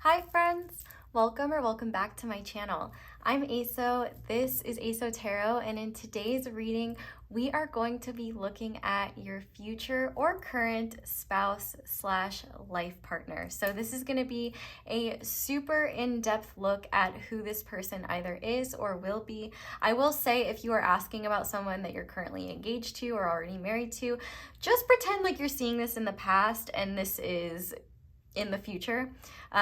Hi friends! Welcome back to my channel. I'm Aso, this is Aso Tarot, and in today's reading, we are going to be looking at your future or current spouse / life partner. So this is going to be a super in-depth look at who this person either is or will be. I will say, if you are asking about someone that you're currently engaged to or already married to, just pretend like you're seeing this in the past and this is in the future,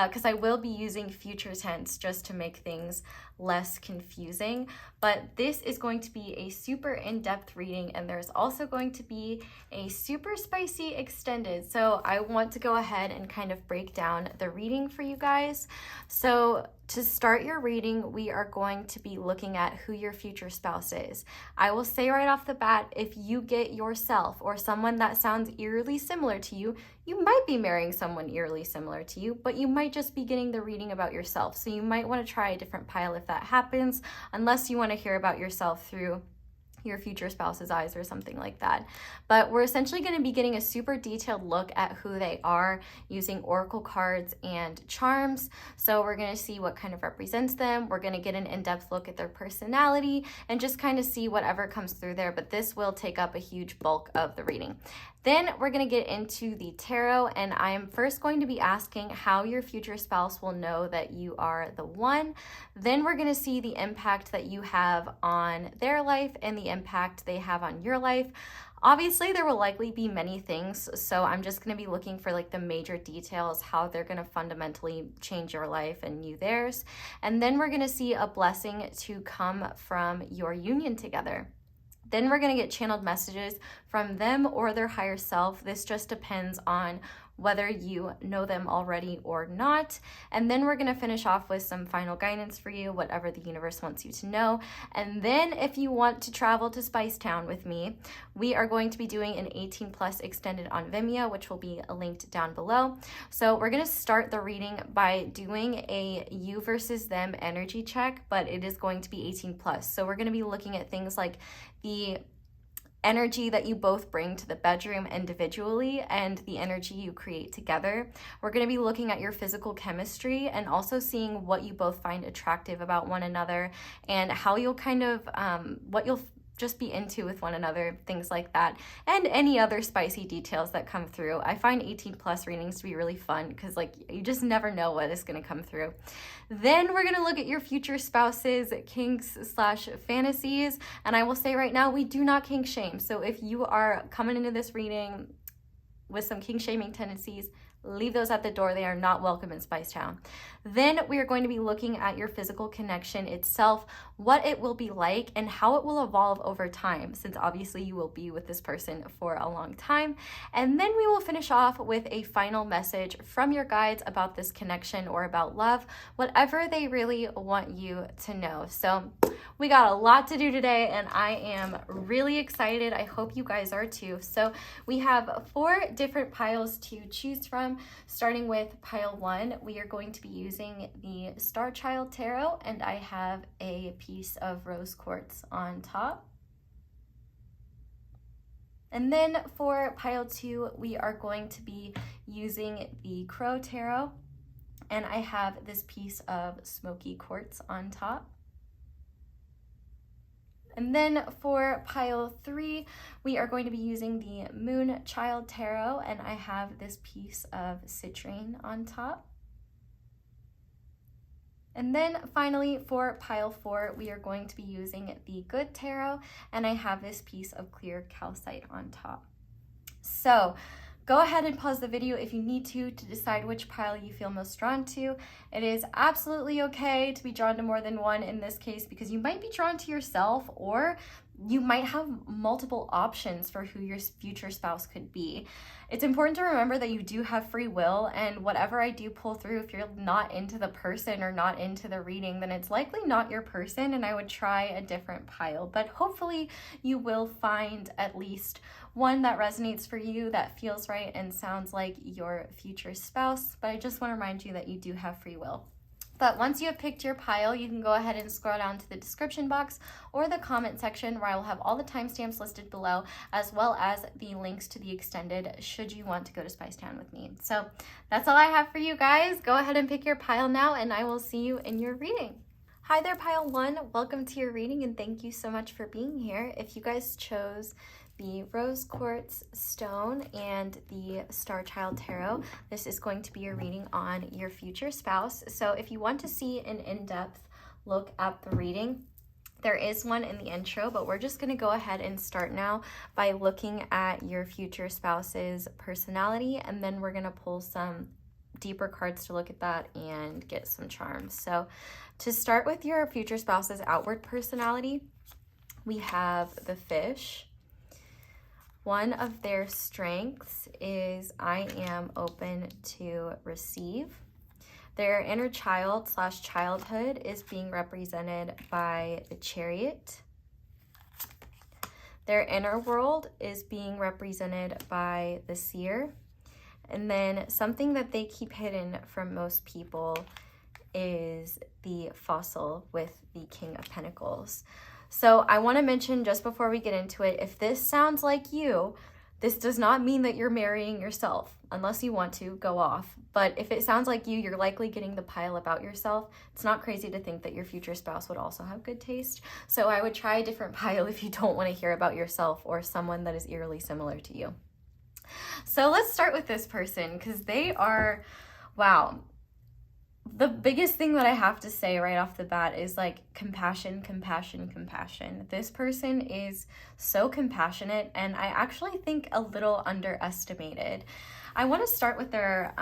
because I will be using future tense just to make things less confusing. But this is going to be a super in-depth reading, and there's also going to be a super spicy extended. So I want to go ahead and kind of break down the reading for you guys. So to start your reading, we are going to be looking at who your future spouse is. I will say right off the bat, if you get yourself or someone that sounds eerily similar to you, you might be marrying someone eerily similar to you, but you might just be getting the reading about yourself. So you might want to try a different pile if that happens, unless you want to hear about yourself through your future spouse's eyes or something like that. But we're essentially going to be getting a super detailed look at who they are using oracle cards and charms. So we're going to see what kind of represents them. We're going to get an in-depth look at their personality and just kind of see whatever comes through there. But this will take up a huge bulk of the reading. Then we're going to get into the tarot, and I am first going to be asking how your future spouse will know that you are the one. Then we're going to see the impact that you have on their life and the impact they have on your life. Obviously, there will likely be many things, so I'm just going to be looking for like the major details, how they're going to fundamentally change your life and you theirs. And then we're going to see a blessing to come from your union together. Then we're going to get channeled messages from them or their higher self. This just depends on whether you know them already or not. And then we're going to finish off with some final guidance for you, whatever the universe wants you to know. And then if you want to travel to Spice Town with me, we are going to be doing an 18+ extended on Vimeo, which will be linked down below. So we're going to start the reading by doing a you versus them energy check, but it is going to be 18+. So we're going to be looking at things like the energy that you both bring to the bedroom individually and the energy you create together. We're going to be looking at your physical chemistry and also seeing what you both find attractive about one another and how you'll kind of, what you'll just be into with one another, things like that, and any other spicy details that come through. I find 18+ readings to be really fun because like you just never know what is going to come through. Then we're going to look at your future spouse's kinks / fantasies, and I will say right now, we do not kink shame. So if you are coming into this reading with some kink shaming tendencies, leave those at the door. They are not welcome in Spice Town. Then we are going to be looking at your physical connection itself, what it will be like and how it will evolve over time, since obviously you will be with this person for a long time. And then we will finish off with a final message from your guides about this connection or about love, whatever they really want you to know. So we got a lot to do today, and I am really excited. I hope you guys are too. So we have 4 different piles to choose from. Starting with pile 1, we are going to be using the Starchild Tarot, and I have a piece of rose quartz on top. And then for pile 2, we are going to be using the Crow Tarot, and I have this piece of Smoky quartz on top. And then for pile 3, we are going to be using the Moonchild Tarot, and I have this piece of Citrine on top. And then finally for pile 4, we are going to be using the Good Tarot, and I have this piece of clear calcite on top. So go ahead and pause the video if you need to decide which pile you feel most drawn to. It is absolutely okay to be drawn to more than one in this case, because you might be drawn to yourself, or you might have multiple options for who your future spouse could be. It's important to remember that you do have free will, and whatever I do pull through, if you're not into the person or not into the reading, then it's likely not your person, and I would try a different pile. But hopefully you will find at least one that resonates for you, that feels right and sounds like your future spouse. But I just want to remind you that you do have free will. But once you have picked your pile, you can go ahead and scroll down to the description box or the comment section where I will have all the timestamps listed below, as well as the links to the extended should you want to go to Spice Town with me. So that's all I have for you guys. Go ahead and pick your pile now, and I will see you in your reading. Hi there, pile 1. Welcome to your reading, and thank you so much for being here. If you guys chose the Rose Quartz Stone and the Starchild Tarot, this is going to be your reading on your future spouse. So if you want to see an in-depth look at the reading, there is one in the intro, but we're just going to go ahead and start now by looking at your future spouse's personality, and then we're going to pull some deeper cards to look at that and get some charms. So to start with your future spouse's outward personality, we have the Fish. One of their strengths is I am open to receive. Their inner child / childhood is being represented by the Chariot. Their inner world is being represented by the Seer. And then something that they keep hidden from most people is the Fossil with the King of Pentacles. So I want to mention just before we get into it, if this sounds like you, this does not mean that you're marrying yourself. Unless you want to, go off. But if it sounds like you, you're likely getting the pile about yourself. It's not crazy to think that your future spouse would also have good taste. So I would try a different pile if you don't want to hear about yourself or someone that is eerily similar to you. So let's start with this person, because they are, wow. The biggest thing that I have to say right off the bat is like compassion, compassion, compassion. This person is so compassionate, and I actually think a little underestimated. I want to start with their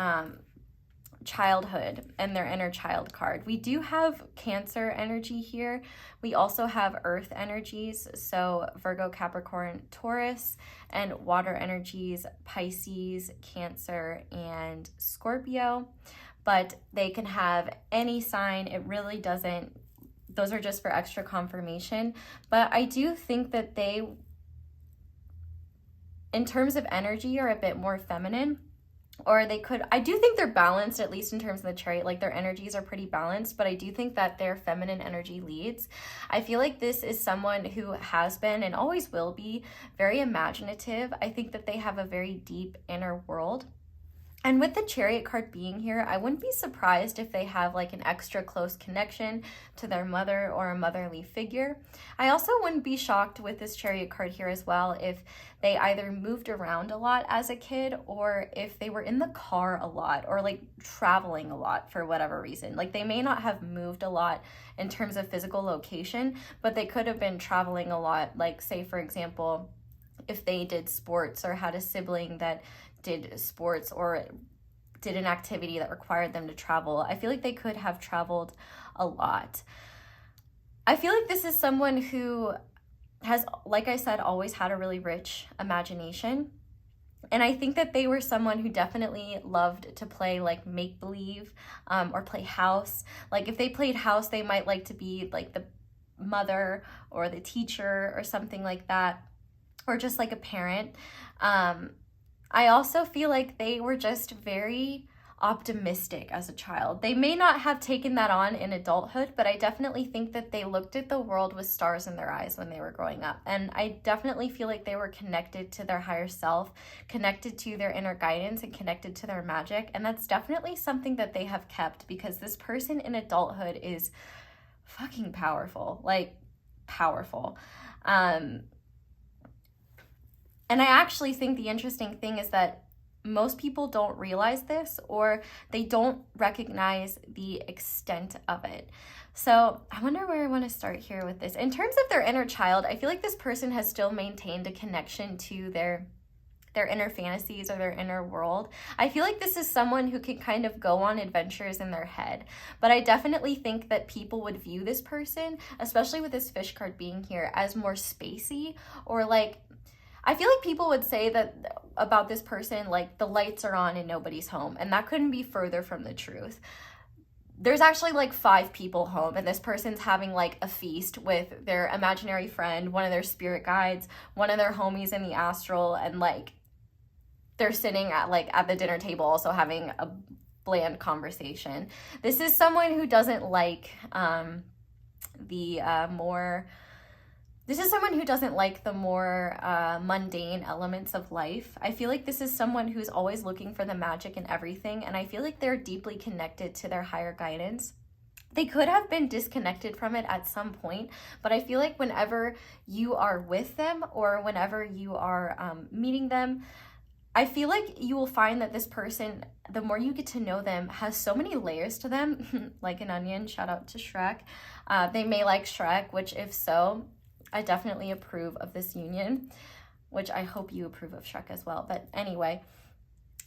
childhood and their inner child card. We do have Cancer energy here. We also have Earth energies, so Virgo, Capricorn, Taurus, and water energies, Pisces, Cancer, and Scorpio. But they can have any sign. It really doesn't, those are just for extra confirmation. But I do think that they, in terms of energy, are a bit more feminine. Or they could, I do think they're balanced, at least in terms of the Chariot. Like their energies are pretty balanced, but I do think that their feminine energy leads. I feel like this is someone who has been and always will be very imaginative. I think that they have a very deep inner world. And with the Chariot card being here, I wouldn't be surprised if they have like an extra close connection to their mother or a motherly figure. I also wouldn't be shocked with this Chariot card here as well if they either moved around a lot as a kid, or if they were in the car a lot, or like traveling a lot for whatever reason. Like they may not have moved a lot in terms of physical location, but they could have been traveling a lot. Like say, for example, if they did sports or had a sibling that did sports or did an activity that required them to travel, I feel like they could have traveled a lot. I feel like this is someone who has, like I said, always had a really rich imagination. And I think that they were someone who definitely loved to play like make-believe or play house. Like if they played house, they might like to be like the mother or the teacher or something like that, or just like a parent. I also feel like they were just very optimistic as a child. They may not have taken that on in adulthood, but I definitely think that they looked at the world with stars in their eyes when they were growing up. And I definitely feel like they were connected to their higher self, connected to their inner guidance, and connected to their magic. And that's definitely something that they have kept, because this person in adulthood is fucking powerful, like powerful. And I actually think the interesting thing is that most people don't realize this, or they don't recognize the extent of it. So I wonder where I want to start here with this. In terms of their inner child, I feel like this person has still maintained a connection to their inner fantasies or their inner world. I feel like this is someone who can kind of go on adventures in their head, but I definitely think that people would view this person, especially with this Fish card being here, as more spacey, or like, I feel like people would say that about this person, like the lights are on and nobody's home, and that couldn't be further from the truth. There's actually like 5 people home, and this person's having like a feast with their imaginary friend, one of their spirit guides, one of their homies in the astral, and like they're sitting at the dinner table also having a bland conversation. This is someone who doesn't like this is someone who doesn't like the more mundane elements of life. I feel like this is someone who's always looking for the magic in everything, and I feel like they're deeply connected to their higher guidance. They could have been disconnected from it at some point, but I feel like whenever you are with them or whenever you are meeting them, I feel like you will find that this person, the more you get to know them, has so many layers to them, like an onion. Shout out to Shrek. They may like Shrek, which if so, I definitely approve of this union, which I hope you approve of Shrek as well. But anyway,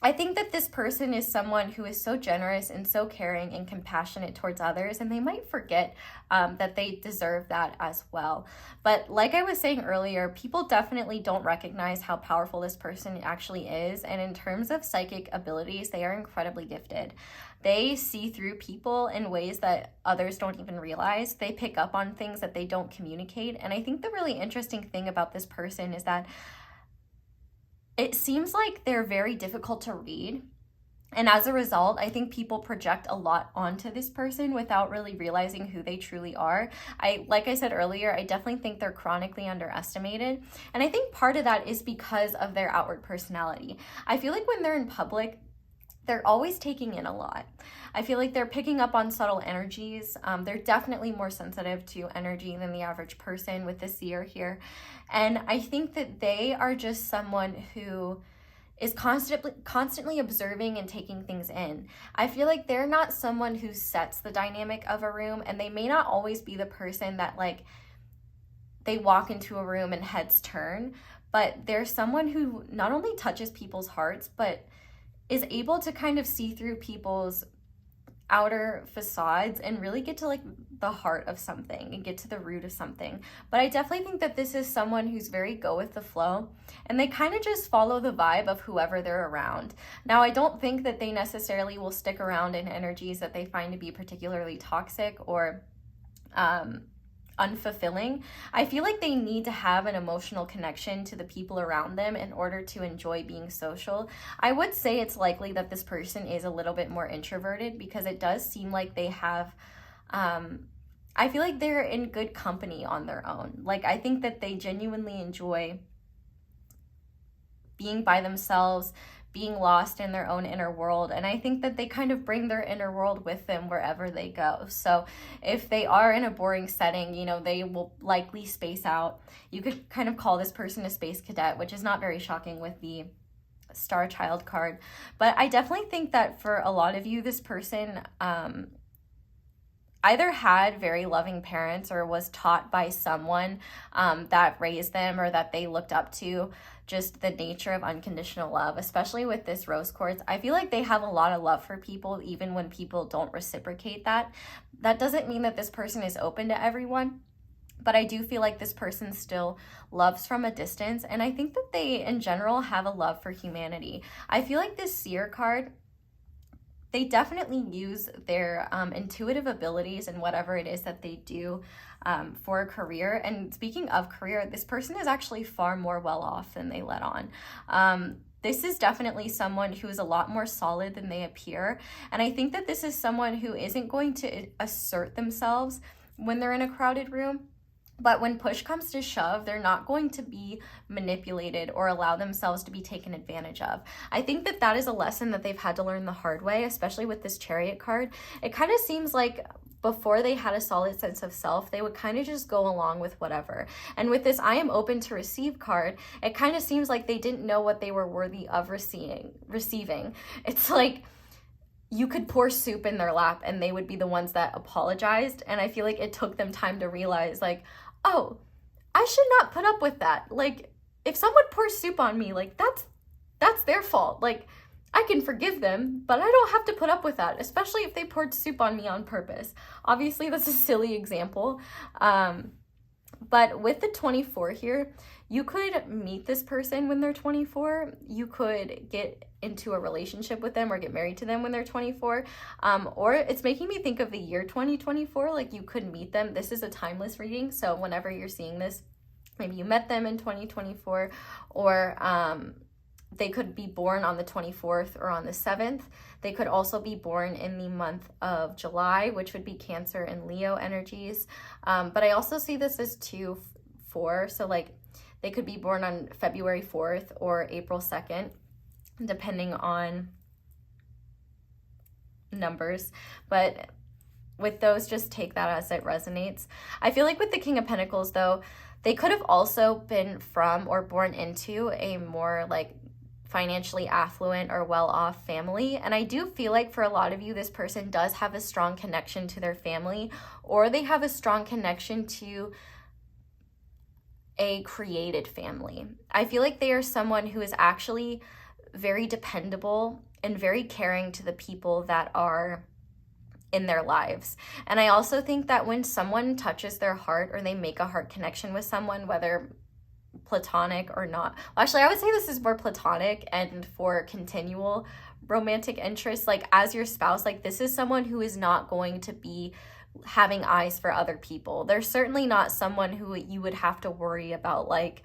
I think that this person is someone who is so generous and so caring and compassionate towards others, and they might forget that they deserve that as well. But like I was saying earlier, people definitely don't recognize how powerful this person actually is, and in terms of psychic abilities, they are incredibly gifted. They see through people in ways that others don't even realize. They pick up on things that they don't communicate, and I think the really interesting thing about this person is that it seems like they're very difficult to read. And as a result, I think people project a lot onto this person without really realizing who they truly are. Like I said earlier, I definitely think they're chronically underestimated. And I think part of that is because of their outward personality. I feel like when they're in public, they're always taking in a lot. I feel like they're picking up on subtle energies. They're definitely more sensitive to energy than the average person with the seer here. And I think that they are just someone who is constantly observing and taking things in. I feel like they're not someone who sets the dynamic of a room, and they may not always be the person that like they walk into a room and heads turn, but they're someone who not only touches people's hearts, but is able to kind of see through people's outer facades and really get to like the heart of something and get to the root of something. But I definitely think that this is someone who's very go with the flow, and they kind of just follow the vibe of whoever they're around. Now, I don't think that they necessarily will stick around in energies that they find to be particularly toxic or unfulfilling. I feel like they need to have an emotional connection to the people around them in order to enjoy being social. I would say it's likely that this person is a little bit more introverted, because it does seem like they have I feel like they're in good company on their own. Like, I think that they genuinely enjoy being by themselves, being lost in their own inner world. And I think that they kind of bring their inner world with them wherever they go. So if they are in a boring setting, you know, they will likely space out. You could kind of call this person a space cadet, which is not very shocking with the Starchild card. But I definitely think that for a lot of you, this person either had very loving parents or was taught by someone that raised them or that they looked up to, just the nature of unconditional love, especially with this rose quartz. I feel like they have a lot of love for people, even when people don't reciprocate that. That doesn't mean that this person is open to everyone, but I do feel like this person still loves from a distance. And I think that they, in general, have a love for humanity. I feel like this seer card, they definitely use their intuitive abilities and whatever it is that they do for a career. And speaking of career, this person is actually far more well off than they let on. This is definitely someone who is a lot more solid than they appear. And I think that this is someone who isn't going to assert themselves when they're in a crowded room. But when push comes to shove, they're not going to be manipulated or allow themselves to be taken advantage of. I think that that is a lesson that they've had to learn the hard way, especially with this Chariot card. It kind of seems like before they had a solid sense of self, they would kind of just go along with whatever. And with this I am open to receive card, it kind of seems like they didn't know what they were worthy of receiving. It's like you could pour soup in their lap and they would be the ones that apologized. And I feel like it took them time to realize, like, oh, I should not put up with that. Like, if someone pours soup on me, like, that's their fault. Like, I can forgive them, but I don't have to put up with that, especially if they poured soup on me on purpose. Obviously, that's a silly example. But with the 24 here, you could meet this person when they're 24. You could get into a relationship with them or get married to them when they're 24. Or it's making me think of the year 2024, like you could meet them. This is a timeless reading, so whenever you're seeing this, maybe you met them in 2024, or they could be born on the 24th or on the 7th. They could also be born in the month of July, which would be Cancer and Leo energies. But I also see this as 2-4. So like they could be born on February 4th or April 2nd, depending on numbers. But with those, just take that as it resonates. I feel like with the King of Pentacles, though, they could have also been from or born into a more like financially affluent or well-off family. And I do feel like for a lot of you, this person does have a strong connection to their family, or they have a strong connection to a created family. I feel like they are someone who is actually very dependable and very caring to the people that are in their lives. And I also think that when someone touches their heart or they make a heart connection with someone, whether platonic or not, well, actually I would say this is more platonic and for continual romantic interest, like as your spouse, like this is someone who is not going to be having eyes for other people. They're certainly not someone who you would have to worry about like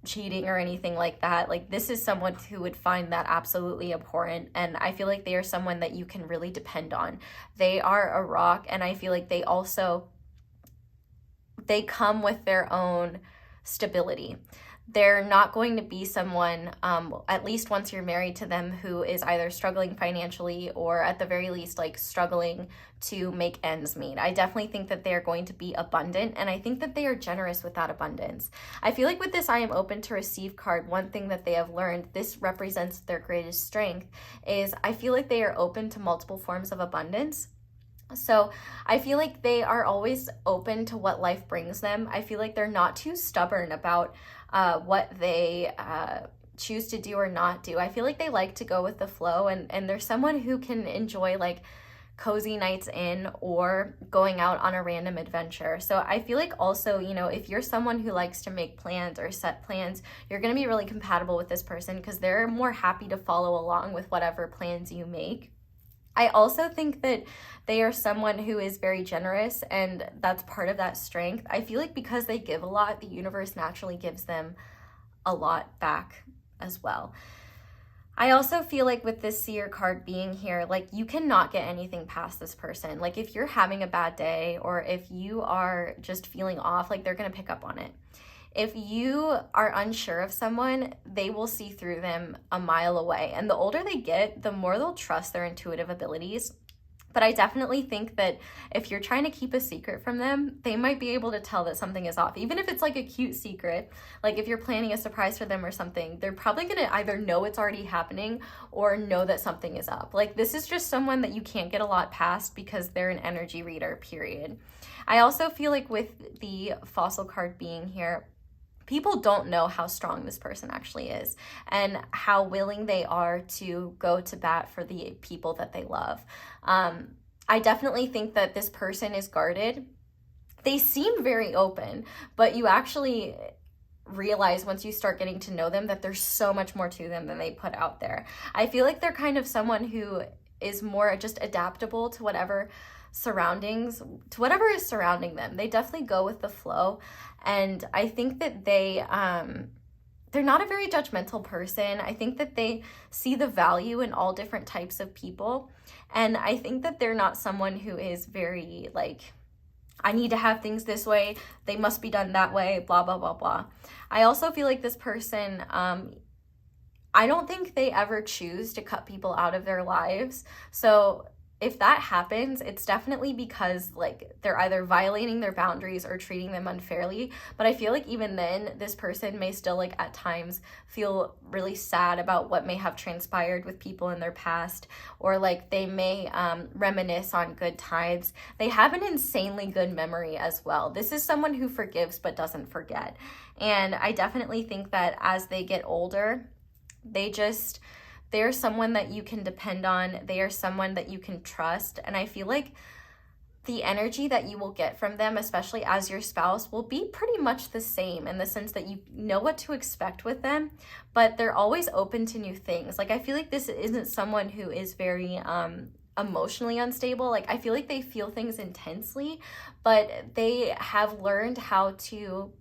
cheating or anything like that. Like this is someone who would find that absolutely abhorrent, and I feel like they are someone that you can really depend on. They are a rock, and I feel like they come with their own stability. They're not going to be someone, at least once you're married to them, who is either struggling financially or at the very least like struggling to make ends meet. I definitely think that they are going to be abundant, and I think that they are generous with that abundance. I feel like with this I am open to receive card, one thing that they have learned, this represents their greatest strength, is I feel like they are open to multiple forms of abundance. So I feel like they are always open to what life brings them. I feel like they're not too stubborn about what they choose to do or not do. I feel like they like to go with the flow, and they're someone who can enjoy like cozy nights in or going out on a random adventure. So I feel like also, you know, if you're someone who likes to make plans or set plans, you're going to be really compatible with this person because they're more happy to follow along with whatever plans you make. I also think that they are someone who is very generous, and that's part of that strength. I feel like because they give a lot, the universe naturally gives them a lot back as well. I also feel like with this seer card being here, like you cannot get anything past this person. Like if you're having a bad day or if you are just feeling off, like they're going to pick up on it. If you are unsure of someone, they will see through them a mile away. And the older they get, the more they'll trust their intuitive abilities. But I definitely think that if you're trying to keep a secret from them, they might be able to tell that something is off. Even if it's like a cute secret, like if you're planning a surprise for them or something, they're probably going to either know it's already happening or know that something is up. Like this is just someone that you can't get a lot past because they're an energy reader, period. I also feel like with the fossil card being here, people don't know how strong this person actually is and how willing they are to go to bat for the people that they love. I definitely think that this person is guarded. They seem very open, but you actually realize once you start getting to know them that there's so much more to them than they put out there. I feel like they're kind of someone who is more just adaptable to whatever surroundings, to whatever is surrounding them. They definitely go with the flow. And I think that they're not a very judgmental person. I think that they see the value in all different types of people. And I think that they're not someone who is very like, I need to have things this way, they must be done that way, blah, blah, blah, blah. I also feel like this person, I don't think they ever choose to cut people out of their lives. So if that happens, it's definitely because like they're either violating their boundaries or treating them unfairly. But I feel like even then, this person may still like at times feel really sad about what may have transpired with people in their past, or like they may reminisce on good times. They have an insanely good memory as well. This is someone who forgives but doesn't forget. And I definitely think that as they get older, they're someone that you can depend on. They are someone that you can trust. And I feel like the energy that you will get from them, especially as your spouse, will be pretty much the same in the sense that you know what to expect with them, but they're always open to new things. Like I feel like this isn't someone who is very emotionally unstable. Like I feel like they feel things intensely, but they have learned how to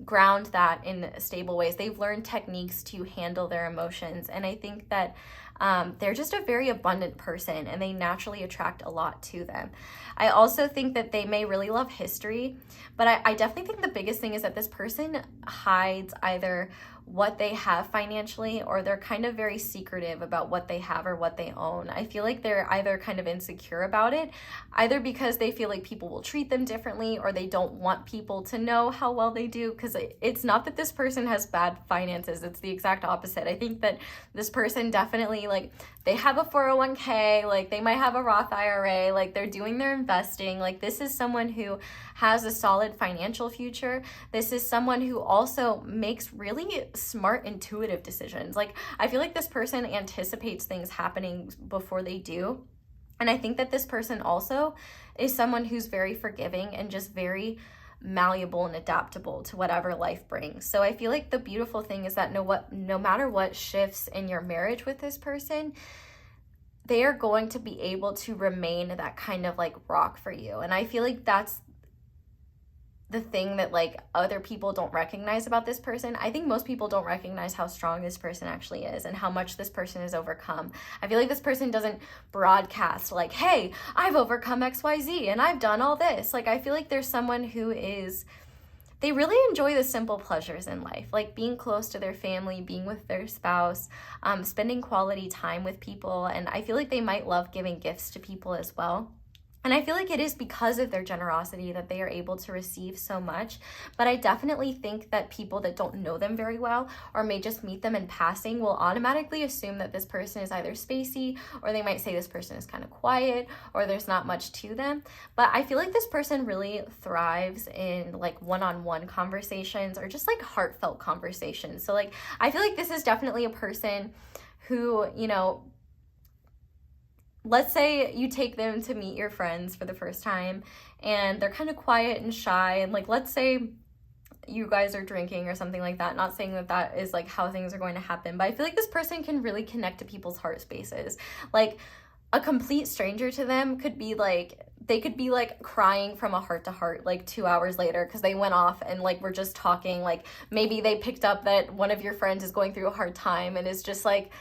ground that in stable ways. They've learned techniques to handle their emotions. And I think that they're just a very abundant person, and they naturally attract a lot to them. I also think that they may really love history, but I definitely think the biggest thing is that this person hides either what they have financially, or they're kind of very secretive about what they have or what they own. I feel like they're either kind of insecure about it, either because they feel like people will treat them differently, or they don't want people to know how well they do. Because it's not that this person has bad finances, it's the exact opposite. I think that this person definitely, like, they have a 401k, like they might have a Roth IRA, like they're doing their investing. Like, this is someone who has a solid financial future. This is someone who also makes really smart, intuitive decisions. Like, I feel like this person anticipates things happening before they do. And I think that this person also is someone who's very forgiving and just very malleable and adaptable to whatever life brings. So I feel like the beautiful thing is that no matter what shifts in your marriage with this person, they are going to be able to remain that kind of like rock for you. And I feel like that's the thing that like other people don't recognize about this person. I think most people don't recognize how strong this person actually is and how much this person has overcome. I feel like this person doesn't broadcast like, hey, I've overcome XYZ and I've done all this. Like, I feel like there's someone who is, they really enjoy the simple pleasures in life, like being close to their family, being with their spouse, spending quality time with people. And I feel like they might love giving gifts to people as well. And I feel like it is because of their generosity that they are able to receive so much. But I definitely think that people that don't know them very well, or may just meet them in passing, will automatically assume that this person is either spacey, or they might say this person is kind of quiet, or there's not much to them. But I feel like this person really thrives in like one-on-one conversations, or just like heartfelt conversations. So like, I feel like this is definitely a person who, you know, let's say you take them to meet your friends for the first time and they're kind of quiet and shy, and like, let's say you guys are drinking or something like that. Not saying that that is like how things are going to happen, but I feel like this person can really connect to people's heart spaces. Like, a complete stranger to them could be like, they could be like crying from a heart to heart like 2 hours later because they went off and like were just talking. Like, maybe they picked up that one of your friends is going through a hard time and is just like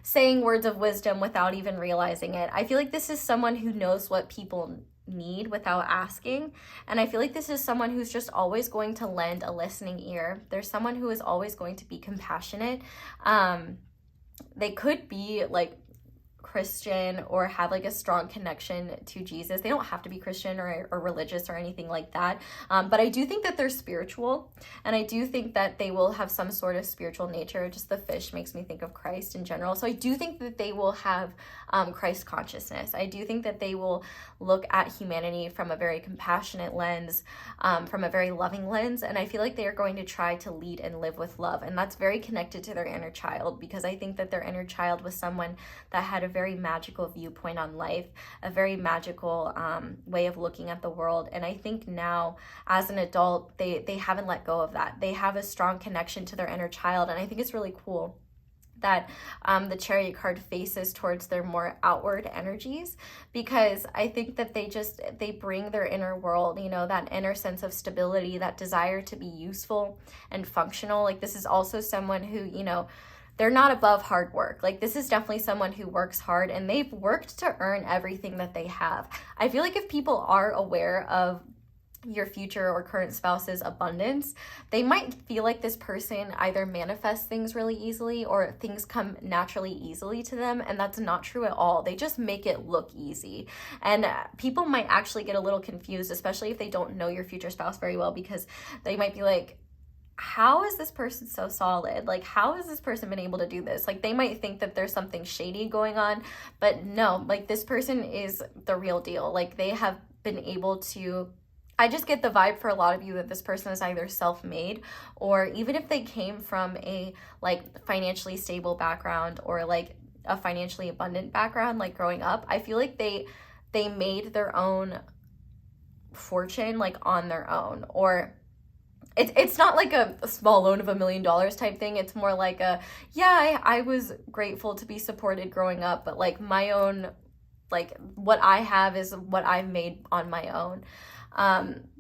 saying words of wisdom without even realizing it. I feel like this is someone who knows what people need without asking. And I feel like this is someone who's just always going to lend a listening ear. There's someone who is always going to be compassionate. They could be like Christian or have like a strong connection to Jesus. They don't have to be Christian or religious or anything like that. But I do think that they're spiritual, and I do think that they will have some sort of spiritual nature. Just the fish makes me think of Christ in general. So I do think that they will have Christ consciousness. I do think that they will look at humanity from a very compassionate lens, from a very loving lens. And I feel like they are going to try to lead and live with love. And that's very connected to their inner child, because I think that their inner child was someone that had a very magical viewpoint on life, a very magical way of looking at the world. And I think now as an adult, they haven't let go of that. They have a strong connection to their inner child. And I think it's really cool that the Chariot card faces towards their more outward energies, because I think that they bring their inner world, you know, that inner sense of stability, that desire to be useful and functional. Like, this is also someone who, you know, they're not above hard work. Like, this is definitely someone who works hard, and they've worked to earn everything that they have. I feel like if people are aware of your future or current spouse's abundance, they might feel like this person either manifests things really easily or things come naturally easily to them, and that's not true at all. They just make it look easy. And people might actually get a little confused, especially if they don't know your future spouse very well, because they might be like, how is this person so solid? Like, how has this person been able to do this? Like, they might think that there's something shady going on, but no, like, this person is the real deal. Like, they have been able to, I just get the vibe for a lot of you that this person is either self-made, or even if they came from a like financially stable background or like a financially abundant background, like growing up, I feel like they made their own fortune like on their own. Or it's not like a small loan of $1 million type thing. It's more like I was grateful to be supported growing up, but like my own, like what I have is what I've made on my own.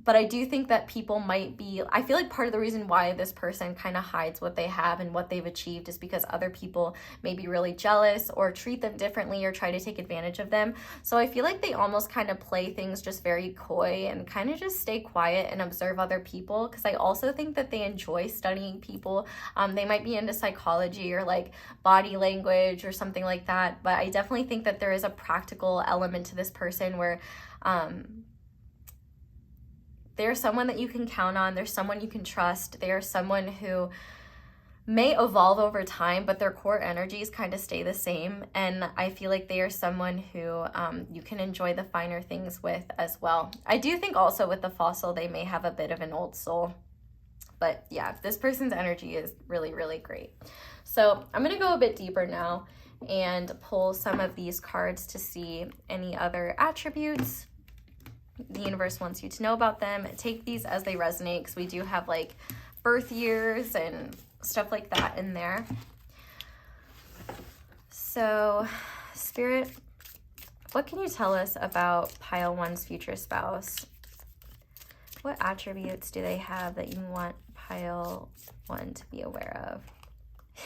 But I do think that people might be, I feel like part of the reason why this person kind of hides what they have and what they've achieved is because other people may be really jealous or treat them differently or try to take advantage of them. So I feel like they almost kind of play things just very coy and kind of just stay quiet and observe other people, because I also think that they enjoy studying people. They might be into psychology or like body language or something like that, but I definitely think that there is a practical element to this person where they're someone that you can count on. They're someone you can trust. They are someone who may evolve over time, but their core energies kind of stay the same. And I feel like they are someone who you can enjoy the finer things with as well. I do think also with the fossil, they may have a bit of an old soul. But yeah, this person's energy is really, really great. So I'm going to go a bit deeper now and pull some of these cards to see any other attributes the universe wants you to know about them. Take these as they resonate, because we do have like birth years and stuff like that in there. So, Spirit, what can you tell us about pile one's future spouse? What attributes do they have that you want pile one to be aware of?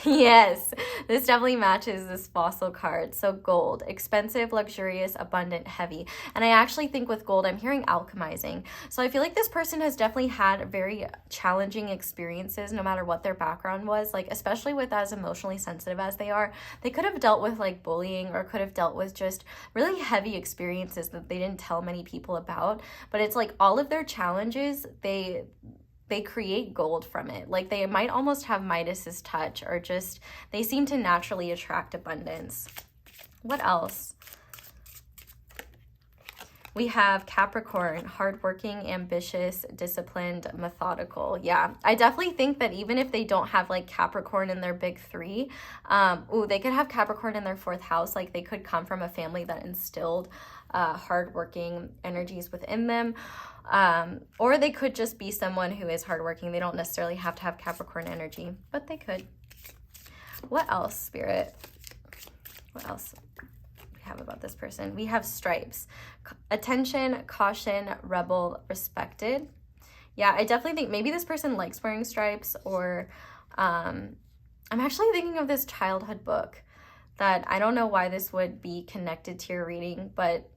Yes, this definitely matches this fossil card. So gold, expensive, luxurious, abundant, heavy. And I actually think with gold, I'm hearing alchemizing. So I feel like this person has definitely had very challenging experiences, no matter what their background was, like especially with as emotionally sensitive as they are. They could have dealt with like bullying, or could have dealt with just really heavy experiences that they didn't tell many people about. But it's like all of their challenges, they create gold from it. Like they might almost have Midas's touch, or just they seem to naturally attract abundance. What else? We have Capricorn, hardworking, ambitious, disciplined, methodical. Yeah, I definitely think that even if they don't have like Capricorn in their big three, they could have Capricorn in their fourth house. Like they could come from a family that instilled hardworking energies within them. Or they could just be someone who is hardworking. They don't necessarily have to have Capricorn energy, but they could. What else, Spirit? What else we have about this person? We have stripes. Attention, caution, rebel, respected. Yeah, I definitely think maybe this person likes wearing stripes, or I'm actually thinking of this childhood book that I don't know why this would be connected to your reading, but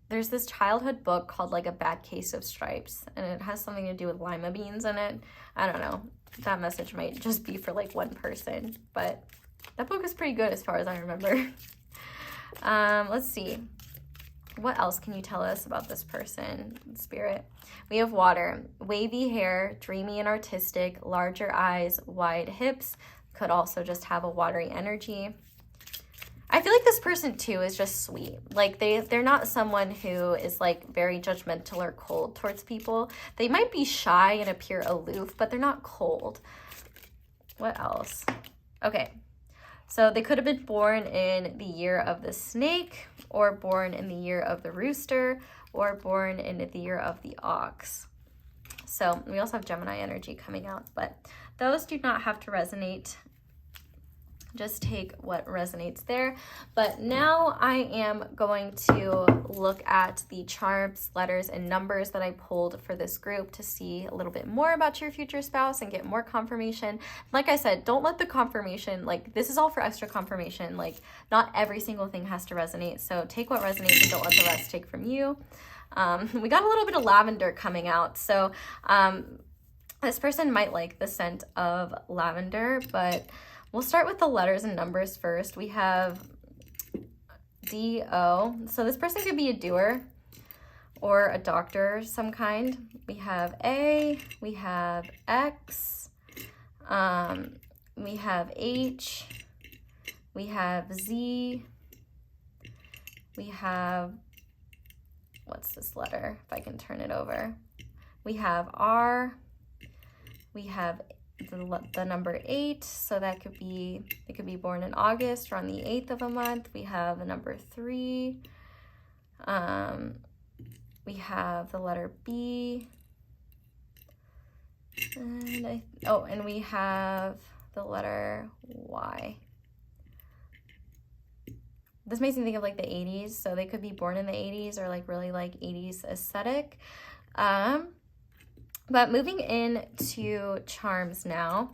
there's this childhood book called like A Bad Case of Stripes, and it has something to do with lima beans in it. I don't know. That message might just be for like one person, but that book is pretty good as far as I remember. Let's see. What else can you tell us about this person, Spirit? We have water, wavy hair, dreamy and artistic, larger eyes, wide hips. Could also just have a watery energy. I feel like this person too is just sweet. Like they're not someone who is like very judgmental or cold towards people. They might be shy and appear aloof, but they're not cold. What else? Okay. So they could have been born in the year of the snake, or born in the year of the rooster, or born in the year of the ox. So we also have Gemini energy coming out, but those do not have to resonate. Just take what resonates there. But now I am going to look at the charms, letters, and numbers that I pulled for this group to see a little bit more about your future spouse and get more confirmation. Like I said, don't let the confirmation, like this is all for extra confirmation. Like not every single thing has to resonate. So take what resonates and don't let the rest take from you. We got a little bit of lavender coming out. So this person might like the scent of lavender, but we'll start with the letters and numbers first. We have D-O. So this person could be a doer or a doctor of some kind. We have A, we have X, we have H, we have Z, we have, what's this letter, if I can turn it over? We have R, we have the number 8, so that could be, it could be born in August or on the 8th of a month. We have the number 3, we have the letter B, and we have the letter Y. This makes me think of like the 80s, so they could be born in the 80s or like really like 80s aesthetic. But moving into charms now,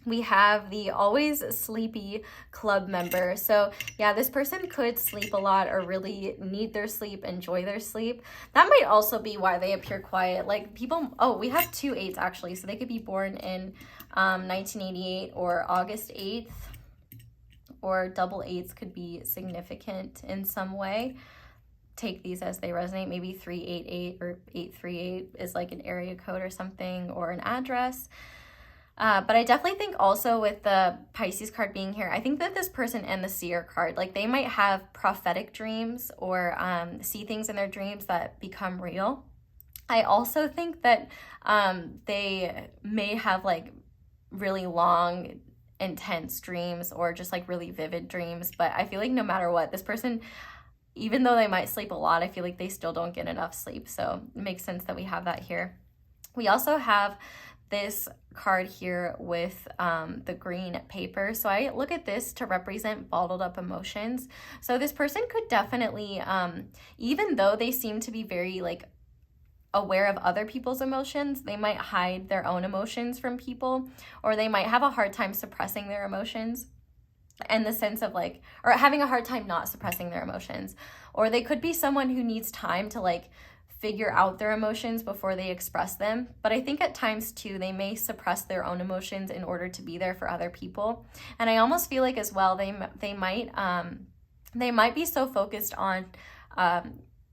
we have the always sleepy club member. So yeah, this person could sleep a lot or really need their sleep, enjoy their sleep. That might also be why they appear quiet. Like people, oh, we have 2 8s actually. So they could be born in 1988 or August 8th, or double 8s could be significant in some way. Take these as they resonate. Maybe 388 or 838 is like an area code or something, or an address. But I definitely think also with the Pisces card being here, I think that this person and the Seer card, like they might have prophetic dreams or see things in their dreams that become real. I also think that they may have like really long, intense dreams or just like really vivid dreams. But I feel like no matter what, this person, even though they might sleep a lot, I feel like they still don't get enough sleep. So it makes sense that we have that here. We also have this card here with the green paper. So I look at this to represent bottled up emotions. So this person could definitely, even though they seem to be very like aware of other people's emotions, they might hide their own emotions from people, or they might have a hard time suppressing their emotions, in the sense of like, or having a hard time not suppressing their emotions. Or they could be someone who needs time to like figure out their emotions before they express them. But I think at times too, they may suppress their own emotions in order to be there for other people. And I almost feel like as well, they might be so focused on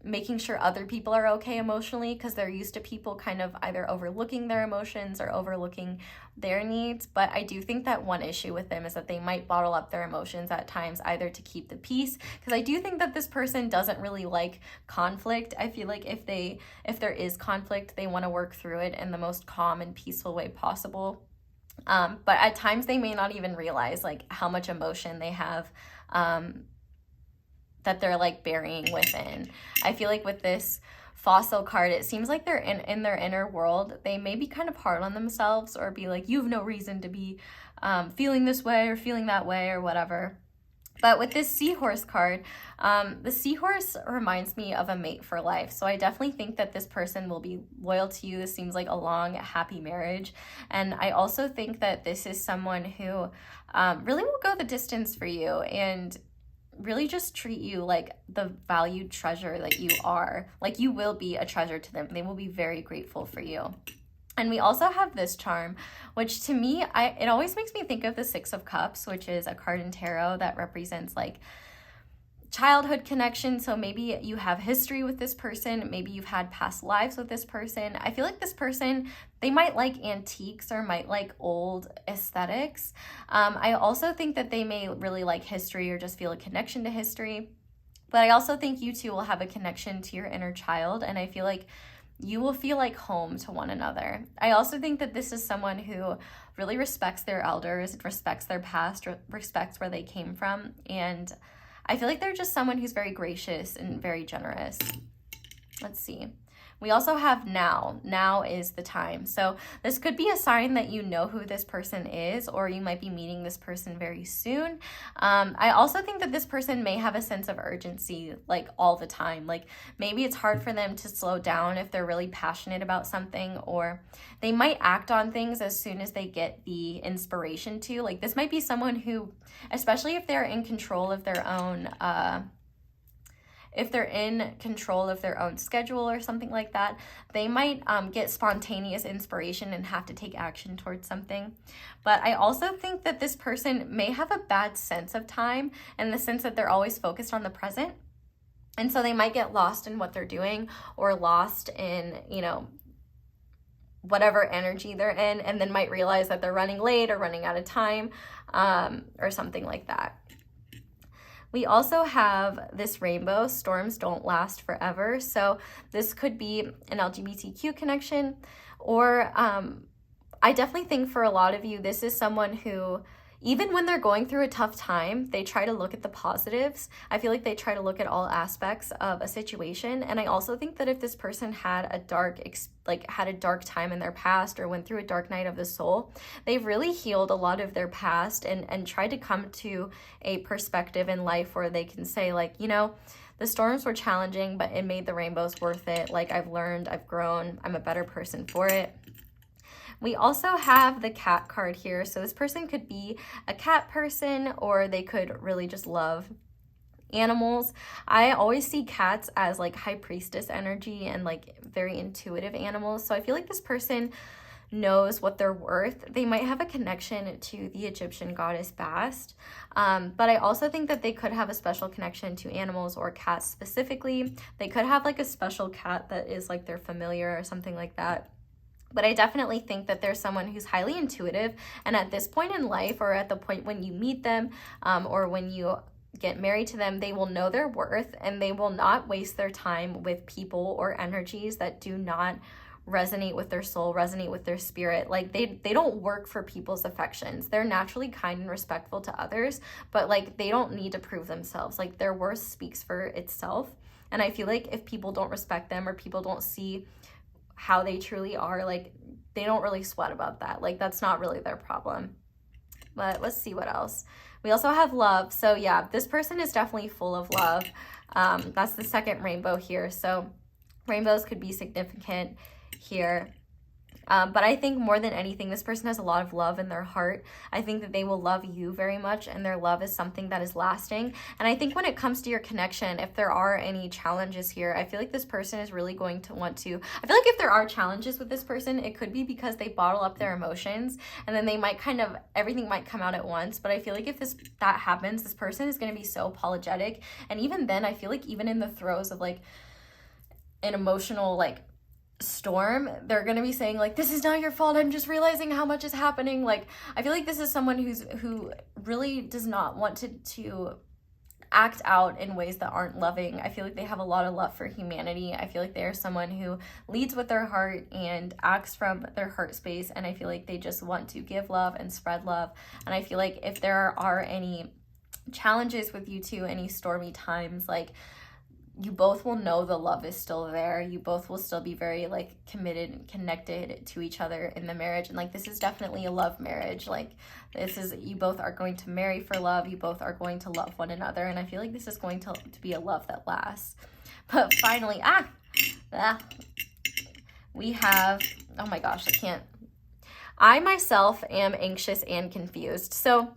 making sure other people are okay emotionally, because they're used to people kind of either overlooking their emotions or overlooking their needs. But I do think that one issue with them is that they might bottle up their emotions at times, either to keep the peace, because I do think that this person doesn't really like conflict. I feel like if there is conflict, they want to work through it in the most calm and peaceful way possible. But at times they may not even realize like how much emotion they have that they're like burying within. I feel like with this fossil card, it seems like they're in their inner world. They may be kind of hard on themselves, or be like, you have no reason to be feeling this way or feeling that way or whatever. But with this seahorse card, the seahorse reminds me of a mate for life. So I definitely think that this person will be loyal to you. This seems like a long, happy marriage. And I also think that this is someone who really will go the distance for you and really just treat you like the valued treasure that you are. Like you will be a treasure to them. They will be very grateful for you. And we also have this charm, which to me, it always makes me think of the 6 of Cups, which is a card in tarot that represents like childhood connection. So maybe you have history with this person, maybe you've had past lives with this person. I feel like this person, they might like antiques or might like old aesthetics. I also think that they may really like history or just feel a connection to history. But I also think you two will have a connection to your inner child, and I feel like you will feel like home to one another. I also think that this is someone who really respects their elders, respects their past, respects where they came from, and I feel like they're just someone who's very gracious and very generous. Let's see. We also have now. Now is the time. So this could be a sign that you know who this person is, or you might be meeting this person very soon. I also think that this person may have a sense of urgency like all the time. Like maybe it's hard for them to slow down if they're really passionate about something, or they might act on things as soon as they get the inspiration to. Like this might be someone who, especially if they're in control of their own schedule or something like that, they might get spontaneous inspiration and have to take action towards something. But I also think that this person may have a bad sense of time, in the sense that they're always focused on the present. And so they might get lost in what they're doing, or lost in, whatever energy they're in, and then might realize that they're running late or running out of time, or something like that. We also have this rainbow. Storms don't last forever. So this could be an LGBTQ connection, or I definitely think for a lot of you, this is someone who, even when they're going through a tough time, they try to look at the positives. I feel like they try to look at all aspects of a situation. And I also think that if this person had a dark time in their past, or went through a dark night of the soul, they've really healed a lot of their past and tried to come to a perspective in life where they can say like, The storms were challenging, but it made the rainbows worth it. Like, I've learned, I've grown, I'm a better person for it. We also have the cat card here. So this person could be a cat person, or they could really just love animals. I always see cats as like high priestess energy and like very intuitive animals. So I feel like this person knows what they're worth. They might have a connection to the Egyptian goddess Bast, but I also think that they could have a special connection to animals or cats specifically. They could have like a special cat that is like their familiar or something like that. But I definitely think that there's someone who's highly intuitive, and at this point in life, or at the point when you meet them, or when you get married to them, they will know their worth, and they will not waste their time with people or energies that do not resonate with their soul, resonate with their spirit. Like, they don't work for people's affections. They're naturally kind and respectful to others, but like, they don't need to prove themselves. Like, their worth speaks for itself. And I feel like if people don't respect them, or people don't see how they truly are, like, they don't really sweat about that. Like, that's not really their problem. But let's see what else. We also have love. So yeah, this person is definitely full of love. That's the second rainbow here. So rainbows could be significant here. But I think more than anything, this person has a lot of love in their heart. I think that they will love you very much, and their love is something that is lasting. And I think when it comes to your connection, if there are any challenges here, I feel like this person is really going to want to, I feel like if there are challenges with this person, it could be because they bottle up their emotions, and then they might kind of, everything might come out at once. But I feel like if that happens, this person is going to be so apologetic. And even then, I feel like even in the throes of like an emotional like storm, they're gonna be saying like, this is not your fault, I'm just realizing how much is happening. Like, I feel like this is someone who really does not want to act out in ways that aren't loving. I feel like they have a lot of love for humanity. I feel like they are someone who leads with their heart and acts from their heart space, and I feel like they just want to give love and spread love. And I feel like if there are any challenges with you two, any stormy times, like, you both will know the love is still there. You both will still be very like committed and connected to each other in the marriage. And like, this is definitely a love marriage. Like, this is, you both are going to marry for love. You both are going to love one another. And I feel like this is going to be a love that lasts. But finally, we have, oh my gosh, I myself am anxious and confused. So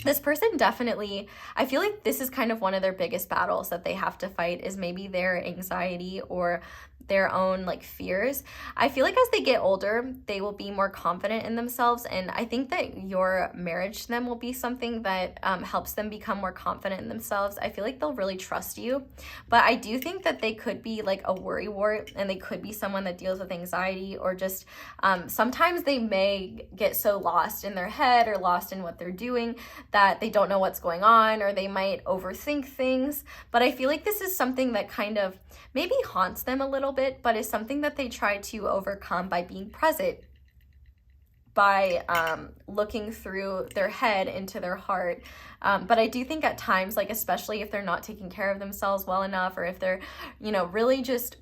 this person definitely, I feel like this is kind of one of their biggest battles that they have to fight, is maybe their anxiety or their own like fears. I feel like as they get older, they will be more confident in themselves, and I think that your marriage to them will be something that helps them become more confident in themselves. I feel like they'll really trust you, but I do think that they could be like a worrywart, and they could be someone that deals with anxiety, or just sometimes they may get so lost in their head or lost in what they're doing that they don't know what's going on, or they might overthink things. But I feel like this is something that kind of maybe haunts them a little bit, but is something that they try to overcome by being present, by looking through their head into their heart. But I do think at times, like especially if they're not taking care of themselves well enough, or if they're, you know, really just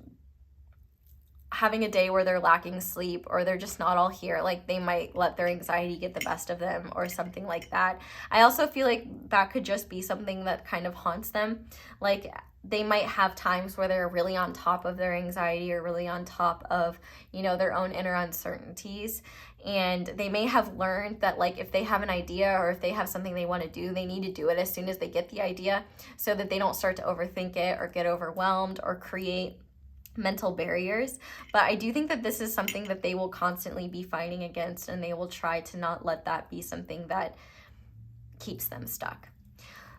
having a day where they're lacking sleep, or they're just not all here, like they might let their anxiety get the best of them or something like that. I also feel like that could just be something that kind of haunts them. Like, they might have times where they're really on top of their anxiety, or really on top of, you know, their own inner uncertainties. And they may have learned that like, if they have an idea, or if they have something they want to do, they need to do it as soon as they get the idea, so that they don't start to overthink it or get overwhelmed or create mental barriers. But I do think that this is something that they will constantly be fighting against, and they will try to not let that be something that keeps them stuck.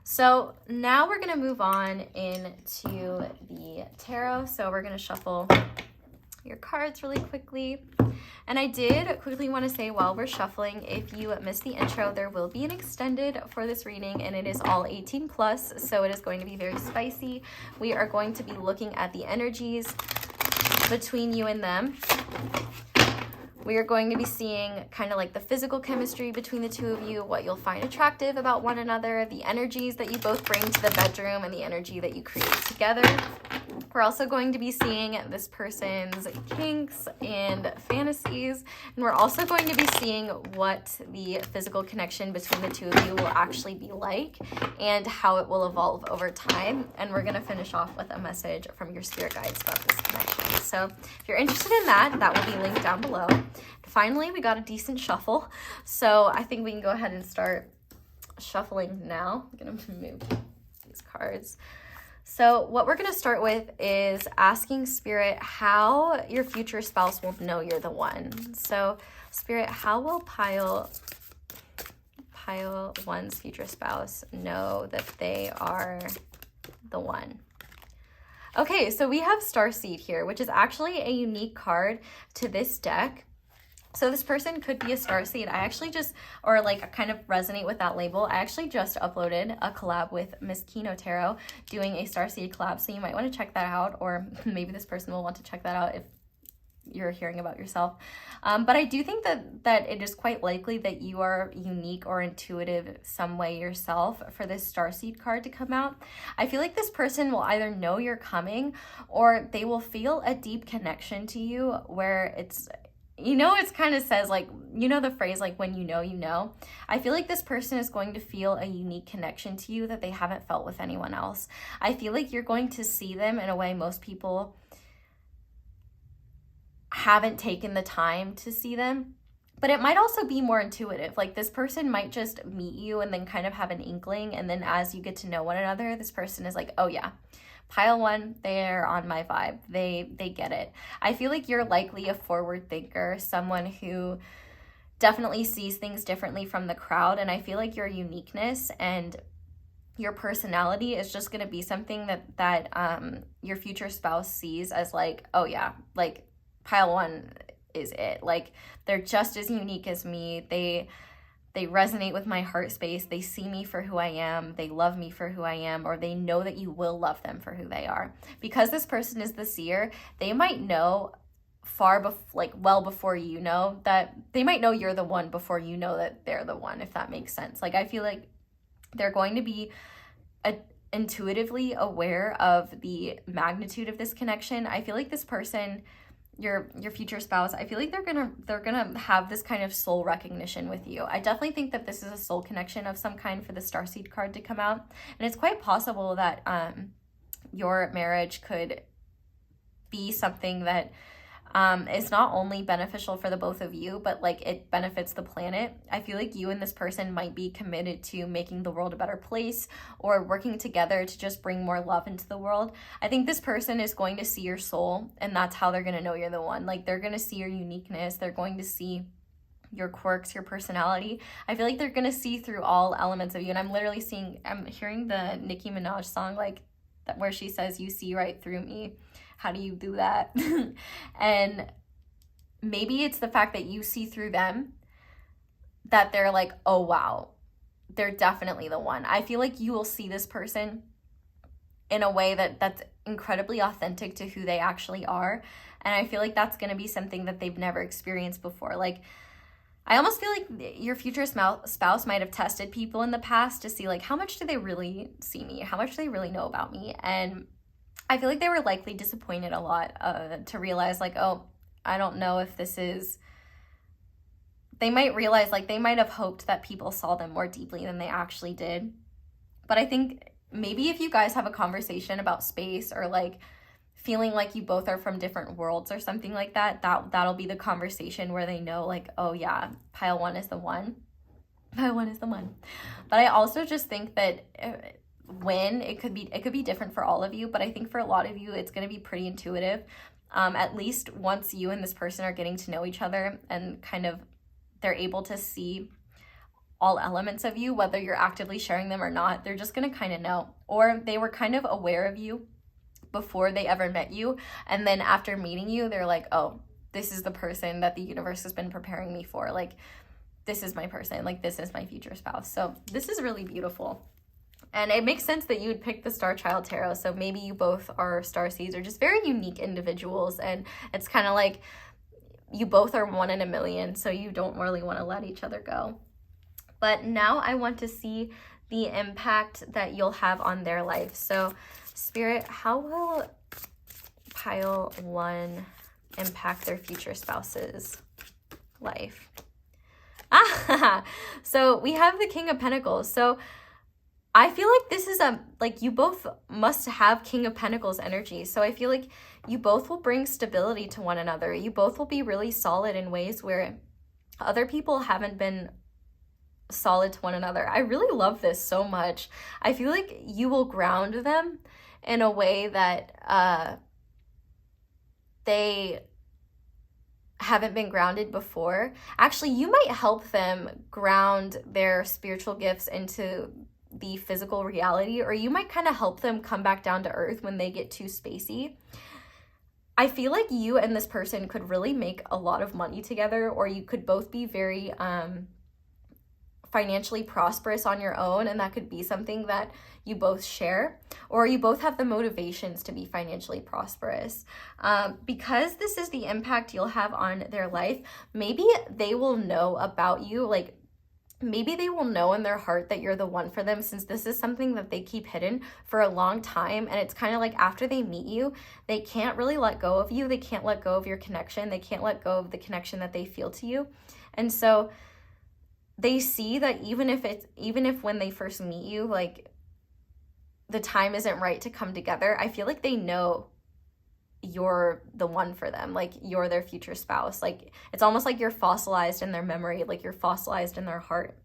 So now we're going to move on into the tarot. So we're going to shuffle your cards really quickly. And I did quickly want to say, while we're shuffling, if you missed the intro, there will be an extended for this reading, and it is all 18 plus, so it is going to be very spicy. We are going to be looking at the energies between you and them. We are going to be seeing kind of like the physical chemistry between the two of you, what you'll find attractive about one another, the energies that you both bring to the bedroom, and the energy that you create together. We're also going to be seeing this person's kinks and fantasies. And we're also going to be seeing what the physical connection between the two of you will actually be like and how it will evolve over time. And we're going to finish off with a message from your spirit guides about this connection. So if you're interested in that, that will be linked down below. Finally, we got a decent shuffle. So I think we can go ahead and start shuffling now. I'm going to move these cards. So what we're going to start with is asking Spirit how your future spouse will know you're the one. So Spirit, how will pile one's future spouse know that they are the one? Okay, so we have Starseed here, which is actually a unique card to this deck. So this person could be a starseed. I actually just, or like kind of resonate with that label. I actually just uploaded a collab with Miss Kino Tarot doing a starseed collab. So you might want to check that out, or maybe this person will want to check that out if you're hearing about yourself. But I do think that it is quite likely that you are unique or intuitive some way yourself for this starseed card to come out. I feel like this person will either know you're coming or they will feel a deep connection to you where it's, you know, it's kind of says like, you know, the phrase like when you know, you know. I feel like this person is going to feel a unique connection to you that they haven't felt with anyone else. I feel like you're going to see them in a way most people haven't taken the time to see them. But it might also be more intuitive. Like this person might just meet you and then kind of have an inkling. And then as you get to know one another, this person is like, oh yeah, pile one, they're on my vibe. They get it. I feel like you're likely a forward thinker, someone who definitely sees things differently from the crowd. And I feel like your uniqueness and your personality is just going to be something that your future spouse sees as like, oh yeah, like pile one is it. Like they're just as unique as me. They resonate with my heart space. They see me for who I am. They love me for who I am, or they know that you will love them for who they are. Because this person is the seer, they might know well before you know that. They might know you're the one before you know that they're the one, if that makes sense. Like I feel like they're going to be intuitively aware of the magnitude of this connection. I feel like this person, your future spouse, I feel like they're gonna have this kind of soul recognition with you. I definitely think that this is a soul connection of some kind for the Starseed card to come out, and it's quite possible that your marriage could be something that is not only beneficial for the both of you, but like it benefits the planet. I feel like you and this person might be committed to making the world a better place or working together to just bring more love into the world. I think this person is going to see your soul, and that's how they're going to know you're the one. Like they're going to see your uniqueness. They're going to see your quirks, your personality. I feel like they're going to see through all elements of you. And I'm hearing the Nicki Minaj song, like that, where she says, "You see right through me. How do you do that?" And maybe it's the fact that you see through them that they're like, oh wow, they're definitely the one. I feel like you will see this person in a way that's incredibly authentic to who they actually are. And I feel like that's going to be something that they've never experienced before. Like I almost feel like your future spouse might have tested people in the past to see like, how much do they really see me? How much do they really know about me? And I feel like they were likely disappointed a lot to realize like, oh, I don't know if this is, they might realize like they might have hoped that people saw them more deeply than they actually did. But I think maybe if you guys have a conversation about space or like feeling like you both are from different worlds or something like that, that'll be the conversation where they know like, oh yeah, pile one is the one. Pile one is the one. But I also just think that when it could be different for all of you, but I think for a lot of you it's going to be pretty intuitive, at least once you and this person are getting to know each other and kind of they're able to see all elements of you, whether you're actively sharing them or not. They're just going to kind of know, or they were kind of aware of you before they ever met you, and then after meeting you they're like, oh, this is the person that the universe has been preparing me for. Like this is my person, like this is my future spouse. So this is really beautiful. And it makes sense that you would pick the Starchild Tarot. So maybe you both are starseeds or just very unique individuals. And it's kind of like you both are one in a million. So you don't really want to let each other go. But now I want to see the impact that you'll have on their life. So Spirit, how will pile 1 impact their future spouse's life? So we have the King of Pentacles. So I feel like this is like you both must have King of Pentacles energy. So I feel like you both will bring stability to one another. You both will be really solid in ways where other people haven't been solid to one another. I really love this so much. I feel like you will ground them in a way that they haven't been grounded before. Actually, you might help them ground their spiritual gifts into the physical reality, or you might kind of help them come back down to earth when they get too spacey. I feel like you and this person could really make a lot of money together, or you could both be very financially prosperous on your own, and that could be something that you both share, or you both have the motivations to be financially prosperous. Because this is the impact you'll have on their life, maybe they will know about you, like maybe they will know in their heart that you're the one for them, since this is something that they keep hidden for a long time. And it's kind of like after they meet you, they can't really let go of you. They can't let go of your connection. They can't let go of the connection that they feel to you. And so they see that even if when they first meet you, like the time isn't right to come together, I feel like they know you're the one for them, like you're their future spouse. Like it's almost like you're fossilized in their memory, like you're fossilized in their heart.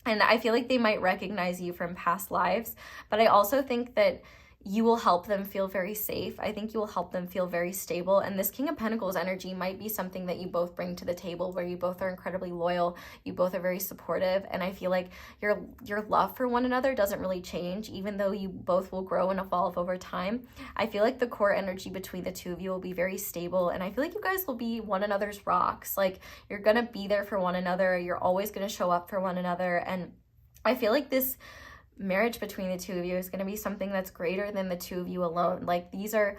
And I feel like they might recognize you from past lives, but I also think that you will help them feel very safe. I think you will help them feel very stable. And this King of Pentacles energy might be something that you both bring to the table, where you both are incredibly loyal, you both are very supportive. And I feel like your love for one another doesn't really change, even though you both will grow and evolve over time. I feel like the core energy between the two of you will be very stable. And I feel like you guys will be one another's rocks. Like you're going to be there for one another. You're always going to show up for one another. And I feel like this marriage between the two of you is going to be something that's greater than the two of you alone. Like these are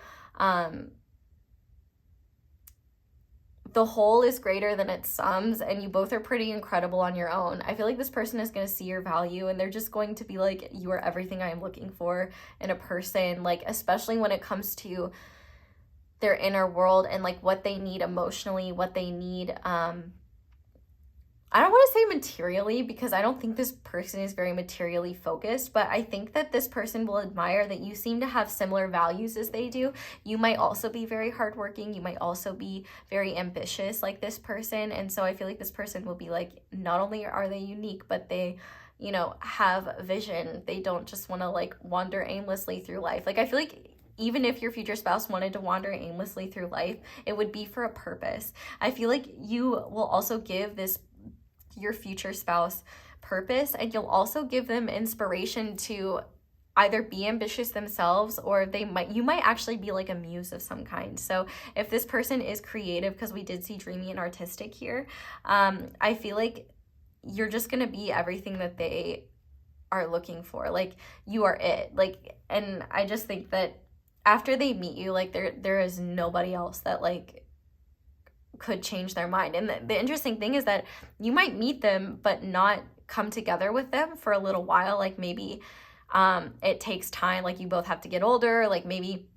the whole is greater than its sums, and you both are pretty incredible on your own. I feel like this person is going to see your value, and they're just going to be like, you are everything I am looking for in a person, like especially when it comes to their inner world and like what they need emotionally, what they need I don't want to say materially, because I don't think this person is very materially focused, but I think that this person will admire that you seem to have similar values as they do. You might also be very hardworking. You might also be very ambitious like this person. And so I feel like this person will be like, not only are they unique, but they, you know, have vision. They don't just want to like wander aimlessly through life. Like I feel like even if your future spouse wanted to wander aimlessly through life, it would be for a purpose. I feel like you will also give your future spouse purpose, and you'll also give them inspiration to either be ambitious themselves, or you might actually be like a muse of some kind. So if this person is creative, because we did see dreamy and artistic here, I feel like you're just gonna be everything that they are looking for. Like you are it. Like, and I just think that after they meet you, like there is nobody else that like could change their mind. And the interesting thing is that you might meet them but not come together with them for a little while. Like maybe it takes time, like you both have to get older, like maybe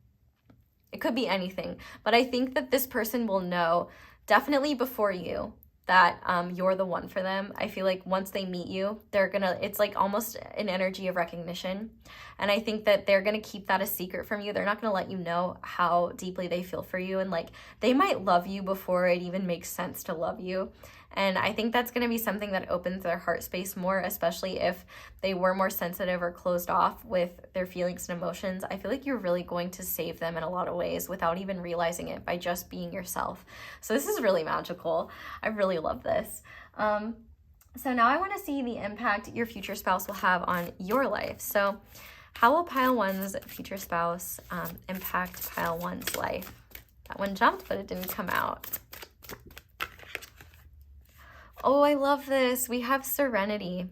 it could be anything. But I think that this person will know definitely before you that you're the one for them. I feel like once they meet you, it's like almost an energy of recognition. And I think that they're gonna keep that a secret from you. They're not gonna let you know how deeply they feel for you. And like, they might love you before it even makes sense to love you. And I think that's going to be something that opens their heart space more, especially if they were more sensitive or closed off with their feelings and emotions. I feel like you're really going to save them in a lot of ways without even realizing it, by just being yourself. So this is really magical. I really love this. So now I want to see the impact your future spouse will have on your life. So how will pile one's future spouse impact pile one's life? That one jumped, but it didn't come out. Oh, I love this. We have Serenity.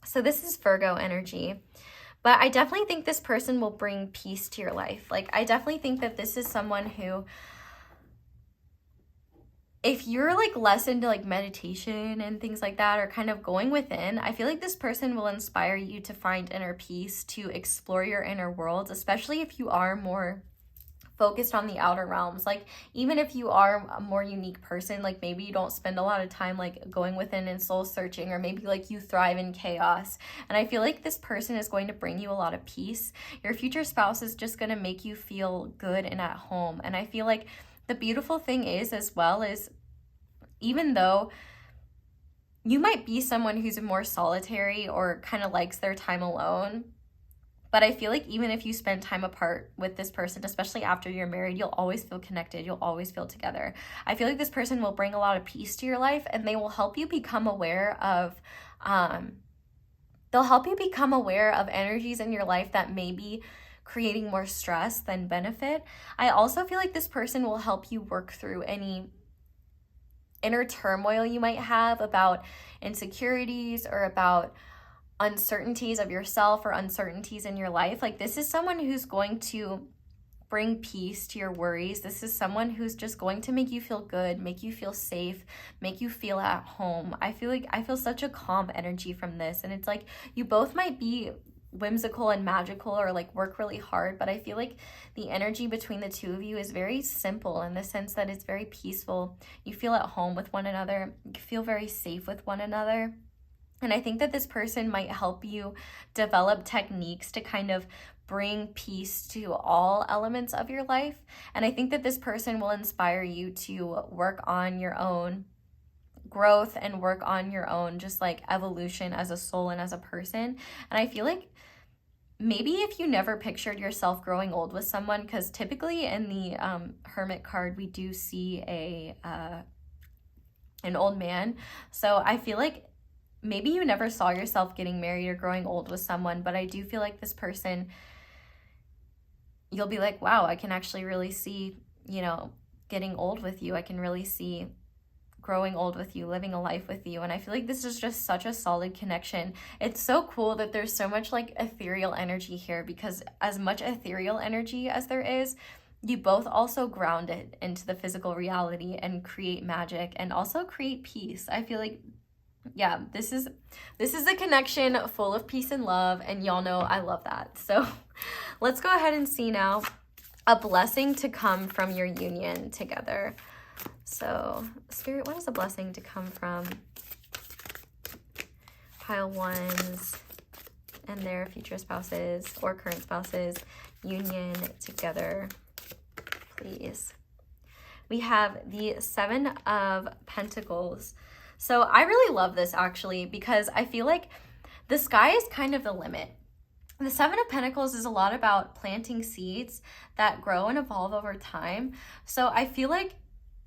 So this is Virgo energy. But I definitely think this person will bring peace to your life. Like, I definitely think that this is someone who, if you're like less into like meditation and things like that, or kind of going within, I feel like this person will inspire you to find inner peace, to explore your inner world, especially if you are more focused on the outer realms. Like, even if you are a more unique person, like maybe you don't spend a lot of time like going within and soul searching, or maybe like you thrive in chaos. And I feel like this person is going to bring you a lot of peace. Your future spouse is just going to make you feel good and at home. And I feel like the beautiful thing is, as well, is even though you might be someone who's more solitary or kind of likes their time alone, but I feel like even if you spend time apart with this person, especially after you're married, you'll always feel connected. You'll always feel together. I feel like this person will bring a lot of peace to your life, and they will help you become aware of, energies in your life that may be creating more stress than benefit. I also feel like this person will help you work through any inner turmoil you might have about insecurities or about uncertainties of yourself or uncertainties in your life. Like, this is someone who's going to bring peace to your worries. This is someone who's just going to make you feel good, make you feel safe, make you feel at home. I feel such a calm energy from this. And it's like, you both might be whimsical and magical or like work really hard, but I feel like the energy between the two of you is very simple in the sense that it's very peaceful. You feel at home with one another. You feel very safe with one another. And I think that this person might help you develop techniques to kind of bring peace to all elements of your life. And I think that this person will inspire you to work on your own growth and work on your own just like evolution as a soul and as a person. And I feel like maybe if you never pictured yourself growing old with someone, because typically in the Hermit card, we do see an old man. So I feel like maybe you never saw yourself getting married or growing old with someone, but I do feel like this person, you'll be like, wow, I can actually really see, getting old with you. I can really see growing old with you, living a life with you. And I feel like this is just such a solid connection. It's so cool that there's so much like ethereal energy here, because as much ethereal energy as there is, you both also ground it into the physical reality and create magic and also create peace. I feel like, yeah, this is a connection full of peace and love, and y'all know I love that. So let's go ahead and see now a blessing to come from your union together. So Spirit, what is a blessing to come from pile ones and their future spouses or current spouses union together, please? We have the Seven of Pentacles. So I really love this actually, because I feel like the sky is kind of the limit. The Seven of Pentacles is a lot about planting seeds that grow and evolve over time. So I feel like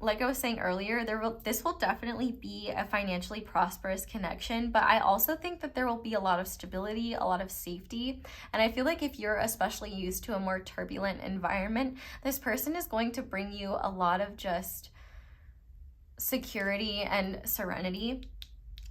I was saying earlier, this will definitely be a financially prosperous connection, but I also think that there will be a lot of stability, a lot of safety. And I feel like if you're especially used to a more turbulent environment, this person is going to bring you a lot of just security and serenity.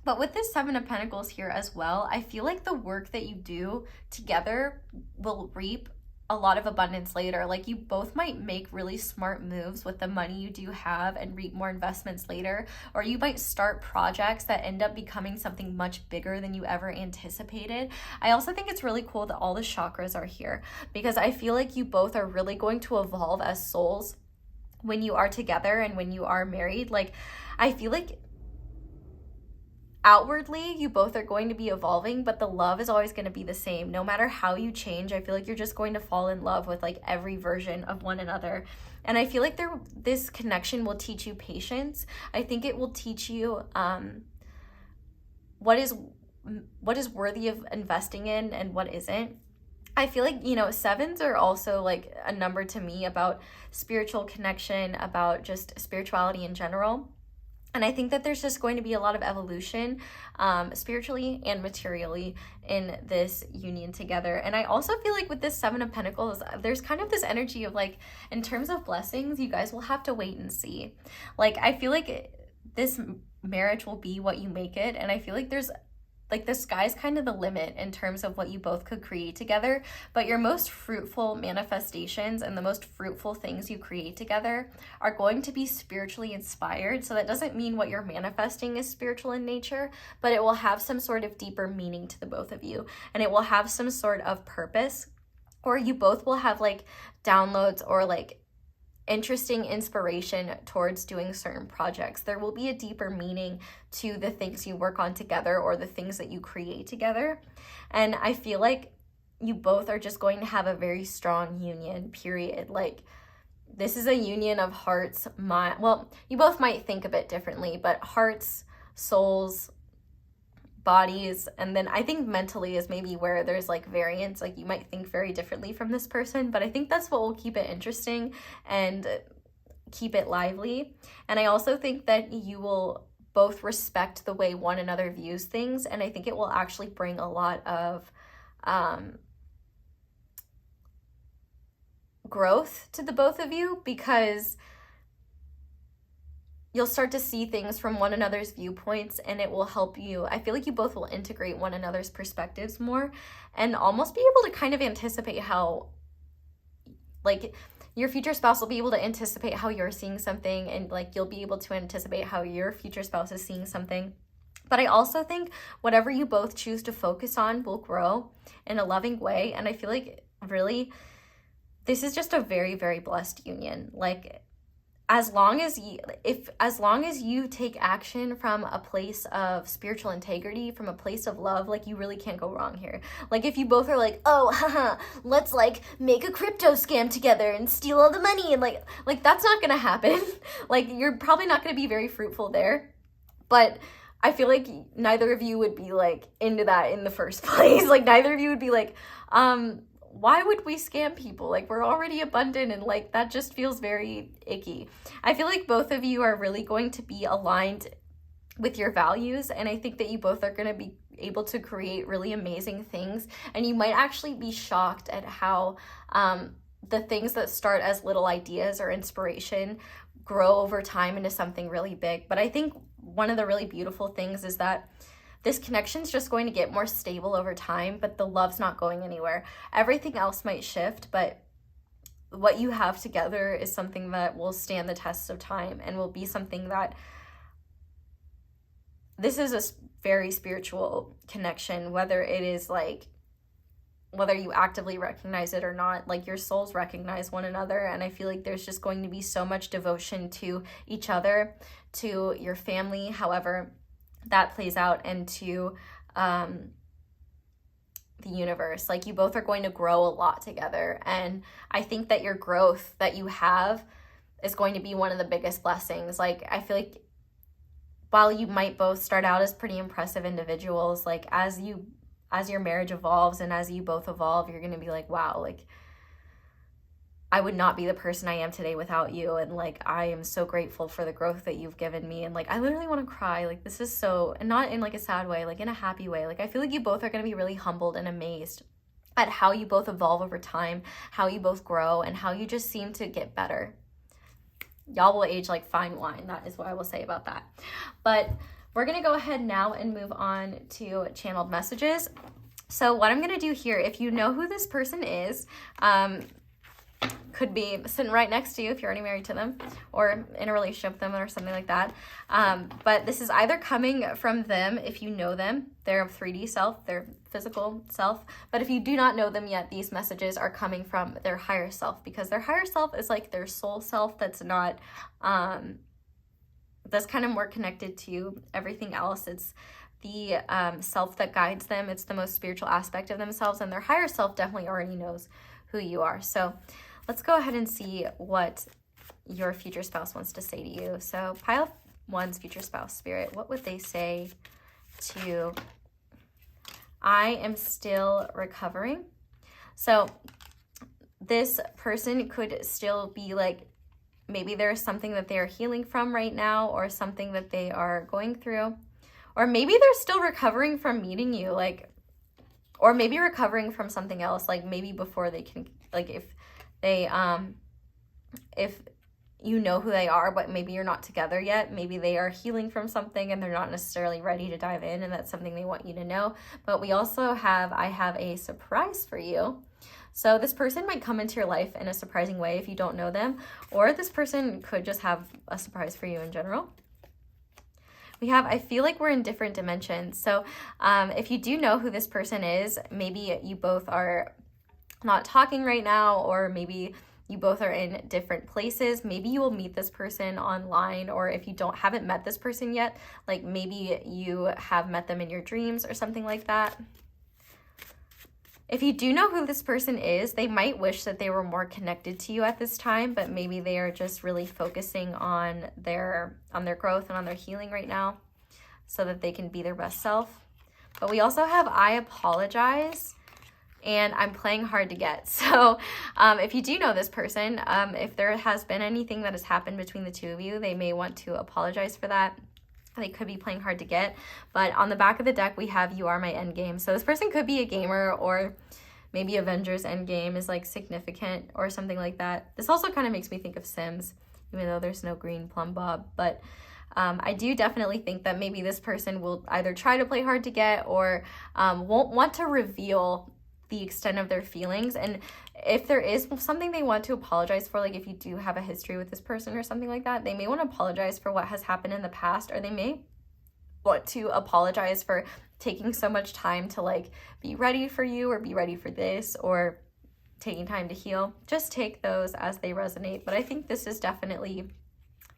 But with this Seven of Pentacles here as well, I feel like the work that you do together will reap a lot of abundance later. Like, you both might make really smart moves with the money you do have and reap more investments later, or you might start projects that end up becoming something much bigger than you ever anticipated. I also think it's really cool that all the chakras are here, because I feel like you both are really going to evolve as souls when you are together and when you are married. Like, I feel like outwardly you both are going to be evolving, but the love is always going to be the same. No matter how you change, I feel like you're just going to fall in love with like every version of one another. And I feel like this connection will teach you patience. I think it will teach you what is worthy of investing in and what isn't. I feel like, sevens are also like a number to me about spiritual connection, about just spirituality in general. And I think that there's just going to be a lot of evolution spiritually and materially in this union together. And I also feel like with this Seven of Pentacles, there's kind of this energy of like, in terms of blessings, you guys will have to wait and see. Like, I feel like this marriage will be what you make it. And I feel like there's like the sky's kind of the limit in terms of what you both could create together, but your most fruitful manifestations and the most fruitful things you create together are going to be spiritually inspired. So that doesn't mean what you're manifesting is spiritual in nature, but it will have some sort of deeper meaning to the both of you, and it will have some sort of purpose, or you both will have like downloads or like interesting inspiration towards doing certain projects. There will be a deeper meaning to the things you work on together or the things that you create together. And I feel like you both are just going to have a very strong union, period. Like, this is a union of hearts, well, you both might think a bit differently, but hearts, souls, bodies, and then I think mentally is maybe where there's like variance. Like, you might think very differently from this person, but I think that's what will keep it interesting and keep it lively. And I also think that you will both respect the way one another views things, and I think it will actually bring a lot of growth to the both of you, because you'll start to see things from one another's viewpoints, and it will help you. I feel like you both will integrate one another's perspectives more and almost be able to kind of anticipate how, like, your future spouse will be able to anticipate how you're seeing something, and like you'll be able to anticipate how your future spouse is seeing something. But I also think whatever you both choose to focus on will grow in a loving way. And I feel like really this is just a very, very blessed union. Like, as long as you take action from a place of spiritual integrity, from a place of love, like, you really can't go wrong here. Like, if you both are like, oh, haha, let's like make a crypto scam together and steal all the money, and like that's not gonna happen. Like, you're probably not gonna be very fruitful there. But I feel like neither of you would be like into that in the first place. Like, neither of you would be like, why would we scam people? Like, we're already abundant, and like that just feels very icky. I feel like both of you are really going to be aligned with your values, and I think that you both are going to be able to create really amazing things, and you might actually be shocked at how the things that start as little ideas or inspiration grow over time into something really big. But I think one of the really beautiful things is that this connection's just going to get more stable over time, but the love's not going anywhere. Everything else might shift, but what you have together is something that will stand the test of time and will be something that, this is a very spiritual connection, whether it is like, whether you actively recognize it or not, like, your souls recognize one another. And I feel like there's just going to be so much devotion to each other, to your family, however that plays out, into the universe. Like, you both are going to grow a lot together, and I think that your growth that you have is going to be one of the biggest blessings. Like, I feel like while you might both start out as pretty impressive individuals, like, as your marriage evolves and as you both evolve, you're going to be like, wow, like, I would not be the person I am today without you. And like, I am so grateful for the growth that you've given me. And like, I literally want to cry. Like, this is so, and not in like a sad way, like in a happy way. Like, I feel like you both are going to be really humbled and amazed at how you both evolve over time, how you both grow, and how you just seem to get better. Y'all will age like fine wine. That is what I will say about that. But we're going to go ahead now and move on to channeled messages. So what I'm going to do here, if you know who this person is, could be sitting right next to you if you're already married to them or in a relationship with them or something like that. But this is either coming from them if you know them, their 3D self, their physical self. But if you do not know them yet, these messages are coming from their higher self, because their higher self is like their soul self that's not, that's kind of more connected to everything else. It's the self that guides them. It's the most spiritual aspect of themselves, and their higher self definitely already knows who you are. So let's go ahead and see what your future spouse wants to say to you. So pile one's future spouse spirit. What would they say to, I am still recovering? So this person could still be like, maybe there's something that they are healing from right now, or something that they are going through, or maybe they're still recovering from meeting you, like, or maybe recovering from something else, like maybe before they can, like, if they, if you know who they are, but maybe you're not together yet, maybe they are healing from something and they're not necessarily ready to dive in, and that's something they want you to know. But we also have, I have a surprise for you. So this person might come into your life in a surprising way if you don't know them, or this person could just have a surprise for you in general. We have, I feel like we're in different dimensions. So if you do know who this person is, maybe you both are not talking right now, or maybe you both are in different places. Maybe you will meet this person online, or if you haven't met this person yet, like maybe you have met them in your dreams or something like that. If you do know who this person is, they might wish that they were more connected to you at this time, but maybe they are just really focusing on their growth and on their healing right now so that they can be their best self. But we also have I apologize, and I'm playing hard to get. So if you do know this person, if there has been anything that has happened between the two of you, they may want to apologize for that. They could be playing hard to get. But on the back of the deck, we have you are my endgame. So this person could be a gamer, or maybe Avengers Endgame is like significant or something like that. This also kind of makes me think of Sims, even though there's no green plumb bob. But I do definitely think that maybe this person will either try to play hard to get, or won't want to reveal the extent of their feelings. And if there is something they want to apologize for, like if you do have a history with this person or something like that, they may want to apologize for what has happened in the past, or they may want to apologize for taking so much time to like be ready for you, or be ready for this, or taking time to heal. Just take those as they resonate. But I think this is definitely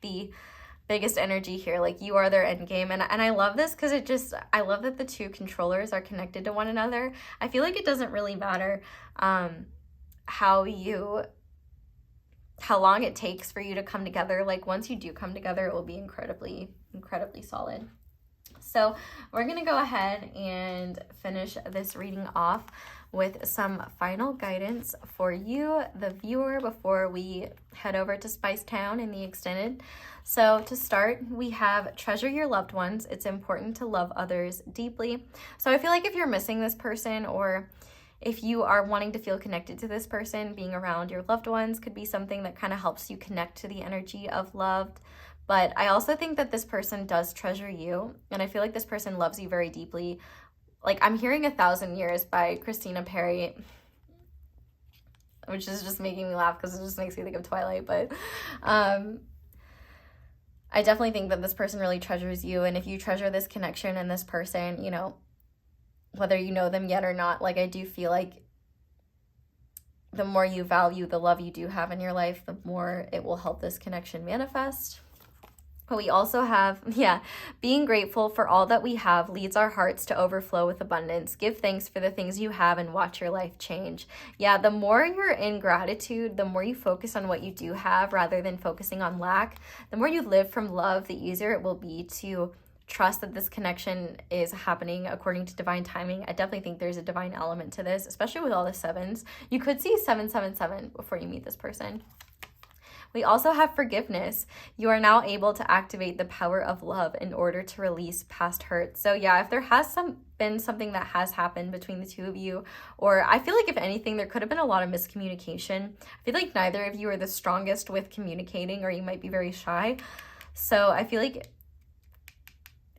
the biggest energy here. Like you are their end game. And I love this because I love that the two controllers are connected to one another. I feel like it doesn't really matter how long it takes for you to come together. Like once you do come together, it will be incredibly, incredibly solid. So we're going to go ahead and finish this reading off with some final guidance for you, the viewer, before we head over to Spice Town in the extended. So to start, we have treasure your loved ones. It's important to love others deeply. So I feel like if you're missing this person, or if you are wanting to feel connected to this person, being around your loved ones could be something that kind of helps you connect to the energy of loved. But I also think that this person does treasure you, and I feel like this person loves you very deeply. Like I'm hearing 1,000 Years by Christina Perry, which is just making me laugh because it just makes me think of Twilight. But I definitely think that this person really treasures you. And if you treasure this connection and this person, you know, whether you know them yet or not, like I do feel like the more you value the love you do have in your life, the more it will help this connection manifest. But we also have, being grateful for all that we have leads our hearts to overflow with abundance. Give thanks for the things you have and watch your life change. Yeah, the more you're in gratitude, the more you focus on what you do have rather than focusing on lack, the more you live from love, the easier it will be to trust that this connection is happening according to divine timing. I definitely think there's a divine element to this, especially with all the sevens. You could see 777 before you meet this person. We also have forgiveness. You are now able to activate the power of love in order to release past hurt. So yeah, if there has been something that has happened between the two of you, or I feel like if anything, there could have been a lot of miscommunication. I feel like neither of you are the strongest with communicating, or you might be very shy. So I feel like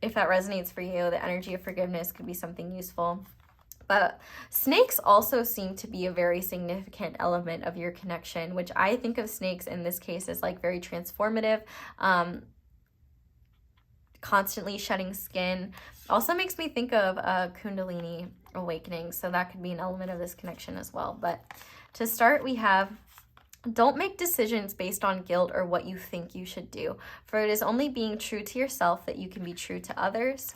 if that resonates for you, the energy of forgiveness could be something useful. But snakes also seem to be a very significant element of your connection, which I think of snakes in this case as like very transformative, constantly shedding skin. Also makes me think of Kundalini awakening, so that could be an element of this connection as well. But to start, we have don't make decisions based on guilt or what you think you should do, for it is only being true to yourself that you can be true to others.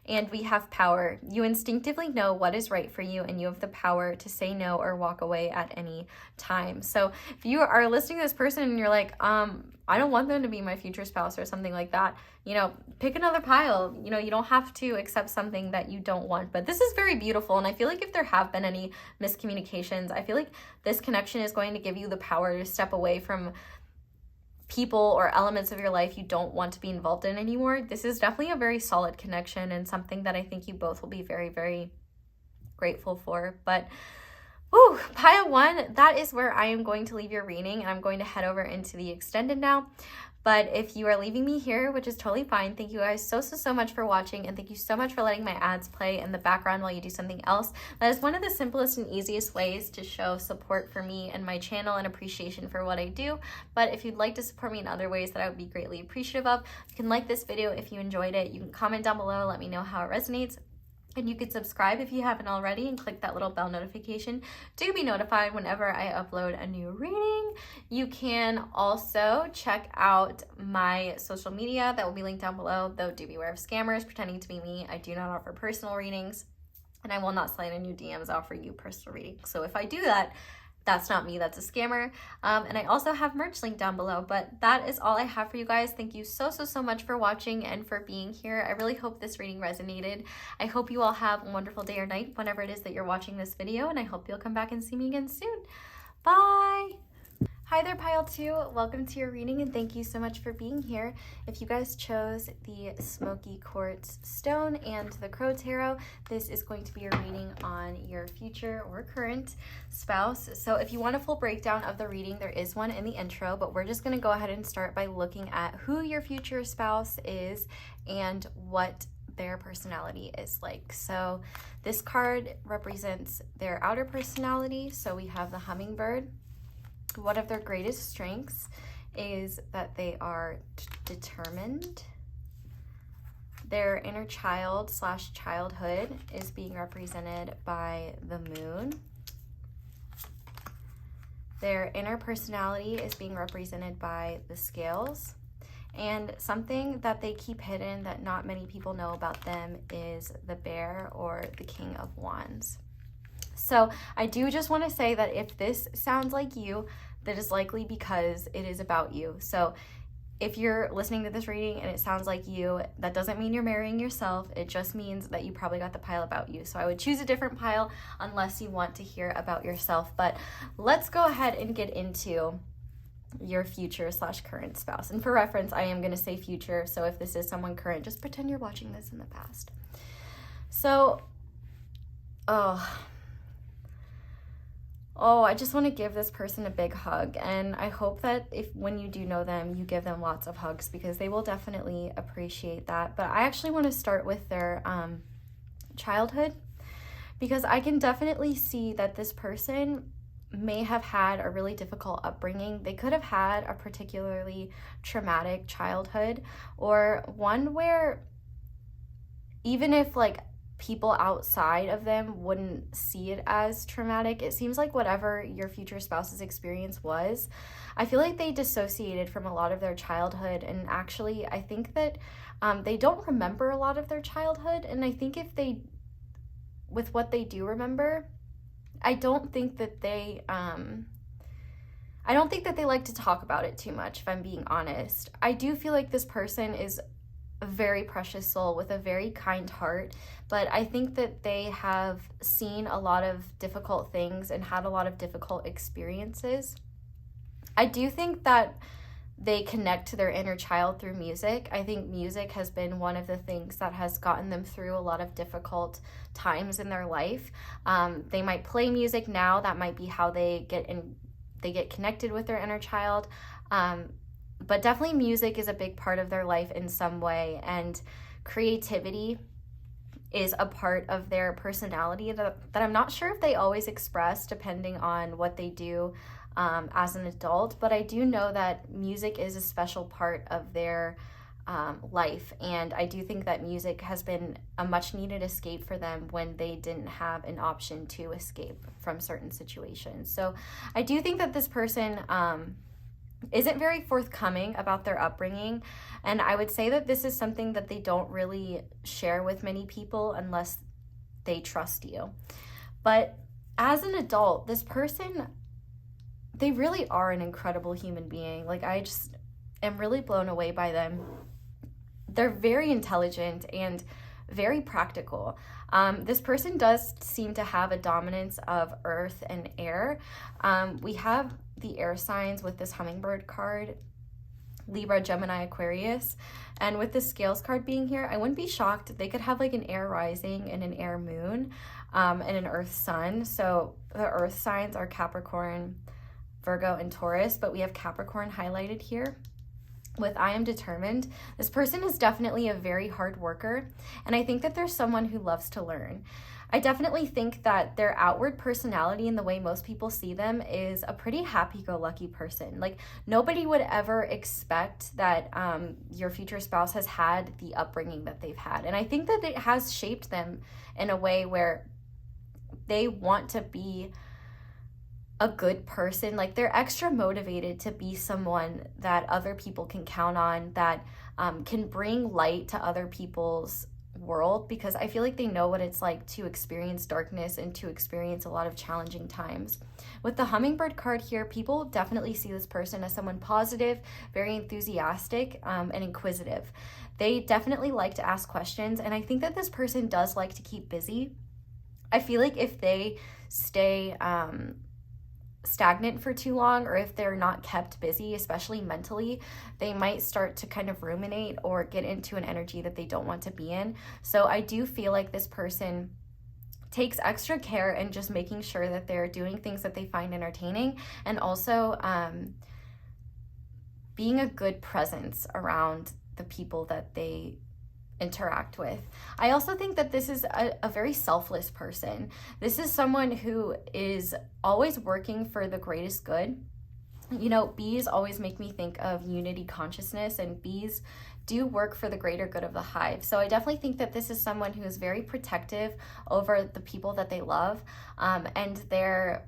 And we have power. You instinctively know what is right for you, and you have the power to say no or walk away at any time. So if you are listening to this person and you're like, I don't want them to be my future spouse or something like that, you know, pick another pile. You know, you don't have to accept something that you don't want. But this is very beautiful. And I feel like if there have been any miscommunications, I feel like this connection is going to give you the power to step away from people or elements of your life you don't want to be involved in anymore. This is definitely a very solid connection, and something that I think you both will be very, very grateful for. But pile 1, that is where I am going to leave your reading, and I'm going to head over into the extended now. But if you are leaving me here, which is totally fine, thank you guys so much for watching, and thank you so much for letting my ads play in the background while you do something else. That is one of the simplest and easiest ways to show support for me and my channel and appreciation for what I do. But if you'd like to support me in other ways that I would be greatly appreciative of, you can like this video if you enjoyed it. You can comment down below, let me know how it resonates. And you could subscribe if you haven't already and click that little bell notification to be notified whenever I upload a new reading. You can also check out my social media that will be linked down below, though do beware of scammers pretending to be me. I do not offer personal readings, and I will not slide in your DMs offering you personal readings. So if I do that, that's not me, that's a scammer. And I also have merch linked down below, but that is all I have for you guys. Thank you so much for watching and for being here. I really hope this reading resonated. I hope you all have a wonderful day or night whenever it is that you're watching this video, and I hope you'll come back and see me again soon. Bye! Hi there, Pile 2. Welcome to your reading, and thank you so much for being here. If you guys chose the Smoky Quartz Stone and the Crow Tarot, this is going to be a reading on your future or current spouse. So if you want a full breakdown of the reading, there is one in the intro, but we're just going to go ahead and start by looking at who your future spouse is and what their personality is like. So this card represents their outer personality. So we have the hummingbird. One of their greatest strengths is that they are determined. Their inner child / childhood is being represented by the moon. Their inner personality is being represented by the scales. And something that they keep hidden that not many people know about them is the bear or the King of Wands. So I do just want to say that if this sounds like you, that is likely because it is about you. So if you're listening to this reading and it sounds like you, that doesn't mean you're marrying yourself. It just means that you probably got the pile about you. So I would choose a different pile unless you want to hear about yourself. But let's go ahead and get into your future / current spouse. And for reference, I am going to say future. So if this is someone current, just pretend you're watching this in the past. So, I just want to give this person a big hug, and I hope that when you do know them, you give them lots of hugs because they will definitely appreciate that. But I actually want to start with their childhood, because I can definitely see that this person may have had a really difficult upbringing. They could have had a particularly traumatic childhood, or one where even if people outside of them wouldn't see it as traumatic, it seems like whatever your future spouse's experience was, I feel like they dissociated from a lot of their childhood. And actually, I think that they don't remember a lot of their childhood. And I think with what they do remember, I don't think that they like to talk about it too much, if I'm being honest. I do feel like this person is a very precious soul with a very kind heart, but I think that they have seen a lot of difficult things and had a lot of difficult experiences. I do think that they connect to their inner child through music. I think music has been one of the things that has gotten them through a lot of difficult times in their life. They might play music now. That might be how they get connected with their inner child. But definitely music is a big part of their life in some way, and creativity is a part of their personality that I'm not sure if they always express depending on what they do as an adult. But I do know that music is a special part of their life, and I do think that music has been a much needed escape for them when they didn't have an option to escape from certain situations. So I do think that this person isn't very forthcoming about their upbringing, and I would say that this is something that they don't really share with many people unless they trust you. But as an adult, this person, they really are an incredible human being. I just am really blown away by them. They're very intelligent and very practical. This person does seem to have a dominance of earth and air. We have the air signs with this hummingbird card, Libra, Gemini, Aquarius, and with the scales card being here, I wouldn't be shocked. They could have an air rising and an air moon and an earth sun. So the earth signs are Capricorn, Virgo, and Taurus, but we have Capricorn highlighted here with I am determined. This person is definitely a very hard worker, and I think that there's someone who loves to learn. I definitely think that their outward personality and the way most people see them is a pretty happy-go-lucky person. Like, nobody would ever expect that your future spouse has had the upbringing that they've had. And I think that it has shaped them in a way where they want to be a good person. Like, they're extra motivated to be someone that other people can count on, that can bring light to other people's world, because I feel like they know what it's like to experience darkness and to experience a lot of challenging times. With the hummingbird card here, people definitely see this person as someone positive, very enthusiastic, and inquisitive. They definitely like to ask questions, and I think that this person does like to keep busy. I feel like if they stay stagnant for too long, or if they're not kept busy, especially mentally, they might start to kind of ruminate or get into an energy that they don't want to be in. So I do feel like this person takes extra care in just making sure that they're doing things that they find entertaining, and also being a good presence around the people that they interact with. I also think that this is a very selfless person. This is someone who is always working for the greatest good. You know, bees always make me think of unity consciousness, and bees do work for the greater good of the hive. So I definitely think that this is someone who is very protective over the people that they love, and the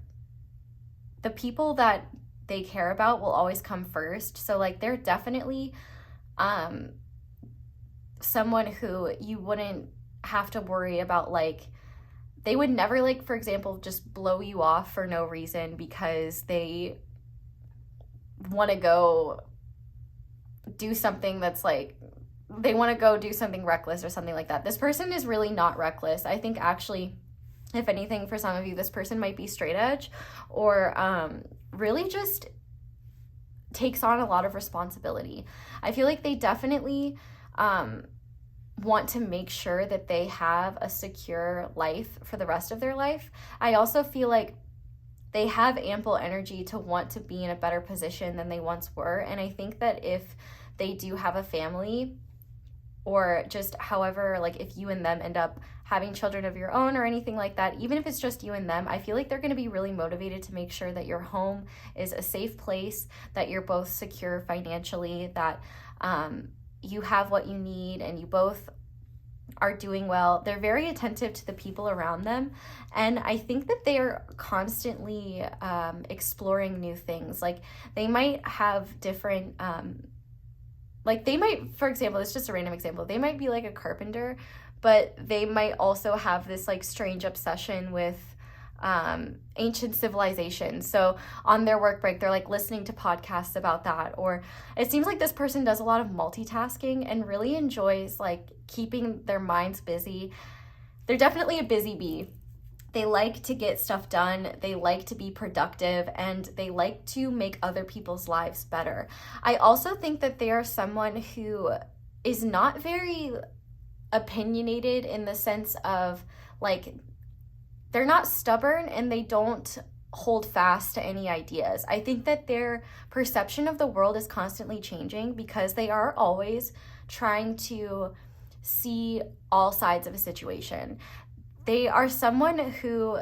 people that they care about will always come first. So like, they're definitely someone who you wouldn't have to worry about, like, they would never, like, for example, just blow you off for no reason because they want to go do something that's like, they want to go do something reckless or something like that. This person is really not reckless. I think actually, if anything, for some of you, this person might be straight edge, or really just takes on a lot of responsibility. I feel like they definitely want to make sure that they have a secure life for the rest of their life. I also feel like they have ample energy to want to be in a better position than they once were. And I think that if they do have a family, or just however, like if you and them end up having children of your own or anything like that, even if it's just you and them, I feel like they're going to be really motivated to make sure that your home is a safe place, that you're both secure financially, that you have what you need, and you both are doing well. They're very attentive to the people around them, and I think that they are constantly exploring new things. Like, they might have different like, they might, for example, it's just a random example, they might be like a carpenter, but they might also have this like strange obsession with ancient civilizations. So on their work break, they're like listening to podcasts about that. Or it seems like this person does a lot of multitasking and really enjoys like keeping their minds busy. They're definitely a busy bee. They like to get stuff done, they like to be productive, and they like to make other people's lives better. I also think that they are someone who is not very opinionated, in the sense of, like, they're not stubborn and they don't hold fast to any ideas. I think that their perception of the world is constantly changing because they are always trying to see all sides of a situation. They are someone who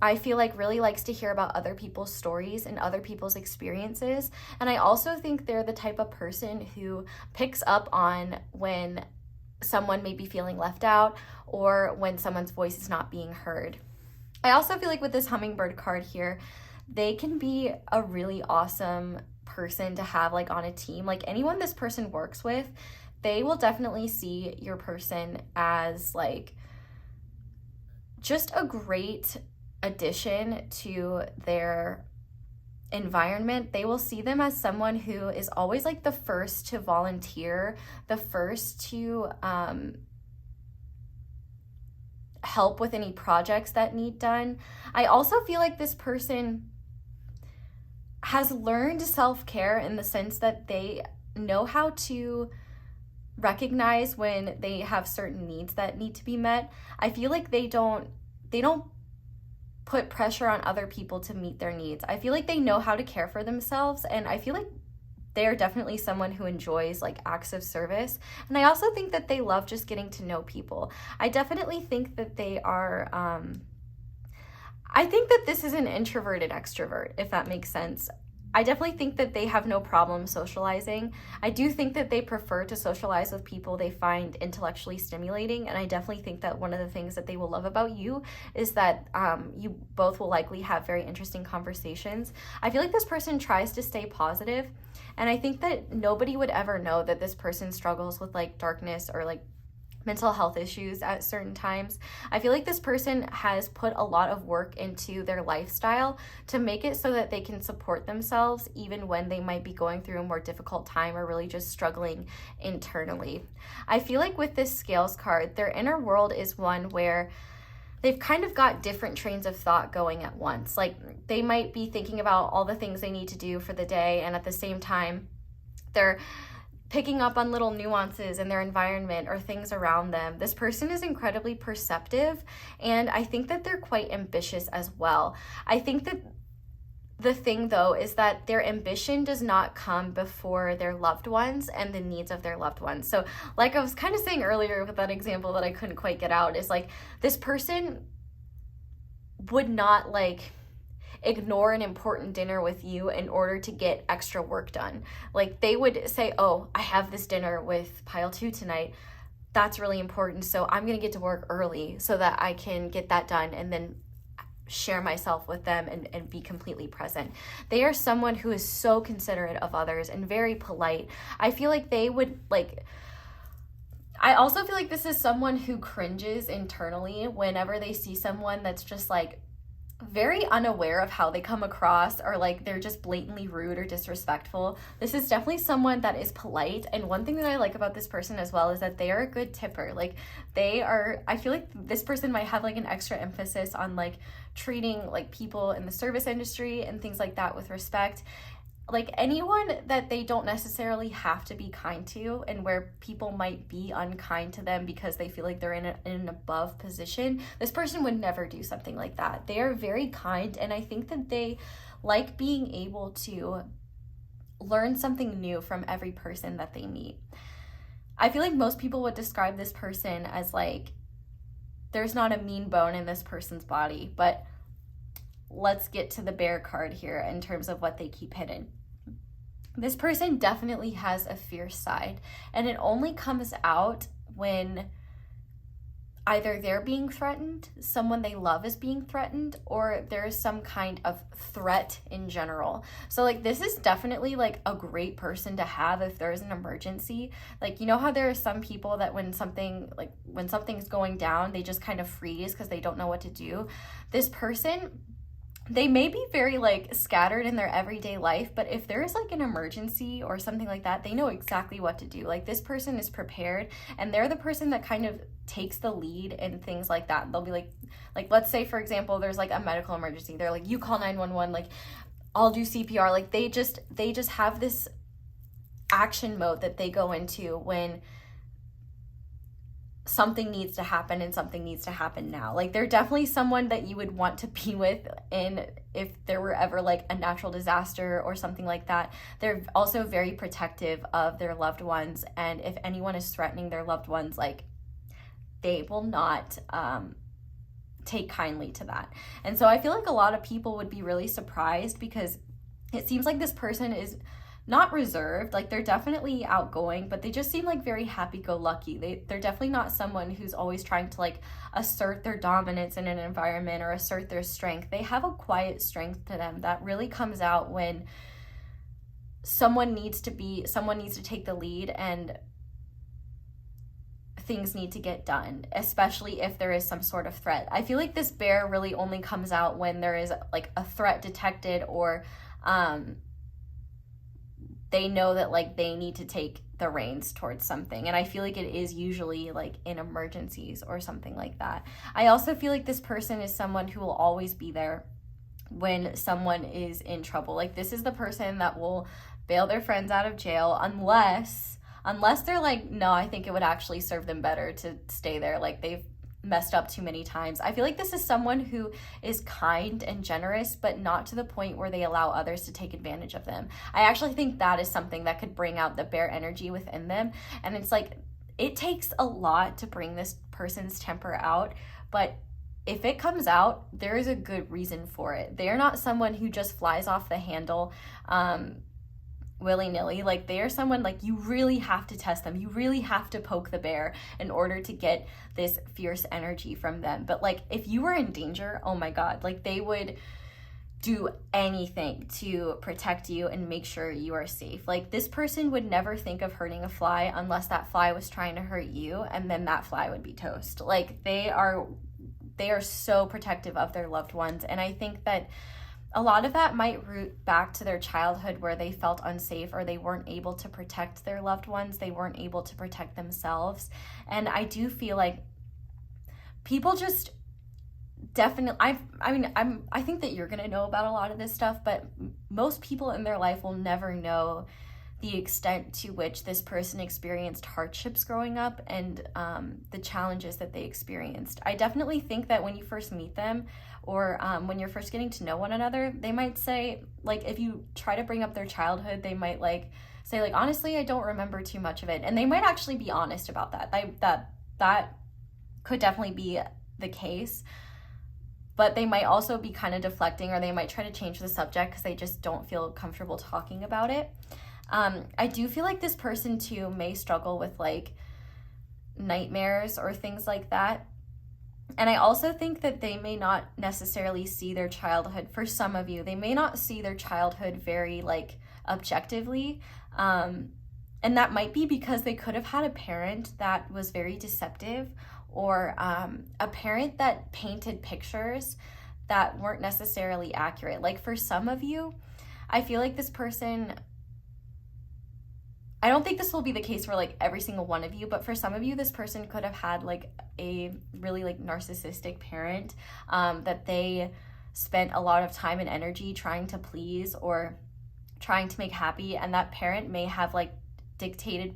I feel like really likes to hear about other people's stories and other people's experiences. And I also think they're the type of person who picks up on when someone may be feeling left out, or when someone's voice is not being heard. I also feel like with this hummingbird card here, they can be a really awesome person to have like on a team. Like, anyone this person works with, they will definitely see your person as like just a great addition to their environment. They will see them as someone who is always like the first to volunteer, the first to help with any projects that need done. I also feel like this person has learned self-care in the sense that they know how to recognize when they have certain needs that need to be met. I feel like they don't put pressure on other people to meet their needs. I feel like they know how to care for themselves, and I feel like they are definitely someone who enjoys like acts of service. And I also think that they love just getting to know people. I definitely think that they are, I think that this is an introverted extrovert, if that makes sense. I definitely think that they have no problem socializing. I do think that they prefer to socialize with people they find intellectually stimulating, and I definitely think that one of the things that they will love about you is that you both will likely have very interesting conversations. I feel like this person tries to stay positive, and I think that nobody would ever know that this person struggles with like darkness or like mental health issues at certain times. I feel like this person has put a lot of work into their lifestyle to make it so that they can support themselves even when they might be going through a more difficult time or really just struggling internally. I feel like with this Scales card, their inner world is one where they've kind of got different trains of thought going at once. Like they might be thinking about all the things they need to do for the day, and at the same time, they're picking up on little nuances in their environment or things around them. This person is incredibly perceptive, and I think that they're quite ambitious as well. I think that the thing though is that their ambition does not come before their loved ones and the needs of their loved ones. So like I was kind of saying earlier with that example that I couldn't quite get out, is like this person would not like ignore an important dinner with you in order to get extra work done. Like they would say, oh, I have this dinner with pile 2 tonight. That's really important. So I'm going to get to work early so that I can get that done and then share myself with them and be completely present. They are someone who is so considerate of others and very polite. I feel like they would like, I also feel like this is someone who cringes internally whenever they see someone that's just like very unaware of how they come across, or like they're just blatantly rude or disrespectful. This is definitely someone that is polite, and one thing that I like about this person as well is that they are a good tipper. Like they are, I feel like this person might have like an extra emphasis on like treating like people in the service industry and things like that with respect. Like anyone that they don't necessarily have to be kind to, and where people might be unkind to them because they feel like they're in an above position, this person would never do something like that. They are very kind, and I think that they like being able to learn something new from every person that they meet. I feel like most people would describe this person as like, there's not a mean bone in this person's body, but let's get to the bear card here in terms of what they keep hidden. This person definitely has a fierce side, and it only comes out when either they're being threatened, someone they love is being threatened, or there's some kind of threat in general. So like this is definitely like a great person to have if there's an emergency. Like, you know how there are some people that when something's going down, they just kind of freeze because they don't know what to do. This person, they may be very like scattered in their everyday life, but if there's like an emergency or something like that, they know exactly what to do. Like this person is prepared, and they're the person that kind of takes the lead in things like that. They'll be like let's say for example, there's like a medical emergency. They're like, you call 911, like I'll do CPR. Like they just have this action mode that they go into when something needs to happen, and something needs to happen now. Like they're definitely someone that you would want to be with, and if there were ever like a natural disaster or something like that. They're also very protective of their loved ones, and if anyone is threatening their loved ones, like they will not take kindly to that. And so I feel like a lot of people would be really surprised, because it seems like this person is not reserved. Like they're definitely outgoing, but they just seem like very happy-go-lucky. They're definitely not someone who's always trying to like assert their dominance in an environment or assert their strength. They have a quiet strength to them that really comes out when someone needs to take the lead and things need to get done, especially if there is some sort of threat. I feel like this bear really only comes out when there is like a threat detected, or they know that like they need to take the reins towards something. And I feel like it is usually like in emergencies or something like that. I also feel like this person is someone who will always be there when someone is in trouble. Like this is the person that will bail their friends out of jail unless they're like, no, I think it would actually serve them better to stay there. Like messed up too many times. I feel like this is someone who is kind and generous, but not to the point where they allow others to take advantage of them. I actually think that is something that could bring out the bear energy within them. And it's like, it takes a lot to bring this person's temper out, but if it comes out, there is a good reason for it. They're not someone who just flies off the handle willy-nilly. Like, they are someone, like, you really have to test them. You really have to poke the bear in order to get this fierce energy from them. But like, if you were in danger, oh my God, like, they would do anything to protect you and make sure you are safe. Like, this person would never think of hurting a fly unless that fly was trying to hurt you, and then that fly would be toast. Like, they are so protective of their loved ones. And I think that a lot of that might root back to their childhood, where they felt unsafe or they weren't able to protect their loved ones. They weren't able to protect themselves. And I do feel like people just definitely, I think that you're going to know about a lot of this stuff, but most people in their life will never know the extent to which this person experienced hardships growing up and the challenges that they experienced. I definitely think that when you first meet them, or when you're first getting to know one another, they might say, like, if you try to bring up their childhood, they might like say, like, honestly, I don't remember too much of it. And they might actually be honest about that. That could definitely be the case. But they might also be kind of deflecting, or they might try to change the subject because they just don't feel comfortable talking about it. I do feel like this person too may struggle with like nightmares or things like that. And I also think that they may not necessarily see their childhood, for some of you, they may not see their childhood very like objectively. And that might be because they could have had a parent that was very deceptive, or a parent that painted pictures that weren't necessarily accurate. Like, for some of you, I feel like this person, I don't think this will be the case for like every single one of you, but for some of you, this person could have had like a really like narcissistic parent that they spent a lot of time and energy trying to please or trying to make happy. And that parent may have like dictated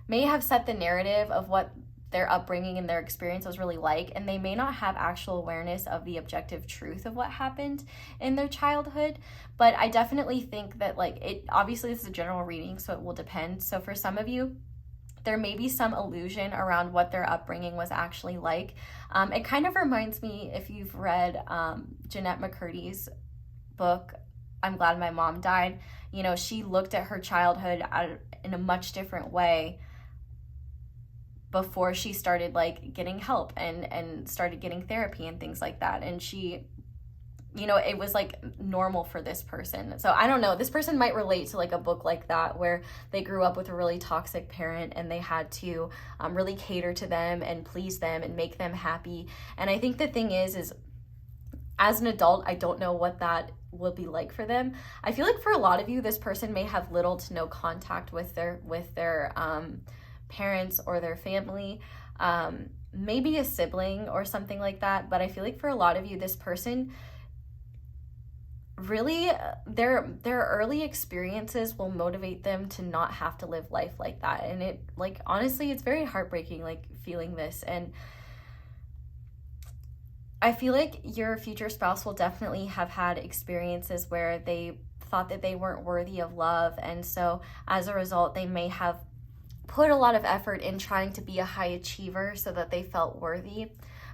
may have set the narrative of what their upbringing and their experience was really like, and they may not have actual awareness of the objective truth of what happened in their childhood. But I definitely think that, like, it obviously this is a general reading, so it will depend. So for some of you, there may be some illusion around what their upbringing was actually like. It kind of reminds me, if you've read Jeanette McCurdy's book, I'm Glad My Mom Died. You know, she looked at her childhood in a much different way before she started like getting help and started getting therapy and things like that. And she, you know, it was like normal for this person. So I don't know, this person might relate to like a book like that, where they grew up with a really toxic parent and they had to really cater to them and please them and make them happy. And I think the thing is as an adult, I don't know what that will be like for them. I feel like for a lot of you, this person may have little to no contact with their parents or their family, maybe a sibling or something like that. But I feel like for a lot of you, this person really, their early experiences will motivate them to not have to live life like that. And it, like, honestly, it's very heartbreaking, like, feeling this. And I feel like your future spouse will definitely have had experiences where they thought that they weren't worthy of love. And so as a result, they may have put a lot of effort in trying to be a high achiever so that they felt worthy.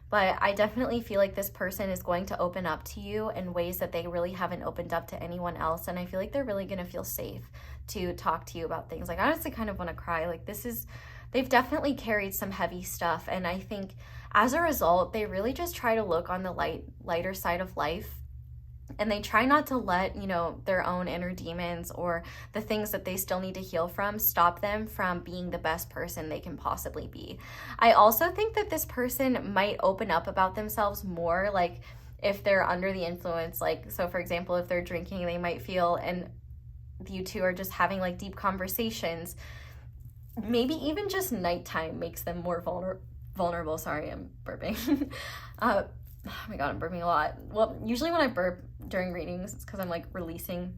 But I definitely feel like this person is going to open up to you in ways that they really haven't opened up to anyone else. And I feel like they're really going to feel safe to talk to you about things. Like, I honestly kind of want to cry. Like, they've definitely carried some heavy stuff. And I think as a result, they really just try to look on the lighter side of life. And they try not to let, you know, their own inner demons or the things that they still need to heal from stop them from being the best person they can possibly be. I also think that this person might open up about themselves more, like if they're under the influence. Like, so for example, if they're drinking, they might feel, and you two are just having like deep conversations, maybe even just nighttime makes them more vulnerable. Sorry, I'm burping. Oh my God, I'm burping a lot. Well, usually when I burp during readings, it's because I'm like releasing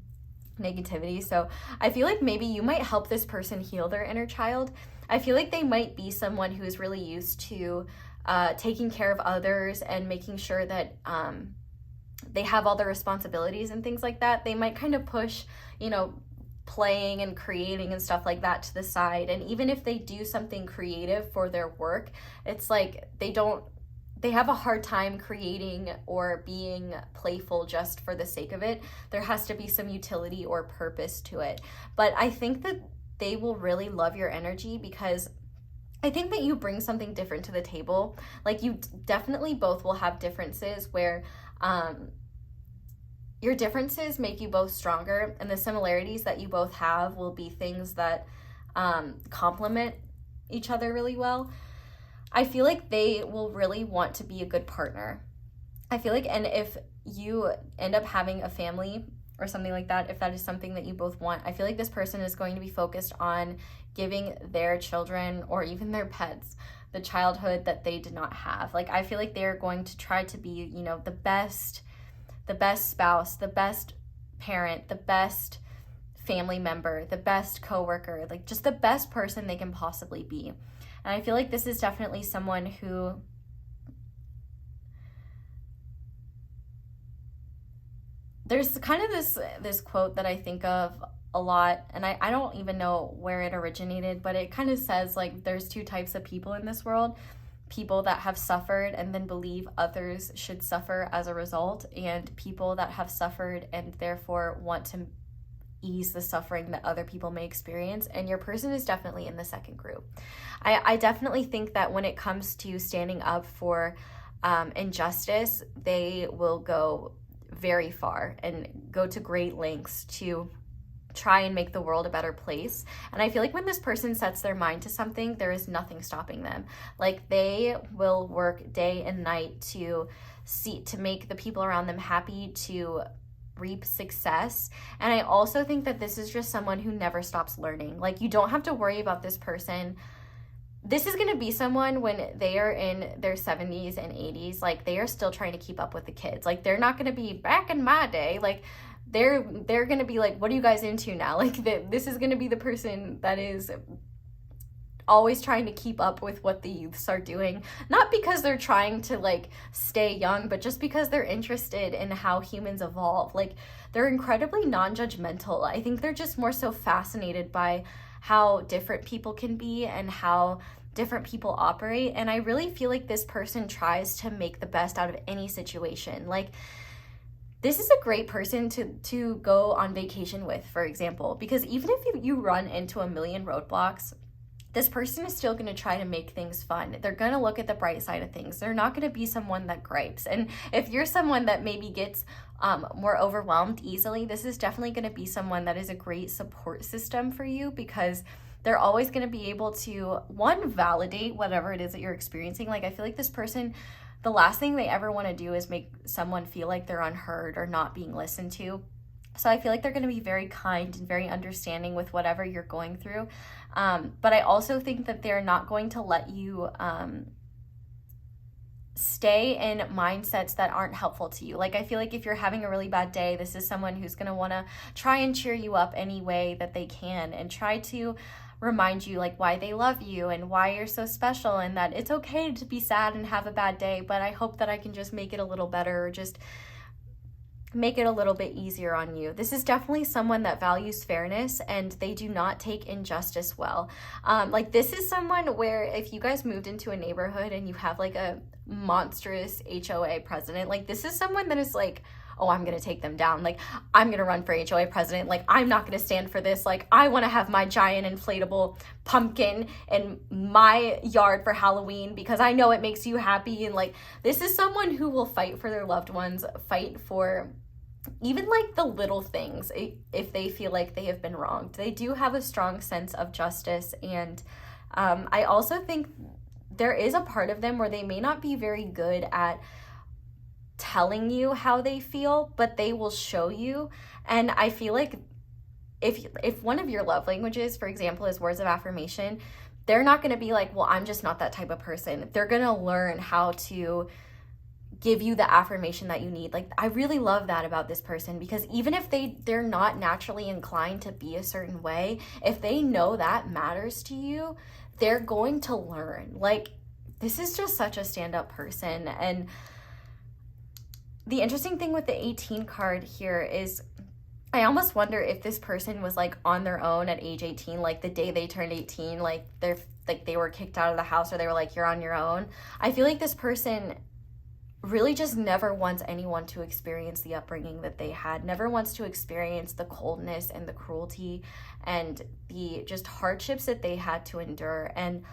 negativity. So I feel like maybe you might help this person heal their inner child. I feel like they might be someone who is really used to taking care of others and making sure that they have all the responsibilities and things like that. They might kind of push, you know, playing and creating and stuff like that to the side. And even if they do something creative for their work, it's like they have a hard time creating or being playful just for the sake of it. There has to be some utility or purpose to it. But I think that they will really love your energy because I think that you bring something different to the table. Like, you definitely both will have differences where your differences make you both stronger, and the similarities that you both have will be things that complement each other really well. I feel like they will really want to be a good partner. I feel like, and if you end up having a family or something like that, if that is something that you both want, I feel like this person is going to be focused on giving their children or even their pets the childhood that they did not have. Like, I feel like they're going to try to be, you know, the best spouse, the best parent, the best family member, the best coworker, like just the best person they can possibly be. And I feel like this is definitely someone who there's kind of this quote that I think of a lot, and I don't even know where it originated, but it kind of says, like, there's two types of people in this world: people that have suffered and then believe others should suffer as a result, and people that have suffered and therefore want to ease the suffering that other people may experience. And your person is definitely in the second group. I definitely think that when it comes to standing up for injustice, they will go very far and go to great lengths to try and make the world a better place. And I feel like when this person sets their mind to something, there is nothing stopping them. Like, they will work day and night to make the people around them happy, to reap success. And I also think that this is just someone who never stops learning. Like, you don't have to worry about this person. This is going to be someone when they are in their 70s and 80s, like, they are still trying to keep up with the kids. Like, they're not going to be back in my day. Like, they're going to be like, what are you guys into now? Like, this is going to be the person that is always trying to keep up with what the youths are doing, not because they're trying to like stay young, but just because they're interested in how humans evolve. Like, they're incredibly non-judgmental. I think they're just more so fascinated by how different people can be and how different people operate. And I really feel like this person tries to make the best out of any situation. Like, this is a great person to go on vacation with, for example, because even if you run into a million roadblocks, this person is still going to try to make things fun. They're going to look at the bright side of things. They're not going to be someone that gripes. And if you're someone that maybe gets more overwhelmed easily, this is definitely going to be someone that is a great support system for you, because they're always going to be able to, one, validate whatever it is that you're experiencing. Like, I feel like this person, the last thing they ever want to do is make someone feel like they're unheard or not being listened to. So I feel like they're going to be very kind and very understanding with whatever you're going through. But I also think that they're not going to let you stay in mindsets that aren't helpful to you. Like, I feel like if you're having a really bad day, this is someone who's going to want to try and cheer you up any way that they can, and try to remind you like why they love you and why you're so special, and that it's okay to be sad and have a bad day, but I hope that I can just make it a little better, or just make it a little bit easier on you. This is definitely someone that values fairness, and they do not take injustice well. Like, this is someone where if you guys moved into a neighborhood and you have like a monstrous HOA president, like, this is someone that is like, oh, I'm going to take them down. Like, I'm going to run for HOA president. Like, I'm not going to stand for this. Like, I want to have my giant inflatable pumpkin in my yard for Halloween because I know it makes you happy. And like, this is someone who will fight for their loved ones, fight for even like the little things if they feel like they have been wronged. They do have a strong sense of justice. And I also think there is a part of them where they may not be very good at telling you how they feel, but they will show you. And I feel like if one of your love languages, for example, is words of affirmation, they're not going to be like, well, I'm just not that type of person. They're going to learn how to give you the affirmation that you need. Like, I really love that about this person, because even if they're not naturally inclined to be a certain way, if they know that matters to you, they're going to learn. Like, this is just such a stand-up person. And the interesting thing with the 18 card here is I almost wonder if this person was like on their own at age 18, like the day they turned 18, like they were kicked out of the house, or they were like, you're on your own. I feel like this person really just never wants anyone to experience the upbringing that they had, never wants to experience the coldness and the cruelty and the just hardships that they had to endure. And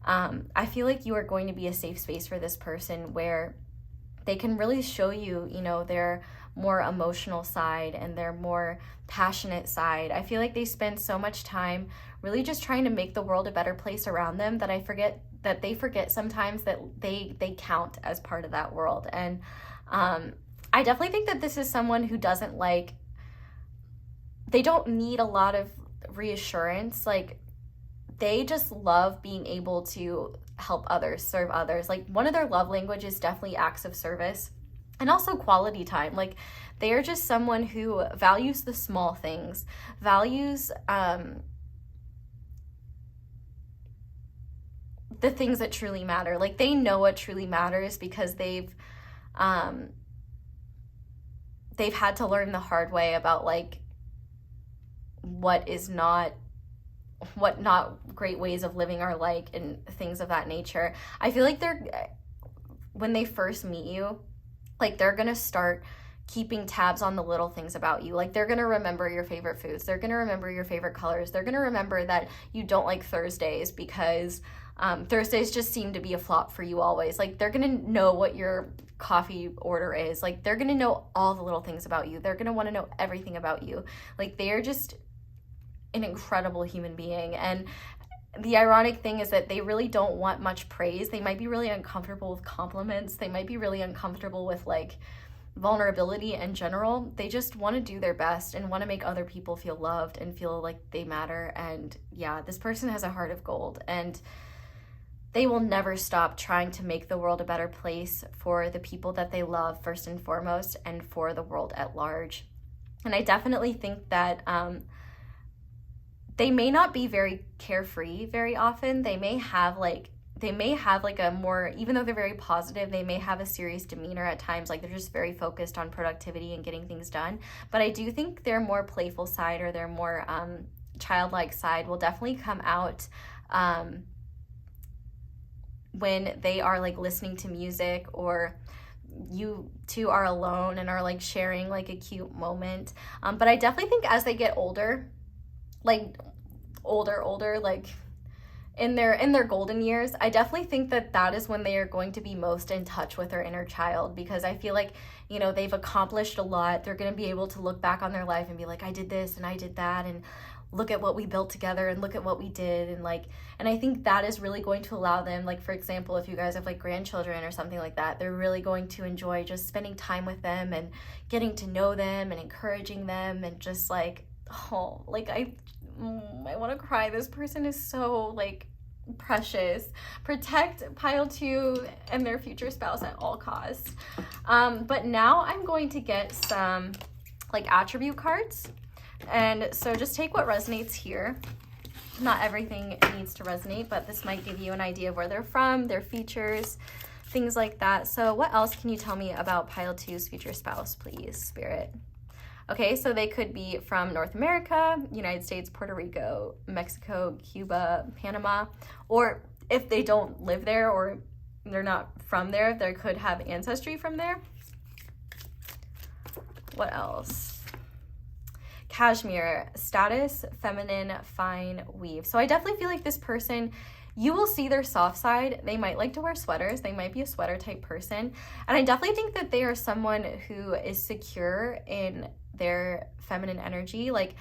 I feel like you are going to be a safe space for this person where they can really show you, you know, their more emotional side and their more passionate side. I feel like they spend so much time really just trying to make the world a better place around them that they forget sometimes that they count as part of that world. And I definitely think that this is someone who doesn't they don't need a lot of reassurance. Like, they just love being able to help others, serve others. Like, one of their love languages is definitely acts of service and also quality time. Like, they are just someone who values the small things, values the things that truly matter. Like, they know what truly matters because they've had to learn the hard way about like what not great ways of living are like, and things of that nature. I feel like when they first meet you, like, they're gonna start keeping tabs on the little things about you. Like, they're gonna remember your favorite foods, they're gonna remember your favorite colors, they're gonna remember that you don't like Thursdays because Thursdays just seem to be a flop for you always. Like, they're gonna know what your coffee order is. Like, they're gonna know all the little things about you. They're gonna want to know everything about you. Like, they are just an incredible human being. And the ironic thing is that they really don't want much praise. They might be really uncomfortable with compliments. They might be really uncomfortable with like vulnerability in general. They just want to do their best and want to make other people feel loved and feel like they matter. And yeah, this person has a heart of gold, and they will never stop trying to make the world a better place for the people that they love first and foremost, and for the world at large. And I definitely think that they may not be very carefree very often. They may have like a more, even though they're very positive, they may have a serious demeanor at times. Like, they're just very focused on productivity and getting things done. But I do think their more playful side, or their more childlike side, will definitely come out when they are like listening to music, or you two are alone and are like sharing like a cute moment. But I definitely think as they get older, like older, like in their golden years, I definitely think that is when they are going to be most in touch with their inner child, because I feel like, you know, they've accomplished a lot. They're going to be able to look back on their life and be like, I did this and I did that, and look at what we built together, and look at what we did. And I think that is really going to allow them, like, for example, if you guys have like grandchildren or something like that, they're really going to enjoy just spending time with them and getting to know them and encouraging them, and just like, oh, like I want to cry. This person is so like precious. Protect pile 2 and their future spouse at all costs. But now I'm going to get some like attribute cards, and so just take what resonates here. Not everything needs to resonate, but this might give you an idea of where they're from, their features, things like that. So what else can you tell me about pile 2's future spouse, please, Spirit? Okay, so they could be from North America, United States, Puerto Rico, Mexico, Cuba, Panama, or if they don't live there or they're not from there, they could have ancestry from there. What else? Cashmere, status, feminine, fine weave. So I definitely feel like this person, you will see their soft side. They might like to wear sweaters. They might be a sweater type person. And I definitely think that they are someone who is secure in their feminine energy. Like,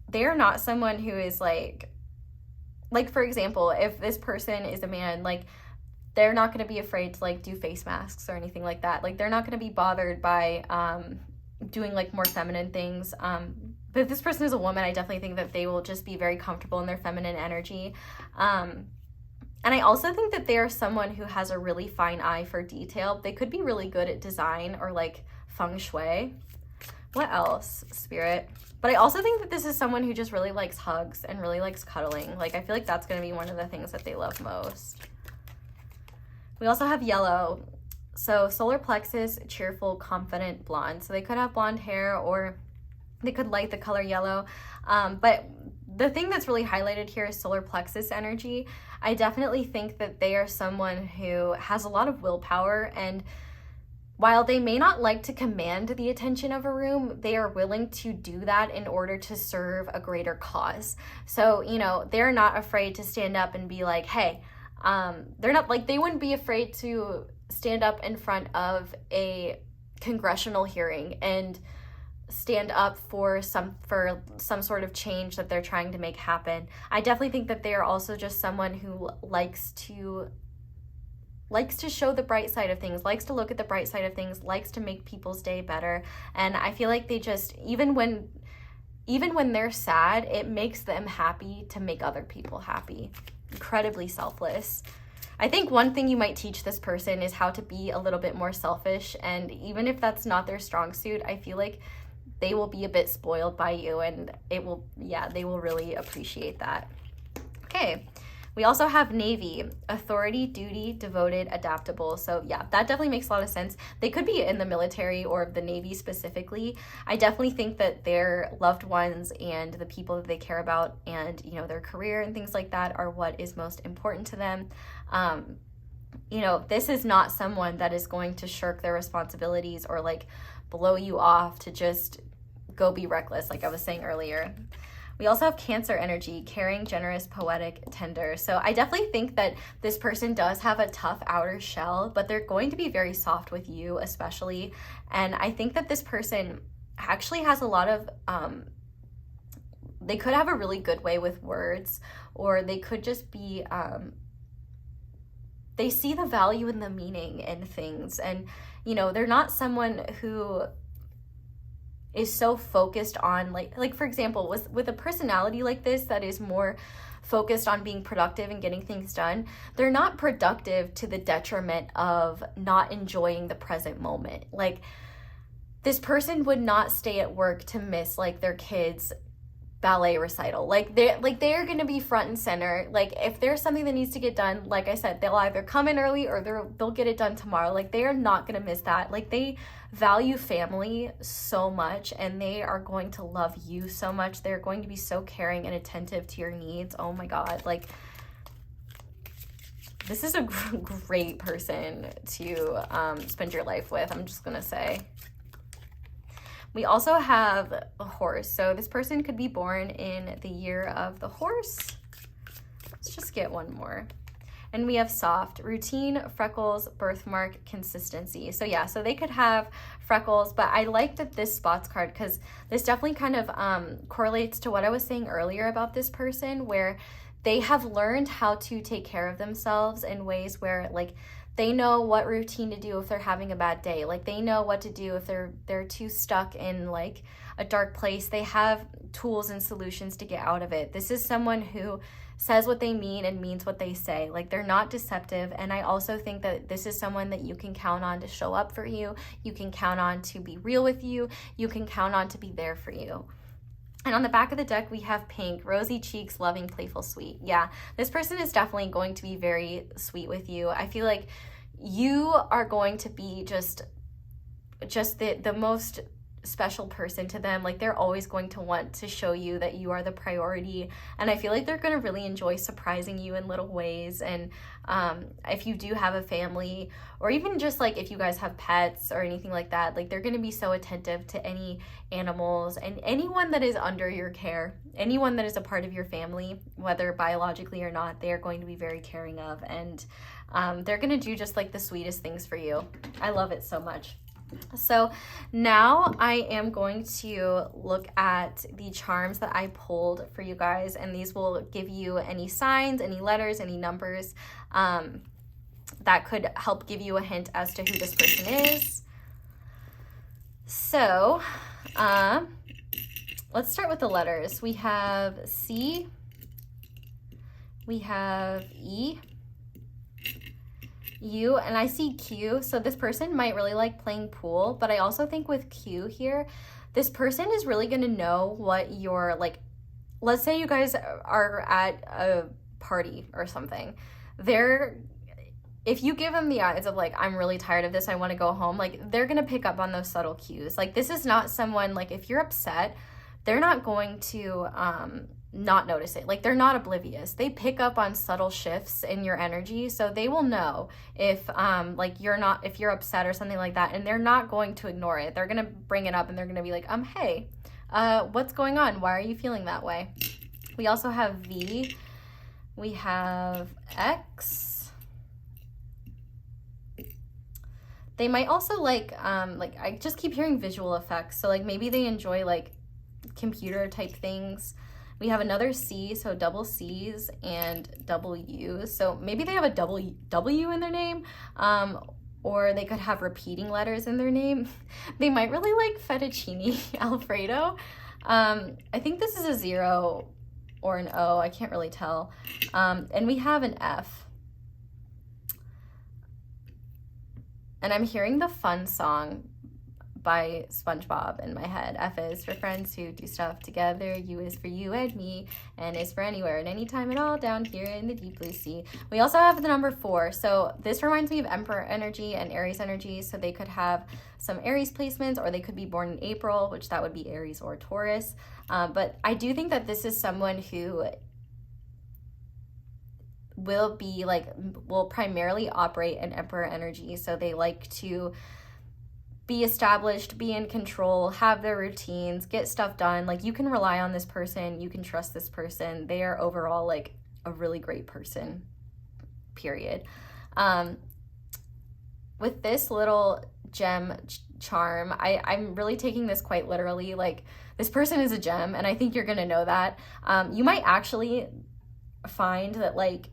they are not someone who is like for example, if this person is a man, like, they're not going to be afraid to like do face masks or anything like that. Like, they're not going to be bothered by doing like more feminine things. But if this person is a woman, I definitely think that they will just be very comfortable in their feminine energy. And I also think that they are someone who has a really fine eye for detail. They could be really good at design or like feng shui. What else, Spirit? But I also think that this is someone who just really likes hugs and really likes cuddling. Like, I feel like that's going to be one of the things that they love most. We also have yellow. So solar plexus, cheerful, confident, blonde. So they could have blonde hair or they could like the color yellow. But the thing that's really highlighted here is solar plexus energy. I definitely think that they are someone who has a lot of willpower, and while they may not like to command the attention of a room, they are willing to do that in order to serve a greater cause. So, you know, they're not afraid to stand up and be like, hey, they're not like, they wouldn't be afraid to stand up in front of a congressional hearing and stand up for some sort of change that they're trying to make happen. I definitely think that they are also just someone who likes to show the bright side of things, likes to look at the bright side of things, likes to make people's day better. And I feel like they just, even when they're sad, it makes them happy to make other people happy. Incredibly selfless. I think one thing you might teach this person is how to be a little bit more selfish, and even if that's not their strong suit, I feel like they will be a bit spoiled by you, and they will really appreciate that. Okay. We also have navy, authority, duty, devoted, adaptable. So yeah, that definitely makes a lot of sense. They could be in the military or the Navy specifically. I definitely think that their loved ones and the people that they care about and, you know, their career and things like that are what is most important to them. You know, this is not someone that is going to shirk their responsibilities or like blow you off to just go be reckless, like I was saying earlier. We also have Cancer energy, caring, generous, poetic, tender. So I definitely think that this person does have a tough outer shell, but they're going to be very soft with you especially. And I think that this person actually has a lot of, they could have a really good way with words, or they could just be, they see the value and the meaning in things. And, you know, they're not someone who is so focused on like for example, with a personality like this that is more focused on being productive and getting things done, they're not productive to the detriment of not enjoying the present moment. Like, this person would not stay at work to miss like their kids' ballet recital. Like they're going to be front and center. Like, if there's something that needs to get done, like I said, they'll either come in early or they'll get it done tomorrow. Like, they are not going to miss that. Like, they value family so much, and they are going to love you so much. They're going to be so caring and attentive to your needs. Oh my God. Like, this is a great person to spend your life with, I'm just going to say. We also have a horse. So this person could be born in the year of the horse. Let's just get one more. And we have soft, routine, freckles, birthmark, consistency. So yeah, so they could have freckles, but I liked this spots card because this definitely kind of correlates to what I was saying earlier about this person, where they have learned how to take care of themselves in ways where, like, they know what routine to do if they're having a bad day. Like, they know what to do if they're too stuck in like a dark place. They have tools and solutions to get out of it. This is someone who says what they mean and means what they say. Like, they're not deceptive. And I also think that this is someone that you can count on to show up for you. You can count on to be real with you. You can count on to be there for you. And on the back of the deck, we have pink, rosy cheeks, loving, playful, sweet. Yeah, this person is definitely going to be very sweet with you. I feel like you are going to be just the most special person to them. Like, they're always going to want to show you that you are the priority. And I feel like they're going to really enjoy surprising you in little ways. And if you do have a family, or even just like if you guys have pets or anything like that, like, they're going to be so attentive to any animals and anyone that is under your care, anyone that is a part of your family, whether biologically or not. They are going to be very caring of, and they're going to do just like the sweetest things for you. I love it so much. So now I am going to look at the charms that I pulled for you guys, and these will give you any signs, any letters, any numbers that could help give you a hint as to who this person is. So let's start with the letters. We have C, we have E, U, and I see Q. So this person might really like playing pool, but I also think with Q here, this person is really going to know what you're like. Let's say you guys are at a party or something. If you give them the eyes of like, I'm really tired of this, I want to go home, like they're going to pick up on those subtle cues. Like this is not someone, like if you're upset, they're not going to not notice it. Like they're not oblivious. They pick up on subtle shifts in your energy. So they will know if if you're upset or something like that, and they're not going to ignore it. They're going to bring it up and they're going to be like, hey, what's going on? Why are you feeling that way? We also have V. We have X. They might also like I just keep hearing visual effects. So like maybe they enjoy like computer type things. We have another C, so double C's and double U's. So maybe they have a double W in their name, or they could have repeating letters in their name. They might really like fettuccine Alfredo. I think this is a 0 or an O, I can't really tell. And we have an F. And I'm hearing the fun song by SpongeBob in my head. F is for friends who do stuff together. U is for you and me. N is for anywhere and anytime at all down here in the deep blue sea. We also have the number 4. So this reminds me of Emperor energy and Aries energy. So they could have some Aries placements, or they could be born in April, which that would be Aries or Taurus. But I do think that this is someone who will primarily operate in Emperor energy. So they like to be established, be in control, have their routines, get stuff done. Like you can rely on this person, you can trust this person. They are overall like a really great person, period. With this little gem charm, I'm really taking this quite literally. Like this person is a gem, and I think you're gonna know that. You might actually find that like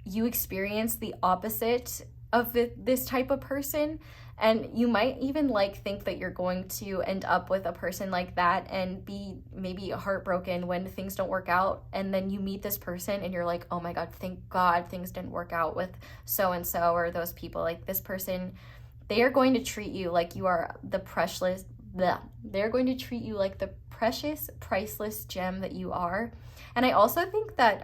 you experience the opposite of this type of person. And you might even like think that you're going to end up with a person like that and be maybe heartbroken when things don't work out. And then you meet this person and you're like, oh my God, thank God things didn't work out with so-and-so or those people. Like this person, they are going to treat you like you are the precious, they're going to treat you like the precious, priceless gem that you are. And I also think that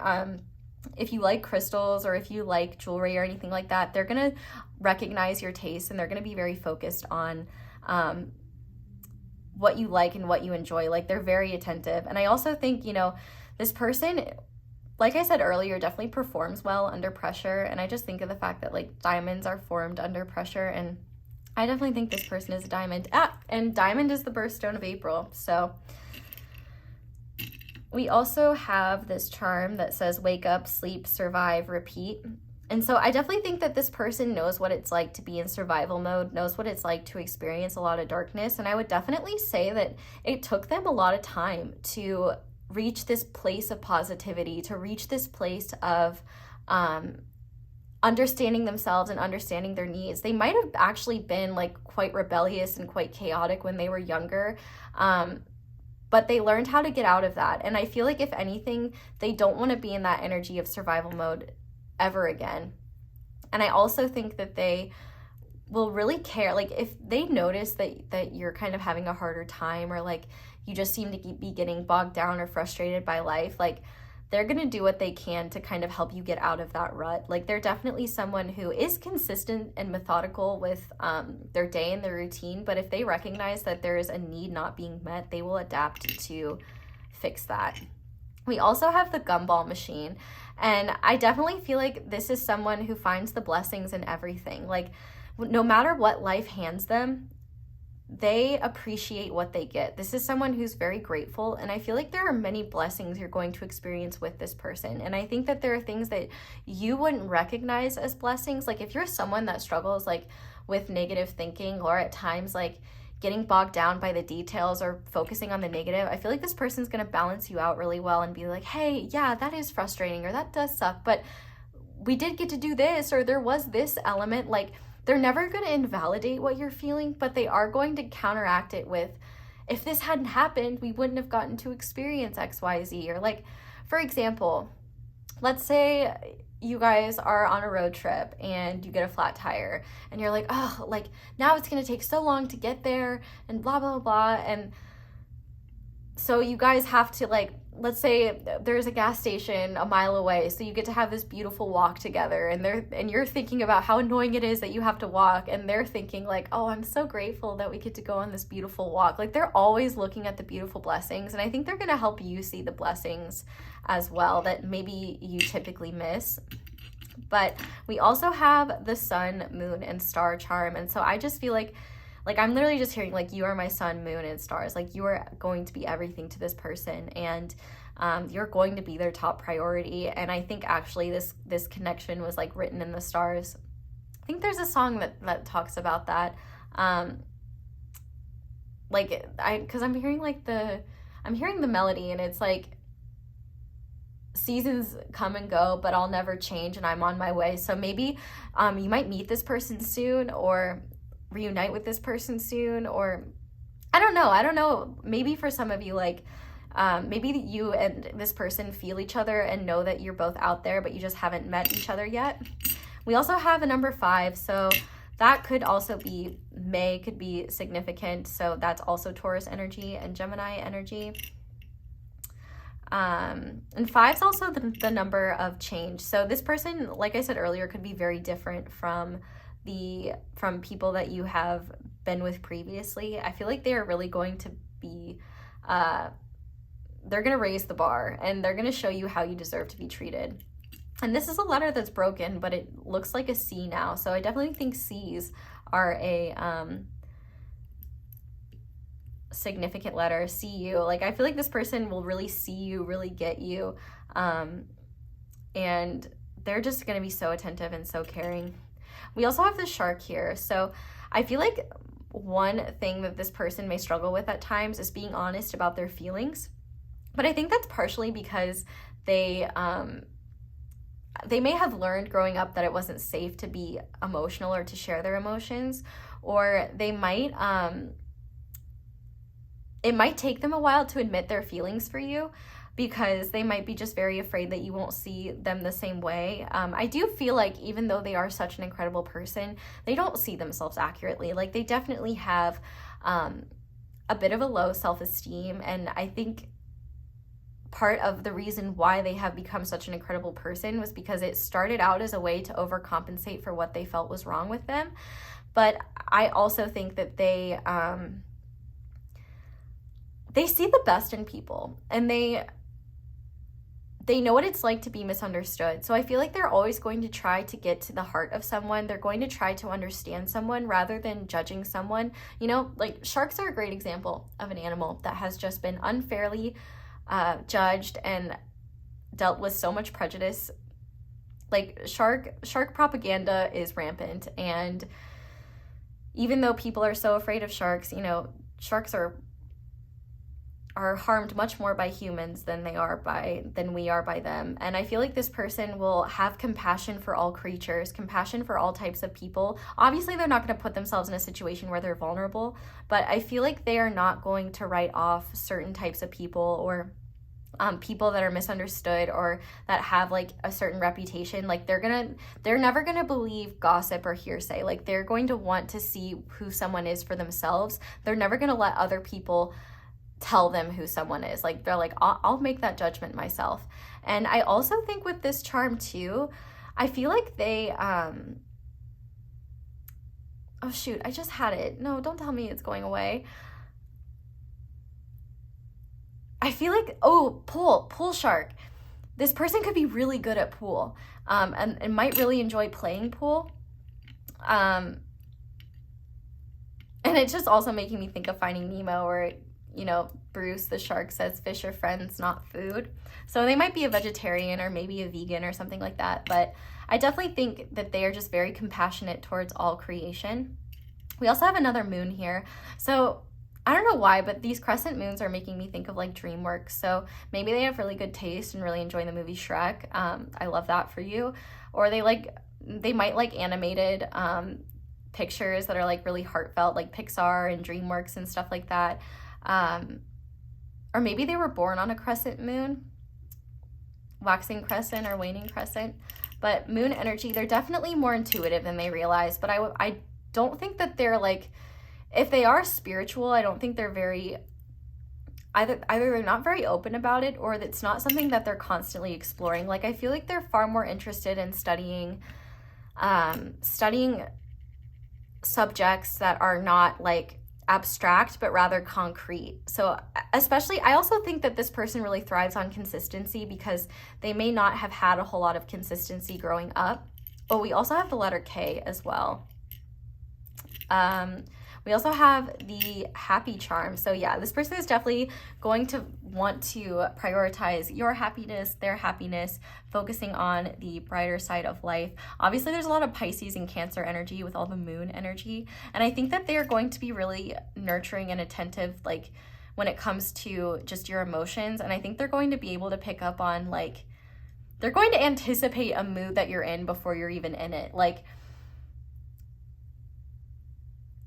if you like crystals or if you like jewelry or anything like that, they're going to recognize your taste and they're going to be very focused on what you like and what you enjoy. Like they're very attentive. And I also think, this person, like I said earlier, definitely performs well under pressure. And I just think of the fact that like diamonds are formed under pressure. And I definitely think this person is a diamond. And diamond is the birthstone of April. So we also have this charm that says wake up, sleep, survive, repeat. And so I definitely think that this person knows what it's like to be in survival mode, knows what it's like to experience a lot of darkness. And I would definitely say that it took them a lot of time to reach this place of positivity, to reach this place of understanding themselves and understanding their needs. They might have actually been like quite rebellious and quite chaotic when they were younger. But they learned how to get out of that. And I feel like if anything, they don't want to be in that energy of survival mode ever again. And I also think that they will really care. Like if they notice that you're kind of having a harder time, or like you just seem to be getting bogged down or frustrated by life, like they're going to do what they can to kind of help you get out of that rut. Like they're definitely someone who is consistent and methodical with their day and their routine. But if they recognize that there is a need not being met, they will adapt to fix that. We also have the gumball machine. And I definitely feel like this is someone who finds the blessings in everything. Like no matter what life hands them, they appreciate what they get. This is someone who's very grateful, and I feel like there are many blessings you're going to experience with this person. And I think that there are things that you wouldn't recognize as blessings. Like if you're someone that struggles like with negative thinking, or at times like getting bogged down by the details or focusing on the negative, I feel like this person's going to balance you out really well and be like, hey, yeah, that is frustrating, or that does suck, but we did get to do this, or there was this element. Like they're never going to invalidate what you're feeling, but they are going to counteract it with, if this hadn't happened, we wouldn't have gotten to experience XYZ. Or like, for example, let's say you guys are on a road trip and you get a flat tire and you're like, oh, like now it's going to take so long to get there and blah, blah, blah. And so you guys have to, like, let's say there's a gas station a mile away, so you get to have this beautiful walk together, and you're thinking about how annoying it is that you have to walk, and they're thinking like, oh, I'm so grateful that we get to go on this beautiful walk. Like, they're always looking at the beautiful blessings, and I think they're going to help you see the blessings as well that maybe you typically miss. But we also have the sun, moon, and star charm, and so I just feel like I'm literally just hearing, like, you are my sun, moon, and stars. Like, you are going to be everything to this person, and you're going to be their top priority. And I think actually this connection was, like, written in the stars. I think there's a song that talks about that. Because I'm hearing, like, I'm hearing the melody, and it's like, seasons come and go, but I'll never change, and I'm on my way. So maybe you might meet this person soon, or reunite with this person soon, or I don't know, maybe for some of you, like, maybe you and this person feel each other and know that you're both out there, but you just haven't met each other yet. We also have a number 5, so that could also be May, could be significant, so that's also Taurus energy and Gemini energy. And 5's also the number of change, so this person, like I said earlier, could be very different from people that you have been with previously. I feel like they are really going to be they're going to raise the bar, and they're going to show you how you deserve to be treated. And this is a letter that's broken, but it looks like a C now, so I definitely think C's are a significant letter. See you, like, I feel like this person will really see you, really get you, and they're just going to be so attentive and so caring. We also have the shark here. So I feel like one thing that this person may struggle with at times is being honest about their feelings. But I think that's partially because they may have learned growing up that it wasn't safe to be emotional or to share their emotions, or they might, it might take them a while to admit their feelings for you, because they might be just very afraid that you won't see them the same way. I do feel like even though they are such an incredible person, they don't see themselves accurately. Like, they definitely have a bit of a low self-esteem, and I think part of the reason why they have become such an incredible person was because it started out as a way to overcompensate for what they felt was wrong with them. But I also think that they see the best in people, and they know what it's like to be misunderstood. So I feel like they're always going to try to get to the heart of someone. They're going to try to understand someone rather than judging someone. You know, like, sharks are a great example of an animal that has just been unfairly judged and dealt with so much prejudice. Like, shark propaganda is rampant, and even though people are so afraid of sharks, you know, sharks are harmed much more by humans than we are by them. And I feel like this person will have compassion for all creatures, compassion for all types of people. Obviously, they're not going to put themselves in a situation where they're vulnerable, but I feel like they are not going to write off certain types of people, or people that are misunderstood, or that have, like, a certain reputation. Like, they're never gonna believe gossip or hearsay. Like, they're going to want to see who someone is for themselves. They're never gonna let other people tell them who someone is. Like, they're like, I'll make that judgment myself. And I also think with this charm too, I feel like they oh shoot, I just had it. No, don't tell me it's going away. I feel like, pool shark. This person could be really good at pool, and might really enjoy playing pool. And it's just also making me think of Finding Nemo, where, you know, Bruce the shark says fish are friends, not food. So they might be a vegetarian or maybe a vegan or something like that. But I definitely think that they are just very compassionate towards all creation. We also have another moon here. So I don't know why, but these crescent moons are making me think of, like, DreamWorks. So maybe they have really good taste and really enjoy the movie Shrek. I love that for you. Or they might like animated pictures that are, like, really heartfelt, like Pixar and DreamWorks and stuff like that. Or maybe they were born on a crescent moon, waxing crescent or waning crescent. But moon energy, they're definitely more intuitive than they realize. But I don't think that they're, like, if they are spiritual, I don't think they're very either they're not very open about it, or it's not something that they're constantly exploring. Like, I feel like they're far more interested in studying subjects that are not like abstract but rather concrete. So especially, I also think that this person really thrives on consistency because they may not have had a whole lot of consistency growing up. Oh, we also have the letter K as well. We also have the happy charm. So yeah, this person is definitely going to want to prioritize your happiness, their happiness, focusing on the brighter side of life. Obviously, there's a lot of Pisces and Cancer energy with all the moon energy. And I think that they are going to be really nurturing and attentive, like when it comes to just your emotions. And I think they're going to be able to pick up on, like, they're going to anticipate a mood that you're in before you're even in it. Like,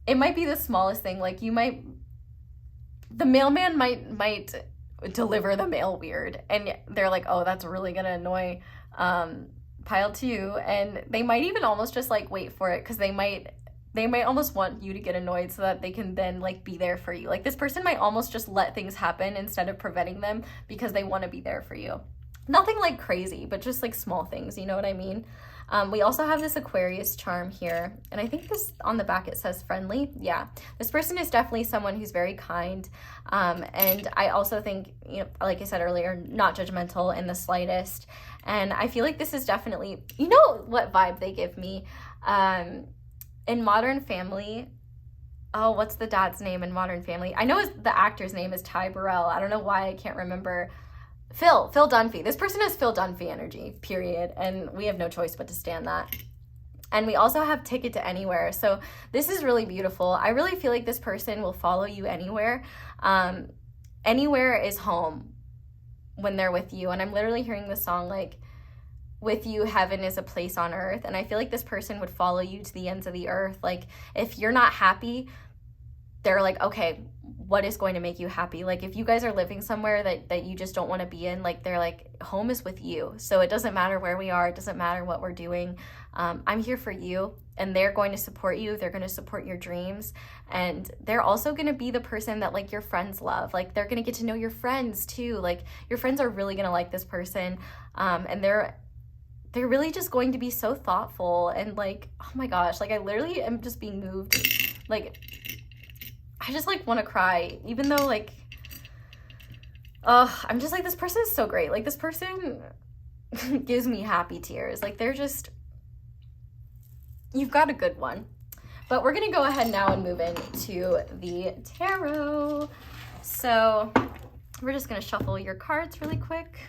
it might be the smallest thing. Like, the mailman might deliver the mail weird, and they're like, oh, that's really gonna annoy pile 2, and they might even almost just like wait for it, because they might almost want you to get annoyed so that they can then like be there for you. Like, this person might almost just let things happen instead of preventing them because they want to be there for you. Nothing like crazy, but just like small things, you know what I mean? We also have this Aquarius charm here, and I think this on the back it says friendly. Yeah, this person is definitely someone who's very kind, and I also think, you know, like I said earlier, not judgmental in the slightest. And I feel like this is definitely, you know what vibe they give me? In Modern Family, oh, what's the dad's name in Modern Family? I know the actor's name is Ty Burrell. I don't know why I can't remember. Phil Dunphy. This person has Phil Dunphy energy, period. And we have no choice but to stand that. And we also have Ticket to Anywhere. So this is really beautiful. I really feel like this person will follow you anywhere. Anywhere is home when they're with you. And I'm literally hearing the song like, with you, heaven is a place on earth. And I feel like this person would follow you to the ends of the earth. Like, if you're not happy, they're like, okay, what is going to make you happy? Like, if you guys are living somewhere that you just don't want to be in, like, they're like, home is with you. So it doesn't matter where we are. It doesn't matter what we're doing. I'm here for you, and they're going to support you. They're going to support your dreams. And they're also going to be the person that like your friends love. Like, they're going to get to know your friends too. Like, your friends are really going to like this person. And they're really just going to be so thoughtful, and like, oh my gosh, like, I literally am just being moved. Like, I just like want to cry, even though like, I'm just like, this person is so great. Like, this person gives me happy tears. Like, they're just, you've got a good one. But we're going to go ahead now and move into the tarot. So we're just going to shuffle your cards really quick.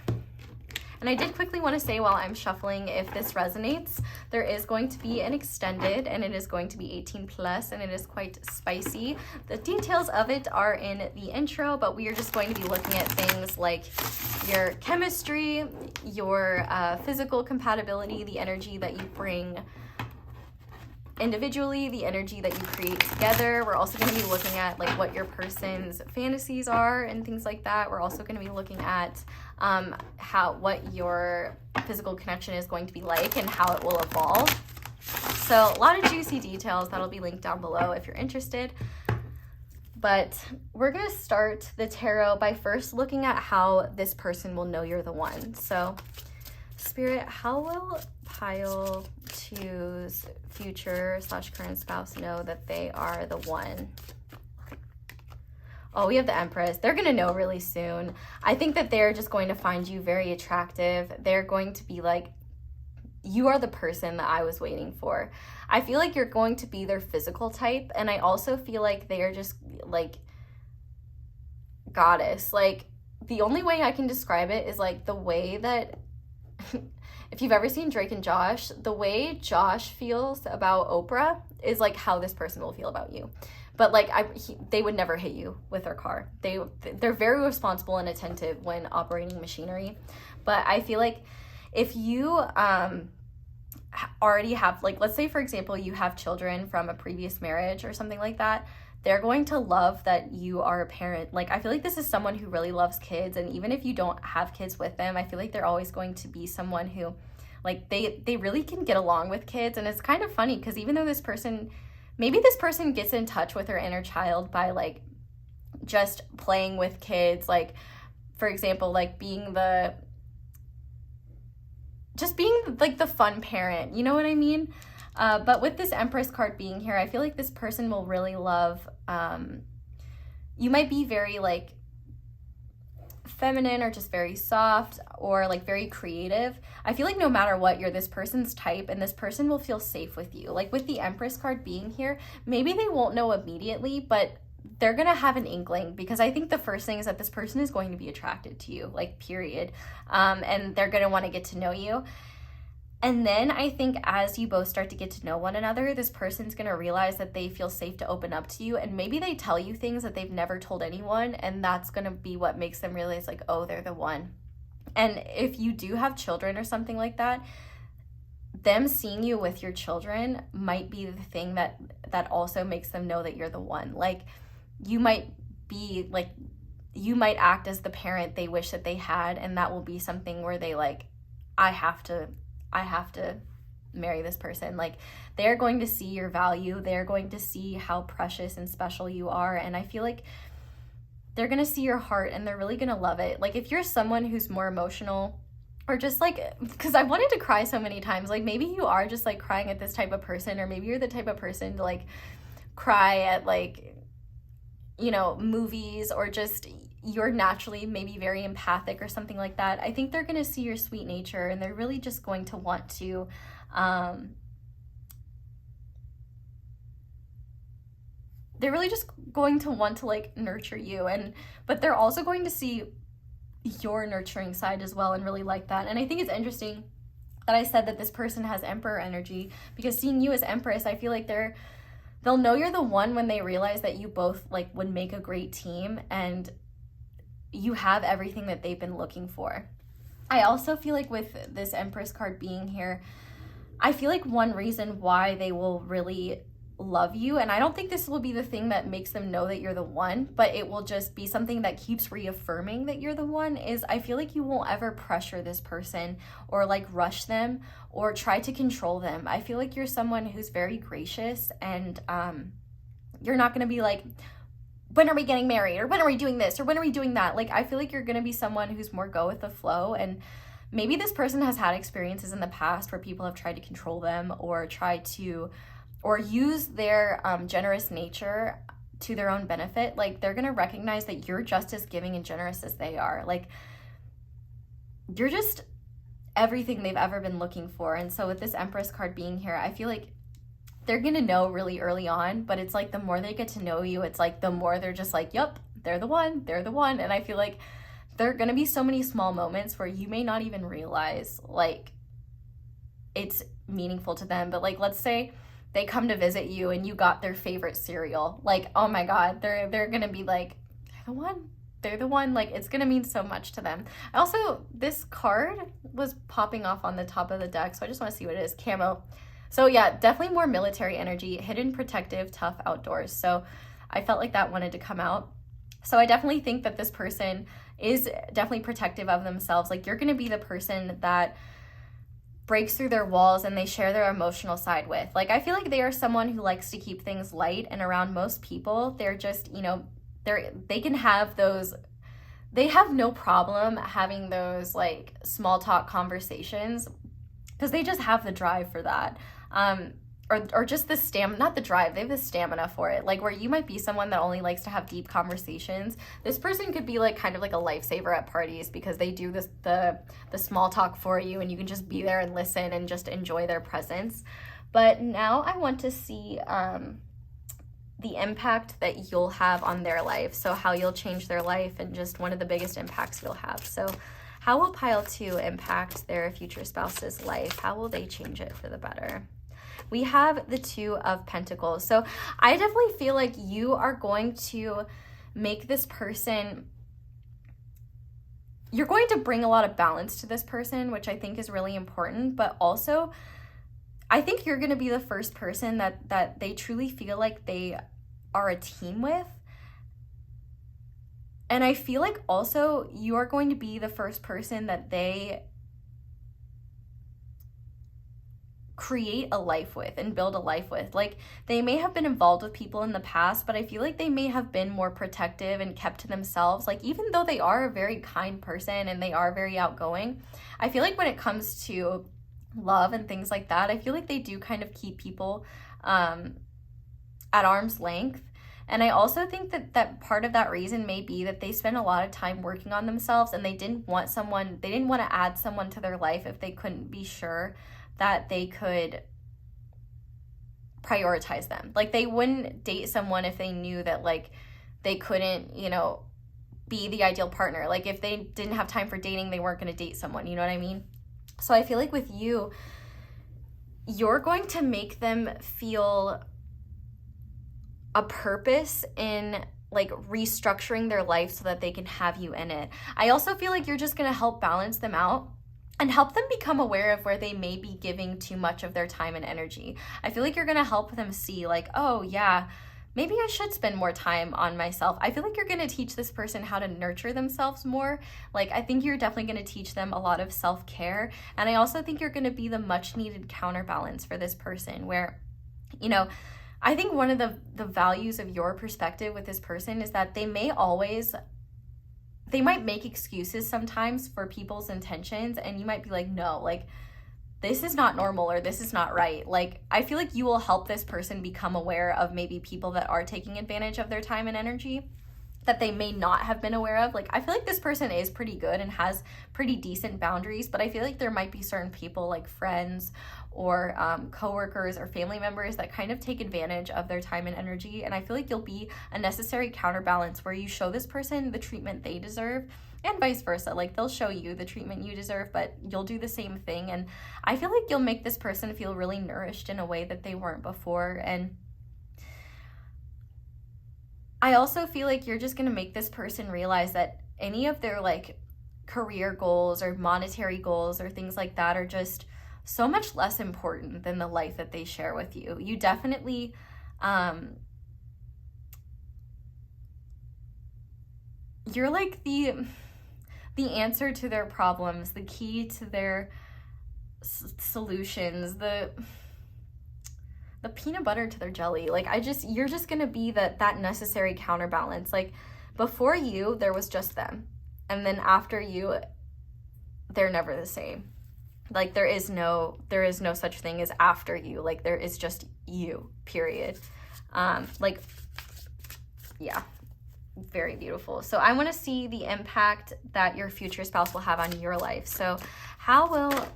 And I did quickly want to say while I'm shuffling, if this resonates, there is going to be an extended, and it is going to be 18 plus, and it is quite spicy. The details of it are in the intro, but we are just going to be looking at things like your chemistry, your physical compatibility, the energy that you bring individually, the energy that you create together. We're also going to be looking at like what your person's fantasies are and things like that. We're also going to be looking at what your physical connection is going to be like and how it will evolve. So a lot of juicy details that'll be linked down below if you're interested. But we're going to start the tarot by first looking at how this person will know you're the one. So Spirit, how will pile 2's future / current spouse know that they are the one? Oh, we have the Empress. They're going to know really soon. I think that they're just going to find you very attractive. They're going to be like, you are the person that I was waiting for. I feel like you're going to be their physical type. And I also feel like they are just like goddess. Like, the only way I can describe it is like the way that if you've ever seen Drake and Josh, the way Josh feels about Oprah is like how this person will feel about you. But like, they would never hit you with their car. They're very responsible and attentive when operating machinery. But I feel like if you already have, like, let's say for example, you have children from a previous marriage or something like that, they're going to love that you are a parent. Like, I feel like this is someone who really loves kids, and even if you don't have kids with them, I feel like they're always going to be someone who, like, they really can get along with kids. And it's kind of funny because even though maybe this person gets in touch with her inner child by like just playing with kids, like, for example, like being like the fun parent, you know what I mean? But with this Empress card being here, I feel like this person will really love, you might be very like feminine or just very soft or like very creative. I feel like no matter what, you're this person's type and this person will feel safe with you. Like with the Empress card being here, maybe they won't know immediately, but they're gonna have an inkling, because I think the first thing is that this person is going to be attracted to you, like period. And they're gonna want to get to know you. And then I think as you both start to get to know one another, this person's going to realize that they feel safe to open up to you. And maybe they tell you things that they've never told anyone. And that's going to be what makes them realize like, oh, they're the one. And if you do have children or something like that, them seeing you with your children might be the thing that also makes them know that you're the one. Like you might be like, you might act as the parent they wish that they had. And that will be something where they like, I have to marry this person. Like they're going to see your value. They're going to see how precious and special you are. And I feel like they're going to see your heart and they're really going to love it. Like if you're someone who's more emotional or just like, because I wanted to cry so many times, like maybe you are just like crying at this type of person, or maybe you're the type of person to like cry at like, you know, movies, or just you're naturally maybe very empathic or something like that. I think they're going to see your sweet nature and they're really just going to want to like nurture you, but they're also going to see your nurturing side as well and really like that. And I think it's interesting that I said that this person has Emperor energy, because seeing you as Empress, I feel like they'll know you're the one when they realize that you both like would make a great team and you have everything that they've been looking for. I also feel like with this Empress card being here, I feel like one reason why they will really love you, and I don't think this will be the thing that makes them know that you're the one, but it will just be something that keeps reaffirming that you're the one, is I feel like you won't ever pressure this person or like rush them or try to control them. I feel like you're someone who's very gracious, and you're not going to be like, when are we getting married, or when are we doing this, or when are we doing that? Like I feel like you're going to be someone who's more go with the flow. And maybe this person has had experiences in the past where people have tried to control them or or use their generous nature to their own benefit. Like they're going to recognize that you're just as giving and generous as they are. Like you're just everything they've ever been looking for. And so with this Empress card being here, I feel like they're going to know really early on, but it's like the more they get to know you, it's like the more they're just like, yep, they're the one. And I feel like there are going to be so many small moments where you may not even realize like it's meaningful to them. But like, let's say they come to visit you and you got their favorite cereal. Like, oh my God, they're going to be like, they're the one. Like it's going to mean so much to them. This card was popping off on the top of the deck, so I just want to see what it is. Camo. So yeah, definitely more military energy, hidden, protective, tough, outdoors. So I felt like that wanted to come out. So I definitely think that this person is definitely protective of themselves. Like you're going to be the person that breaks through their walls and they share their emotional side with. Like I feel like they are someone who likes to keep things light, and around most people, they're just, you know, they can have those, they have no problem having those like small talk conversations because they just have the drive for that. Or just the not the drive, they have the stamina for it. Like where you might be someone that only likes to have deep conversations, this person could be like kind of like a lifesaver at parties because they do this the small talk for you, and you can just be there and listen and just enjoy their presence. But now I want to see the impact that you'll have on their life. So how you'll change their life, and just one of the biggest impacts you'll have. So how will pile 2 impact their future spouse's life? How will they change it for the better? We have the 2 of Pentacles. So I definitely feel like you are going to make this person, you're going to bring a lot of balance to this person, which I think is really important. But also, I think you're going to be the first person that they truly feel like they are a team with. And I feel like also you are going to be the first person that they create a life with and build a life with. Like, they may have been involved with people in the past, but I feel like they may have been more protective and kept to themselves. Like, even though they are a very kind person and they are very outgoing, I feel like when it comes to love and things like that, I feel like they do kind of keep people at arm's length. And I also think that part of that reason may be that they spend a lot of time working on themselves, and they didn't want to add someone to their life if they couldn't be sure that they could prioritize them. Like, they wouldn't date someone if they knew that, like, they couldn't, be the ideal partner. Like, if they didn't have time for dating, they weren't going to date someone, you know what I mean? So I feel like with you, you're going to make them feel a purpose in, like, restructuring their life so that they can have you in it. I also feel like you're just going to help balance them out and help them become aware of where they may be giving too much of their time and energy. I feel like you're going to help them see, like, oh yeah, maybe I should spend more time on myself. I feel like you're going to teach this person how to nurture themselves more. Like, I think you're definitely going to teach them a lot of self-care. And I also think you're going to be the much needed counterbalance for this person, where, I think one of the values of your perspective with this person is that they might make excuses sometimes for people's intentions, and you might be like, no, like, this is not normal, or this is not right. Like, I feel like you will help this person become aware of maybe people that are taking advantage of their time and energy that they may not have been aware of. Like, I feel like this person is pretty good and has pretty decent boundaries, but I feel like there might be certain people, like friends or coworkers or family members, that kind of take advantage of their time and energy. And I feel like you'll be a necessary counterbalance where you show this person the treatment they deserve, and vice versa. Like, they'll show you the treatment you deserve, but you'll do the same thing. And I feel like you'll make this person feel really nourished in a way that they weren't before. And I also feel like you're just going to make this person realize that any of their, like, career goals or monetary goals or things like that are just so much less important than the life that they share with you. You definitely, you're like the answer to their problems, the key to their solutions, the peanut butter to their jelly. Like, you're just gonna be that necessary counterbalance. Like, before you, there was just them, and then after you, they're never the same. Like, there is no such thing as after you. Like, there is just you, period. Like, yeah, very beautiful. So I want to see the impact that your future spouse will have on your life. So how will...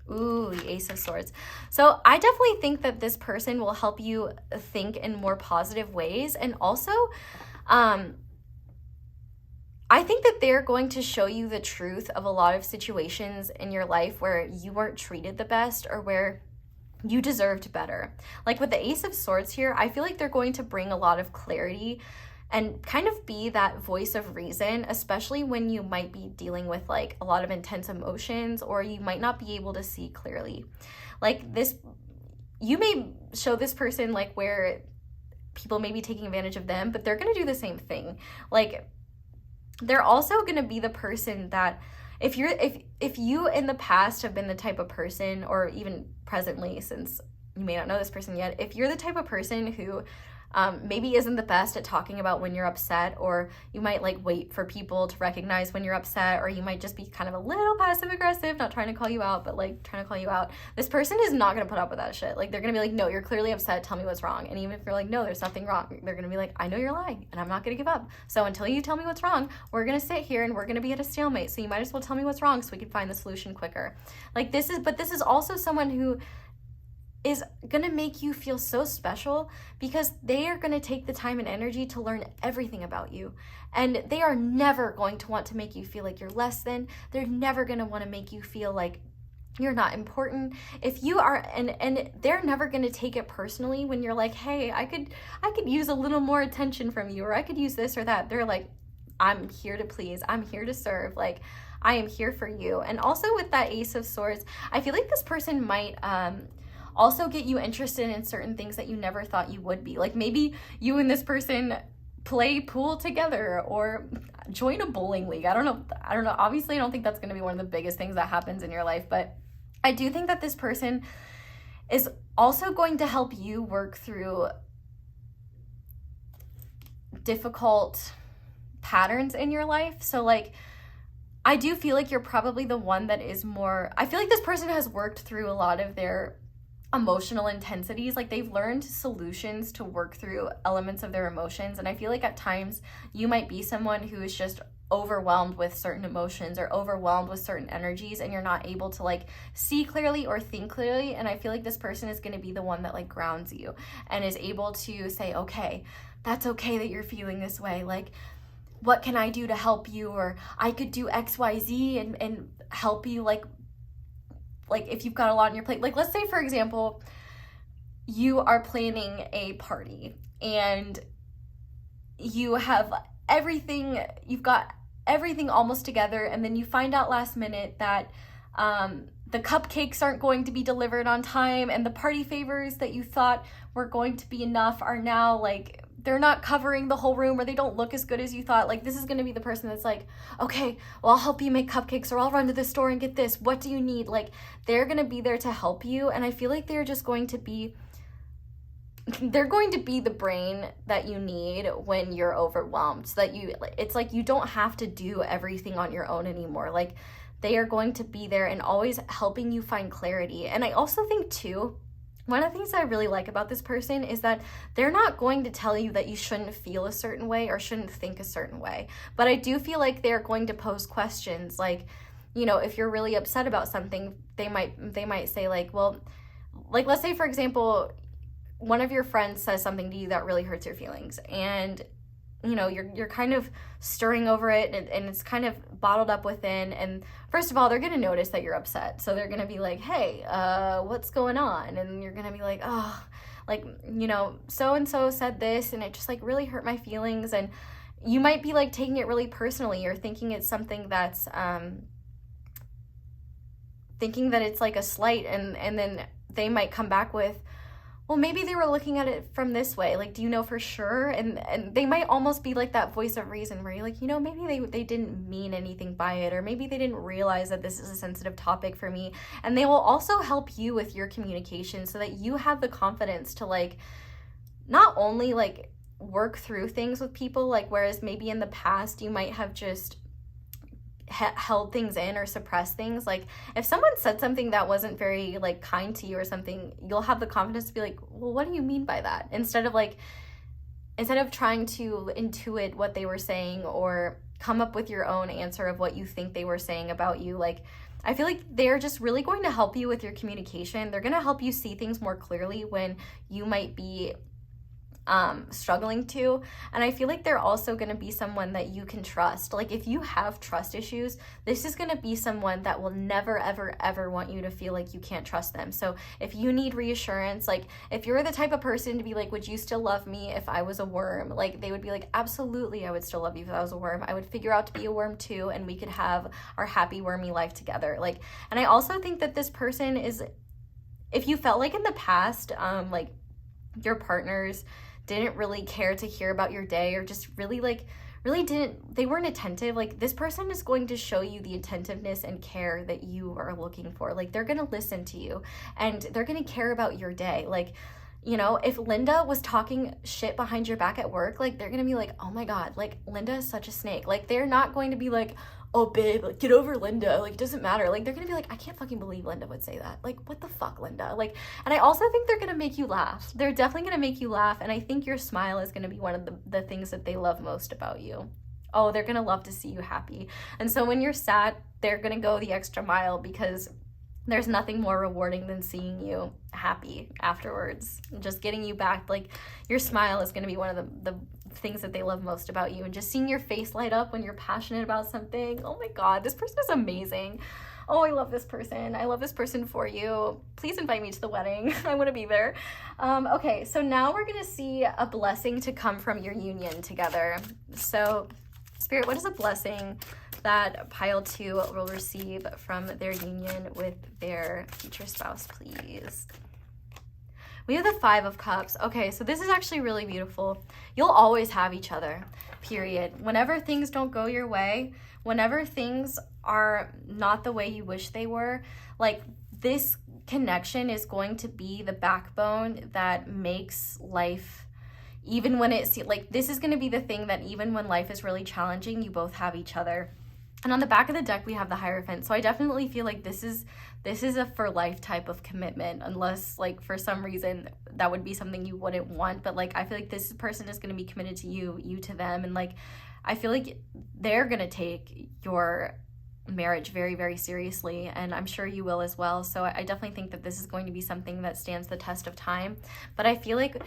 Ooh, the Ace of Swords. So I definitely think that this person will help you think in more positive ways. And also, I think that they're going to show you the truth of a lot of situations in your life where you weren't treated the best, or where you deserved better. Like, with the Ace of Swords here, I feel like they're going to bring a lot of clarity and kind of be that voice of reason, especially when you might be dealing with, like, a lot of intense emotions, or you might not be able to see clearly. Like, this, you may show this person, like, where people may be taking advantage of them, but they're going to do the same thing. Like, they're also going to be the person that, if you in the past have been the type of person, or even presently, since you may not know this person yet, if you're the type of person who maybe isn't the best at talking about when you're upset, or you might, like, wait for people to recognize when you're upset, or you might just be kind of a little passive aggressive, not trying to call you out, but, like, trying to call you out. This person is not going to put up with that shit. Like, they're going to be like, no, you're clearly upset, tell me what's wrong. And even if you're like, no, there's nothing wrong, they're going to be like, I know you're lying, and I'm not going to give up. So until you tell me what's wrong, we're going to sit here and we're going to be at a stalemate. So you might as well tell me what's wrong so we can find the solution quicker. Like, this is also someone who is gonna make you feel so special, because they are gonna take the time and energy to learn everything about you. And they are never going to want to make you feel like you're less than. They're never gonna wanna make you feel like you're not important. If you are, and they're never gonna take it personally when you're like, hey, I could use a little more attention from you, or I could use this or that. They're like, I'm here to please, I'm here to serve, like, I am here for you. And also with that Ace of Swords, I feel like this person might, also get you interested in certain things that you never thought you would be. Like, maybe you and this person play pool together, or join a bowling league. I don't know. Obviously, I don't think that's going to be one of the biggest things that happens in your life, but I do think that this person is also going to help you work through difficult patterns in your life. So like, I do feel like you're probably the one that is more, I feel like this person has worked through a lot of their emotional intensities. Like they've learned solutions to work through elements of their emotions. And I feel like at times you might be someone who is just overwhelmed with certain emotions or overwhelmed with certain energies, and you're not able to like see clearly or think clearly. And I feel like this person is going to be the one that like grounds you and is able to say, okay, that's okay that you're feeling this way. Like, what can I do to help you? Or I could do XYZ and help you. Like if you've got a lot on your plate, like let's say for example, you are planning a party and you have everything, you've got everything almost together, and then you find out last minute that the cupcakes aren't going to be delivered on time, and the party favors that you thought were going to be enough are now like, they're not covering the whole room, or they don't look as good as you thought. Like this is going to be the person that's like, okay, well, I'll help you make cupcakes, or I'll run to the store and get this. What do you need? Like they're going to be there to help you. And I feel like they're going to be the brain that you need when you're overwhelmed, so that it's like you don't have to do everything on your own anymore. Like they are going to be there and always helping you find clarity. And I also think too, one of the things I really like about this person is that they're not going to tell you that you shouldn't feel a certain way or shouldn't think a certain way. But I do feel like they're going to pose questions like, you know, if you're really upset about something, they might say like, well, like let's say for example, one of your friends says something to you that really hurts your feelings, and you know, you're kind of stirring over it, and it's kind of bottled up within. And first of all, they're going to notice that you're upset. So they're going to be like, hey, what's going on? And you're going to be like, oh, like, you know, so-and-so said this, and it just like really hurt my feelings. And you might be like taking it really personally, or thinking it's something that's, thinking that it's like a slight. And then they might come back with, well, maybe they were looking at it from this way. Like, do you know for sure? And they might almost be like that voice of reason where you're like, you know, maybe they didn't mean anything by it, or maybe they didn't realize that this is a sensitive topic for me. And they will also help you with your communication, so that you have the confidence to like, not only like work through things with people, like whereas maybe in the past you might have just held things in or suppressed things. Like if someone said something that wasn't very like kind to you or something, you'll have the confidence to be like, well, what do you mean by that? Instead of trying to intuit what they were saying or come up with your own answer of what you think they were saying about you. Like I feel like they're just really going to help you with your communication. They're going to help you see things more clearly when you might be struggling to. And I feel like they're also going to be someone that you can trust. Like if you have trust issues, this is going to be someone that will never ever ever want you to feel like you can't trust them. So if you need reassurance, like if you're the type of person to be like, would you still love me if I was a worm? Like they would be like, absolutely, I would still love you if I was a worm. I would figure out to be a worm too, and we could have our happy wormy life together. Like, and I also think that this person is, if you felt like in the past like your partners didn't really care to hear about your day, or just really they weren't attentive, like this person is going to show you the attentiveness and care that you are looking for. Like they're going to listen to you, and they're going to care about your day. Like, you know, if Linda was talking shit behind your back at work, like they're going to be like, oh my God, like Linda is such a snake. Like they're not going to be like, oh babe, like, get over Linda, like it doesn't matter. Like they're gonna be like, I can't fucking believe Linda would say that. Like what the fuck, Linda? Like, and I also think they're gonna make you laugh. They're definitely gonna make you laugh, and I think your smile is gonna be one of the things that they love most about you. Oh, they're gonna love to see you happy. And so when you're sad, they're gonna go the extra mile, because there's nothing more rewarding than seeing you happy afterwards. Just getting you back, like your smile is gonna be one of the things that they love most about you. And just seeing your face light up when you're passionate about something. Oh my God, this person is amazing. Oh, I love this person. I love this person for you. Please invite me to the wedding. I want to be there. Okay, so now we're gonna see a blessing to come from your union together. So Spirit, what is a blessing that pile 2 will receive from their union with their future spouse, please? We have the 5 of Cups. Okay, so this is actually really beautiful. You'll always have each other, period. Whenever things don't go your way, whenever things are not the way you wish they were, like this connection is going to be the backbone that makes life, even when it's like, this is going to be the thing that even when life is really challenging, you both have each other. And on the back of the deck, we have the Hierophant. So I definitely feel like this is a for life type of commitment, unless like for some reason that would be something you wouldn't want. But like, I feel like this person is going to be committed to you, you to them. And like, I feel like they're going to take your marriage very, very seriously. And I'm sure you will as well. So I definitely think that this is going to be something that stands the test of time. But I feel like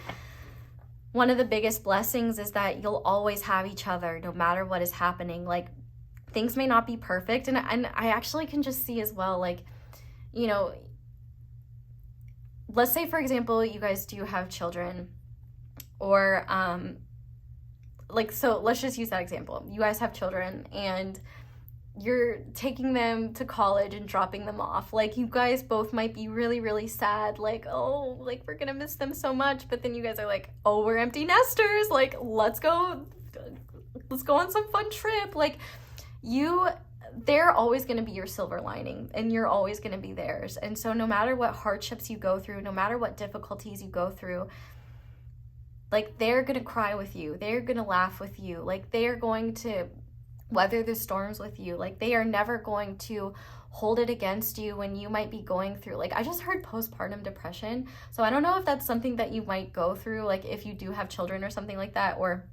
one of the biggest blessings is that you'll always have each other no matter what is happening. Like, things may not be perfect, and I actually can just see as well, like, you know, let's say for example you guys do have children, or like, so let's just use that example. You guys have children and you're taking them to college and dropping them off. Like, you guys both might be really, really sad, like, oh, like, we're gonna miss them so much. But then you guys are like, oh, we're empty nesters, like, let's go on some fun trip. Like, they're always going to be your silver lining, and you're always going to be theirs. And so no matter what hardships you go through, no matter what difficulties you go through, like, they're going to cry with you, they're going to laugh with you, like, they are going to weather the storms with you. Like, they are never going to hold it against you when you might be going through, like, I just heard postpartum depression. So I don't know if that's something that you might go through, like if you do have children or something like that, or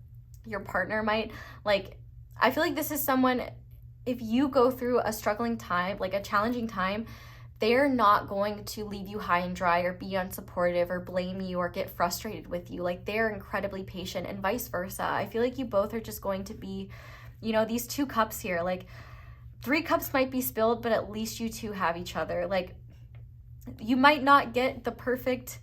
your partner might. Like, I feel like this is someone, if you go through a struggling time, like a challenging time, they're not going to leave you high and dry or be unsupportive or blame you or get frustrated with you. Like, they're incredibly patient, and vice versa. I feel like you both are just going to be, you know, these 2 cups here, like 3 cups might be spilled, but at least you two have each other. Like, you might not get the perfect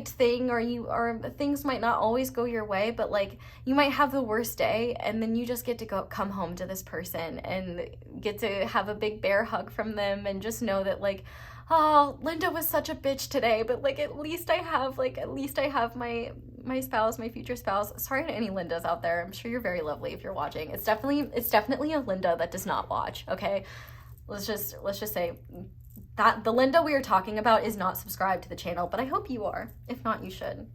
thing, or things might not always go your way, but like, you might have the worst day, and then you just get to come home to this person and get to have a big bear hug from them, and just know that, like, oh, Linda was such a bitch today, but like, at least I have my spouse, my future spouse. Sorry to any Lindas out there. I'm sure you're very lovely if you're watching. It's definitely a Linda that does not watch, okay? Let's just say that the Linda we are talking about is not subscribed to the channel, but I hope you are. If not, you should.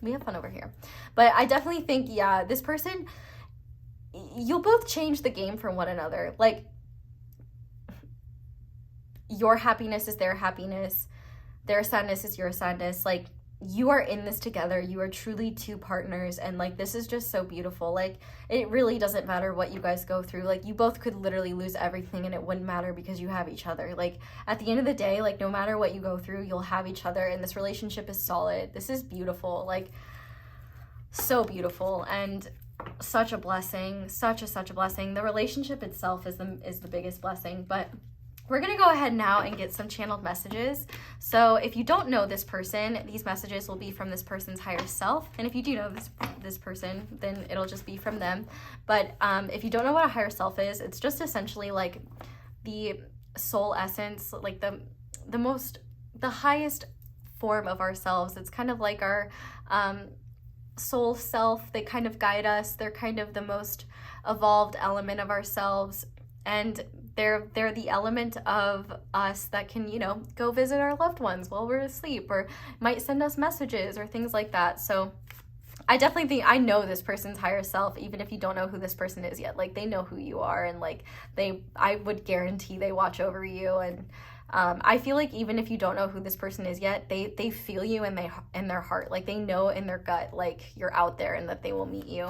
We have fun over here. But I definitely think, yeah, this person, you'll both change the game for one another. Like, your happiness is their happiness, their sadness is your sadness. Like, you are in this together. You are truly 2 partners, and like, this is just so beautiful. Like, it really doesn't matter what you guys go through. Like, you both could literally lose everything and it wouldn't matter, because you have each other. Like, at the end of the day, like, no matter what you go through, you'll have each other, and this relationship is solid. This is beautiful, like, so beautiful, and such a blessing, such a blessing. The relationship itself is the biggest blessing. But we're going to go ahead now and get some channeled messages. So if you don't know this person, these messages will be from this person's higher self. And if you do know this person, then it'll just be from them. But if you don't know what a higher self is, it's just essentially like the soul essence, like the highest form of ourselves. It's kind of like our soul self. They kind of guide us. They're kind of the most evolved element of ourselves. And they're the element of us that can, you know, go visit our loved ones while we're asleep, or might send us messages or things like that. So I definitely think I know this person's higher self, even if you don't know who this person is yet. Like, they know who you are, and like, I would guarantee they watch over you. And I feel like even if you don't know who this person is yet, they feel you in their heart. Like, they know in their gut, like, you're out there and that they will meet you.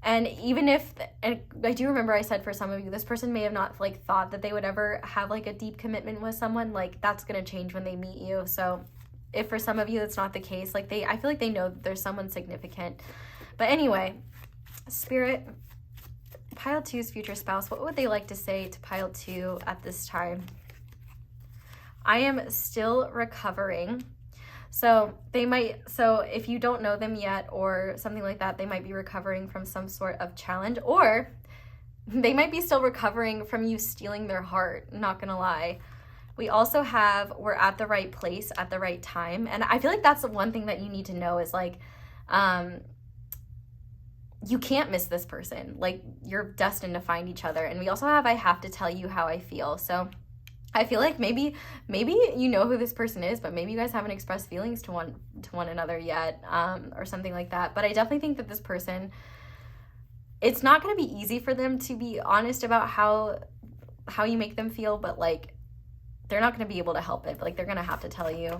And even if, and I do remember I said for some of you, this person may have not like thought that they would ever have like a deep commitment with someone. Like, that's going to change when they meet you. So if for some of you that's not the case, like, I feel like they know that there's someone significant. But anyway, Spirit, pile 2's future spouse, what would they like to say to pile 2 at this time? I am still recovering. So if you don't know them yet or something like that, they might be recovering from some sort of challenge, or they might be still recovering from you stealing their heart, not gonna lie. We also have, we're at the right place at the right time. And I feel like that's the one thing that you need to know is like, you can't miss this person. Like, you're destined to find each other. And we also have I have to tell you how I feel. So I feel like maybe you know who this person is, but maybe you guys haven't expressed feelings to one another yet, or something like that. But I definitely think that this person, it's not going to be easy for them to be honest about how you make them feel, but like, they're not going to be able to help it. But like, they're going to have to tell you.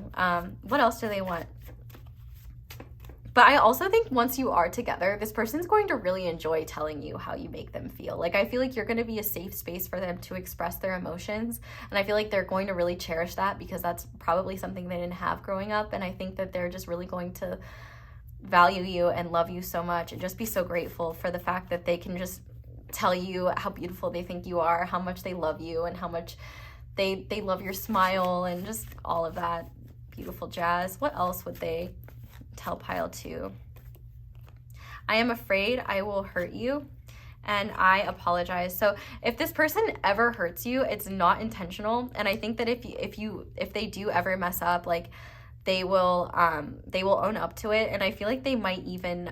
What else do they want? But I also think once you are together, this person's going to really enjoy telling you how you make them feel. Like, I feel like you're going to be a safe space for them to express their emotions. And I feel like they're going to really cherish that, because that's probably something they didn't have growing up. And I think that they're just really going to value you and love you so much, and just be so grateful for the fact that they can just tell you how beautiful they think you are, how much they love you, and how much they love your smile, and just all of that beautiful jazz. What else would they tell pile 2? I am afraid I will hurt you, and I apologize. So if this person ever hurts you, it's not intentional. And I think that if they do ever mess up, like, they will own up to it. And I feel like they might even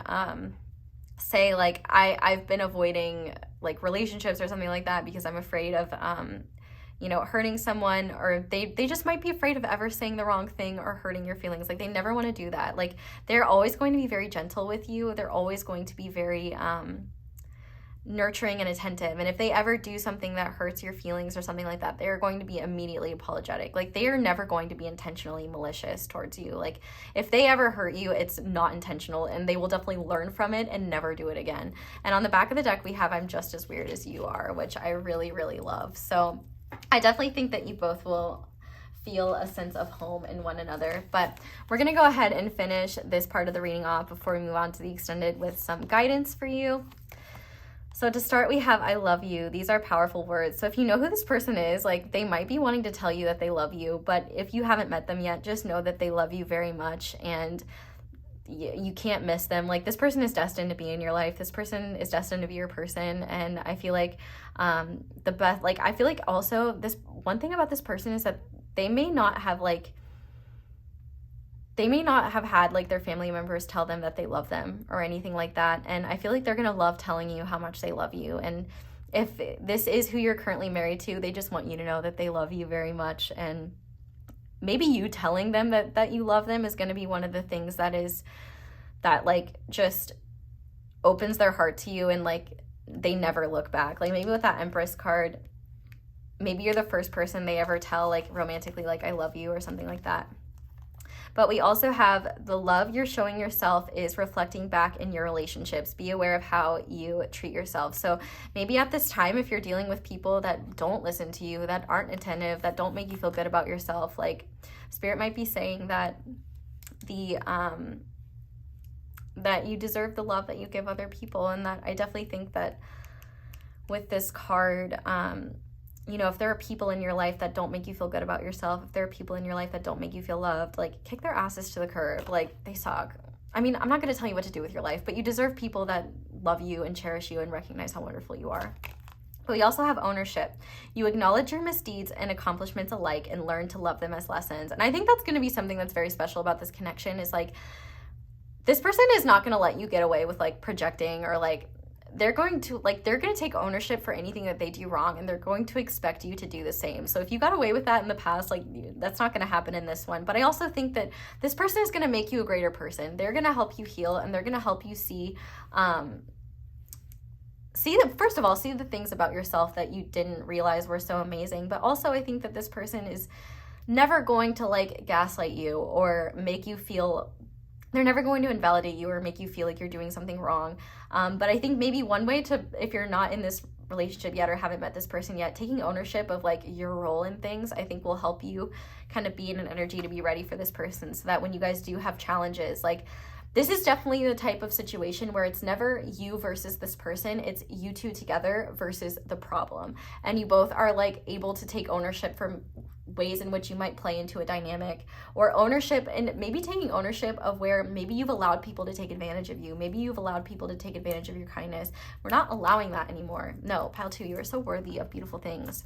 say, like, I've been avoiding like relationships or something like that because I'm afraid of hurting someone, or they just might be afraid of ever saying the wrong thing or hurting your feelings. Like, they never want to do that. Like, they're always going to be very gentle with you. They're always going to be very nurturing and attentive. And if they ever do something that hurts your feelings or something like that, they're going to be immediately apologetic. Like, they are never going to be intentionally malicious towards you. Like, if they ever hurt you, it's not intentional, and they will definitely learn from it and never do it again. And on the back of the deck, we have I'm just as weird as you are, which I really, really love. So I definitely think that you both will feel a sense of home in one another. But we're going to go ahead and finish this part of the reading off before we move on to the extended with some guidance for you. So to start, we have I love you. These are powerful words. So if you know who this person is, like, they might be wanting to tell you that they love you, but if you haven't met them yet, just know that they love you very much, and you can't miss them. Like, this person is destined to be in your life. This person is destined to be your person. And I feel like the best, like, I feel like also this one thing about this person is that they may not have had like their family members tell them that they love them or anything like that. And I feel like they're going to love telling you how much they love you. And if this is who you're currently married to, they just want you to know that they love you very much. And maybe you telling them that you love them is going to be one of the things that like just opens their heart to you, and like they never look back. Like, maybe with that Empress card, maybe you're the first person they ever tell, like, romantically, like, I love you or something like that. But we also have the love you're showing yourself is reflecting back in your relationships. Be aware of how you treat yourself. So maybe at this time, if you're dealing with people that don't listen to you, that aren't attentive, that don't make you feel good about yourself, like, Spirit might be saying that that you deserve the love that you give other people. And that I definitely think that with this card, if there are people in your life that don't make you feel good about yourself, if there are people in your life that don't make you feel loved, like, kick their asses to the curb. Like, they suck. I mean, I'm not going to tell you what to do with your life, but you deserve people that love you and cherish you and recognize how wonderful you are. But we also have ownership. You acknowledge your misdeeds and accomplishments alike and learn to love them as lessons. And I think that's going to be something that's very special about this connection, is like, this person is not going to let you get away with like projecting, or like, they're going to take ownership for anything that they do wrong, and they're going to expect you to do the same. So if you got away with that in the past, like, that's not going to happen in this one. But I also think that this person is going to make you a greater person. They're going to help you heal, and they're going to help you see the things about yourself that you didn't realize were so amazing. But also, I think that this person is never going to like gaslight you or make you feel, they're never going to invalidate you or make you feel like you're doing something wrong. But I think maybe one way to, if you're not in this relationship yet or haven't met this person yet, taking ownership of like your role in things, I think will help you kind of be in an energy to be ready for this person, so that when you guys do have challenges, like, this is definitely the type of situation where it's never you versus this person, it's you two together versus the problem. And you both are like able to take ownership for ways in which you might play into a dynamic, or ownership, and maybe taking ownership of where maybe you've allowed people to take advantage of you. Maybe you've allowed people to take advantage of your kindness. We're not allowing that anymore. No, pile 2, you are so worthy of beautiful things.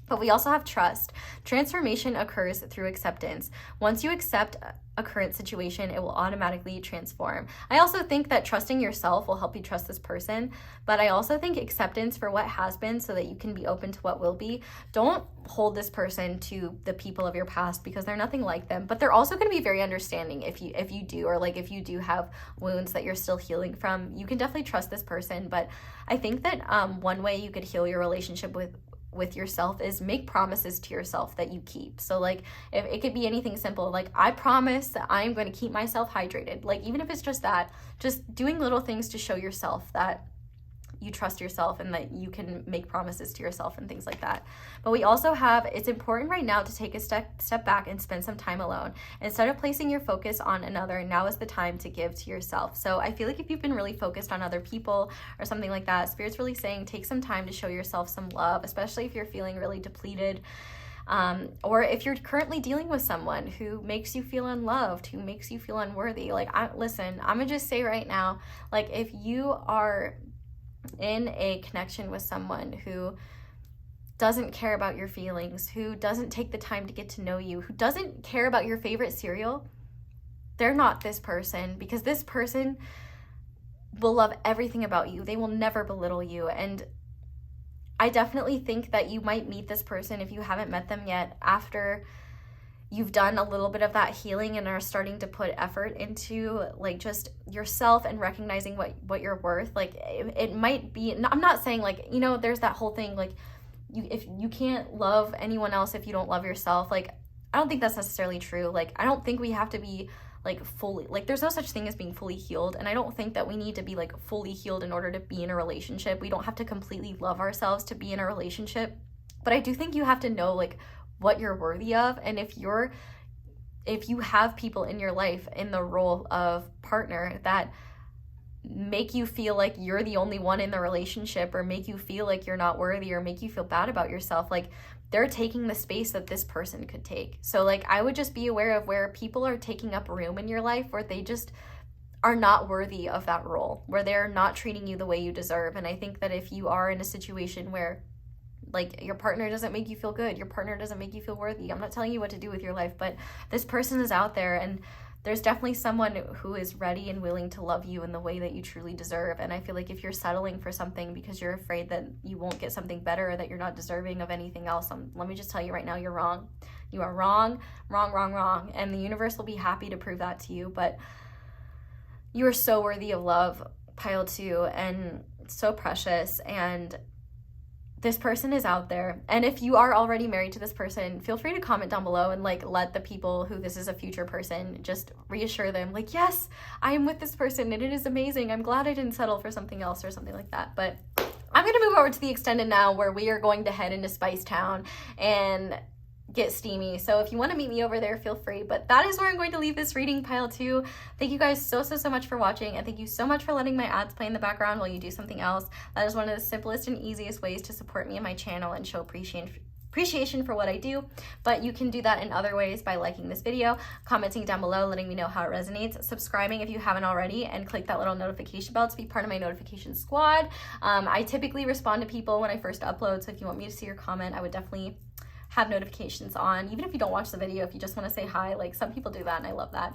But we also have trust. Transformation occurs through acceptance. Once you accept a current situation, it will automatically transform. I also think that trusting yourself will help you trust this person, but I also think acceptance for what has been so that you can be open to what will be. Don't hold this person to the people of your past because they're nothing like them, but they're also going to be very understanding if you do, or like if you do have wounds that you're still healing from. You can definitely trust this person, but I think that one way you could heal your relationship with yourself is make promises to yourself that you keep. So like if it could be anything simple, like I promise that I'm going to keep myself hydrated. Like even if it's just that, just doing little things to show yourself that you trust yourself and that you can make promises to yourself and things like that. But we also have, it's important right now to take a step back and spend some time alone. Instead of placing your focus on another, now is the time to give to yourself. So I feel like if you've been really focused on other people or something like that, Spirit's really saying take some time to show yourself some love, especially if you're feeling really depleted. Or if you're currently dealing with someone who makes you feel unloved, who makes you feel unworthy. Like, listen, I'm gonna just say right now, like if you are in a connection with someone who doesn't care about your feelings, who doesn't take the time to get to know you, who doesn't care about your favorite cereal, they're not this person, because this person will love everything about you. They will never belittle you. And I definitely think that you might meet this person, if you haven't met them yet, after you've done a little bit of that healing and are starting to put effort into like just yourself and recognizing what you're worth. Like it might be, I'm not saying like, you know, there's that whole thing like if you can't love anyone else if you don't love yourself. Like I don't think that's necessarily true. Like I don't think we have to be like fully, like there's no such thing as being fully healed, and I don't think that we need to be like fully healed in order to be in a relationship. We don't have to completely love ourselves to be in a relationship, but I do think you have to know like what you're worthy of. And if you have people in your life in the role of partner that make you feel like you're the only one in the relationship, or make you feel like you're not worthy, or make you feel bad about yourself, like they're taking the space that this person could take. So like I would just be aware of where people are taking up room in your life where they just are not worthy of that role, where they're not treating you the way you deserve. And I think that if you are in a situation where like your partner doesn't make you feel good, your partner doesn't make you feel worthy, I'm not telling you what to do with your life, but this person is out there, and there's definitely someone who is ready and willing to love you in the way that you truly deserve. And I feel like if you're settling for something because you're afraid that you won't get something better, or that you're not deserving of anything else, let me just tell you right now, you're wrong. You are wrong, wrong, wrong, wrong. And the universe will be happy to prove that to you. But you are so worthy of love, pile 2, and so precious. And this person is out there. And if you are already married to this person, feel free to comment down below and like let the people who this is a future person, just reassure them like, yes, I am with this person and it is amazing. I'm glad I didn't settle for something else or something like that. But I'm gonna move over to the extended now, where we are going to head into Spice Town and get steamy. So if you want to meet me over there, feel free. But that is where I'm going to leave this reading, pile 2. Thank you guys so much for watching, and thank you so much for letting my ads play in the background while you do something else. That is one of the simplest and easiest ways to support me and my channel and show appreciation for what I do. But you can do that in other ways by liking this video, commenting down below, letting me know how it resonates, subscribing if you haven't already, and click that little notification bell to be part of my notification squad. I typically respond to people when I first upload, so if you want me to see your comment, I would definitely have notifications on, even if you don't watch the video, if you just want to say hi. Like some people do that and I love that.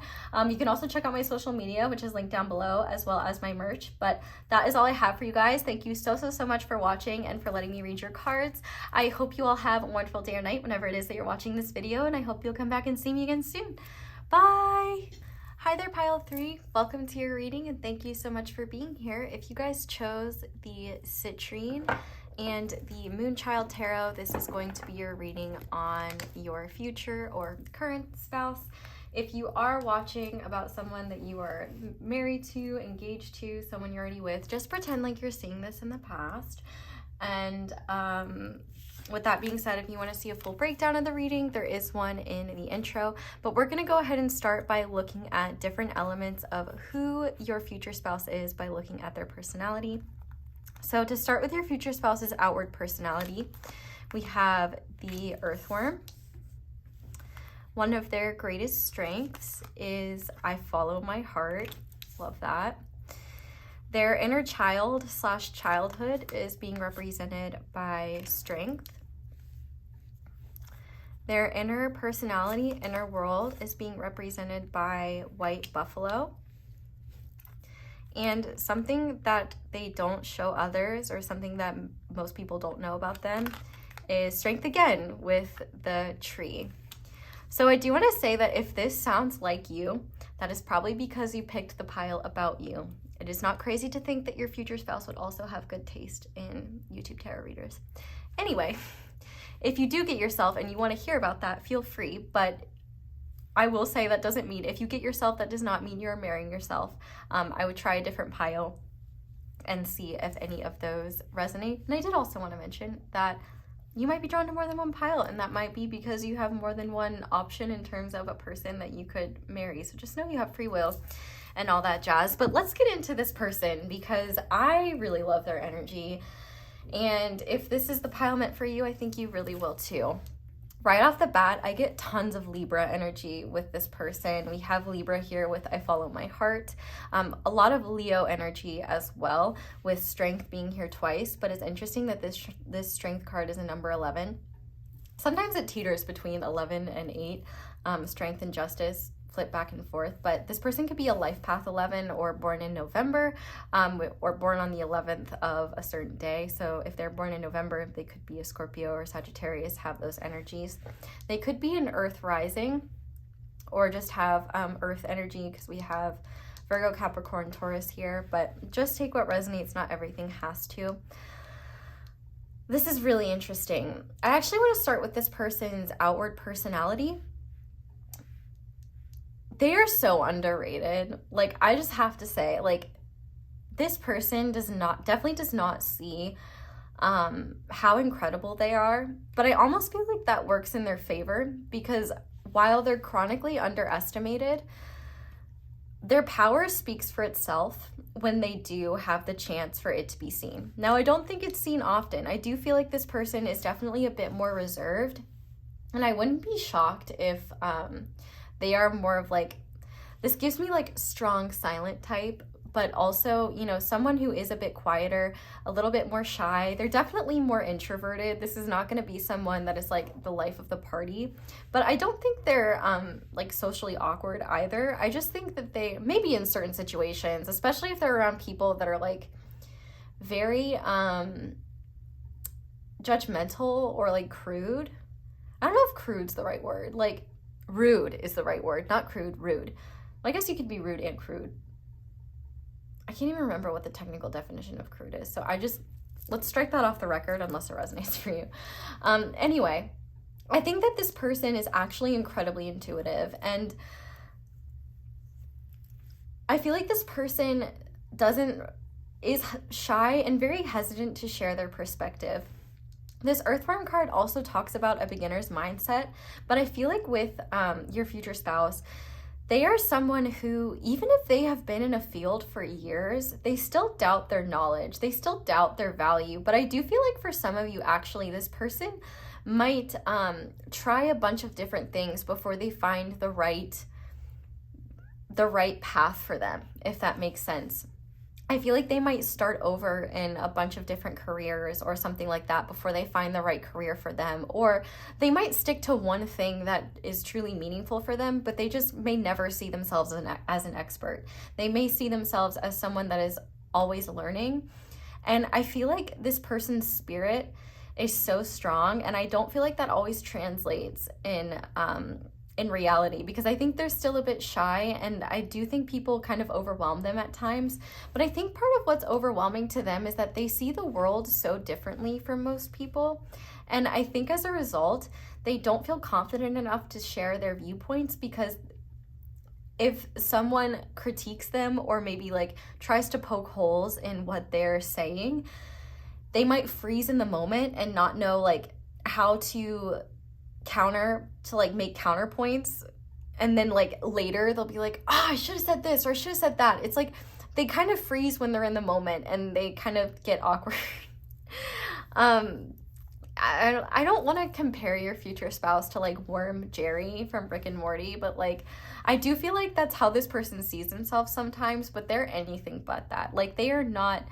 You can also check out my social media, which is linked down below, as well as my merch. But that is all I have for you guys. Thank you so much for watching and for letting me read your cards. I hope you all have a wonderful day or night whenever it is that you're watching this video, and I hope you'll come back and see me again soon. Bye. Hi there, pile 3. Welcome to your reading, and thank you so much for being here. If you guys chose the Citrine and the Moonchild Tarot, this is going to be your reading on your future or current spouse. If you are watching about someone that you are married to, engaged to, someone you're already with, just pretend like you're seeing this in the past. And with that being said, if you want to see a full breakdown of the reading, there is one in the intro. But we're going to go ahead and start by looking at different elements of who your future spouse is by looking at their personality. So to start with your future spouse's outward personality, we have the earthworm. One of their greatest strengths is I follow my heart. Love that. Their inner child / childhood is being represented by strength. Their inner personality, inner world is being represented by white buffalo. And something that they don't show others, or something that most people don't know about them, is strength again with the tree. So I do want to say that if this sounds like you, that is probably because you picked the pile about you. It is not crazy to think that your future spouse would also have good taste in YouTube tarot readers. Anyway, if you do get yourself and you want to hear about that, feel free. But I will say that doesn't mean, if you get yourself, that does not mean you're marrying yourself. I would try a different pile and see if any of those resonate. And I did also want to mention that you might be drawn to more than one pile, and that might be because you have more than one option in terms of a person that you could marry. So just know you have free will and all that jazz. But let's get into this person, because I really love their energy. And if this is the pile meant for you, I think you really will too. Right off the bat, I get tons of Libra energy with this person. We have Libra here with I Follow My Heart. A lot of Leo energy as well, with strength being here twice. But it's interesting that this strength card is a number 11. Sometimes it teeters between 11 and 8. Strength and justice flip back and forth, but this person could be a life path 11, or born in November, or born on the 11th of a certain day. So if they're born in November, they could be a Scorpio or Sagittarius, have those energies. They could be an earth rising, or just have earth energy, because we have Virgo, Capricorn, Taurus here. But just take what resonates, not everything has to. This is really interesting. I actually want to start with this person's outward personality. They are so underrated. Like, I just have to say, like, this person definitely does not see how incredible they are. But I almost feel like that works in their favor, because while they're chronically underestimated, their power speaks for itself when they do have the chance for it to be seen. Now, I don't think it's seen often. I do feel like this person is definitely a bit more reserved, and I wouldn't be shocked if they are more of like, this gives me like strong silent type, but also, you know, someone who is a bit quieter, a little bit more shy. They're definitely more introverted. This is not going to be someone that is like the life of the party, but I don't think they're like socially awkward either. I just think that they, maybe in certain situations, especially if they're around people that are like very judgmental or like crude. I don't know if crude's the right word. Like, rude is the right word, not crude, rude. Well, I guess you could be rude and crude. I can't even remember what the technical definition of crude is. So let's strike that off the record unless it resonates for you. Anyway, I think that this person is actually incredibly intuitive, and I feel like this person is shy and very hesitant to share their perspective. This Earthworm card also talks about a beginner's mindset, but I feel like with your future spouse, they are someone who, even if they have been in a field for years, they still doubt their knowledge. They still doubt their value. But I do feel like for some of you, actually, this person might try a bunch of different things before they find the right path for them, if that makes sense. I feel like they might start over in a bunch of different careers or something like that before they find the right career for them. Or they might stick to one thing that is truly meaningful for them, but they just may never see themselves as an expert. They may see themselves as someone that is always learning. And I feel like this person's spirit is so strong, and I don't feel like that always translates in reality, because I think they're still a bit shy, and I do think people kind of overwhelm them at times. But I think part of what's overwhelming to them is that they see the world so differently from most people. And I think as a result, they don't feel confident enough to share their viewpoints, because if someone critiques them or maybe like tries to poke holes in what they're saying, they might freeze in the moment and not know like how to make counterpoints, and then like later they'll be like, I should have said this or I should have said that. It's like they kind of freeze when they're in the moment and they kind of get awkward. I don't want to compare your future spouse to like Worm Jerry from Rick and Morty, but like I do feel like that's how this person sees themselves sometimes, but they're anything but that. Like they are not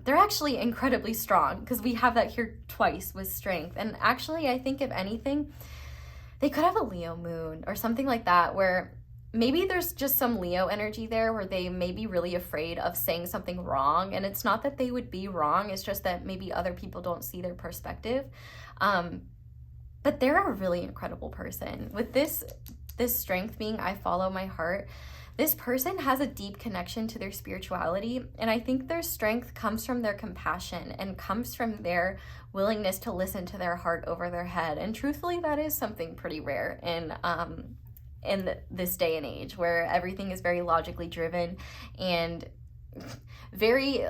they're actually incredibly strong, because we have that here twice with strength. And actually, I think if anything, they could have a Leo moon or something like that, where maybe there's just some Leo energy there where they may be really afraid of saying something wrong. And it's not that they would be wrong, it's just that maybe other people don't see their perspective. But they're a really incredible person. With this strength being I follow my heart, this person has a deep connection to their spirituality. And I think their strength comes from their compassion and comes from their willingness to listen to their heart over their head. And truthfully, that is something pretty rare in this day and age where everything is very logically driven and very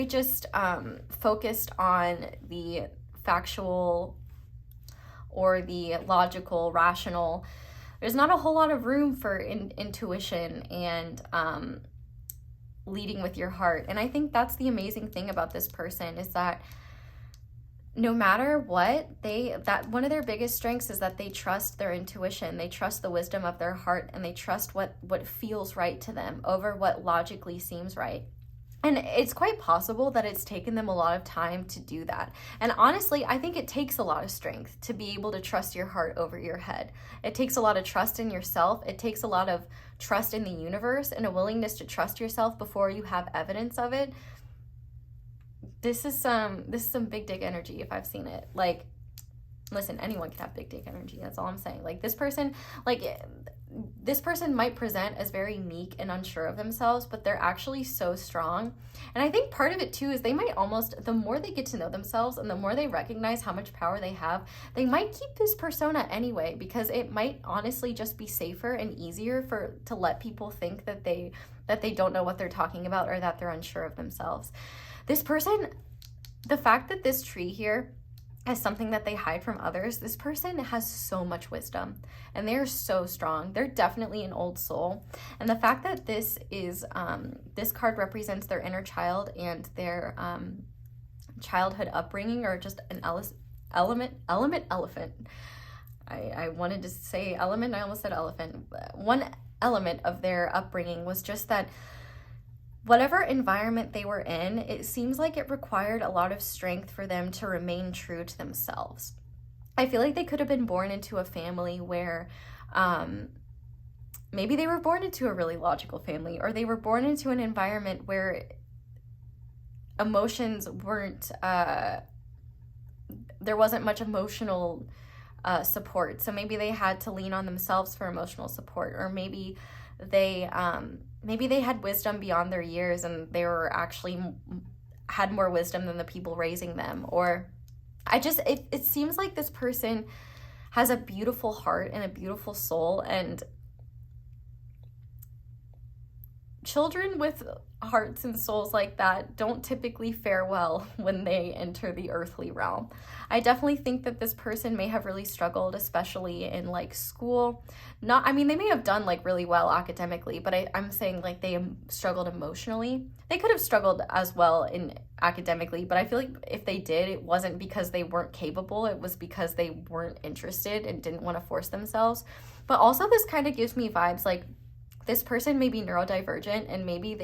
just focused on the factual or the logical, rational. There's not a whole lot of room for intuition and leading with your heart. And I think that's the amazing thing about this person, is that no matter what, one of their biggest strengths is that they trust their intuition. They trust the wisdom of their heart, and they trust what feels right to them over what logically seems right. And it's quite possible that it's taken them a lot of time to do that. And honestly, I think it takes a lot of strength to be able to trust your heart over your head. It takes a lot of trust in yourself. It takes a lot of trust in the universe and a willingness to trust yourself before you have evidence of it. This is some big dick energy if I've seen it. Like, listen, anyone can have big dick energy. That's all I'm saying. Like, this person might present as very meek and unsure of themselves, but they're actually so strong. And I think part of it too is they might almost, the more they get to know themselves and the more they recognize how much power they have, they might keep this persona anyway, because it might honestly just be safer and easier to let people think that they don't know what they're talking about or that they're unsure of themselves. This person, the fact that this tree here as something that they hide from others, this person has so much wisdom and they're so strong. They're definitely an old soul. And the fact that this card represents their inner child and their childhood upbringing, or just an elephant. I wanted to say element, I almost said elephant. One element of their upbringing was just that whatever environment they were in, it seems like it required a lot of strength for them to remain true to themselves. I feel like they could have been born into a family where maybe they were born into a really logical family, or they were born into an environment where emotions weren't, there wasn't much emotional support. So maybe they had to lean on themselves for emotional support, or maybe they had wisdom beyond their years and they were actually had more wisdom than the people raising them. Or it seems like this person has a beautiful heart and a beautiful soul, and children with hearts and souls like that don't typically fare well when they enter the earthly realm. I definitely think that this person may have really struggled, especially in like school. They may have done like really well academically, but I'm saying like they struggled emotionally. They could have struggled as well in academically, but I feel like if they did, it wasn't because they weren't capable. It was because they weren't interested and didn't want to force themselves. But also this kind of gives me vibes like this person may be neurodivergent, and maybe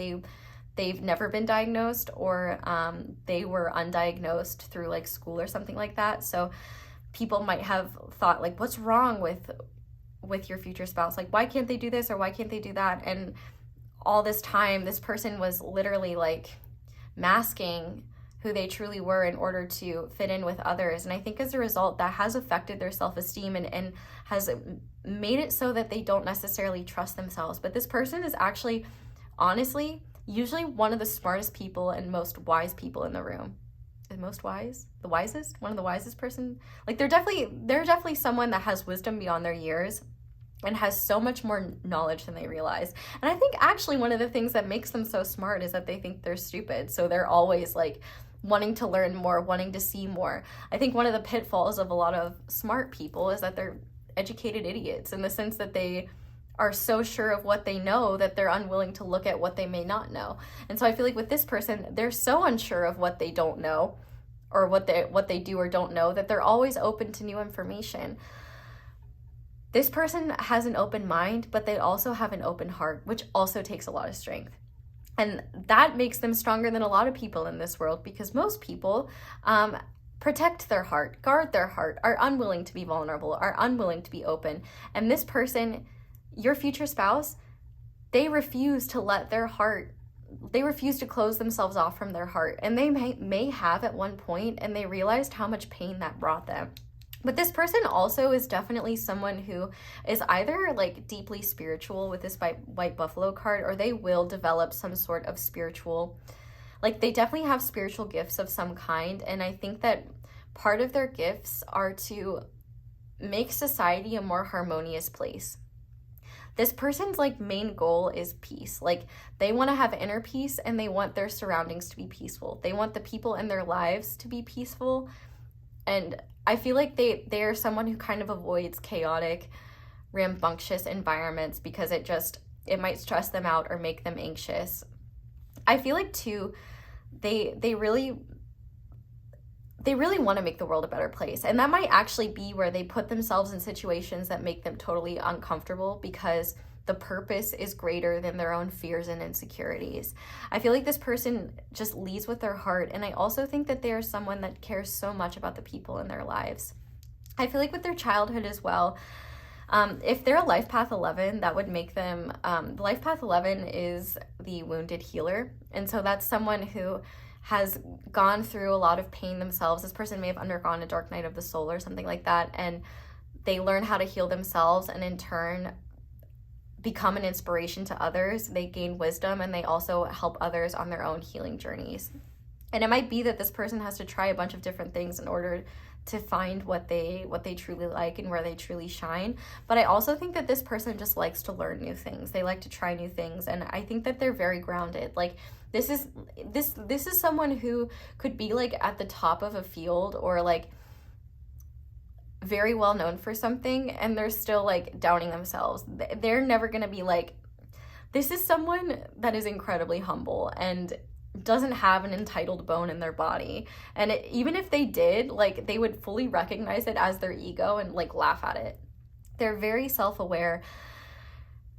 they've never been diagnosed, or they were undiagnosed through like school or something like that. So people might have thought like, what's wrong with your future spouse? Like, why can't they do this or why can't they do that? And all this time, this person was literally like masking who they truly were in order to fit in with others. And I think as a result, that has affected their self-esteem and has made it so that they don't necessarily trust themselves. But this person is actually, honestly, usually one of the smartest people and most wise people in the room. The most wise? The wisest? One of the wisest person? Like they're definitely someone that has wisdom beyond their years and has so much more knowledge than they realize. And I think actually one of the things that makes them so smart is that they think they're stupid. So they're always like wanting to learn more, wanting to see more. I think one of the pitfalls of a lot of smart people is that they're educated idiots, in the sense that they are so sure of what they know that they're unwilling to look at what they may not know. And so I feel like with this person, they're so unsure of what they don't know, or what they do or don't know, that they're always open to new information. This person has an open mind, but they also have an open heart, which also takes a lot of strength. And that makes them stronger than a lot of people in this world, because most people protect their heart, guard their heart, are unwilling to be vulnerable, are unwilling to be open. And this person, your future spouse, they refuse to let their heart, they refuse to close themselves off from their heart. And they may have at one point, and they realized how much pain that brought them. But this person also is definitely someone who is either like deeply spiritual with this white buffalo card, or they will develop some sort of spiritual, like they definitely have spiritual gifts of some kind. And I think that part of their gifts are to make society a more harmonious place. This person's like main goal is peace. Like they want to have inner peace, and they want their surroundings to be peaceful. They want the people in their lives to be peaceful. And I feel like they are someone who kind of avoids chaotic, rambunctious environments because it might stress them out or make them anxious. I feel like too, they really want to make the world a better place. And that might actually be where they put themselves in situations that make them totally uncomfortable because the purpose is greater than their own fears and insecurities. I feel like this person just leads with their heart. And I also think that they are someone that cares so much about the people in their lives. I feel like with their childhood as well, if they're a life path 11, that would make them, life path 11 is the wounded healer. And so that's someone who has gone through a lot of pain themselves. This person may have undergone a dark night of the soul or something like that. And they learn how to heal themselves, and in turn become an inspiration to others. They gain wisdom, and they also help others on their own healing journeys. And it might be that this person has to try a bunch of different things in order to find what they truly like and where they truly shine. But I also think that this person just likes to learn new things. They like to try new things, and I think that they're very grounded. Like this is someone who could be like at the top of a field, or like very well known for something, and they're still like doubting themselves. They're never going to be like, this is someone that is incredibly humble and doesn't have an entitled bone in their body. And even if they did, like they would fully recognize it as their ego and like laugh at it. They're very self-aware.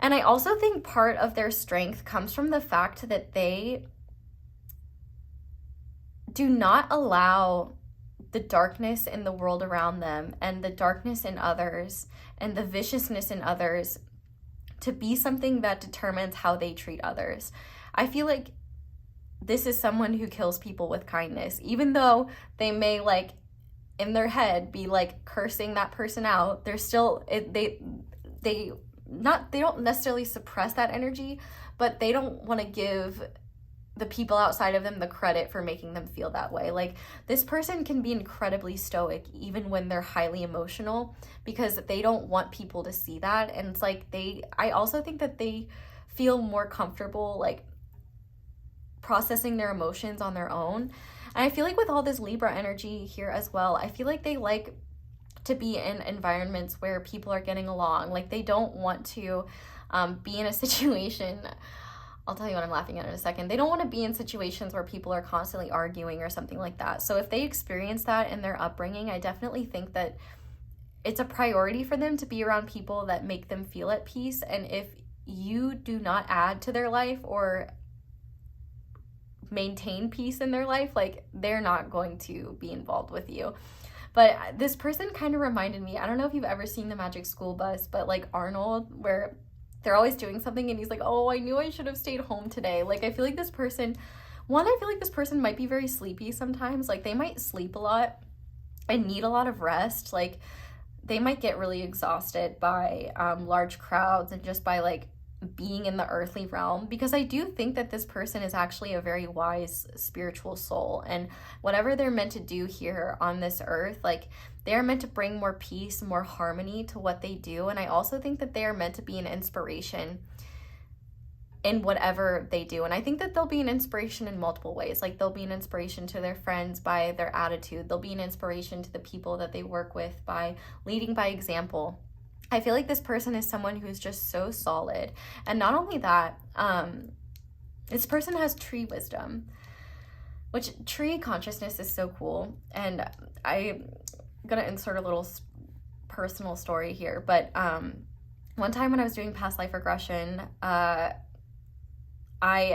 And I also think part of their strength comes from the fact that they do not allow the darkness in the world around them, and the darkness in others, and the viciousness in others to be something that determines how they treat others. I feel like this is someone who kills people with kindness, even though they may like in their head be like cursing that person out. They're still, they don't necessarily suppress that energy, but they don't want to give the people outside of them the credit for making them feel that way. Like this person can be incredibly stoic even when they're highly emotional, because they don't want people to see that. And it's like I also think that they feel more comfortable like processing their emotions on their own. And I feel like with all this Libra energy here as well, I feel like they like to be in environments where people are getting along. Like they don't want to be in a situation, I'll tell you what I'm laughing at in a second. They don't want to be in situations where people are constantly arguing or something like that. So if they experience that in their upbringing, I definitely think that it's a priority for them to be around people that make them feel at peace. And if you do not add to their life or maintain peace in their life, like they're not going to be involved with you. But this person kind of reminded me, I don't know if you've ever seen The Magic School Bus, but like Arnold, where they're always doing something and he's like, oh, I knew I should have stayed home today. Like I feel like this person might be very sleepy sometimes. Like they might sleep a lot and need a lot of rest. Like they might get really exhausted by large crowds and just by like being in the earthly realm, because I do think that this person is actually a very wise spiritual soul, and whatever they're meant to do here on this earth, like they are meant to bring more peace, more harmony to what they do. And I also think that they are meant to be an inspiration in whatever they do. And I think that they'll be an inspiration in multiple ways. Like they'll be an inspiration to their friends by their attitude. They'll be an inspiration to the people that they work with by leading by example. I feel like this person is someone who's just so solid. And not only that, this person has tree wisdom, which tree consciousness is so cool. And I'm going to insert a little personal story here. But one time when I was doing past life regression, I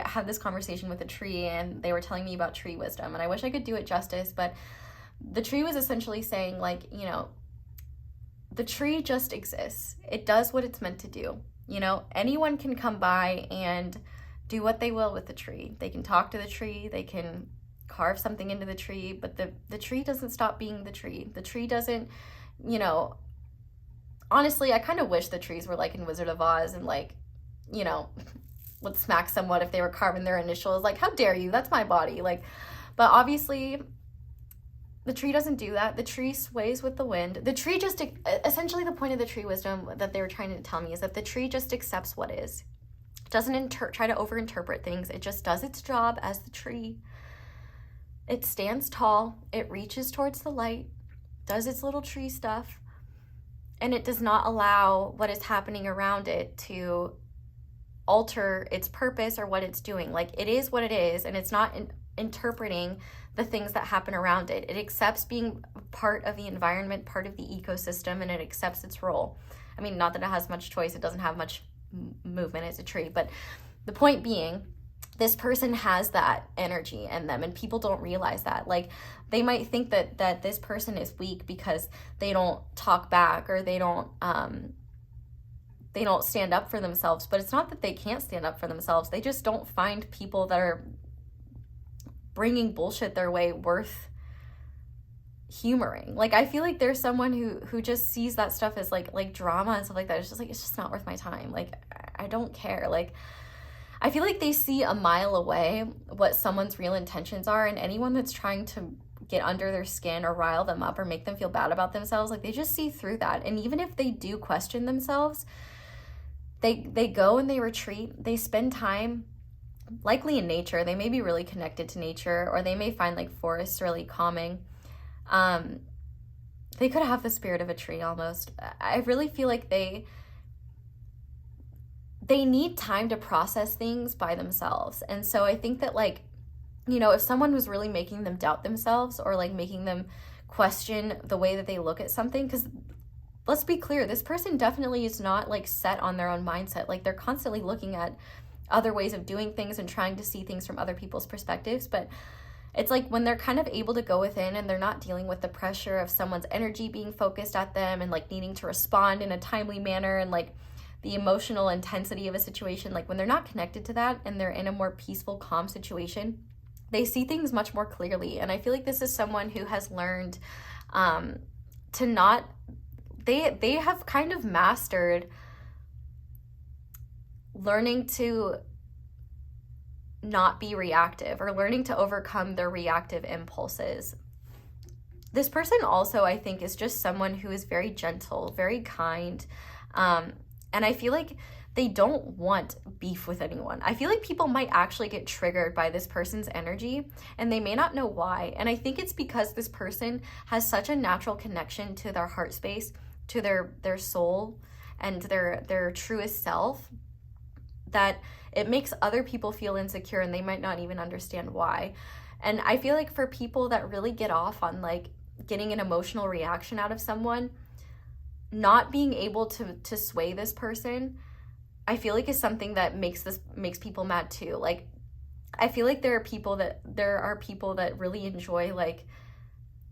had this conversation with a tree, and they were telling me about tree wisdom. And I wish I could do it justice, but the tree was essentially saying, like, you know, the tree just exists. It does what it's meant to do. You know, anyone can come by and do what they will with the tree. They can talk to the tree, they can carve something into the tree, but the tree doesn't stop being the tree. The tree doesn't, you know, honestly, I kind of wish the trees were like in Wizard of Oz and, like, you know, would smack someone if they were carving their initials, like, how dare you, that's my body. Like, but obviously the tree doesn't do that. The tree sways with the wind. The tree just, essentially the point of the tree wisdom that they were trying to tell me is that the tree just accepts what is. It doesn't try to overinterpret things. It just does its job as the tree. It stands tall. It reaches towards the light, does its little tree stuff, and it does not allow what is happening around it to alter its purpose or what it's doing. Like, it is what it is, and it's not interpreting the things that happen around it. It accepts being part of the environment, part of the ecosystem, and it accepts its role. I mean, not that it has much choice. It doesn't have much movement as a tree, but the point being, this person has that energy in them, and people don't realize that. Like, they might think that this person is weak because they don't talk back, or they don't stand up for themselves. But it's not that they can't stand up for themselves. They just don't find people that are bringing bullshit their way worth humoring. Like, I feel like there's someone who just sees that stuff as like drama and stuff like that. It's just like, it's just not worth my time. Like, I don't care. Like, I feel like they see a mile away what someone's real intentions are, and anyone that's trying to get under their skin or rile them up or make them feel bad about themselves, like, they just see through that. And even if they do question themselves, they go and they retreat. They spend time likely in nature. They may be really connected to nature, or they may find like forests really calming. They could have the spirit of a tree almost. I really feel like they need time to process things by themselves. And so I think that, like, you know, if someone was really making them doubt themselves, or like making them question the way that they look at something, because let's be clear, this person definitely is not like set on their own mindset. Like, they're constantly looking at other ways of doing things and trying to see things from other people's perspectives. But it's like when they're kind of able to go within and they're not dealing with the pressure of someone's energy being focused at them and like needing to respond in a timely manner, and like the emotional intensity of a situation, like when they're not connected to that and they're in a more peaceful, calm situation, they see things much more clearly. And I feel like this is someone who has learned to not, they have kind of mastered learning to not be reactive, or learning to overcome their reactive impulses. This person also, I think, is just someone who is very gentle, very kind, and I feel like they don't want beef with anyone. I feel like people might actually get triggered by this person's energy, and they may not know why. And I think it's because this person has such a natural connection to their heart space, to their soul, and their truest self, that it makes other people feel insecure, and they might not even understand why. And I feel like for people that really get off on like getting an emotional reaction out of someone, not being able to sway this person, I feel like is something that makes people mad too. Like, I feel like there are people that really enjoy like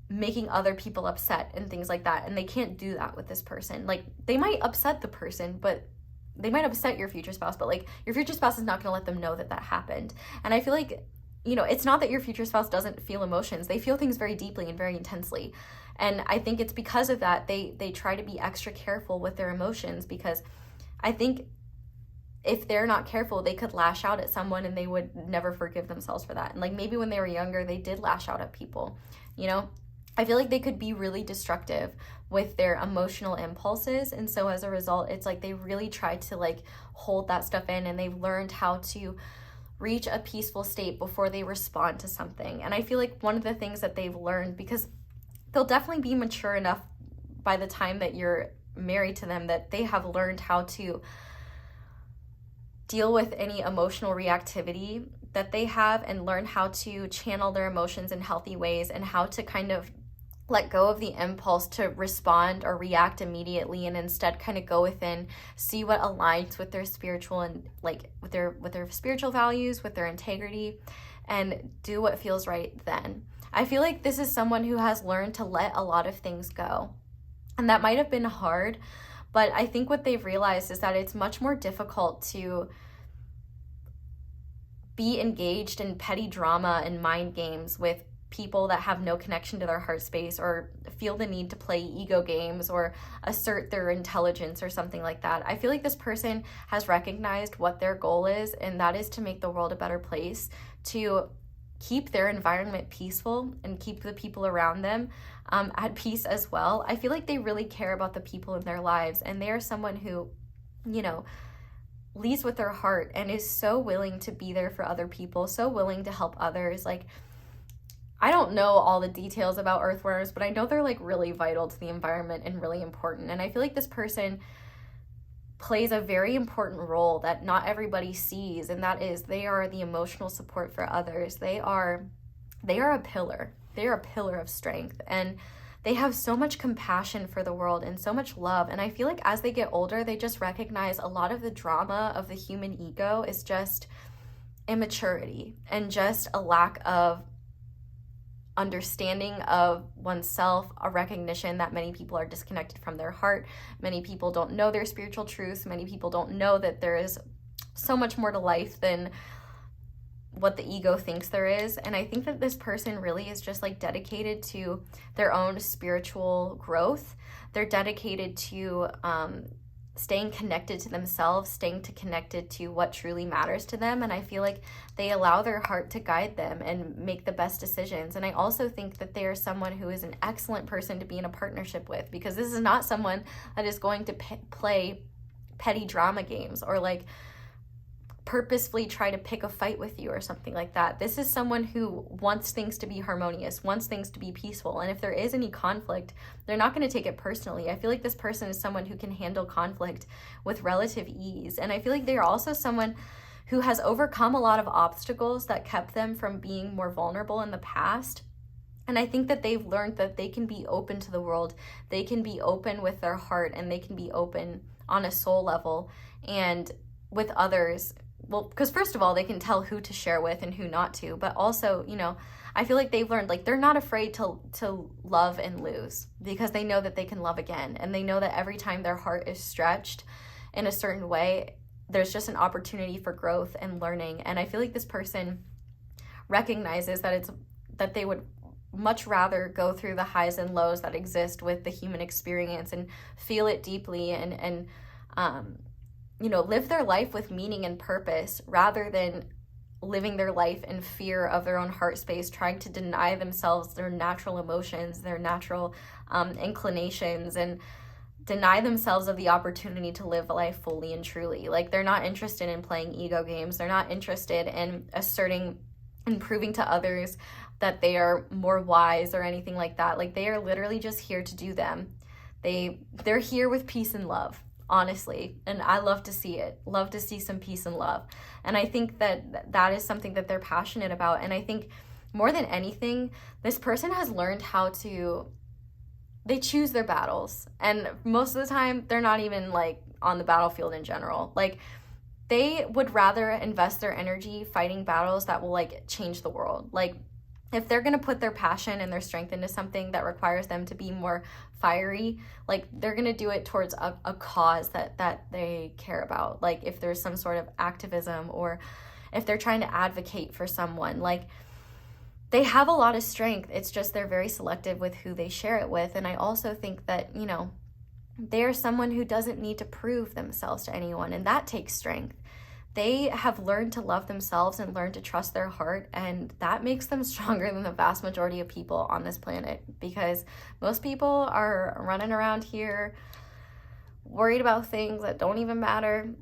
making other people upset and things like that, and they can't do that with this person. Like, they might upset the person, but they might upset your future spouse, but like your future spouse is not going to let them know that happened. And I feel like, you know, it's not that your future spouse doesn't feel emotions. They feel things very deeply and very intensely. And I think it's because of that they try to be extra careful with their emotions, because I think if they're not careful, they could lash out at someone and they would never forgive themselves for that. And like, maybe when they were younger, they did lash out at people, you know? I feel like they could be really destructive with their emotional impulses. And so as a result, it's like they really try to like hold that stuff in, and they've learned how to reach a peaceful state before they respond to something. And I feel like one of the things that they've learned, because they'll definitely be mature enough by the time that you're married to them, that they have learned how to deal with any emotional reactivity that they have, and learn how to channel their emotions in healthy ways, and how to kind of let go of the impulse to respond or react immediately, and instead kind of go within, see what aligns with their spiritual and like with their spiritual values, with their integrity, and do what feels right then. I feel like this is someone who has learned to let a lot of things go. And that might have been hard, but I think what they've realized is that it's much more difficult to be engaged in petty drama and mind games with people that have no connection to their heart space, or feel the need to play ego games or assert their intelligence or something like that. I feel like this person has recognized what their goal is, and that is to make the world a better place, to keep their environment peaceful and keep the people around them at peace as well. I feel like they really care about the people in their lives, and they are someone who, you know, leads with their heart and is so willing to be there for other people, so willing to help others. Like, I don't know all the details about earthworms, but I know they're like really vital to the environment and really important. And I feel like this person plays a very important role that not everybody sees, and that is they are the emotional support for others. They are a pillar. They are a pillar of strength, and they have so much compassion for the world and so much love. And I feel like as they get older, they just recognize a lot of the drama of the human ego is just immaturity and just a lack of understanding of oneself, a recognition that many people are disconnected from their heart. Many people don't know their spiritual truths. Many people don't know that there is so much more to life than what the ego thinks there is. And I think that this person really is just like dedicated to their own spiritual growth. They're dedicated to staying connected to themselves, staying connected to what truly matters to them. And I feel like they allow their heart to guide them and make the best decisions. And I also think that they are someone who is an excellent person to be in a partnership with, because this is not someone that is going to play petty drama games or like purposefully try to pick a fight with you or something like that. This is someone who wants things to be harmonious, wants things to be peaceful. And if there is any conflict, they're not going to take it personally. I feel like this person is someone who can handle conflict with relative ease. And I feel like they are also someone who has overcome a lot of obstacles that kept them from being more vulnerable in the past. And I think that they've learned that they can be open to the world. They can be open with their heart, and they can be open on a soul level and with others. Well, because first of all, they can tell who to share with and who not to, but also, you know, I feel like they've learned, like, they're not afraid to love and lose, because they know that they can love again. And they know that every time their heart is stretched in a certain way, there's just an opportunity for growth and learning. And I feel like this person recognizes that they would much rather go through the highs and lows that exist with the human experience and feel it deeply and you know, live their life with meaning and purpose, rather than living their life in fear of their own heart space, trying to deny themselves their natural emotions, their natural inclinations, and deny themselves of the opportunity to live life fully and truly. Like, they're not interested in playing ego games. They're not interested in asserting and proving to others that they are more wise or anything like that. Like, they are literally just here to do them. They're here with peace and love, honestly, and I love to see it. Love to see some peace and love. And I think that is something that they're passionate about. And I think more than anything, this person has learned how to, they choose their battles. And most of the time, they're not even like on the battlefield in general. Like, they would rather invest their energy fighting battles that will like change the world. Like, if they're going to put their passion and their strength into something that requires them to be more fiery, like, they're going to do it towards a cause that they care about. Like, if there's some sort of activism, or if they're trying to advocate for someone, like, they have a lot of strength. It's just they're very selective with who they share it with. And I also think that, you know, they're someone who doesn't need to prove themselves to anyone, and that takes strength. They have learned to love themselves and learn to trust their heart, and that makes them stronger than the vast majority of people on this planet, because most people are running around here worried about things that don't even matter,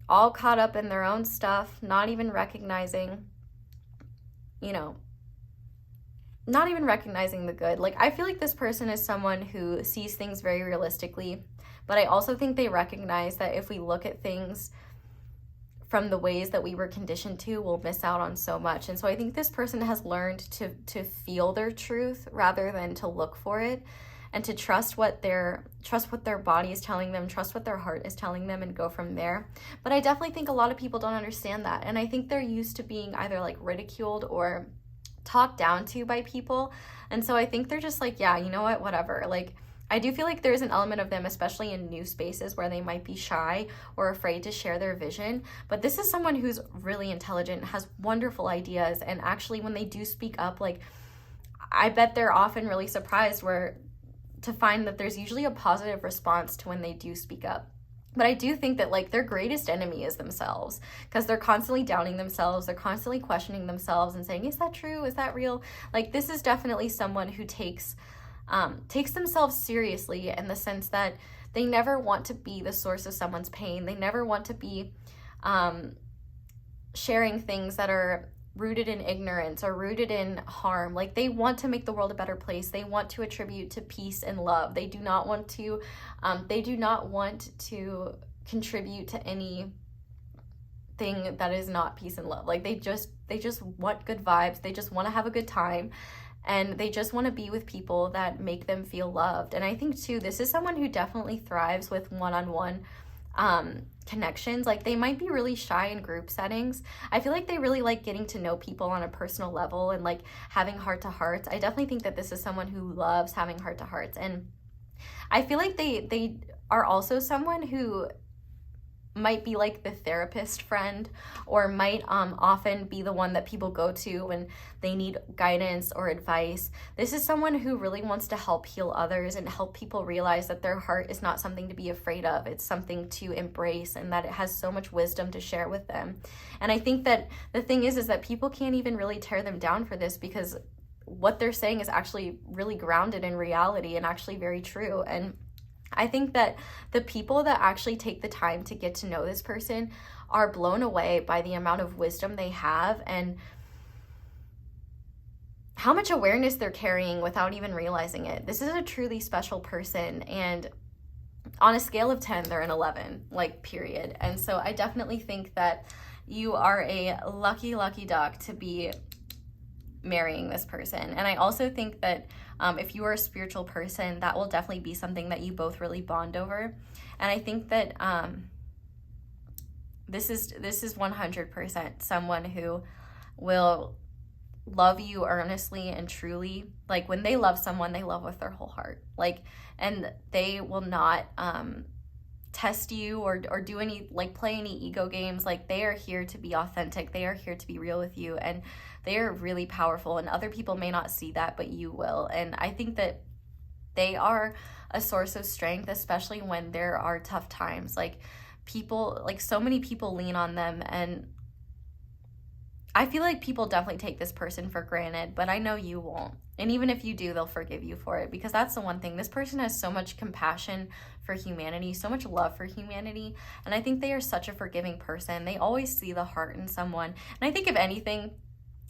all caught up in their own stuff, not even recognizing, you know, not even recognizing the good. Like, I feel like this person is someone who sees things very realistically, but I also think they recognize that if we look at things from the ways that we were conditioned to, we'll miss out on so much. And so I think this person has learned to feel their truth rather than to look for it, and to trust what their body is telling them, trust what their heart is telling them, and go from there. But I definitely think a lot of people don't understand that. And I think they're used to being either like ridiculed or talked down to by people. And so I think they're just like, yeah, you know what, whatever. Like, I do feel like there's an element of them, especially in new spaces where they might be shy or afraid to share their vision. But this is someone who's really intelligent, has wonderful ideas, and actually when they do speak up, like, I bet they're often really surprised to find that there's usually a positive response to when they do speak up. But I do think that like their greatest enemy is themselves, because they're constantly doubting themselves. They're constantly questioning themselves and saying, is that true? Is that real? Like, this is definitely someone who takes themselves seriously, in the sense that they never want to be the source of someone's pain. They never want to be sharing things that are rooted in ignorance or rooted in harm. Like, they want to make the world a better place. They want to attribute to peace and love. They do not want to contribute to anything that is not peace and love. Like, they just want good vibes. They just want to have a good time, and they just want to be with people that make them feel loved. And I think too, this is someone who definitely thrives with one-on-one connections. Like, they might be really shy in group settings. I feel like they really like getting to know people on a personal level and like having heart-to-hearts. I definitely think that this is someone who loves having heart-to-hearts, and I feel like they are also someone who might be like the therapist friend, or might often be the one that people go to when they need guidance or advice. This is someone who really wants to help heal others and help people realize that their heart is not something to be afraid of. It's something to embrace, and that it has so much wisdom to share with them. And I think that the thing is that people can't even really tear them down for this, because what they're saying is actually really grounded in reality and actually very true. And I think that the people that actually take the time to get to know this person are blown away by the amount of wisdom they have and how much awareness they're carrying without even realizing it. This is a truly special person, and on a scale of 10, they're an 11, like, period. And so I definitely think that you are a lucky, lucky duck to be marrying this person. And I also think that if you are a spiritual person, that will definitely be something that you both really bond over. And I think that this is 100% someone who will love you earnestly and truly. Like, when they love someone, they love with their whole heart. Like, and they will not test you or do any, like, play any ego games. Like, they are here to be authentic. They are here to be real with you, and they are really powerful, and other people may not see that, but you will. And I think that they are a source of strength, especially when there are tough times. Like, people, like, so many people lean on them, and I feel like people definitely take this person for granted, but I know you won't. And even if you do, they'll forgive you for it, because that's the one thing. This person has so much compassion for humanity, so much love for humanity, and I think they are such a forgiving person. They always see the heart in someone. And I think, if anything,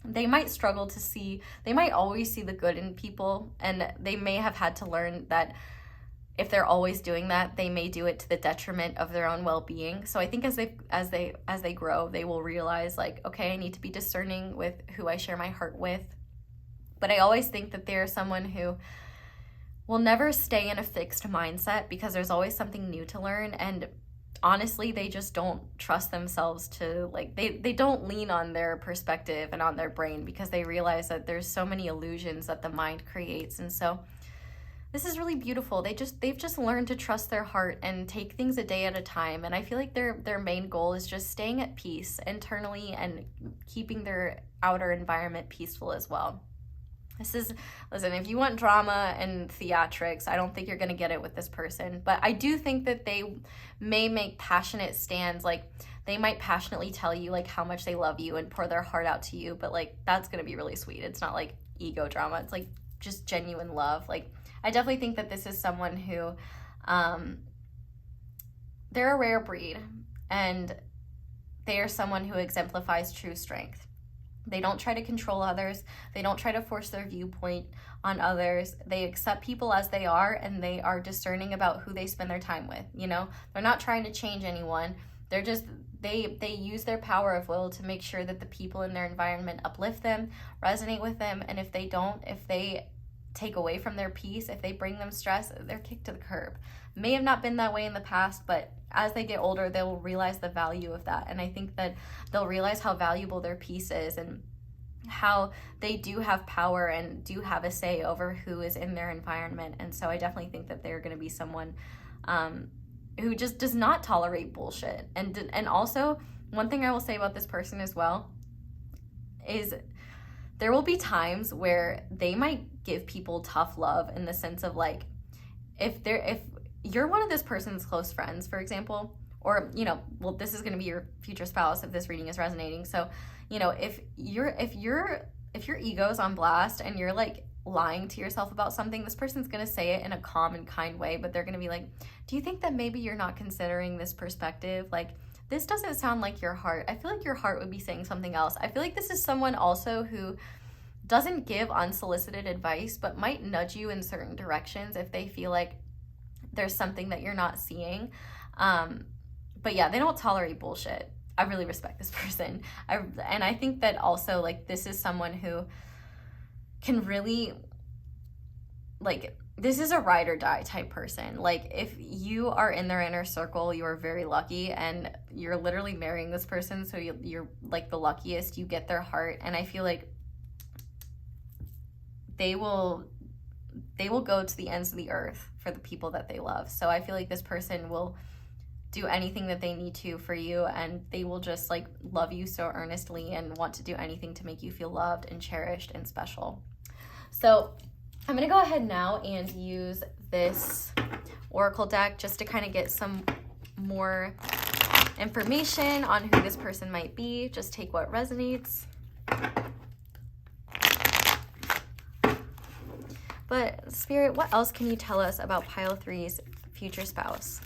they might struggle to see, they might always see the good in people, and they may have had to learn that if they're always doing that, they may do it to the detriment of their own well-being. So I think as they grow, they will realize, like, okay, I need to be discerning with who I share my heart with. But I always think that they're someone who will never stay in a fixed mindset, because there's always something new to learn. And honestly, they just don't trust themselves to, like, they don't lean on their perspective and on their brain, because they realize that there's so many illusions that the mind creates. And so this is really beautiful. They've just learned to trust their heart and take things a day at a time. And I feel like their main goal is just staying at peace internally and keeping their outer environment peaceful as well. Listen, if you want drama and theatrics, I don't think you're going to get it with this person. But I do think that they may make passionate stands. Like, they might passionately tell you, like, how much they love you and pour their heart out to you. But, like, that's going to be really sweet. It's not like ego drama. It's like just genuine love. Like, I definitely think that this is someone who, they're a rare breed, and they are someone who exemplifies true strength. They don't try to control others. They don't try to force their viewpoint on others. They accept people as they are, and they are discerning about who they spend their time with. You know, they're not trying to change anyone. They're just, they use their power of will to make sure that the people in their environment uplift them, resonate with them. And if they don't, if they take away from their peace, if they bring them stress, they're kicked to the curb. May have not been that way in the past, but as they get older, they will realize the value of that. And I think that they'll realize how valuable their peace is. And how they do have power and do have a say over who is in their environment. And so I definitely think that they're going to be someone who just does not tolerate bullshit. And also, one thing I will say about this person as well is there will be times where they might give people tough love, in the sense of like, if you're one of this person's close friends, for example, or, you know, well, this is going to be your future spouse if this reading is resonating. So, you know, if your ego is on blast and you're like lying to yourself about something, this person's going to say it in a calm and kind way, but they're going to be like, do you think that maybe you're not considering this perspective? Like, this doesn't sound like your heart. I feel like your heart would be saying something else. I feel like this is someone also who doesn't give unsolicited advice, but might nudge you in certain directions if they feel like there's something that you're not seeing. But yeah, they don't tolerate bullshit. I really respect this person. And I think that also, like, this is someone who can really, like, this is a ride or die type person. Like, if you are in their inner circle, you are very lucky, and you're literally marrying this person, so you're like the luckiest. You get their heart, and I feel like they will go to the ends of the earth for the people that they love. So I feel like this person will do anything that they need to for you, and they will just like love you so earnestly and want to do anything to make you feel loved and cherished and special. So I'm gonna go ahead now and use this oracle deck just to kind of get some more information on who this person might be. Just take what resonates. But Spirit, what else can you tell us about Pile 3's future spouse?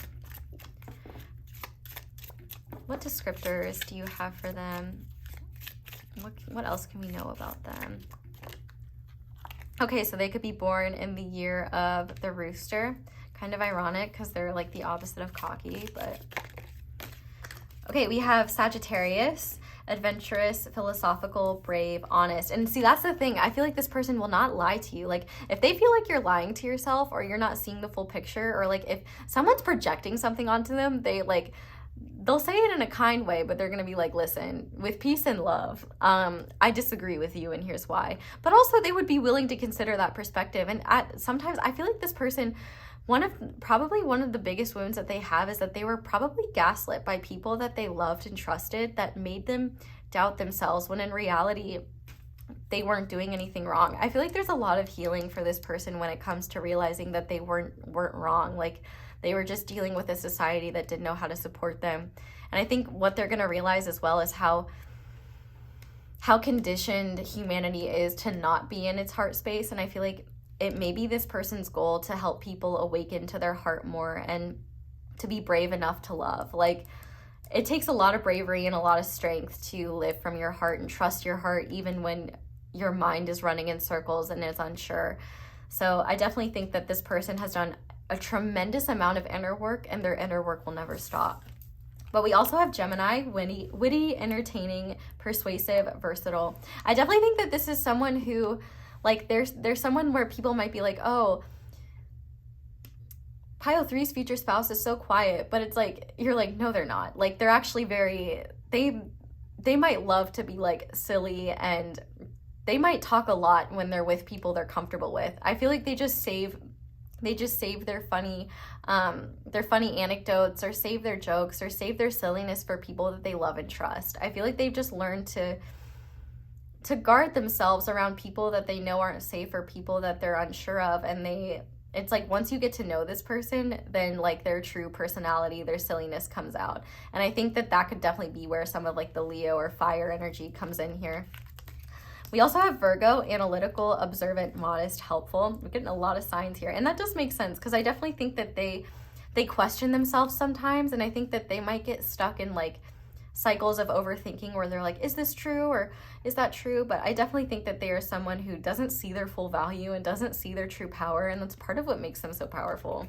What descriptors do you have for them? What else can we know about them? Okay, so they could be born in the year of the rooster. Kind of ironic because they're like the opposite of cocky, but... Okay, we have Sagittarius, adventurous, philosophical, brave, honest. And see, that's the thing. I feel like this person will not lie to you. Like, if they feel like you're lying to yourself, or you're not seeing the full picture, or like if someone's projecting something onto them, they'll say it in a kind way, but they're going to be like, listen, with peace and love, I disagree with you, and here's why. But also, they would be willing to consider that perspective. And sometimes I feel like this person, probably one of the biggest wounds that they have is that they were probably gaslit by people that they loved and trusted, that made them doubt themselves, when in reality, they weren't doing anything wrong. I feel like there's a lot of healing for this person when it comes to realizing that they weren't wrong. Like, they were just dealing with a society that didn't know how to support them. And I think what they're going to realize as well is how conditioned humanity is to not be in its heart space. And I feel like it may be this person's goal to help people awaken to their heart more and to be brave enough to love. Like, it takes a lot of bravery and a lot of strength to live from your heart and trust your heart, even when your mind is running in circles and is unsure. So I definitely think that this person has done a tremendous amount of inner work, and their inner work will never stop. But we also have Gemini, witty, entertaining, persuasive, versatile. I definitely think that this is someone who, like, there's someone where people might be like, oh, Pile 3's future spouse is so quiet, but it's like, you're like, no, they're not. Like, they're actually they might love to be like silly, and they might talk a lot when they're with people they're comfortable with. I feel like they just save their funny anecdotes, or save their jokes, or save their silliness for people that they love and trust. I feel like they've just learned to guard themselves around people that they know aren't safe, or people that they're unsure of. And it's like, once you get to know this person, then like their true personality, their silliness comes out. And I think that could definitely be where some of like the Leo or fire energy comes in here. We also have Virgo, analytical, observant, modest, helpful. We're getting a lot of signs here. And that does make sense, because I definitely think that they question themselves sometimes. And I think that they might get stuck in like cycles of overthinking, where they're like, is this true, or is that true? But I definitely think that they are someone who doesn't see their full value and doesn't see their true power. And that's part of what makes them so powerful.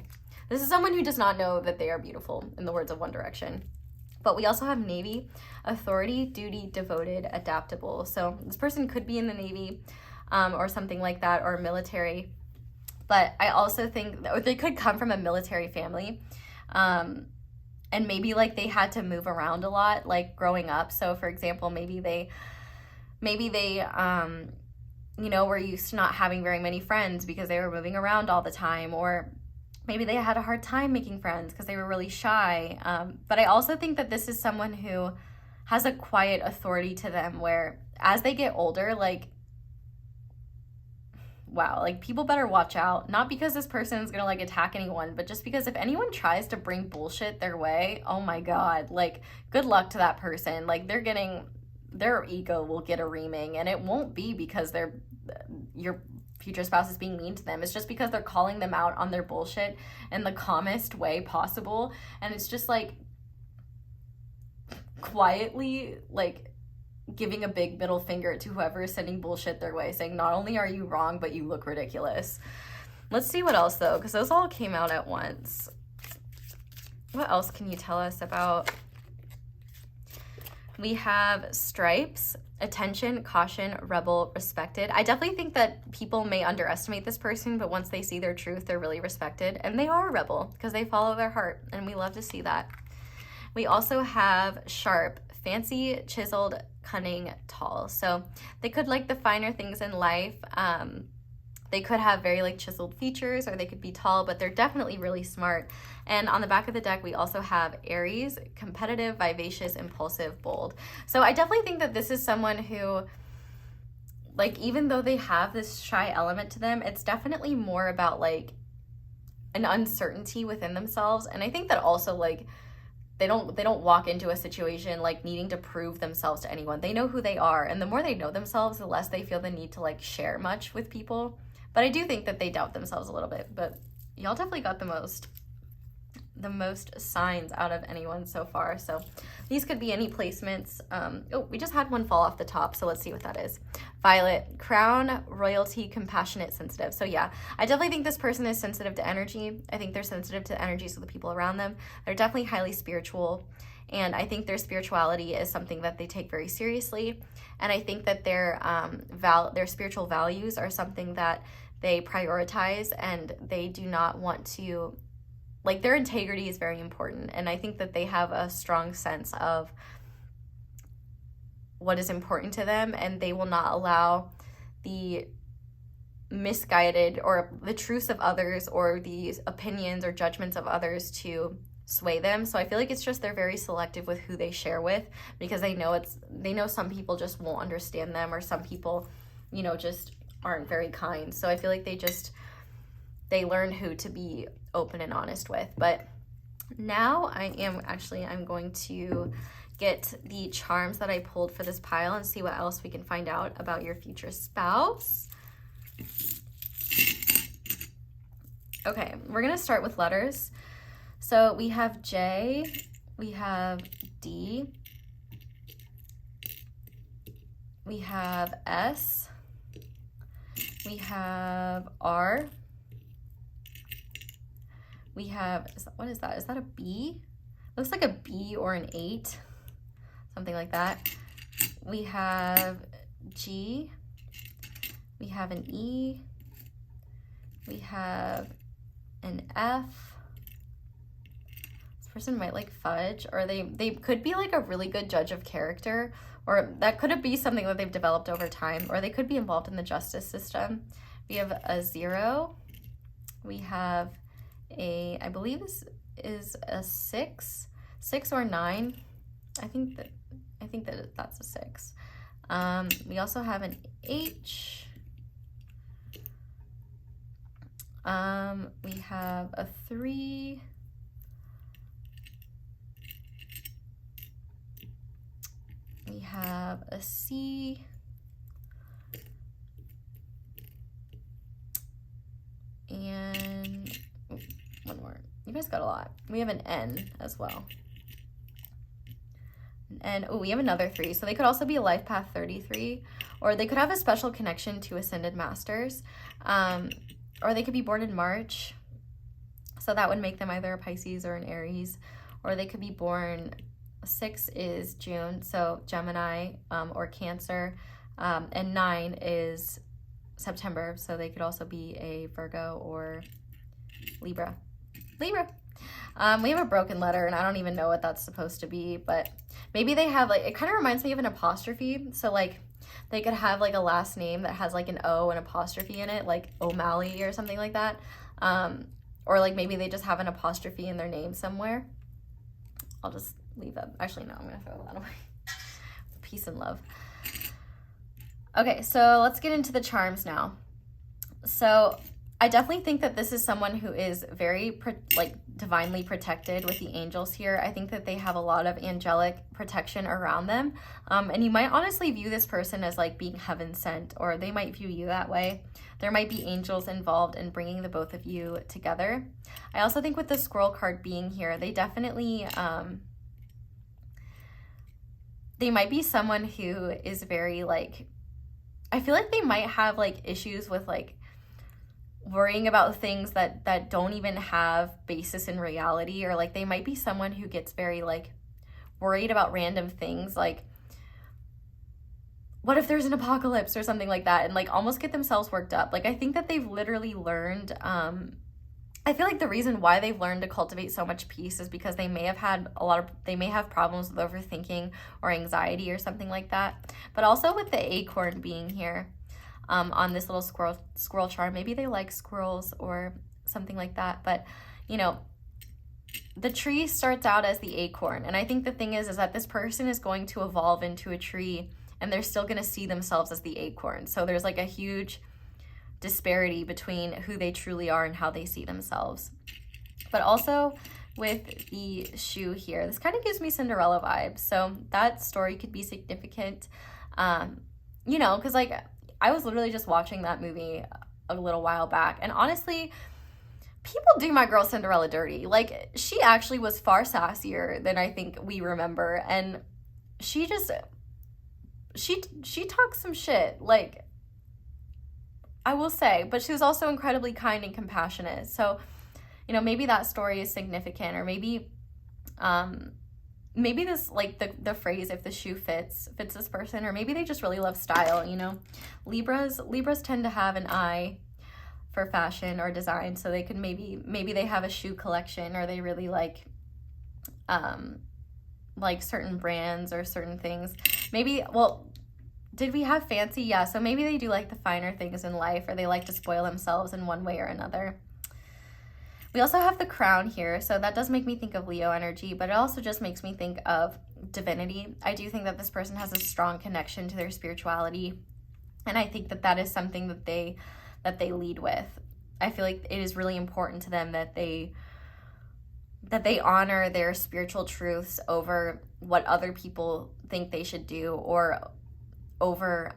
This is someone who does not know that they are beautiful, in the words of One Direction. But we also have Navy, authority, duty, devoted, adaptable. So this person could be in the Navy or something like that, or military. But I also think that they could come from a military family. And maybe like they had to move around a lot, like growing up. So for example, maybe they maybe they, you know, were used to not having very many friends because they were moving around all the time, or maybe they had a hard time making friends because they were really shy. But I also think that this is someone who has a quiet authority to them, where as they get older, like, wow, like, people better watch out. Not because this person is gonna like attack anyone, but just because if anyone tries to bring bullshit their way, oh my God, like, good luck to that person. Like, their ego will get a reaming, and it won't be because your future spouse is being mean to them. It's just because they're calling them out on their bullshit in the calmest way possible. And it's just like quietly, like, giving a big middle finger to whoever is sending bullshit their way, saying not only are you wrong, but you look ridiculous. Let's see what else though, because those all came out at once. What else can you tell us about? We have stripes, attention, caution, rebel, respected. I definitely think that people may underestimate this person, but once they see their truth, they're really respected. And they are a rebel because they follow their heart, and we love to see that. We also have sharp, fancy, chiseled, cunning, tall. So they could like the finer things in life. They could have very like chiseled features, or they could be tall, but they're definitely really smart. And on the back of the deck, we also have Aries, competitive, vivacious, impulsive, bold. So I definitely think that this is someone who, like, even though they have this shy element to them, it's definitely more about like an uncertainty within themselves. And I think that also, like, they don't walk into a situation like needing to prove themselves to anyone. They know who they are, and the more they know themselves, the less they feel the need to like share much with people. But I do think that they doubt themselves a little bit. But y'all definitely got the most signs out of anyone so far. So these could be any placements. Oh, we just had one fall off the top, so let's see what that is. Violet, crown, royalty, compassionate, sensitive. So yeah, I definitely think this person is sensitive to energy. I think they're sensitive to the energies of the people around them. They're definitely highly spiritual, and I think their spirituality is something that they take very seriously. And I think that their spiritual values are something that they prioritize, and they do not want to, like, their integrity is very important. And I think that they have a strong sense of what is important to them, and they will not allow the misguided or the truths of others or the opinions or judgments of others to sway them. So I feel like it's just they're very selective with who they share with, because they know some people just won't understand them, or some people, you know, just aren't very kind. So I feel like they learn who to be open and honest with. But now I'm going to get the charms that I pulled for this pile and see what else we can find out about your future spouse. Okay, we're gonna start with letters. So we have J, we have D, we have S, we have R, we have, what is that? Is that a B? Looks like a B or an 8, something like that. We have G, we have an E, we have an F. This person might like fudge, or they could be like a really good judge of character, or that could be something that they've developed over time, or they could be involved in the justice system. We have a 0. We have I believe this is a 6 or 9. I think that that's a 6. We also have an H. We have a 3. We have a C. And one more. You guys got a lot. We have an N as well. And oh, we have another 3. So they could also be a life path 33, or they could have a special connection to Ascended Masters, or they could be born in March. So that would make them either a Pisces or an Aries, or they could be born, 6 is June, so Gemini or Cancer, and 9 is September, so they could also be a Virgo or Libra. We have a broken letter, and I don't even know what that's supposed to be, but maybe they have, like, it kind of reminds me of an apostrophe. So like They could have like a last name that has like an O and apostrophe in it, like O'Malley or something like that. Or like maybe they just have an apostrophe in their name somewhere. I'll just leave that. Actually, no, I'm gonna throw that away. Peace and love. Okay, so let's get into the charms now. So I definitely think that this is someone who is very like divinely protected with the angels here. I think that they have a lot of angelic protection around them. And you might honestly view this person as like being heaven sent, or they might view you that way. There might be angels involved in bringing the both of you together. I also think with the squirrel card being here, they definitely, they might be someone who is very like, I feel like they might have like issues with like worrying about things that don't even have basis in reality, or like they might be someone who gets very like worried about random things, like what if there's an apocalypse or something like that, and like almost get themselves worked up. Like I think that they've literally learned, I feel like the reason why they've learned to cultivate so much peace is because they may have had they may have problems with overthinking or anxiety or something like that. But also with the acorn being here, on this little squirrel charm, maybe they like squirrels or something like that. But you know, the tree starts out as the acorn, and I think the thing is that this person is going to evolve into a tree, and they're still going to see themselves as the acorn. So there's like a huge disparity between who they truly are and how they see themselves. But also with the shoe here, this kind of gives me Cinderella vibes, so that story could be significant. You know, because like I was literally just watching that movie a little while back, and honestly, people do my girl Cinderella dirty. Like, she actually was far sassier than I think we remember, and she just, she talks some shit, like, I will say, but she was also incredibly kind and compassionate. So, you know, maybe that story is significant, or maybe maybe this, like the phrase, if the shoe fits this person, or maybe they just really love style, you know. Libras tend to have an eye for fashion or design, so they could maybe they have a shoe collection, or they really like certain brands or certain things. Maybe, well, did we have fancy? Yeah, so maybe they do like the finer things in life, or they like to spoil themselves in one way or another. We also have the crown here, so that does make me think of Leo energy, but it also just makes me think of divinity. I do think that this person has a strong connection to their spirituality, and I think that that is something that they lead with. I feel like it is really important to them that they honor their spiritual truths over what other people think they should do, or over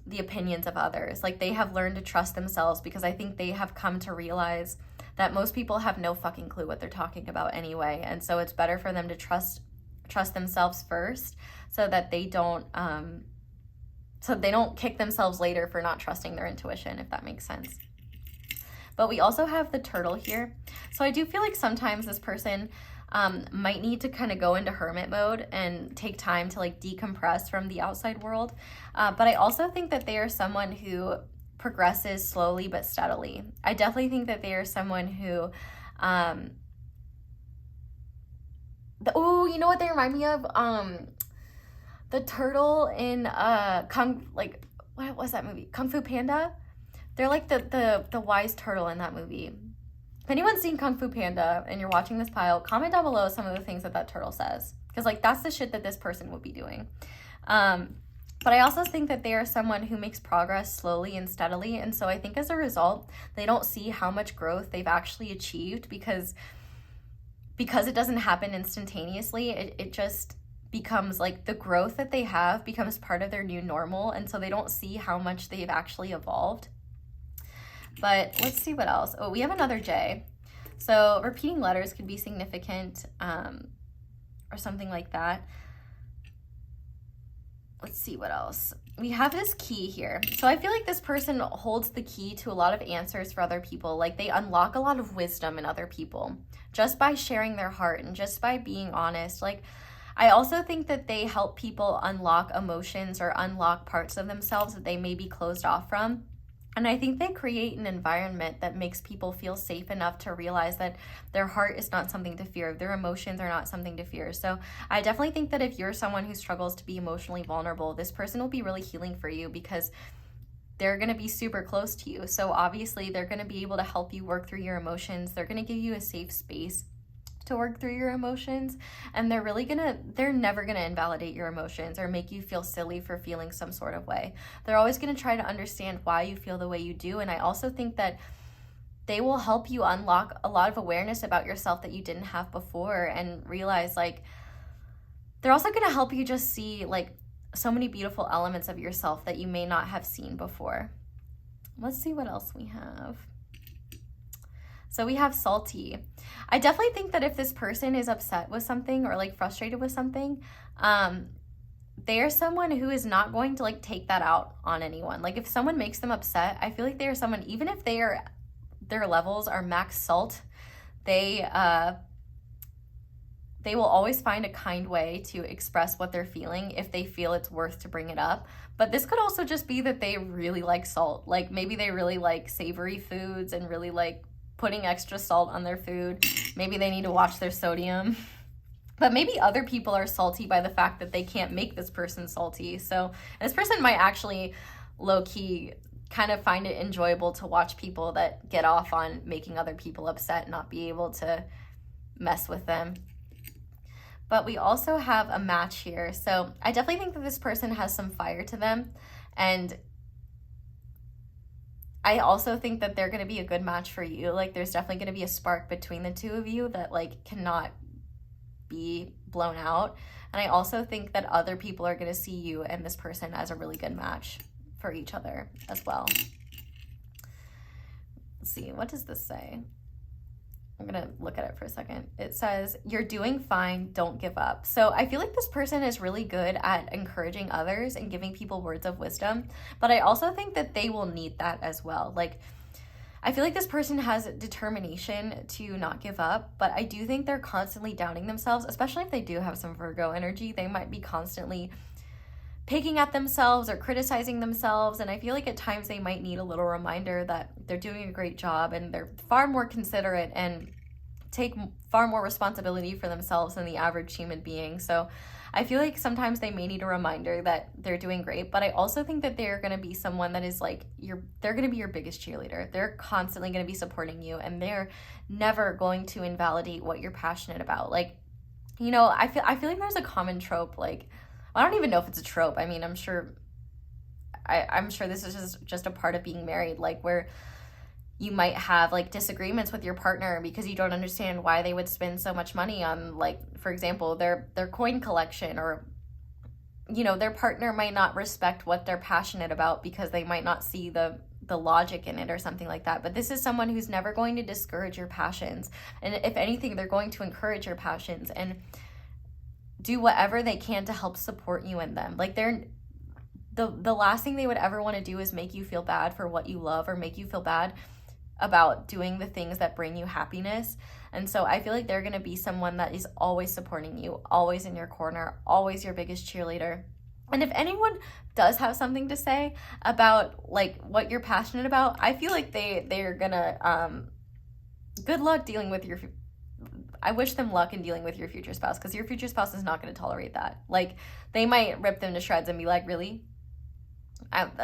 the opinions of others. Like, they have learned to trust themselves, because I think they have come to realize that most people have no fucking clue what they're talking about anyway, and so it's better for them to trust themselves first, so that they don't kick themselves later for not trusting their intuition, if that makes sense. But we also have the turtle here, so I do feel like sometimes this person might need to kind of go into hermit mode and take time to like decompress from the outside world. But I also think that they are someone who progresses slowly but steadily. I definitely think that they are someone who, you know what they remind me of? The turtle in what was that movie? Kung Fu Panda? They're like the wise turtle in that movie. If anyone's seen Kung Fu Panda and you're watching this pile, comment down below some of the things that turtle says, because like that's the shit that this person would be doing. But I also think that they are someone who makes progress slowly and steadily, and so I think as a result, they don't see how much growth they've actually achieved, because it doesn't happen instantaneously. It just becomes like the growth that they have becomes part of their new normal, and so they don't see how much they've actually evolved. But let's see what else. Oh, we have another J. So repeating letters could be significant, or something like that. Let's see what else. We have this key here. So I feel like this person holds the key to a lot of answers for other people. Like, they unlock a lot of wisdom in other people just by sharing their heart and just by being honest. Like, I also think that they help people unlock emotions or unlock parts of themselves that they may be closed off from. And I think they create an environment that makes people feel safe enough to realize that their heart is not something to fear. Their emotions are not something to fear. So I definitely think that if you're someone who struggles to be emotionally vulnerable, this person will be really healing for you, because they're going to be super close to you. So obviously they're going to be able to help you work through your emotions. They're going to give you a safe space to work through your emotions, and they're never gonna invalidate your emotions or make you feel silly for feeling some sort of way. They're always gonna try to understand why you feel the way you do. And I also think that they will help you unlock a lot of awareness about yourself that you didn't have before, and realize, like, they're also gonna help you just see, like, so many beautiful elements of yourself that you may not have seen before. Let's see what else we have. So we have salty. I definitely think that if this person is upset with something or like frustrated with something, they're someone who is not going to like take that out on anyone. Like if someone makes them upset, I feel like they are someone, even if their levels are max salt, they will always find a kind way to express what they're feeling if they feel it's worth to bring it up. But this could also just be that they really like salt. Like maybe they really like savory foods and really like putting extra salt on their food. Maybe they need to watch their sodium. But maybe other people are salty by the fact that they can't make this person salty. So this person might actually low-key kind of find it enjoyable to watch people that get off on making other people upset not be able to mess with them. But we also have a match here. So I definitely think that this person has some fire to them, and I also think that they're going to be a good match for you. Like there's definitely going to be a spark between the two of you that like cannot be blown out. And I also think that other people are going to see you and this person as a really good match for each other as well. Let's see, what does this say? I'm going to look at it for a second. It says, you're doing fine, don't give up. So I feel like this person is really good at encouraging others and giving people words of wisdom, but I also think that they will need that as well. Like, I feel like this person has determination to not give up, but I do think they're constantly doubting themselves, especially if they do have some Virgo energy. They might be constantly picking at themselves or criticizing themselves, and I feel like at times they might need a little reminder that they're doing a great job and they're far more considerate and take far more responsibility for themselves than the average human being. So I feel like sometimes they may need a reminder that they're doing great, but I also think that they're going to be someone that is like they're going to be your biggest cheerleader. They're constantly going to be supporting you, and they're never going to invalidate what you're passionate about. Like, you know, I feel like there's a common trope, like, I don't even know if it's a trope. I mean, I'm sure this is just a part of being married, like where you might have like disagreements with your partner because you don't understand why they would spend so much money on, like, for example, their coin collection, or, you know, their partner might not respect what they're passionate about because they might not see the logic in it or something like that. But this is someone who's never going to discourage your passions. And if anything, they're going to encourage your passions and do whatever they can to help support you in them. Like the last thing they would ever want to do is make you feel bad for what you love, or make you feel bad about doing the things that bring you happiness. And so I feel like they're going to be someone that is always supporting you, always in your corner, always your biggest cheerleader. And if anyone does have something to say about like what you're passionate about, I feel like they're gonna good luck dealing with your, I wish them luck in dealing with your future spouse, because your future spouse is not going to tolerate that. Like, they might rip them to shreds and be like, really?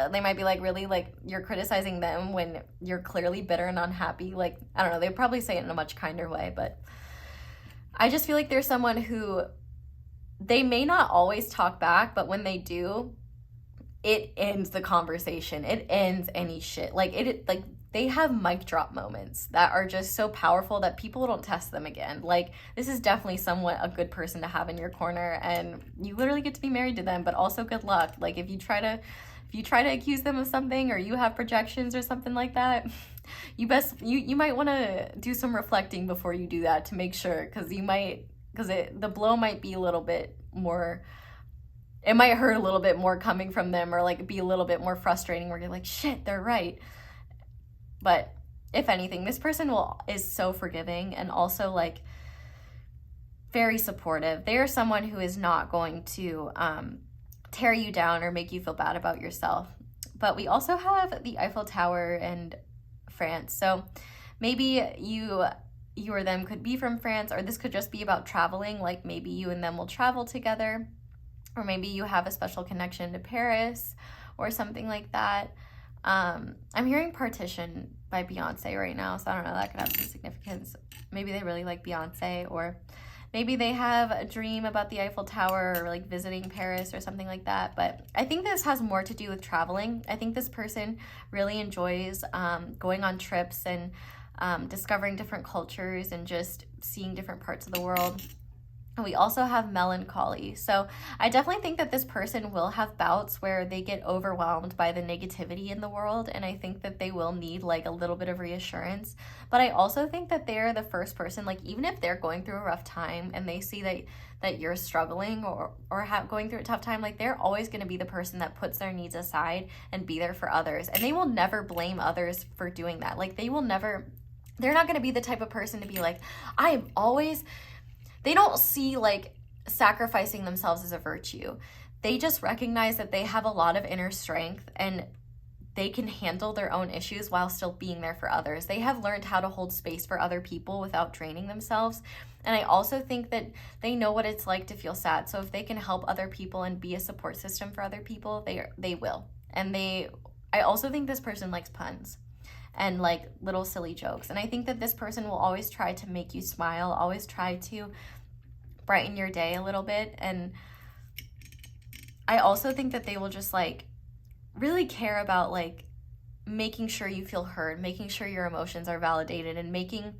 They might be like, really? Like, you're criticizing them when you're clearly bitter and unhappy? Like, I don't know. They'd probably say it in a much kinder way, but I just feel like there's someone who, they may not always talk back, but when they do, it ends the conversation. It ends any shit. Like, they have mic drop moments that are just so powerful that people don't test them again. Like, this is definitely somewhat a good person to have in your corner, and you literally get to be married to them, but also good luck. Like, if you try to accuse them of something, or you have projections or something like that, you might want to do some reflecting before you do that to make sure, because the blow might be a little bit more, it might hurt a little bit more coming from them, or like be a little bit more frustrating where you're like, shit, they're right. But if anything, this person is so forgiving and also like very supportive. They are someone who is not going to tear you down or make you feel bad about yourself. But we also have the Eiffel Tower and France. So maybe you or them could be from France, or this could just be about traveling. Like maybe you and them will travel together, or maybe you have a special connection to Paris or something like that. I'm hearing Partition by Beyonce right now, so I don't know, that could have some significance. Maybe they really like Beyonce, or maybe they have a dream about the Eiffel Tower or like visiting Paris or something like that. But I think this has more to do with traveling. I think this person really enjoys going on trips and discovering different cultures and just seeing different parts of the world. And we also have melancholy. So I definitely think that this person will have bouts where they get overwhelmed by the negativity in the world. And I think that they will need like a little bit of reassurance. But I also think that they're the first person, like even if they're going through a rough time and they see that you're struggling or going through a tough time, like they're always going to be the person that puts their needs aside and be there for others. And they will never blame others for doing that. Like they're not going to be the type of person to be like, they don't see like sacrificing themselves as a virtue. They just recognize that they have a lot of inner strength and they can handle their own issues while still being there for others. They have learned how to hold space for other people without draining themselves. And I also think that they know what it's like to feel sad. So if they can help other people and be a support system for other people, they will. And I also think this person likes puns and like little silly jokes. And I think that this person will always try to make you smile, always try to brighten your day a little bit. And I also think that they will just like really care about like making sure you feel heard, making sure your emotions are validated, and making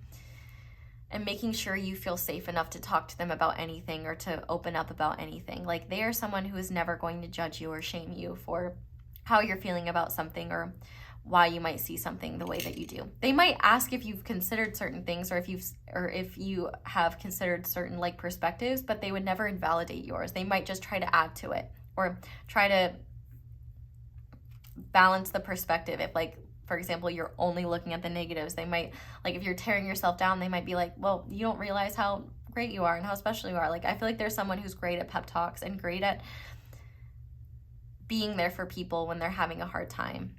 sure you feel safe enough to talk to them about anything or to open up about anything. Like they are someone who is never going to judge you or shame you for how you're feeling about something or why you might see something the way that you do. They might ask if you've considered certain things or if you have considered certain like perspectives, but they would never invalidate yours. They might just try to add to it or try to balance the perspective. If like, for example, you're only looking at the negatives, they might, like if you're tearing yourself down, they might be like, well, you don't realize how great you are and how special you are. Like I feel like there's someone who's great at pep talks and great at being there for people when they're having a hard time.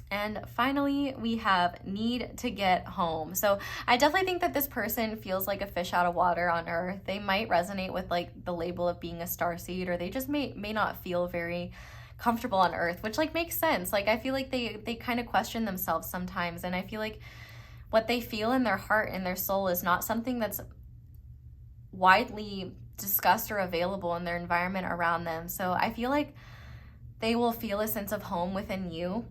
And finally, we have need to get home. So I definitely think that this person feels like a fish out of water on earth. They might resonate with like the label of being a starseed, or they just may not feel very comfortable on earth, which like makes sense. Like I feel like they kind of question themselves sometimes, and I feel like what they feel in their heart and their soul is not something that's widely discussed or available in their environment around them. So I feel like they will feel a sense of home within you.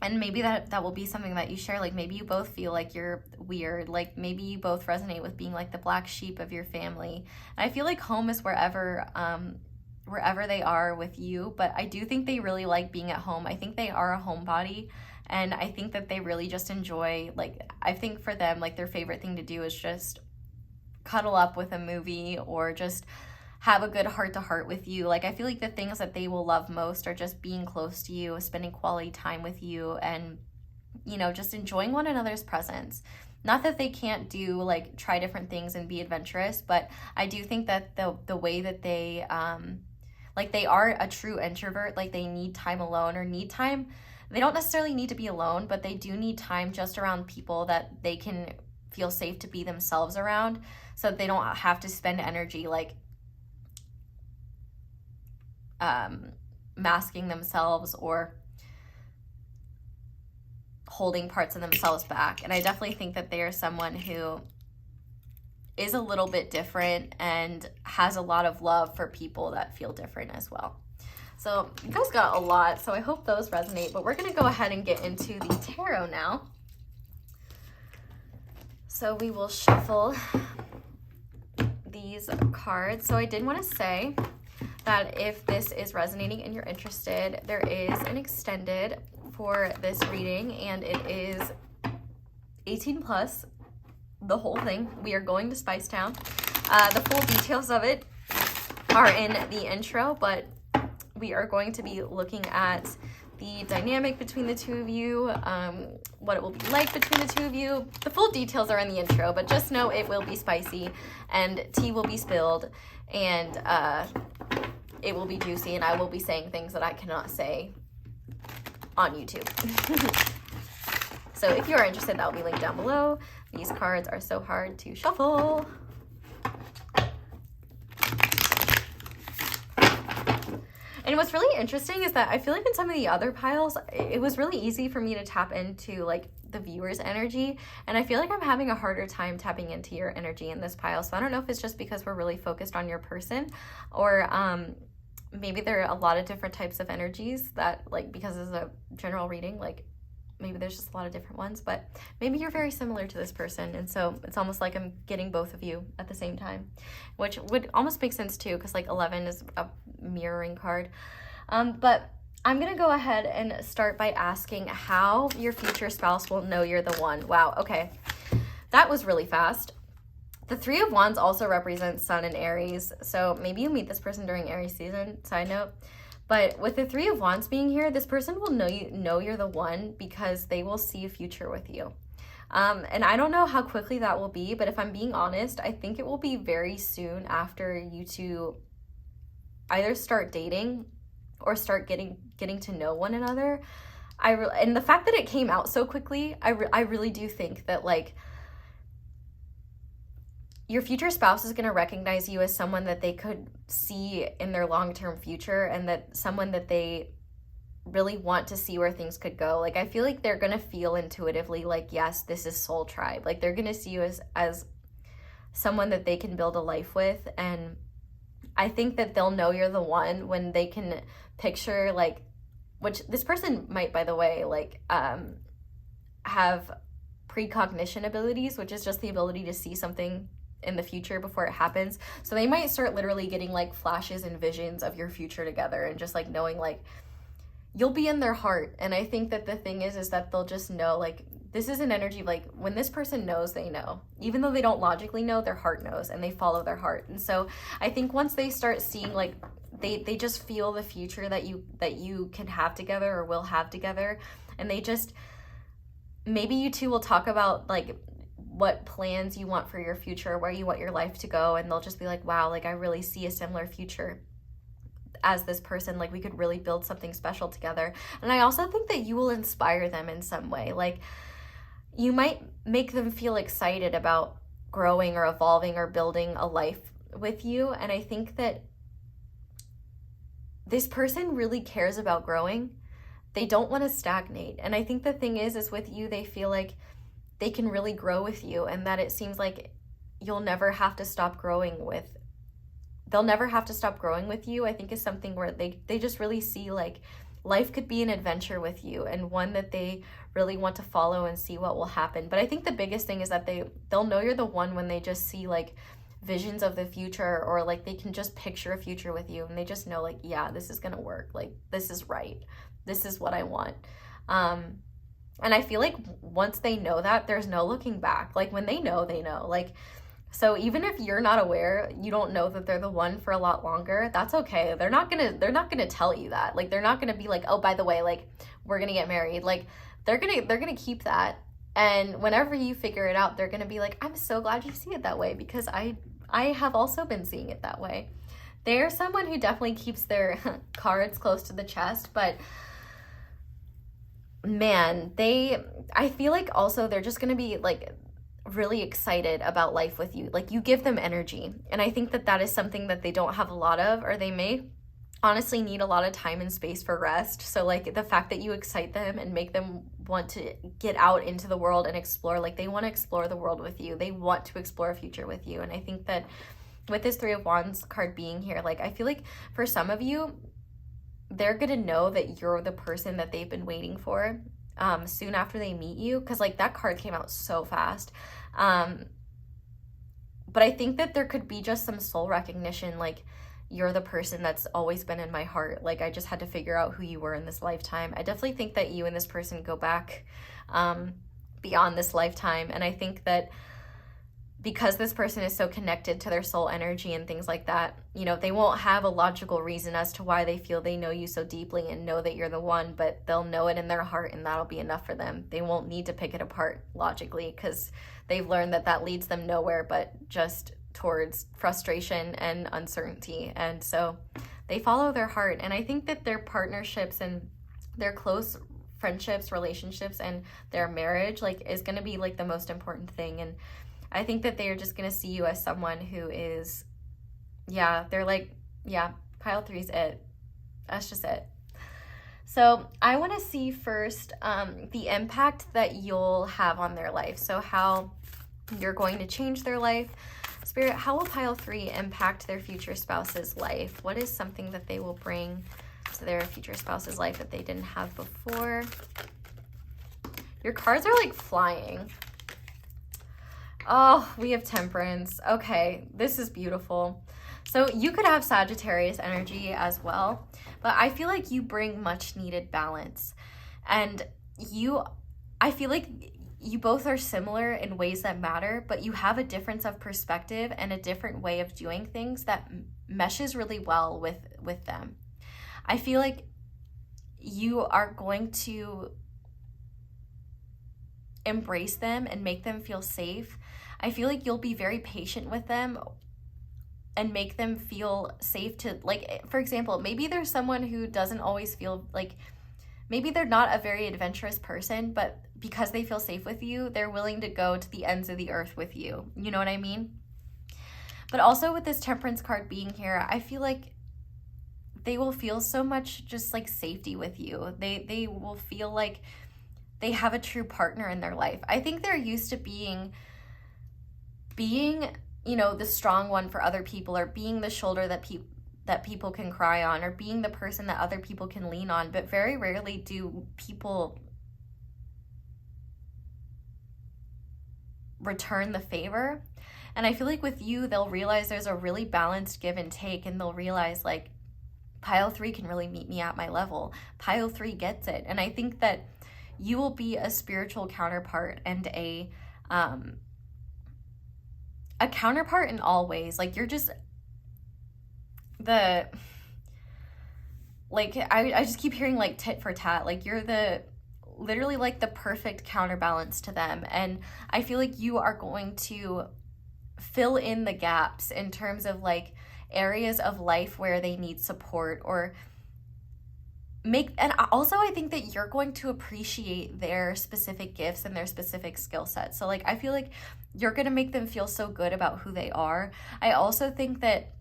And maybe that will be something that you share. Like maybe you both feel like you're weird. Like maybe you both resonate with being like the black sheep of your family. And I feel like home is wherever they are with you. But I do think they really like being at home. I think they are a homebody. And I think that they really just enjoy, like, I think for them, like their favorite thing to do is just cuddle up with a movie or just have a good heart-to-heart with you. Like I feel like the things that they will love most are just being close to you, spending quality time with you, and just enjoying one another's presence. Not that they can't do like try different things and be adventurous, but I do think that the way that they like they are a true introvert. Like they need time alone or need time. They don't necessarily need to be alone, but they do need time just around people that they can feel safe to be themselves around, so that they don't have to spend energy like masking themselves or holding parts of themselves back. And I definitely think that they are someone who is a little bit different and has a lot of love for people that feel different as well. So you guys got a lot, so I hope those resonate, but we're going to go ahead and get into the tarot now. So we will shuffle these cards. So I did want to say that if this is resonating and you're interested, there is an extended for this reading, and it is 18 plus, the whole thing. We are going to Spice Town. The full details of it are in the intro, but we are going to be looking at the dynamic between the two of you, what it will be like between the two of you. The full details are in the intro, but just know it will be spicy and tea will be spilled, and it will be juicy, and I will be saying things that I cannot say on YouTube. So if you are interested, that will be linked down below. These cards are so hard to shuffle. And what's really interesting is that I feel like in some of the other piles, it was really easy for me to tap into like the viewer's energy. And I feel like I'm having a harder time tapping into your energy in this pile. So I don't know if it's just because we're really focused on your person, or maybe there are a lot of different types of energies that, like, because it's a general reading, like maybe there's just a lot of different ones, but maybe you're very similar to this person. And so it's almost like I'm getting both of you at the same time, which would almost make sense too, because like 11 is a mirroring card. But I'm going to go ahead and start by asking how your future spouse will know you're the one. Wow. Okay. That was really fast. The Three of Wands also represents Sun and Aries. So maybe you meet this person during Aries season, side note. But with the Three of Wands being here, this person will know you're the one because they will see a future with you. And I don't know how quickly that will be, but if I'm being honest, I think it will be very soon after you two either start dating or start getting to know one another. And the fact that it came out so quickly, I really do think that like your future spouse is going to recognize you as someone that they could see in their long-term future, and that someone that they really want to see where things could go. Like, I feel like they're going to feel intuitively like, yes, this is soul tribe. Like, they're going to see you as someone that they can build a life with. And I think that they'll know you're the one when they can picture, like, which this person might, by the way, like, have precognition abilities, which is just the ability to see something in the future before it happens. So they might start literally getting like flashes and visions of your future together, and just like knowing like you'll be in their heart. And I think that the thing is that they'll just know, like, this is an energy, like when this person knows, they know, even though they don't logically know, their heart knows, and they follow their heart. And so I think once they start seeing, like, they just feel the future that you can have together or will have together, and they just, maybe you two will talk about like what plans you want for your future, where you want your life to go, and they'll just be like, wow, like I really see a similar future as this person. Like, we could really build something special together. And I also think that you will inspire them in some way. Like, you might make them feel excited about growing or evolving or building a life with you. And I think that this person really cares about growing. They don't want to stagnate. And I think the thing is with you, they feel like they can really grow with you, and that it seems like you'll never have to stop growing with, they'll never have to stop growing with you. I think is something where they just really see like life could be an adventure with you, and one that they really want to follow and see what will happen. But I think the biggest thing is that they'll know you're the one when they just see like visions of the future, or like they can just picture a future with you, and they just know like, yeah, this is gonna work, like this is right, this is what I want. And I feel like once they know that, there's no looking back. Like, when they know, they know. Like, so even if you're not aware, you don't know that they're the one for a lot longer, that's okay. They're not gonna tell you that. Like, they're not gonna be like, oh, by the way, like, we're gonna get married. Like, they're gonna keep that. And whenever you figure it out, they're gonna be like, I'm so glad you see it that way, because I have also been seeing it that way. They're someone who definitely keeps their cards close to the chest, but man, I feel like also they're just gonna be like really excited about life with you. Like, you give them energy, and I think that is something that they don't have a lot of, or they may honestly need a lot of time and space for rest. So like the fact that you excite them and make them want to get out into the world and explore, like they want to explore the world with you, they want to explore a future with you. And I think that with this Three of Wands card being here, like I feel like for some of you, they're gonna know that you're the person that they've been waiting for soon after they meet you, because like that card came out so fast. But I think that there could be just some soul recognition, like you're the person that's always been in my heart. Like, I just had to figure out who you were in this lifetime. I definitely think that you and this person go back beyond this lifetime. And I think that because this person is so connected to their soul energy and things like that, you know, they won't have a logical reason as to why they feel they know you so deeply and know that you're the one, but they'll know it in their heart, and that'll be enough for them. They won't need to pick it apart logically, because they've learned that leads them nowhere but just towards frustration and uncertainty. And so they follow their heart. And I think that their partnerships and their close friendships, relationships, and their marriage, like, is going to be like the most important thing. And I think that they are just going to see you as someone who is, yeah, they're like, yeah, pile 3's it. That's just it. So I want to see first the impact that you'll have on their life. So how you're going to change their life. Spirit, how will pile 3 impact their future spouse's life? What is something that they will bring to their future spouse's life that they didn't have before? Your cards are like flying. Oh, we have Temperance. Okay, this is beautiful. So you could have Sagittarius energy as well, but I feel like you bring much needed balance. And I feel like you both are similar in ways that matter, but you have a difference of perspective and a different way of doing things that meshes really well with them. I feel like you are going to embrace them and make them feel safe. I feel like you'll be very patient with them and make them feel safe to, like, for example, maybe there's someone who doesn't always feel like, maybe they're not a very adventurous person, but because they feel safe with you, they're willing to go to the ends of the earth with you. You know what I mean? But also with this Temperance card being here, I feel like they will feel so much just like safety with you. They will feel like they have a true partner in their life. I think they're used to being, you know, the strong one for other people, or being the shoulder that people can cry on, or being the person that other people can lean on. But very rarely do people return the favor. And I feel like with you, they'll realize there's a really balanced give and take, and they'll realize like, pile 3 can really meet me at my level. Pile 3 gets it. And I think that you will be a spiritual counterpart and a counterpart in all ways. Like, you're just I just keep hearing like tit for tat. Like, you're literally like the perfect counterbalance to them. And I feel like you are going to fill in the gaps in terms of like areas of life where they need support, or and also I think that you're going to appreciate their specific gifts and their specific skill sets. So like, I feel like you're going to make them feel so good about who they are. I also think that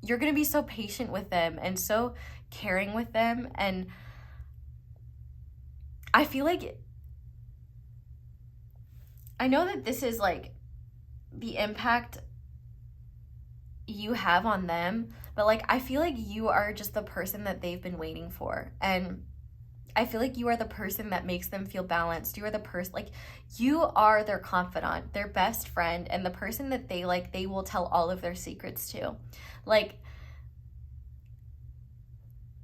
you're going to be so patient with them and so caring with them. And I feel like, I know that this is like the impact you have on them, but like, I feel like you are just the person that they've been waiting for. And I feel like you are the person that makes them feel balanced. You are the person, like, you are their confidant, their best friend, and the person that they will tell all of their secrets to. Like,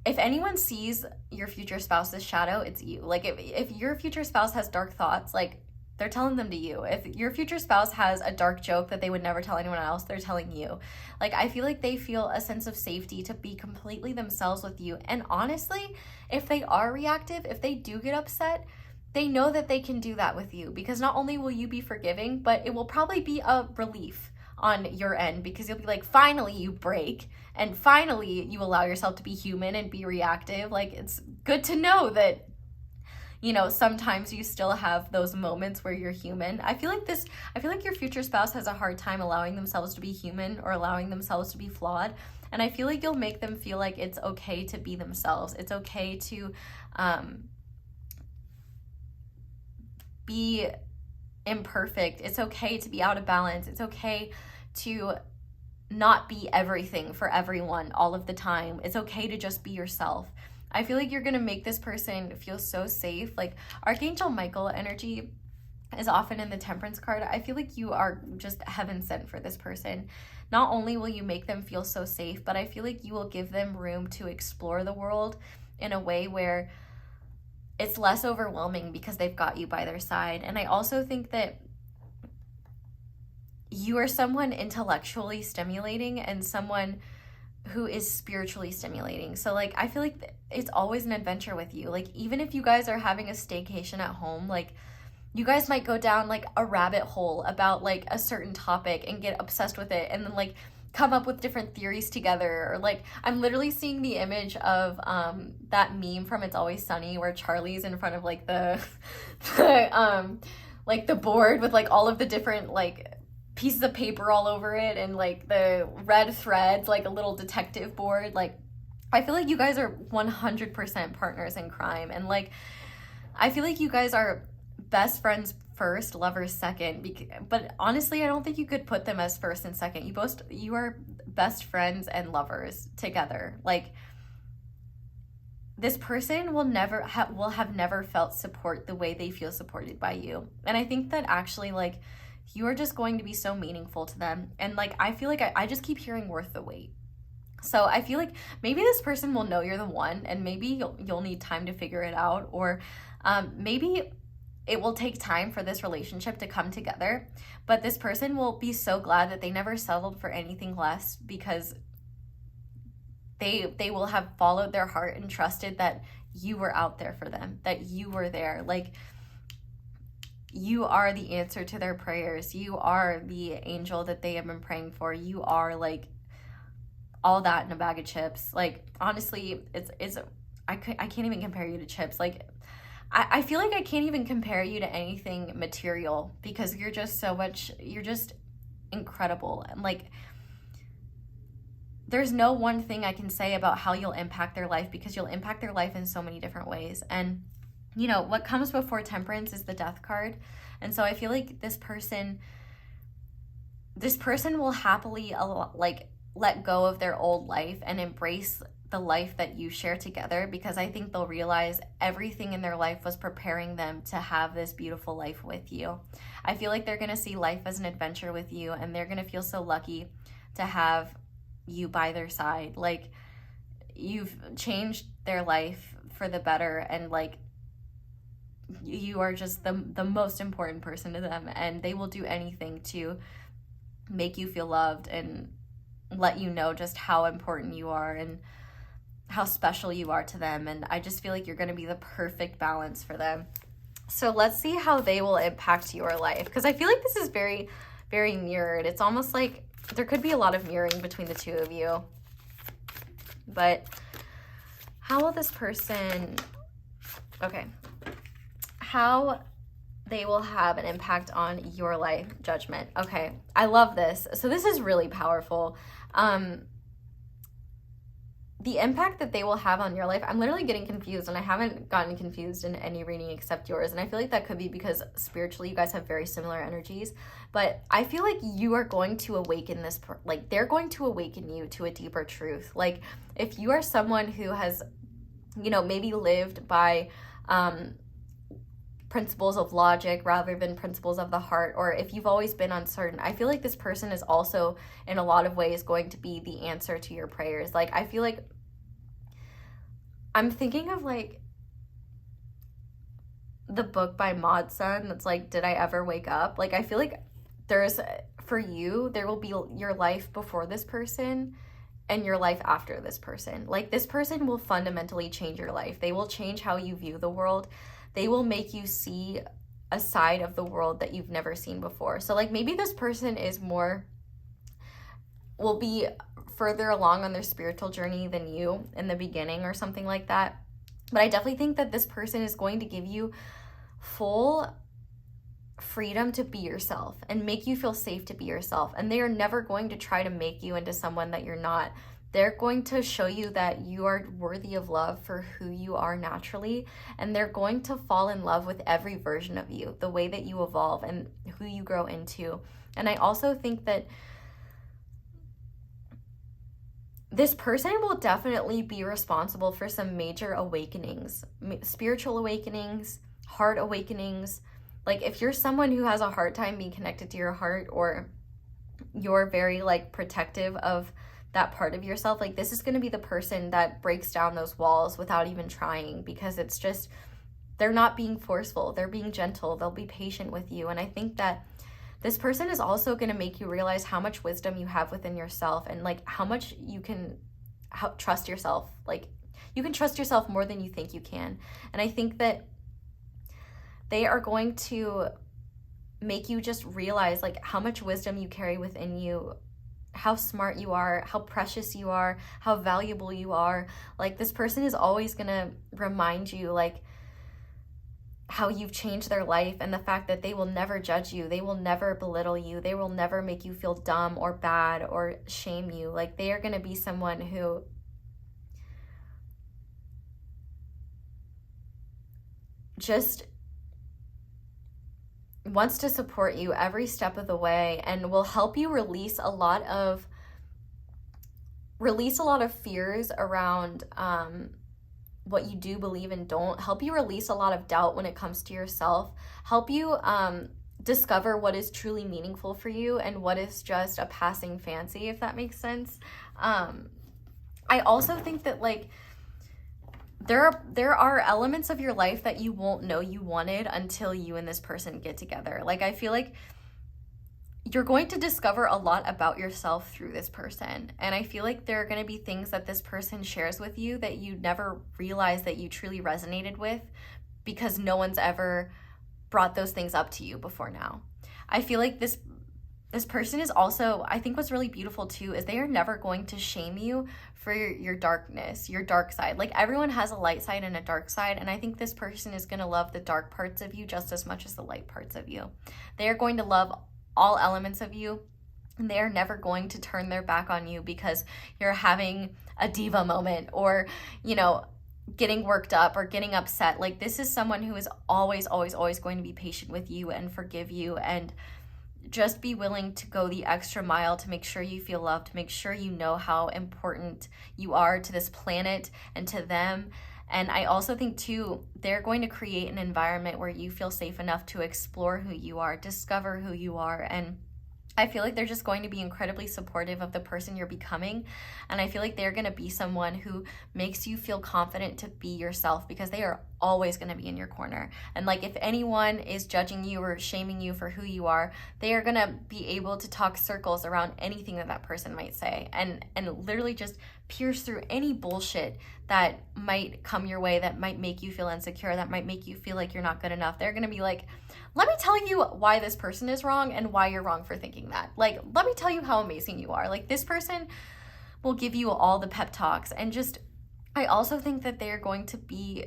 if anyone sees your future spouse's shadow, it's you. Like, if your future spouse has dark thoughts, like, they're telling them to you. If your future spouse has a dark joke that they would never tell anyone else, they're telling you. Like, I feel like they feel a sense of safety to be completely themselves with you. And honestly, if they are reactive, if they do get upset, they know that they can do that with you, because not only will you be forgiving, but it will probably be a relief on your end, because you'll be like, finally you break, and finally you allow yourself to be human and be reactive. Like, it's good to know that, you know, sometimes you still have those moments where you're human. I feel like your future spouse has a hard time allowing themselves to be human, or allowing themselves to be flawed. And I feel like you'll make them feel like it's okay to be themselves. It's okay to be imperfect. It's okay to be out of balance. It's okay to not be everything for everyone all of the time. It's okay to just be yourself. I feel like you're going to make this person feel so safe. Like, Archangel Michael energy is often in the Temperance card. I feel like you are just heaven sent for this person. Not only will you make them feel so safe, but I feel like you will give them room to explore the world in a way where it's less overwhelming, because they've got you by their side. And I also think that you are someone intellectually stimulating and someone who is spiritually stimulating. So like, I feel like it's always an adventure with you. Like, even if you guys are having a staycation at home, like, you guys might go down like a rabbit hole about like a certain topic and get obsessed with it, and then like come up with different theories together. Or like, I'm literally seeing the image of that meme from It's Always Sunny where Charlie's in front of like the like the board with like all of the different like pieces of paper all over it, and like the red threads, like a little detective board. Like, I feel like you guys are 100% partners in crime, and like I feel like you guys are best friends first, lovers second. But honestly, I don't think you could put them as first and second. You are best friends and lovers together. Like, this person will have never felt support the way they feel supported by you. And I think that actually, like, you are just going to be so meaningful to them. And like, I feel like I just keep hearing worth the wait. So I feel like maybe this person will know you're the one, and maybe you'll need time to figure it out, or maybe it will take time for this relationship to come together. But this person will be so glad that they never settled for anything less, because they will have followed their heart and trusted that you were out there for them, that you were there. Like, you are the answer to their prayers. You are the angel that they have been praying for. You are like all that in a bag of chips. Like, honestly, I can't even compare you to chips. Like, I feel like I can't even compare you to anything material, because you're just incredible. And like, there's no one thing I can say about how you'll impact their life, because you'll impact their life in so many different ways. And you know, what comes before Temperance is the Death card. And so I feel like this person will happily like let go of their old life and embrace the life that you share together, because I think they'll realize everything in their life was preparing them to have this beautiful life with you. I feel like they're going to see life as an adventure with you, and they're going to feel so lucky to have you by their side. Like, you've changed their life for the better, and like, you are just the most important person to them, and they will do anything to make you feel loved and let you know just how important you are and how special you are to them. And I just feel like you're going to be the perfect balance for them. So let's see how they will impact your life, because I feel like this is very, very mirrored. It's almost like there could be a lot of mirroring between the two of you. But how will this person, okay, how they will have an impact on your life. Judgment. Okay, I love this. So this is really powerful. The impact that they will have on your life, I'm literally getting confused, and I haven't gotten confused in any reading except yours. And I feel like that could be because spiritually you guys have very similar energies. But I feel like you are going to awaken this, like, they're going to awaken you to a deeper truth. Like, if you are someone who has, you know, maybe lived by principles of logic rather than principles of the heart, or if you've always been uncertain, I feel like this person is also in a lot of ways going to be the answer to your prayers. Like, I feel like I'm thinking of like the book by Maud Sun that's like, Did I Ever Wake Up? Like, I feel like for you, there will be your life before this person and your life after this person. Like, this person will fundamentally change your life. They will change how you view the world. They will make you see a side of the world that you've never seen before. So like, maybe this person will be further along on their spiritual journey than you in the beginning or something like that. But I definitely think that this person is going to give you full freedom to be yourself and make you feel safe to be yourself. And they are never going to try to make you into someone that you're not. They're going to show you that you are worthy of love for who you are naturally, and they're going to fall in love with every version of you, the way that you evolve and who you grow into. And I also think that this person will definitely be responsible for some major awakenings, spiritual awakenings, heart awakenings. Like, if you're someone who has a hard time being connected to your heart, or you're very like protective of that part of yourself, like, this is going to be the person that breaks down those walls without even trying, because it's just, they're not being forceful, they're being gentle, they'll be patient with you. And I think that this person is also going to make you realize how much wisdom you have within yourself, and like how much you can trust yourself. Like, you can trust yourself more than you think you can. And I think that they are going to make you just realize like how much wisdom you carry within you, how smart you are, how precious you are, how valuable you are. Like, this person is always gonna remind you, like, how you've changed their life, and the fact that they will never judge you, they will never belittle you, they will never make you feel dumb or bad or shame you. Like, they are gonna be someone who just wants to support you every step of the way and will help you release a lot of fears around what you do believe and don't, help you release a lot of doubt when it comes to yourself, help you discover what is truly meaningful for you and what is just a passing fancy, if that makes sense. I also think that, like, there are elements of your life that you won't know you wanted until you and this person get together. Like, I feel like you're going to discover a lot about yourself through this person. And I feel like there are going to be things that this person shares with you that you never realized that you truly resonated with, because no one's ever brought those things up to you before now. I feel like this person is also, I think what's really beautiful too, is they are never going to shame you for your darkness, your dark side. Like, everyone has a light side and a dark side, and I think this person is going to love the dark parts of you just as much as the light parts of you. They are going to love all elements of you, and they are never going to turn their back on you because you're having a diva moment, or, you know, getting worked up or getting upset. Like, this is someone who is always, always, always going to be patient with you and forgive you, and just be willing to go the extra mile to make sure you feel loved, to make sure you know how important you are to this planet and to them. And I also think too, they're going to create an environment where you feel safe enough to explore who you are, discover who you are. And I feel like they're just going to be incredibly supportive of the person you're becoming. And I feel like they're going to be someone who makes you feel confident to be yourself, because they are always going to be in your corner. And like, if anyone is judging you or shaming you for who you are, they are going to be able to talk circles around anything that person might say, and literally just pierce through any bullshit that might come your way, that might make you feel insecure, that might make you feel like you're not good enough. They're going to be like, let me tell you why this person is wrong and why you're wrong for thinking that. Like, let me tell you how amazing you are. Like, this person will give you all the pep talks. And just, I also think that they're going to be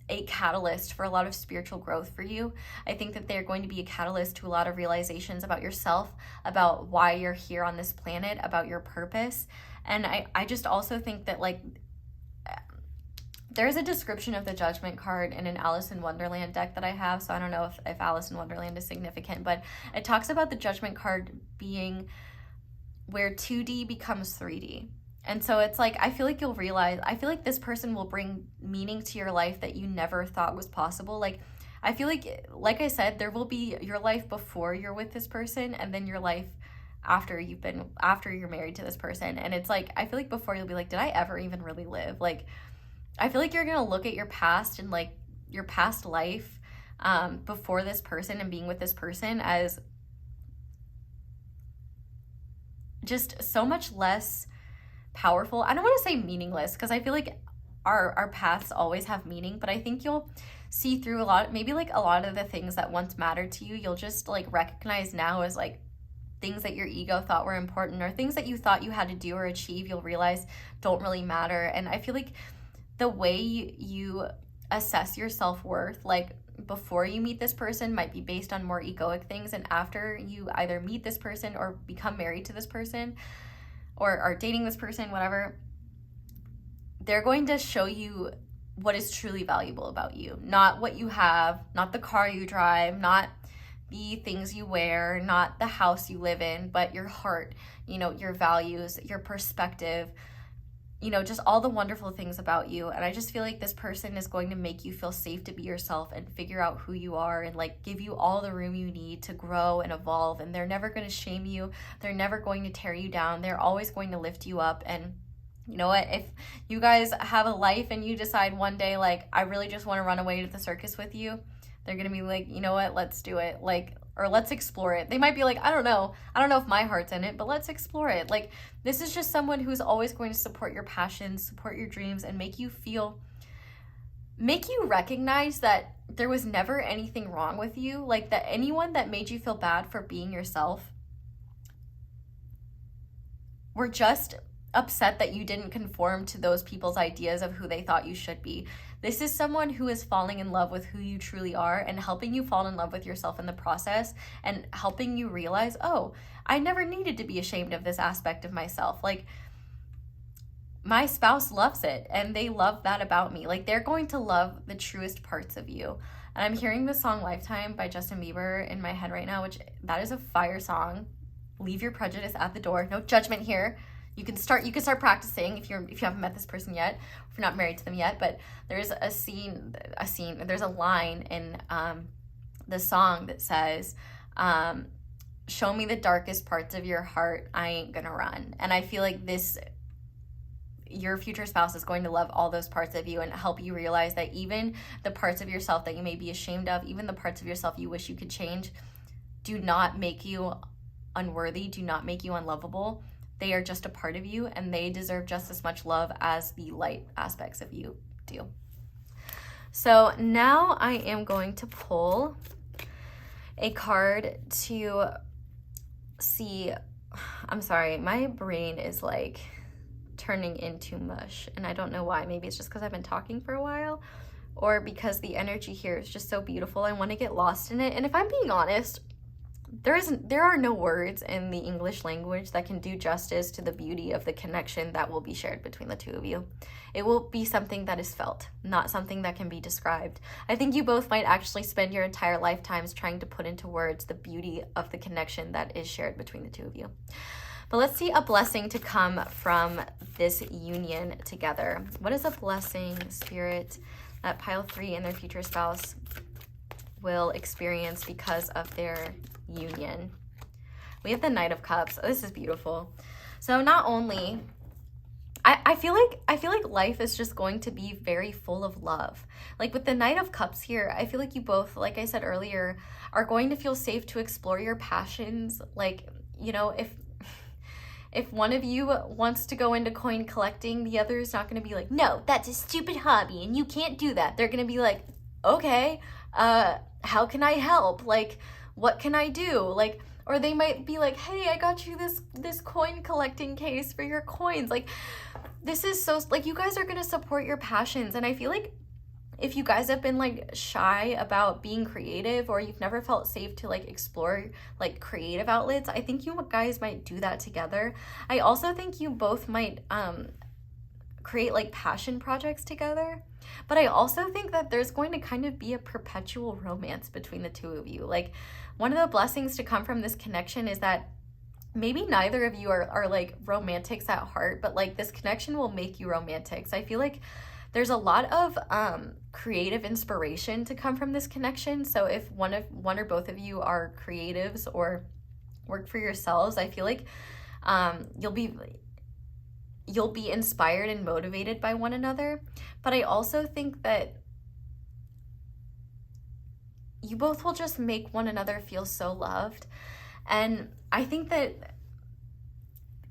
a catalyst for a lot of spiritual growth for you. I think that they're going to be a catalyst to a lot of realizations about yourself, about why you're here on this planet, about your purpose. And I just also think that, like, there's a description of the Judgment card in an Alice in Wonderland deck that I have, so I don't know if Alice in Wonderland is significant, but it talks about the Judgment card being where 2D becomes 3D. And so it's like, I feel like you'll realize, I feel like this person will bring meaning to your life that you never thought was possible. Like, I feel like I said, there will be your life before you're with this person, and then your life after you're married to this person. And it's like, I feel like before, you'll be like, did I ever even really live? Like, I feel like you're going to look at your past and, like, your past life before this person and being with this person as just so much less powerful. I don't want to say meaningless, because I feel like our paths always have meaning, but I think you'll see through a lot of the things that once mattered to you, you'll just, like, recognize now as, like, things that your ego thought were important, or things that you thought you had to do or achieve, you'll realize don't really matter. And I feel like the way you assess your self-worth, like, before you meet this person might be based on more egoic things, and after you either meet this person or become married to this person or are dating this person, whatever, they're going to show you what is truly valuable about you. Not what you have, not the car you drive, not the things you wear, not the house you live in, but your heart, you know, your values, your perspective, you know, just all the wonderful things about you. And I just feel like this person is going to make you feel safe to be yourself and figure out who you are, and, like, give you all the room you need to grow and evolve. And they're never going to shame you. They're never going to tear you down. They're always going to lift you up. And you know what, if you guys have a life and you decide one day, like, I really just want to run away to the circus with you, they're going to be like, you know what, let's do it. Like, or let's explore it. They might be like, I don't know if my heart's in it, but let's explore it. Like, this is just someone who's always going to support your passions, support your dreams, and make you recognize that there was never anything wrong with you. Like, that anyone that made you feel bad for being yourself were just upset that you didn't conform to those people's ideas of who they thought you should be. This is someone who is falling in love with who you truly are and helping you fall in love with yourself in the process, and helping you realize, oh, I never needed to be ashamed of this aspect of myself. Like, my spouse loves it and they love that about me. Like, they're going to love the truest parts of you. And I'm hearing the song Lifetime by Justin Bieber in my head right now, which that is a fire song. Leave your prejudice at the door. No judgment here. You can start practicing if you haven't met this person yet, if you're not married to them yet. But there's there's a line in the song that says, show me the darkest parts of your heart, I ain't gonna run. And I feel like your future spouse is going to love all those parts of you and help you realize that even the parts of yourself that you may be ashamed of, even the parts of yourself you wish you could change, do not make you unworthy, do not make you unlovable. They are just a part of you, and they deserve just as much love as the light aspects of you do. So now I am going to pull a card to see. I'm sorry, my brain is like turning into mush, and I don't know why. Maybe it's just because I've been talking for a while, or because the energy here is just so beautiful. I want to get lost in it. And if I'm being honest, there are no words in the English language that can do justice to the beauty of the connection that will be shared between the two of you. It will be something that is felt, not something that can be described. I think you both might actually spend your entire lifetimes trying to put into words the beauty of the connection that is shared between the two of you. But let's see a blessing to come from this union together. What is a blessing, Spirit, that pile 3 and their future spouse will experience because of their union? We have the Knight of Cups. Oh, this is beautiful. So not only, I feel like life is just going to be very full of love. Like with the Knight of Cups here, I feel like you both, like I said earlier, are going to feel safe to explore your passions. Like, you know, if one of you wants to go into coin collecting, the other is not going to be like, no, that's a stupid hobby and you can't do that. They're going to be like, okay, how can I help? Like, what can I do? Like, or they might be like, hey, I got you this coin collecting case for your coins. Like, this is so, like, you guys are going to support your passions. And I feel like if you guys have been like shy about being creative, or you've never felt safe to like explore like creative outlets, I think you guys might do that together. I also think you both might create like passion projects together. But I also think that there's going to kind of be a perpetual romance between the two of you. Like, one of the blessings to come from this connection is that maybe neither of you are like romantics at heart, but like this connection will make you romantics. I feel like there's a lot of creative inspiration to come from this connection. So if one or both of you are creatives or work for yourselves, I feel like you'll be inspired and motivated by one another. But I also think that you both will just make one another feel so loved. And I think that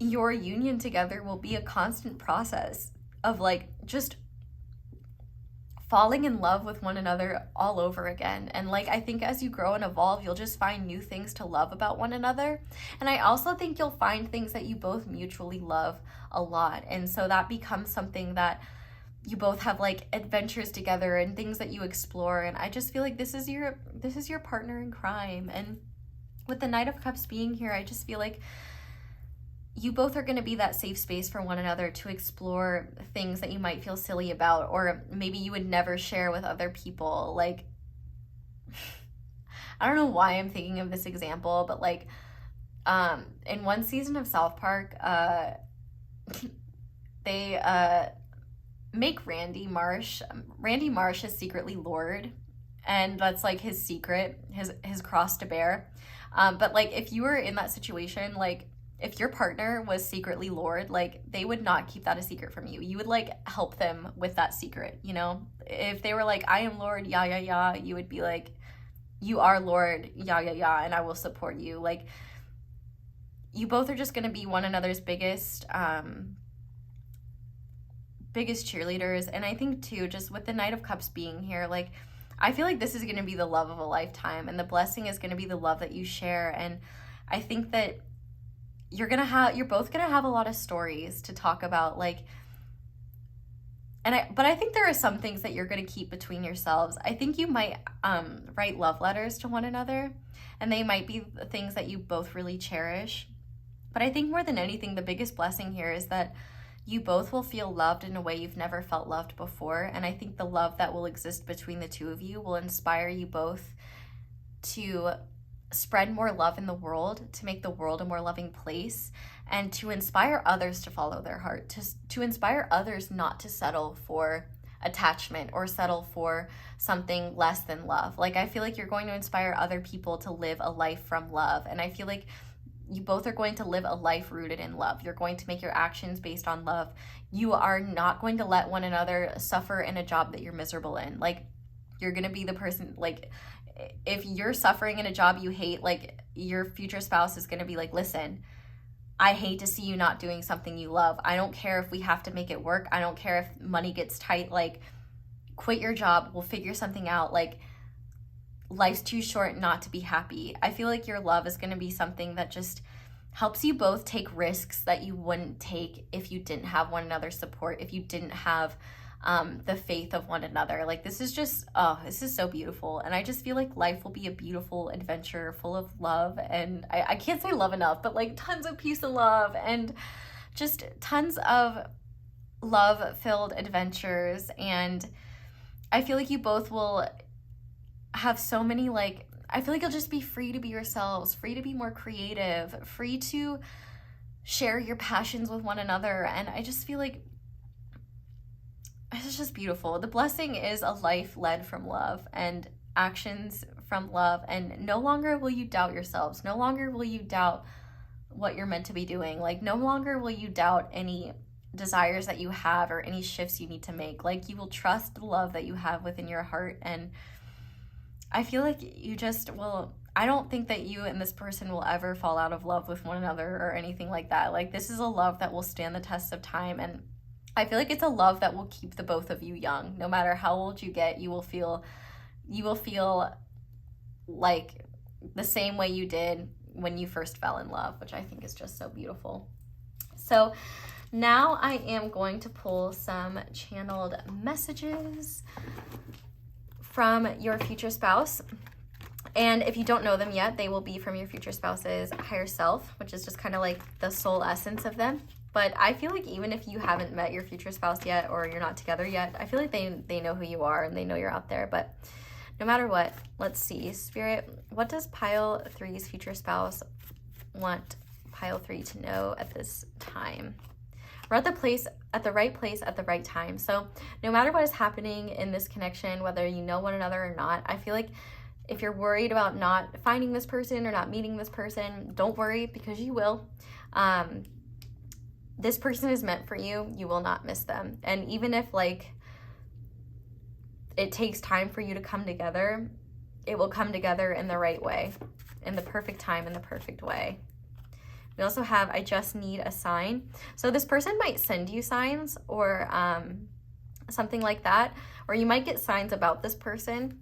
your union together will be a constant process of like just falling in love with one another all over again. And like, I think as you grow and evolve, you'll just find new things to love about one another. And I also think you'll find things that you both mutually love a lot. And so that becomes something that you both have like adventures together and things that you explore. And I just feel like this is your partner in crime. And with the Knight of Cups being here, I just feel like you both are going to be that safe space for one another to explore things that you might feel silly about, or maybe you would never share with other people. Like, I don't know why I'm thinking of this example, but like, in one season of South Park, they make Randy Marsh is secretly Lord, and that's like his secret, his cross to bear. But like, if you were in that situation, like, if your partner was secretly Lord, like, they would not keep that a secret from you. You would like help them with that secret, you know? If they were like, I am Lord, yeah, yeah, yeah, you would be like, you are Lord, yeah, yeah, yeah, and I will support you. Like, you both are just going to be one another's biggest cheerleaders. And I think too, just with the Knight of Cups being here, like, I feel like this is going to be the love of a lifetime, and the blessing is going to be the love that you share. And I think that you're both gonna have a lot of stories to talk about, like, but I think there are some things that you're going to keep between yourselves. I think you might write love letters to one another, and they might be the things that you both really cherish. But I think more than anything, the biggest blessing here is that you both will feel loved in a way you've never felt loved before. And I think the love that will exist between the two of you will inspire you both to spread more love in the world, to make the world a more loving place, and to inspire others to follow their heart, to inspire others not to settle for attachment or settle for something less than love. Like, I feel like you're going to inspire other people to live a life from love. And I feel like you both are going to live a life rooted in love. You're going to make your actions based on love. You are not going to let one another suffer in a job that you're miserable in. Like, you're going to be the person, like, if you're suffering in a job you hate, like, your future spouse is going to be like, listen, I hate to see you not doing something you love. I don't care if we have to make it work. I don't care if money gets tight. Like, quit your job. We'll figure something out. Like, life's too short not to be happy. I feel like your love is going to be something that just helps you both take risks that you wouldn't take if you didn't have one another's support, if you didn't have the faith of one another. Like, this is just, oh, this is so beautiful. And I just feel like life will be a beautiful adventure full of love. And I can't say love enough, but like tons of peace and love, and just tons of love-filled adventures. And I feel like you both will have so many, like, I feel like you'll just be free to be yourselves, free to be more creative, free to share your passions with one another. And I just feel like it's just beautiful. The blessing is a life led from love and actions from love. And no longer will you doubt yourselves. No longer will you doubt what you're meant to be doing. Like, no longer will you doubt any desires that you have or any shifts you need to make. Like, you will trust the love that you have within your heart. And I feel like you just will, I don't think that you and this person will ever fall out of love with one another or anything like that. Like, this is a love that will stand the test of time. And I feel like it's a love that will keep the both of you young. No matter how old you get, you will feel like the same way you did when you first fell in love, which I think is just so beautiful. So now I am going to pull some channeled messages from your future spouse. And if you don't know them yet, they will be from your future spouse's higher self, which is just kind of like the soul essence of them. But I feel like even if you haven't met your future spouse yet, or you're not together yet, I feel like they know who you are and they know you're out there. But no matter what, let's see. Spirit, what does pile 3's future spouse want pile 3 to know at this time? We're at the right place at the right time. So no matter what is happening in this connection, whether you know one another or not, I feel like if you're worried about not finding this person or not meeting this person, don't worry, because you will. This person is meant for you. You will not miss them. And even if, like, it takes time for you to come together, it will come together in the right way, in the perfect time, in the perfect way. We also have, I just need a sign. So this person might send you signs or something like that, or you might get signs about this person.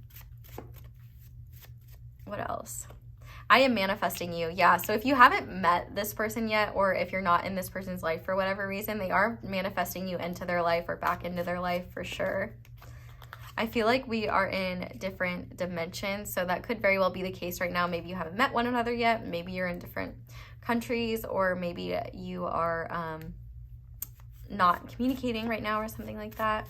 What else? I am manifesting you. Yeah, so if you haven't met this person yet, or if you're not in this person's life for whatever reason, they are manifesting you into their life or back into their life for sure. I feel like we are in different dimensions, so that could very well be the case right now. Maybe you haven't met one another yet. Maybe you're in different countries, or maybe you are not communicating right now or something like that.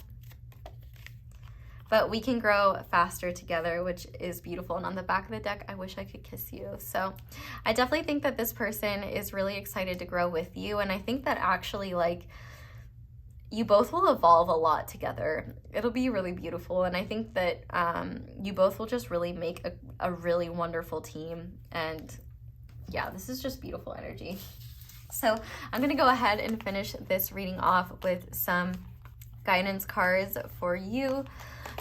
But we can grow faster together, which is beautiful. And on the back of the deck, I wish I could kiss you. So I definitely think that this person is really excited to grow with you. And I think that actually, like, you both will evolve a lot together. It'll be really beautiful. And I think that you both will just really make a really wonderful team. And yeah, this is just beautiful energy. So I'm going to go ahead and finish this reading off with some guidance cards for you.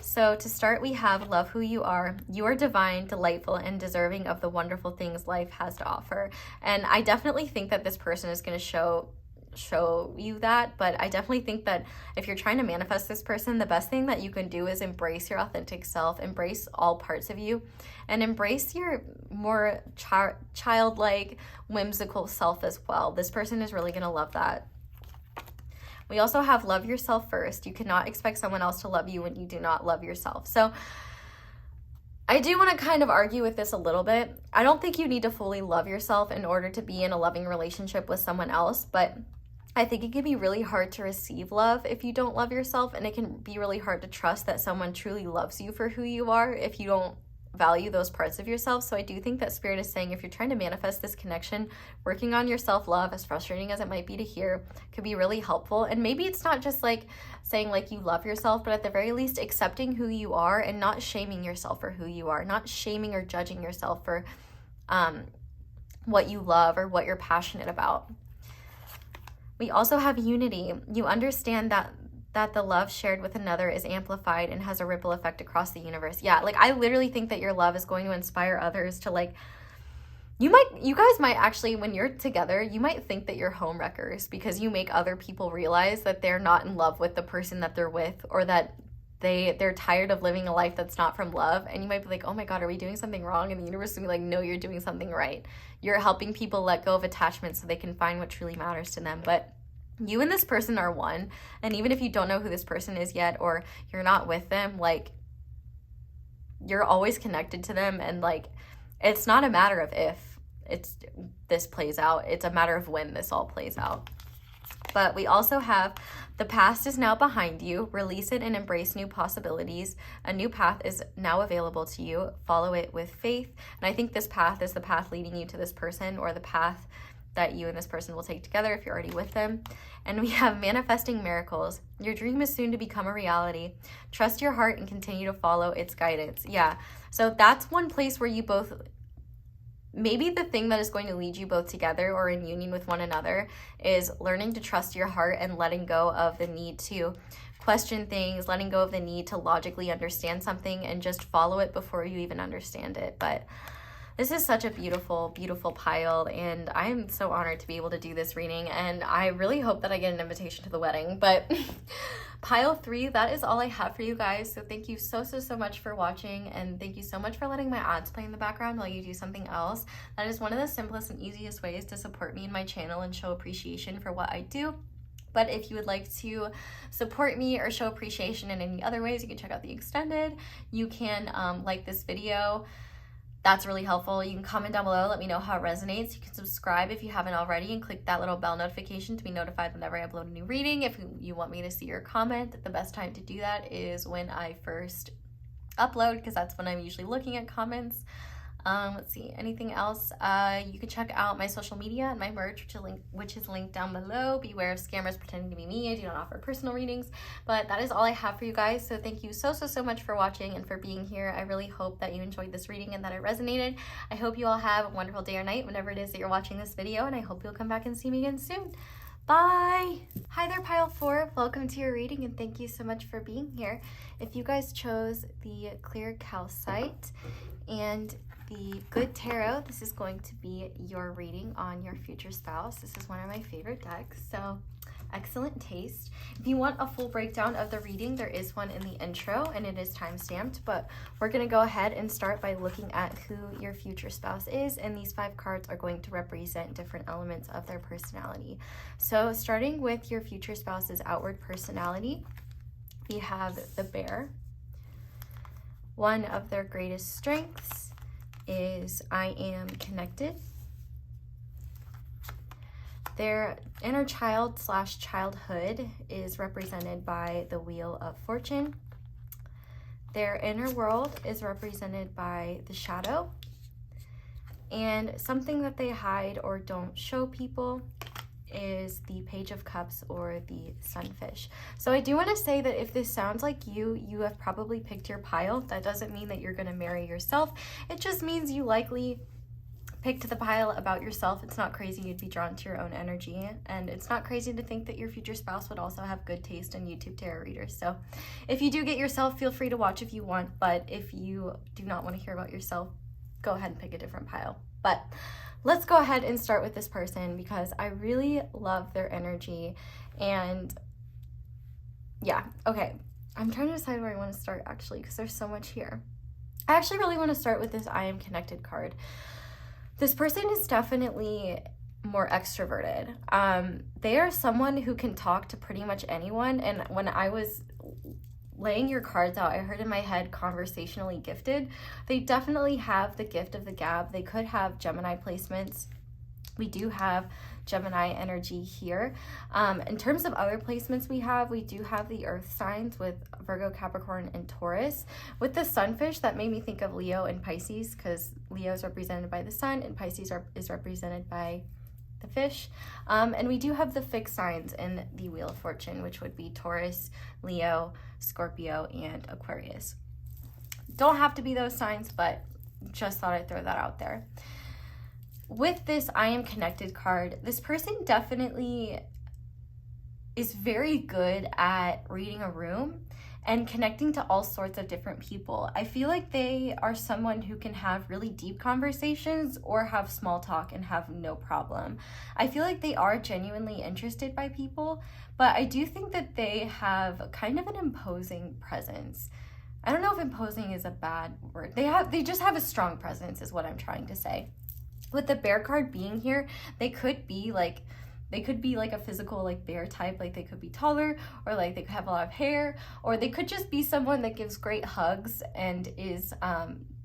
So to start, we have love who you are. You are divine, delightful, and deserving of the wonderful things life has to offer. And I definitely think that this person is going to show show you that, but I definitely think that if you're trying to manifest this person, the best thing that you can do is embrace your authentic self, embrace all parts of you, and embrace your more childlike, whimsical self as well. This person is really going to love that. We also have love yourself first. You cannot expect someone else to love you when you do not love yourself. So I do want to kind of argue with this a little bit. I don't think you need to fully love yourself in order to be in a loving relationship with someone else, but I think it can be really hard to receive love if you don't love yourself, and it can be really hard to trust that someone truly loves you for who you are if you don't value those parts of yourself. So I do think that Spirit is saying if you're trying to manifest this connection, working on your self-love, as frustrating as it might be to hear, could be really helpful. And maybe it's not just like saying like you love yourself, but at the very least accepting who you are and not shaming yourself for who you are, not shaming or judging yourself for what you love or what you're passionate about. We also have unity. You understand that the love shared with another is amplified and has a ripple effect across the universe. Yeah, like I literally think that your love is going to inspire others to like, you guys might actually, when you're together, you might think that you're home wreckers because you make other people realize that they're not in love with the person that they're with, or that they're tired of living a life that's not from love. And you might be like, oh my God, are we doing something wrong? And the universe will be like, no, you're doing something right. You're helping people let go of attachment so they can find what truly matters to them. But you and this person are one, and even if you don't know who this person is yet, or you're not with them, like, you're always connected to them, and like, it's not a matter of if this plays out, it's a matter of when this all plays out. But we also have the past is now behind you. Release it and embrace new possibilities. A new path is now available to you. Follow it with faith. And I think this path is the path leading you to this person, or the path that you and this person will take together if you're already with them. And we have manifesting miracles. Your dream is soon to become a reality. Trust your heart and continue to follow its guidance. Yeah, so that's one place where you both, maybe the thing that is going to lead you both together or in union with one another is learning to trust your heart and letting go of the need to question things, letting go of the need to logically understand something, and just follow it before you even understand it. But this is such a beautiful, beautiful pile, and I'm so honored to be able to do this reading, and I really hope that I get an invitation to the wedding. But pile 3, that is all I have for you guys. So thank you so much for watching, and thank you so much for letting my ads play in the background while you do something else. That is one of the simplest and easiest ways to support me and my channel and show appreciation for what I do. But if you would like to support me or show appreciation in any other ways, you can check out the extended. You can like this video. That's really helpful. You can comment down below, let me know how it resonates. You can subscribe if you haven't already, and click that little bell notification to be notified whenever I upload a new reading. If you want me to see your comment, the best time to do that is when I first upload, because that's when I'm usually looking at comments. Let's see, anything else? You can check out my social media and my merch, which is linked down below. Beware of scammers pretending to be me. I do not offer personal readings, but that is all I have for you guys. So thank you so much for watching and for being here. I really hope that you enjoyed this reading and that it resonated. I hope you all have a wonderful day or night whenever it is that you're watching this video, and I hope you'll come back and see me again soon. Bye! Hi there, pile 4. Welcome to your reading, and thank you so much for being here. If you guys chose the clear calcite and the good tarot, this is going to be your reading on your future spouse. This is one of my favorite decks, so excellent taste. If you want a full breakdown of the reading, there is one in the intro, and it is time-stamped, but we're going to go ahead and start by looking at who your future spouse is, and these 5 cards are going to represent different elements of their personality. So starting with your future spouse's outward personality, we have the Bear. One of their greatest strengths is I am connected. Their inner child / childhood is represented by the Wheel of Fortune. Their inner world is represented by the Shadow. And something that they hide or don't show people is the Page of Cups or the Sunfish. So I do want to say that if this sounds like you have probably picked your pile. That doesn't mean that you're going to marry yourself. It just means you likely picked the pile about yourself. It's not crazy you'd be drawn to your own energy, and it's not crazy to think that your future spouse would also have good taste in YouTube tarot readers. So if you do get yourself, feel free to watch if you want, but if you do not want to hear about yourself, go ahead and pick a different pile. But let's go ahead and start with this person because I really love their energy. And yeah, okay. I'm trying to decide where I want to start actually because there's so much here. I actually really want to start with this I am connected card. This person is definitely more extroverted. They are someone who can talk to pretty much anyone. And when I was laying your cards out, I heard in my head conversationally gifted. They definitely have the gift of the gab. They could have Gemini placements. We do have Gemini energy here. In terms of other placements we do have the earth signs with Virgo, Capricorn, and Taurus. With the sunfish, that made me think of Leo and Pisces because Leo is represented by the sun and Pisces is represented by the fish. And we do have the fixed signs in the Wheel of Fortune, which would be Taurus, Leo, Scorpio, and Aquarius. Don't have to be those signs, but just thought I'd throw that out there. With this I am connected card, this person definitely is very good at reading a room and connecting to all sorts of different people. I feel like they are someone who can have really deep conversations or have small talk and have no problem. I feel like they are genuinely interested by people, but I do think that they have kind of an imposing presence. I don't know if imposing is a bad word. They just have a strong presence is what I'm trying to say. With the bear card being here, they could be like a physical like bear type, like they could be taller, or like they could have a lot of hair, or they could just be someone that gives great hugs and is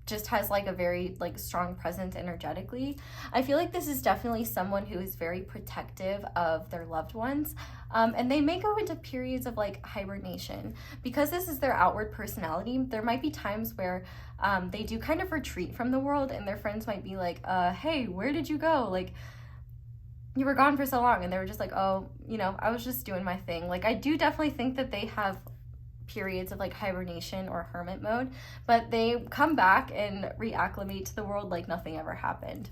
just has like a very like strong presence energetically. I feel like this is definitely someone who is very protective of their loved ones, and they may go into periods of like hibernation because this is their outward personality. There might be times where they do kind of retreat from the world, and their friends might be like, hey, where did you go? Like, you were gone for so long. And they were just like, oh, you know, I was just doing my thing. Like, I do definitely think that they have periods of like hibernation or hermit mode, but they come back and reacclimate to the world like nothing ever happened.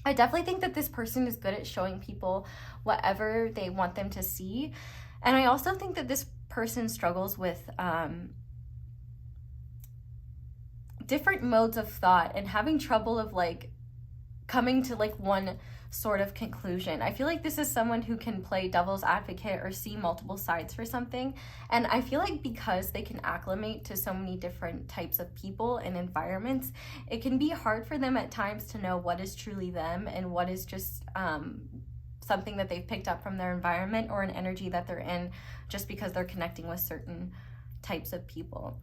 I definitely think that this person is good at showing people whatever they want them to see. And I also think that this person struggles with different modes of thought and having trouble of like coming to like one sort of conclusion. I feel like this is someone who can play devil's advocate or see multiple sides for something. And I feel like because they can acclimate to so many different types of people and environments, it can be hard for them at times to know what is truly them and what is just something that they've picked up from their environment or an energy that they're in just because they're connecting with certain types of people.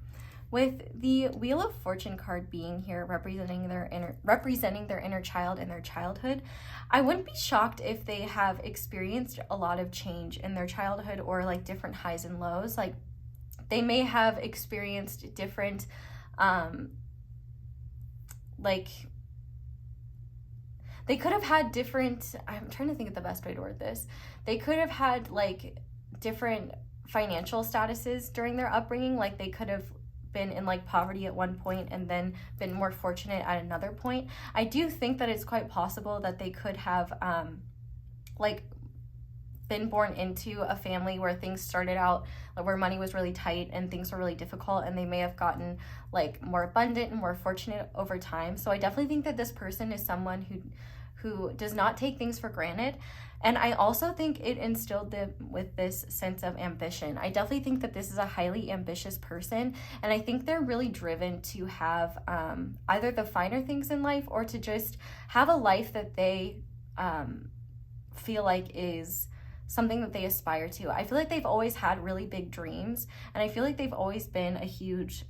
With the Wheel of Fortune card being here representing their inner child and their childhood, I wouldn't be shocked if they have experienced a lot of change in their childhood or like different highs and lows. Like they may have experienced different like they could have had different, I'm trying to think of the best way to word this. They could have had like different financial statuses during their upbringing. Like they could have been in like poverty at one point and then been more fortunate at another point. I do think that it's quite possible that they could have like been born into a family where things started out where money was really tight and things were really difficult, and they may have gotten like more abundant and more fortunate over time. So I definitely think that this person is someone who does not take things for granted. And I also think it instilled them with this sense of ambition. I definitely think that this is a highly ambitious person, and I think they're really driven to have either the finer things in life or to just have a life that they feel like is something that they aspire to. I feel like they've always had really big dreams, and I feel like they've always been a huge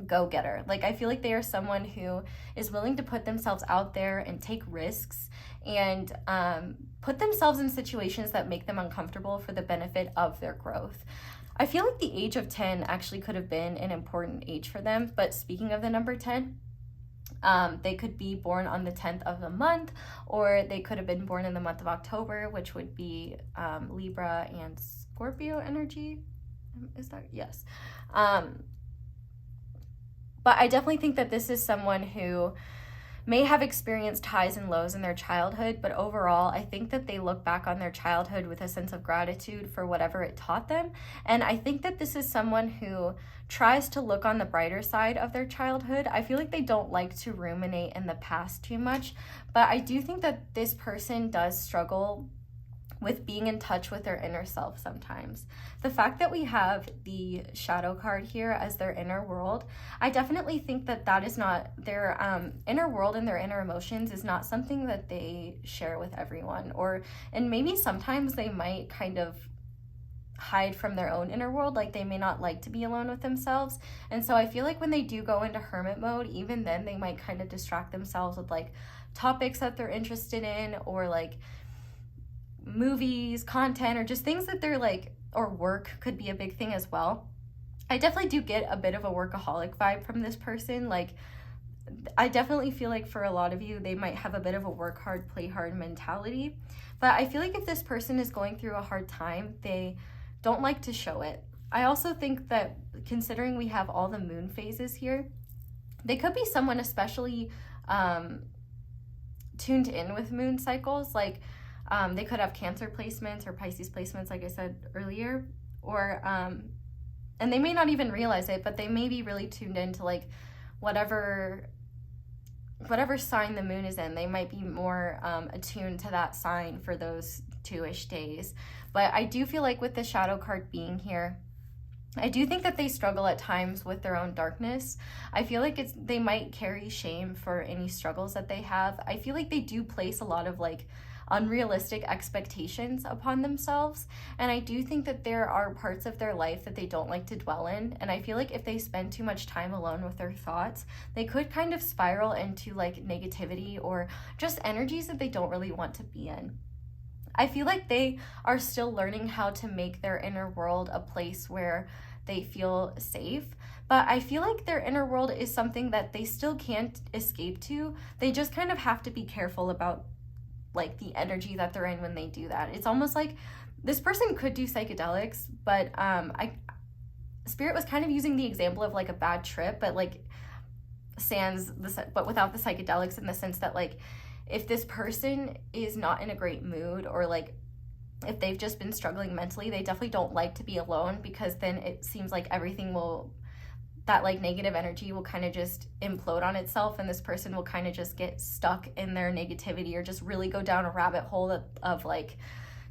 go-getter. Like I feel like they are someone who is willing to put themselves out there and take risks and put themselves in situations that make them uncomfortable for the benefit of their growth. I feel like the age of 10 actually could have been an important age for them, but speaking of the number 10, they could be born on the 10th of the month, or they could have been born in the month of October, which would be Libra and Scorpio energy. Is that? Yes. But I definitely think that this is someone who may have experienced highs and lows in their childhood, but overall, I think that they look back on their childhood with a sense of gratitude for whatever it taught them. And I think that this is someone who tries to look on the brighter side of their childhood. I feel like they don't like to ruminate in the past too much, but I do think that this person does struggle with being in touch with their inner self sometimes. The fact that we have the shadow card here as their inner world, I definitely think that that is not their inner world, and their inner emotions is not something that they share with everyone, and maybe sometimes they might kind of hide from their own inner world, like they may not like to be alone with themselves. And so I feel like when they do go into hermit mode, even then they might kind of distract themselves with like topics that they're interested in, or like movies, content, or just things that they're like, or work could be a big thing as well. I definitely do get a bit of a workaholic vibe from this person. Like, I definitely feel like for a lot of you, they might have a bit of a work hard, play hard mentality. But I feel like if this person is going through a hard time, they don't like to show it. I also think that considering we have all the moon phases here, they could be someone especially tuned in with moon cycles. Like, they could have Cancer placements or Pisces placements, like I said earlier, or and they may not even realize it, but they may be really tuned into like whatever sign the moon is in. They might be more attuned to that sign for those 2-ish days. But I do feel like with the shadow card being here, I do think that they struggle at times with their own darkness. I feel like they might carry shame for any struggles that they have. I feel like they do place a lot of like unrealistic expectations upon themselves, and I do think that there are parts of their life that they don't like to dwell in, and I feel like if they spend too much time alone with their thoughts, they could kind of spiral into like negativity or just energies that they don't really want to be in. I feel like they are still learning how to make their inner world a place where they feel safe, but I feel like their inner world is something that they still can't escape to. They just kind of have to be careful about like the energy that they're in when they do that. It's almost like this person could do psychedelics, but Spirit was kind of using the example of like a bad trip, but like but without the psychedelics, in the sense that like if this person is not in a great mood, or like if they've just been struggling mentally, they definitely don't like to be alone, because then it seems like that like negative energy will kind of just implode on itself, and this person will kind of just get stuck in their negativity, or just really go down a rabbit hole of like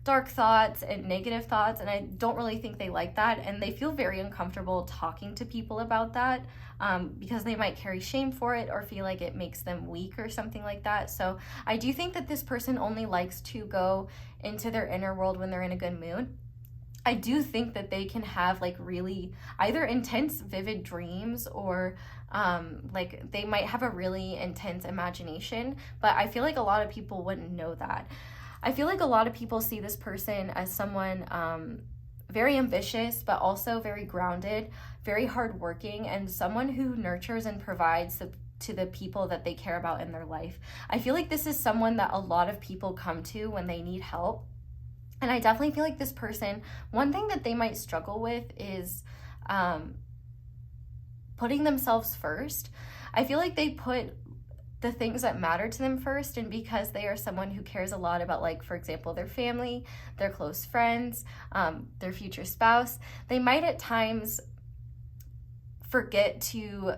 dark thoughts and negative thoughts. And I don't really think they like that, and they feel very uncomfortable talking to people about that, because they might carry shame for it or feel like it makes them weak or something like that. So I do think that this person only likes to go into their inner world when they're in a good mood. I do think that they can have like really either intense, vivid dreams, or like they might have a really intense imagination, but I feel like a lot of people wouldn't know that. I feel like a lot of people see this person as someone very ambitious, but also very grounded, very hardworking, and someone who nurtures and provides to the people that they care about in their life. I feel like this is someone that a lot of people come to when they need help. And I definitely feel like this person, one thing that they might struggle with is putting themselves first. I feel like they put the things that matter to them first, and because they are someone who cares a lot about, like, for example, their family, their close friends, their future spouse, they might at times forget to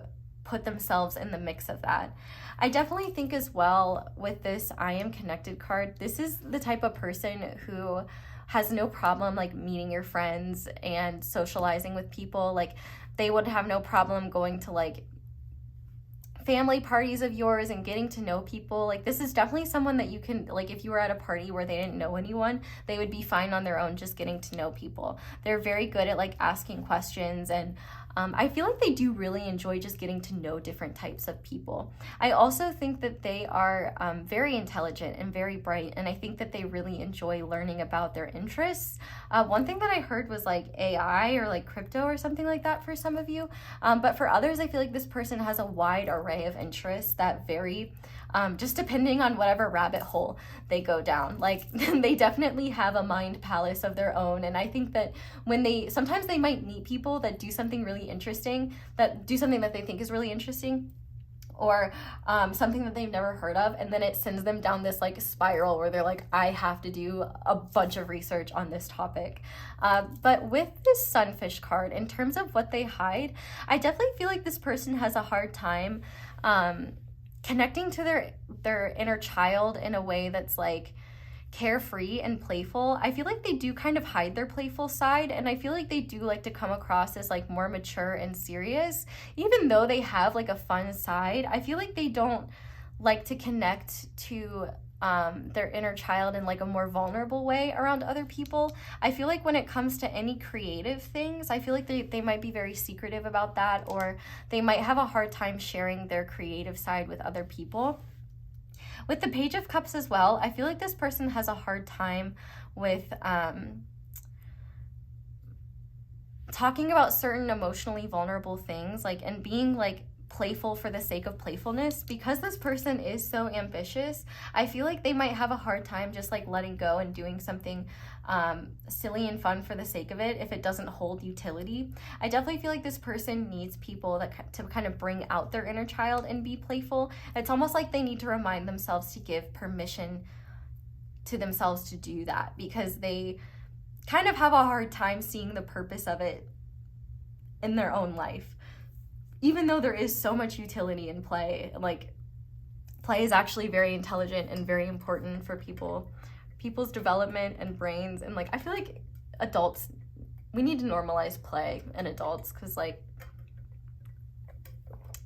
put themselves in the mix of that. I definitely think as well with this I am connected card, this is the type of person who has no problem like meeting your friends and socializing with people. Like, they would have no problem going to like family parties of yours and getting to know people. Like, this is definitely someone that you can, like, if you were at a party where they didn't know anyone, they would be fine on their own just getting to know people. They're very good at like asking questions, and I feel like they do really enjoy just getting to know different types of people. I also think that they are very intelligent and very bright, and I think that they really enjoy learning about their interests. One thing that I heard was like AI or like crypto or something like that for some of you, but for others, I feel like this person has a wide array of interests that vary just depending on whatever rabbit hole they go down. Like, they definitely have a mind palace of their own, and I think that sometimes they might meet people that do something really interesting, that do something that they think is really interesting, or something that they've never heard of, and then it sends them down this like spiral where they're like, I have to do a bunch of research on this topic. But with this Sunfish card, in terms of what they hide, I definitely feel like this person has a hard time connecting to their inner child in a way that's like carefree and playful. I feel like they do kind of hide their playful side, and I feel like they do like to come across as like more mature and serious. Even though they have like a fun side, I feel like they don't like to connect to their inner child in like a more vulnerable way around other people. I feel like when it comes to any creative things, I feel like they might be very secretive about that, or they might have a hard time sharing their creative side with other people. With the Page of Cups as well, I feel like this person has a hard time with talking about certain emotionally vulnerable things, like, and being like playful for the sake of playfulness. Because this person is so ambitious, I feel like they might have a hard time just like letting go and doing something silly and fun for the sake of it if it doesn't hold utility. I definitely feel like this person needs people to kind of bring out their inner child and be playful. It's almost like they need to remind themselves to give permission to themselves to do that, because they kind of have a hard time seeing the purpose of it in their own life. Even though there is so much utility in play, like play is actually very intelligent and very important for people's development and brains. And like, I feel like adults, we need to normalize play in adults, because like,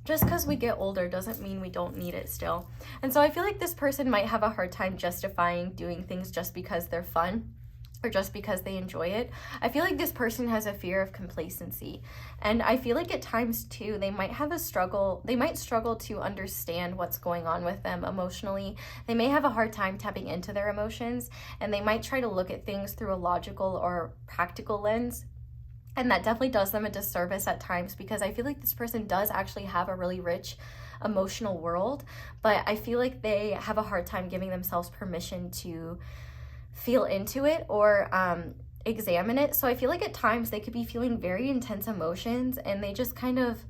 just because we get older doesn't mean we don't need it still. And so I feel like this person might have a hard time justifying doing things just because they're fun or just because they enjoy it. I feel like this person has a fear of complacency. And I feel like at times too, they might struggle to understand what's going on with them emotionally. They may have a hard time tapping into their emotions, and they might try to look at things through a logical or practical lens. And that definitely does them a disservice at times, because I feel like this person does actually have a really rich emotional world, but I feel like they have a hard time giving themselves permission to feel into it or examine it. So I feel like at times they could be feeling very intense emotions, and they just kind of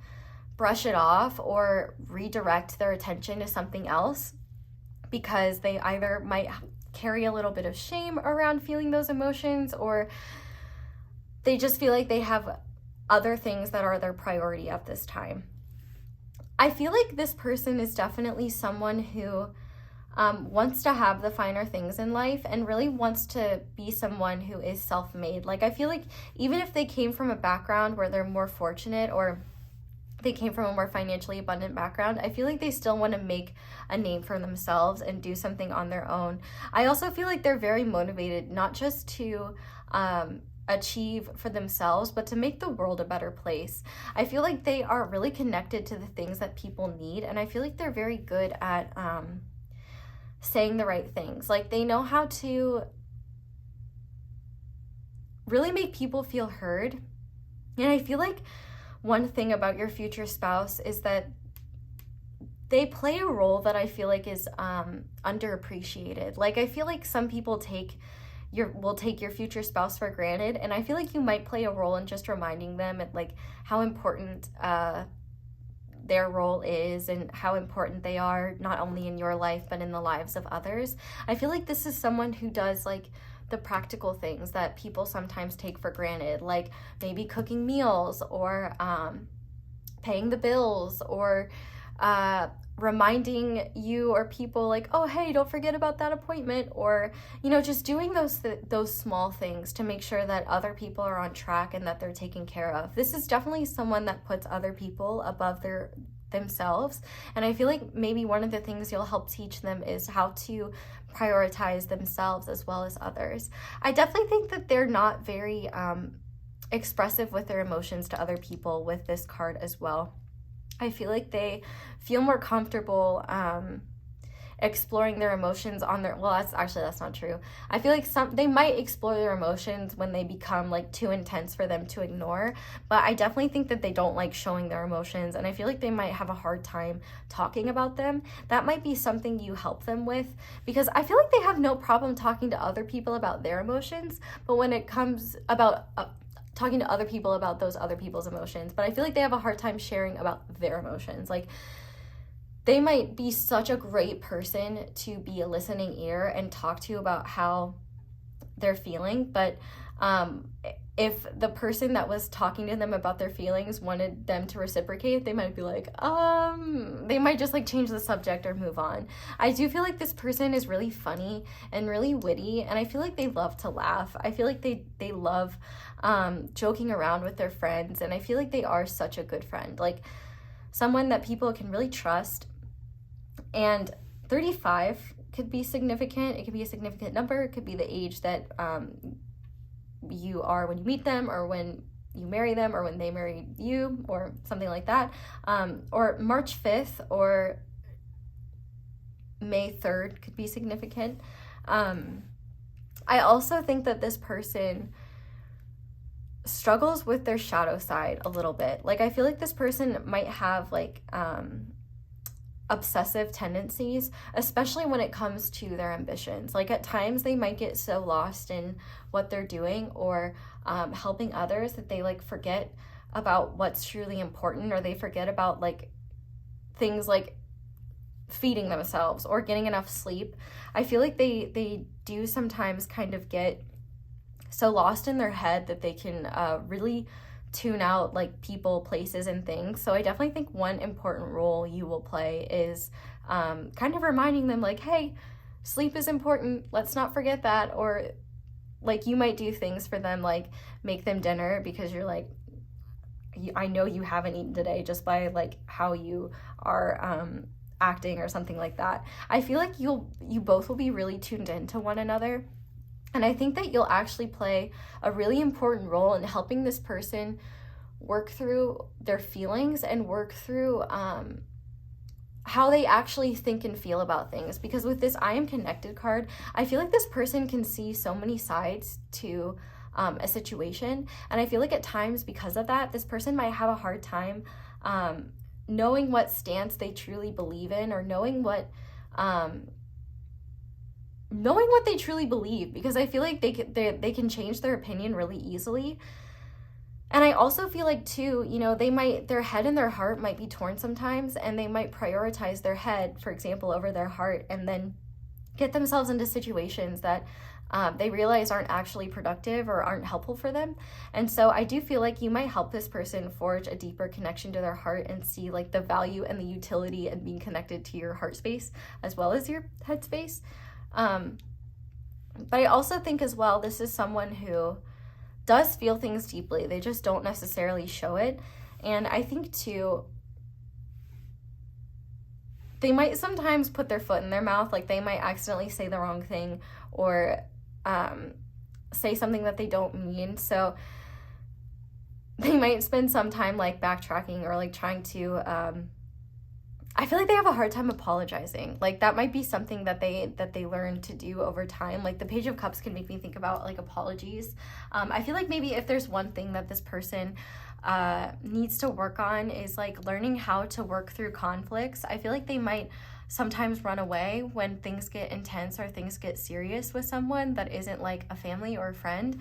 brush it off or redirect their attention to something else, because they either might carry a little bit of shame around feeling those emotions, or they just feel like they have other things that are their priority at this time. I feel like this person is definitely someone who wants to have the finer things in life and really wants to be someone who is self-made. Like, I feel like even if they came from a background where they're more fortunate, or they came from a more financially abundant background, I feel like they still want to make a name for themselves and do something on their own. I also feel like they're very motivated, not just to achieve for themselves, but to make the world a better place. I feel like they are really connected to the things that people need, and I feel like they're very good at saying the right things. Like, they know how to really make people feel heard. And I feel like one thing about your future spouse is that they play a role that I feel like is underappreciated. Like, I feel like some people will take your future spouse for granted, and I feel like you might play a role in just reminding them at like how important their role is and how important they are, not only in your life but in the lives of others. I feel like this is someone who does like the practical things that people sometimes take for granted, like maybe cooking meals, or paying the bills, or reminding you or people like, oh, hey, don't forget about that appointment, or, you know, just doing those small things to make sure that other people are on track and that they're taken care of. This is definitely someone that puts other people above themselves, and I feel like maybe one of the things you'll help teach them is how to prioritize themselves as well as others. I definitely think that they're not very expressive with their emotions to other people with this card as well. I feel like they feel more comfortable exploring their emotions on their, well, that's not true. I feel like they might explore their emotions when they become like too intense for them to ignore, but I definitely think that they don't like showing their emotions, and I feel like they might have a hard time talking about them. That might be something you help them with, because I feel like they have no problem talking to other people about their emotions, but when it comes about talking to other people about those other people's emotions, but I feel like they have a hard time sharing about their emotions. Like, they might be such a great person to be a listening ear and talk to you about how they're feeling, but if the person that was talking to them about their feelings wanted them to reciprocate, they might be like, they might just like change the subject or move on. I do feel like this person is really funny and really witty, and I feel like they love to laugh. I feel like they love joking around with their friends, and I feel like they are such a good friend, like someone that people can really trust. And 35 could be significant. It could be a significant number. It could be the age that you are when you meet them, or when you marry them, or when they marry you, or something like that. Or March 5th or May 3rd could be significant. I also think that this person struggles with their shadow side a little bit. Like, I feel like this person might have like obsessive tendencies, especially when it comes to their ambitions. Like, at times they might get so lost in what they're doing or helping others that they like forget about what's truly important, or they forget about like things like feeding themselves or getting enough sleep. I feel like they do sometimes kind of get so lost in their head that they can really tune out like people, places, and things. So I definitely think one important role you will play is kind of reminding them like, hey, sleep is important, let's not forget that. Or like, you might do things for them, like make them dinner because you're like, I know you haven't eaten today, just by like how you are acting or something like that. I feel like you both will be really tuned into one another. And I think that you'll actually play a really important role in helping this person work through their feelings and work through how they actually think and feel about things. Because with this I am connected card, I feel like this person can see so many sides to a situation. And I feel like at times, because of that, this person might have a hard time knowing what stance they truly believe in, or knowing what they truly believe, because I feel like they can change their opinion really easily. And I also feel like too, you know, their head and their heart might be torn sometimes, and they might prioritize their head, for example, over their heart, and then get themselves into situations that they realize aren't actually productive or aren't helpful for them. And so I do feel like you might help this person forge a deeper connection to their heart and see like the value and the utility in being connected to your heart space as well as your head space. But I also think as well, this is someone who does feel things deeply. They just don't necessarily show it. And I think too, they might sometimes put their foot in their mouth. Like, they might accidentally say the wrong thing, or say something that they don't mean. So they might spend some time like backtracking, or like trying to I feel like they have a hard time apologizing. Like, that might be something that they learn to do over time. Like, the Page of Cups can make me think about like apologies. I feel like maybe if there's one thing that this person needs to work on, is like learning how to work through conflicts. I feel like they might sometimes run away when things get intense or things get serious with someone that isn't like a family or a friend.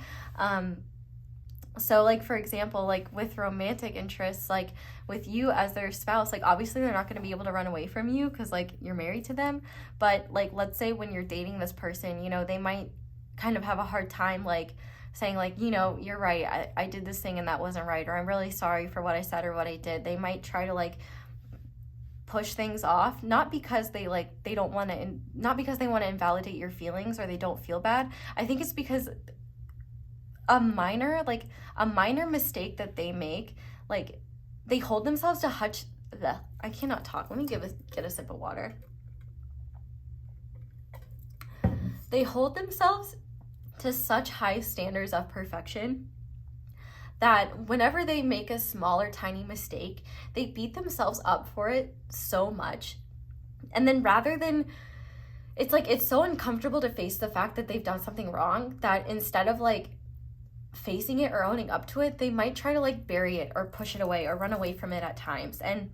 So like, for example, like with romantic interests, like with you as their spouse, like obviously they're not going to be able to run away from you because like you're married to them. But like, let's say when you're dating this person, you know, they might kind of have a hard time like saying like, you know, you're right, I did this thing and that wasn't right, or I'm really sorry for what I said or what I did. They might try to like push things off, not because they want to invalidate your feelings or they don't feel bad. I think it's because a minor mistake that they make, like they hold themselves to I cannot talk. Let me get a sip of water. They hold themselves to such high standards of perfection that whenever they make a small or tiny mistake, they beat themselves up for it so much. And then rather than, it's like, it's so uncomfortable to face the fact that they've done something wrong, that instead of like facing it or owning up to it, they might try to like bury it or push it away or run away from it at times. And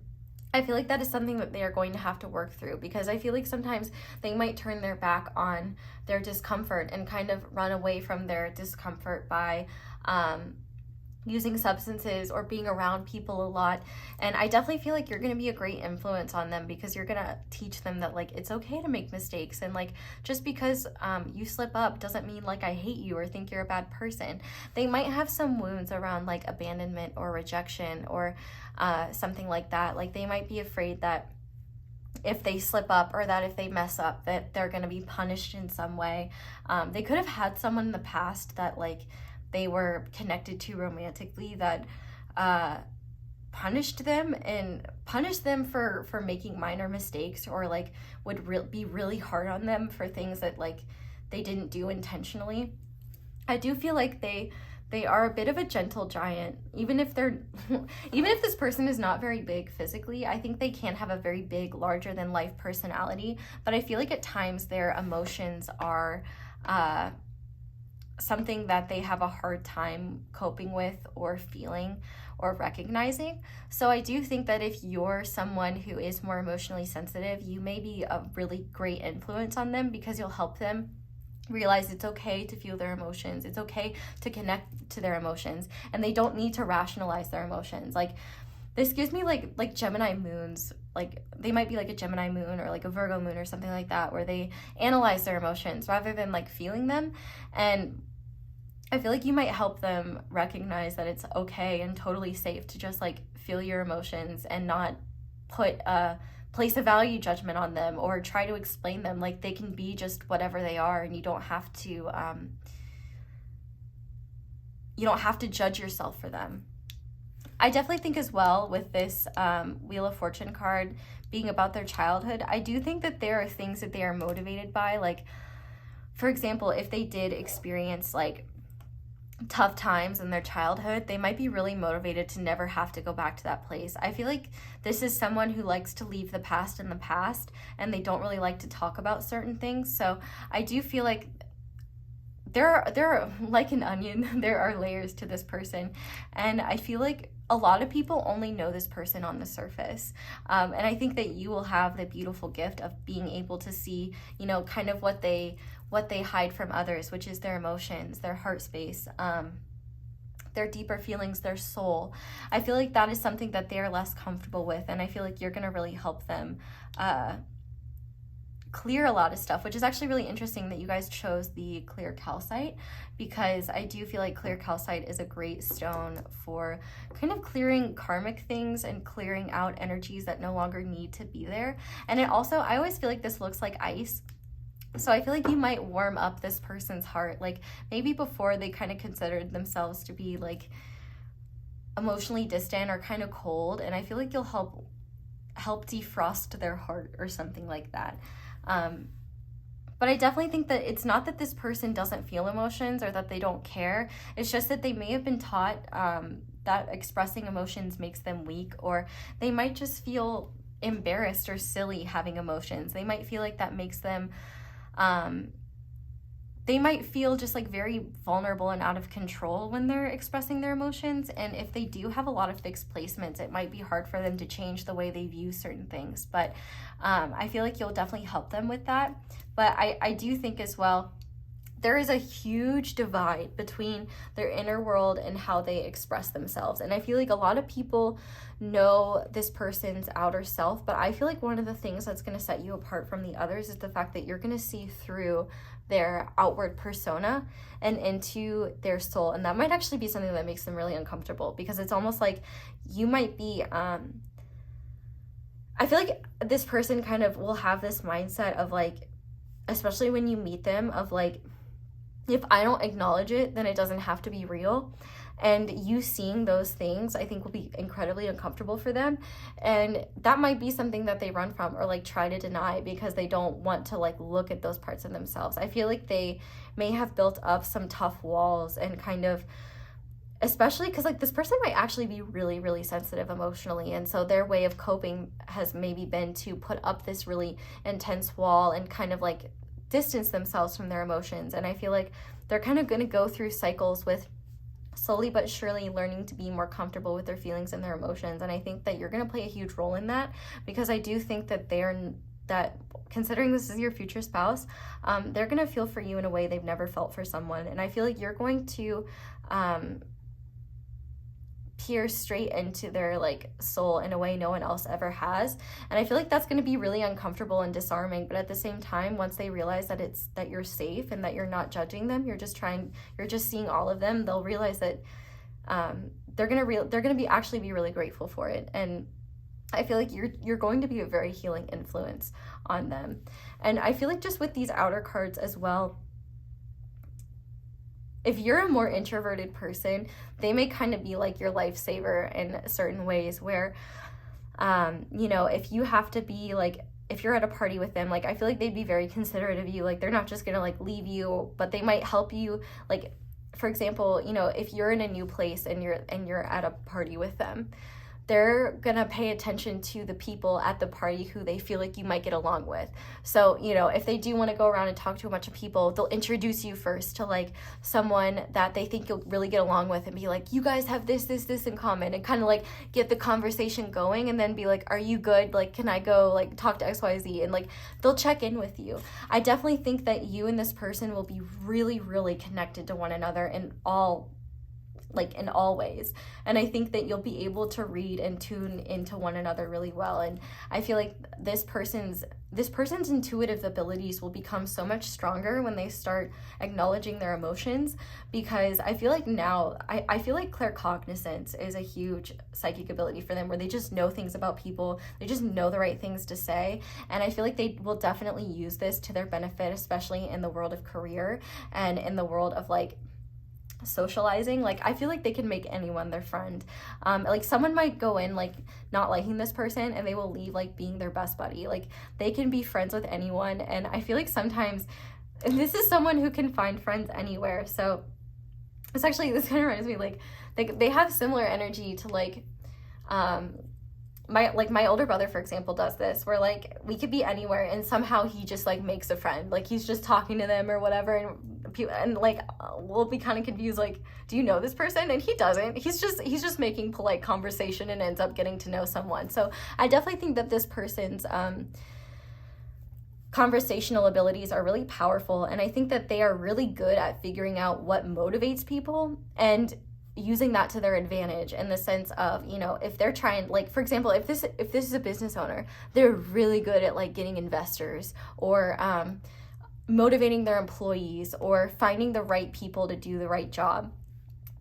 I feel like that is something that they are going to have to work through, because I feel like sometimes they might turn their back on their discomfort and kind of run away from their discomfort by using substances or being around people a lot. And I definitely feel like you're going to be a great influence on them, because you're going to teach them that like it's okay to make mistakes, and like just because you slip up doesn't mean like I hate you or think you're a bad person. They might have some wounds around like abandonment or rejection or something like that. Like they might be afraid that if they slip up, or that if they mess up, that they're going to be punished in some way. They could have had someone in the past that like they were connected to romantically that punished them for making minor mistakes, or like would be really hard on them for things that like they didn't do intentionally. I do feel like they are a bit of a gentle giant, even if they're even if this person is not very big physically. I think they can have a very big, larger than life personality, but I feel like at times their emotions are something that they have a hard time coping with or feeling or recognizing. So I do think that if you're someone who is more emotionally sensitive, you may be a really great influence on them, because you'll help them realize it's okay to feel their emotions. It's okay to connect to their emotions, and they don't need to rationalize their emotions. Like this gives me like Gemini moons. Like they might be like a Gemini moon or like a Virgo moon or something like that, where they analyze their emotions rather than like feeling them. And I feel like you might help them recognize that it's okay and totally safe to just like feel your emotions and not place a value judgment on them or try to explain them. Like they can be just whatever they are, and you don't have to judge yourself for them. I definitely think as well with this Wheel of Fortune card being about their childhood, I do think that there are things that they are motivated by. Like, for example, if they did experience like tough times in their childhood, they might be really motivated to never have to go back to that place. I feel like this is someone who likes to leave the past in the past, and they don't really like to talk about certain things. So I do feel like there are like an onion, there are layers to this person, and I feel like a lot of people only know this person on the surface. And I think that you will have the beautiful gift of being able to see, you know, kind of what they hide from others, which is their emotions, their heart space, their deeper feelings, their soul. I feel like that is something that they're less comfortable with, and I feel like you're going to really help them clear a lot of stuff, which is actually really interesting that you guys chose the clear calcite, because I do feel like clear calcite is a great stone for kind of clearing karmic things and clearing out energies that no longer need to be there. And it also, I always feel like this looks like ice. So I feel like you might warm up this person's heart. Like maybe before they kind of considered themselves to be like emotionally distant or kind of cold, and I feel like you'll help defrost their heart or something like that. But I definitely think that it's not that this person doesn't feel emotions or that they don't care. It's just that they may have been taught that expressing emotions makes them weak, or they might just feel embarrassed or silly having emotions. They might feel like that makes them they might feel just like very vulnerable and out of control when they're expressing their emotions. And if they do have a lot of fixed placements, it might be hard for them to change the way they view certain things. But I feel like you'll definitely help them with that. But I do think as well, there is a huge divide between their inner world and how they express themselves. And I feel like a lot of people know this person's outer self, but I feel like one of the things that's going to set you apart from the others is the fact that you're going to see through their outward persona and into their soul. And that might actually be something that makes them really uncomfortable, because it's almost like you might be I feel like this person kind of will have this mindset of like, especially when you meet them, of like, if I don't acknowledge it, then it doesn't have to be real. And you seeing those things, I think, will be incredibly uncomfortable for them. And that might be something that they run from or like try to deny, because they don't want to like look at those parts of themselves. I feel like they may have built up some tough walls, and kind of, especially because like this person might actually be really, really sensitive emotionally. And so their way of coping has maybe been to put up this really intense wall and kind of like distance themselves from their emotions. And I feel like they're kind of going to go through cycles with slowly but surely learning to be more comfortable with their feelings and their emotions. And I think that you're going to play a huge role in that, because I do think that that considering this is your future spouse, they're going to feel for you in a way they've never felt for someone. And I feel like you're going to pierce straight into their like soul in a way no one else ever has. And I feel like that's going to be really uncomfortable and disarming, but at the same time, once they realize that that you're safe and that you're not judging them, you're just seeing all of them, they'll realize that they're going to be actually be really grateful for it. And I feel like you're going to be a very healing influence on them. And I feel like just with these outer cards as well, if you're a more introverted person, they may kind of be like your lifesaver in certain ways where, you know, if you have to be like, if you're at a party with them, like, I feel like they'd be very considerate of you. Like, they're not just gonna like leave you, but they might help you. Like, for example, you know, if you're in a new place and you're at a party with them, they're gonna pay attention to the people at the party who they feel like you might get along with. So, you know, if they do want to go around and talk to a bunch of people, they'll introduce you first to like someone that they think you'll really get along with and be like, you guys have this in common, and kind of like get the conversation going, and then be like, are you good? Like, can I go like talk to XYZ? And like, they'll check in with you. I definitely think that you and this person will be really, really connected to one another in all ways. And I think that you'll be able to read and tune into one another really well. And I feel like this person's intuitive abilities will become so much stronger when they start acknowledging their emotions, because I feel like now, I feel like claircognizance is a huge psychic ability for them, where they just know things about people, they just know the right things to say. And I feel like they will definitely use this to their benefit, especially in the world of career and in the world of like socializing. Like, I feel like they can make anyone their friend. Like, someone might go in like not liking this person and they will leave like being their best buddy. Like, they can be friends with anyone. And I feel like sometimes, and this is someone who can find friends anywhere. So this kind of reminds me, like they have similar energy to like my older brother, for example, does this, where like we could be anywhere and somehow he just like makes a friend. Like, he's just talking to them or whatever, and like we'll be kind of confused, like, do you know this person? And he doesn't. He's just making polite conversation and ends up getting to know someone. So I definitely think that this person's conversational abilities are really powerful, and I think that they are really good at figuring out what motivates people and using that to their advantage, in the sense of, you know, if they're trying, like, for example, if this is a business owner, they're really good at like getting investors, or motivating their employees, or finding the right people to do the right job.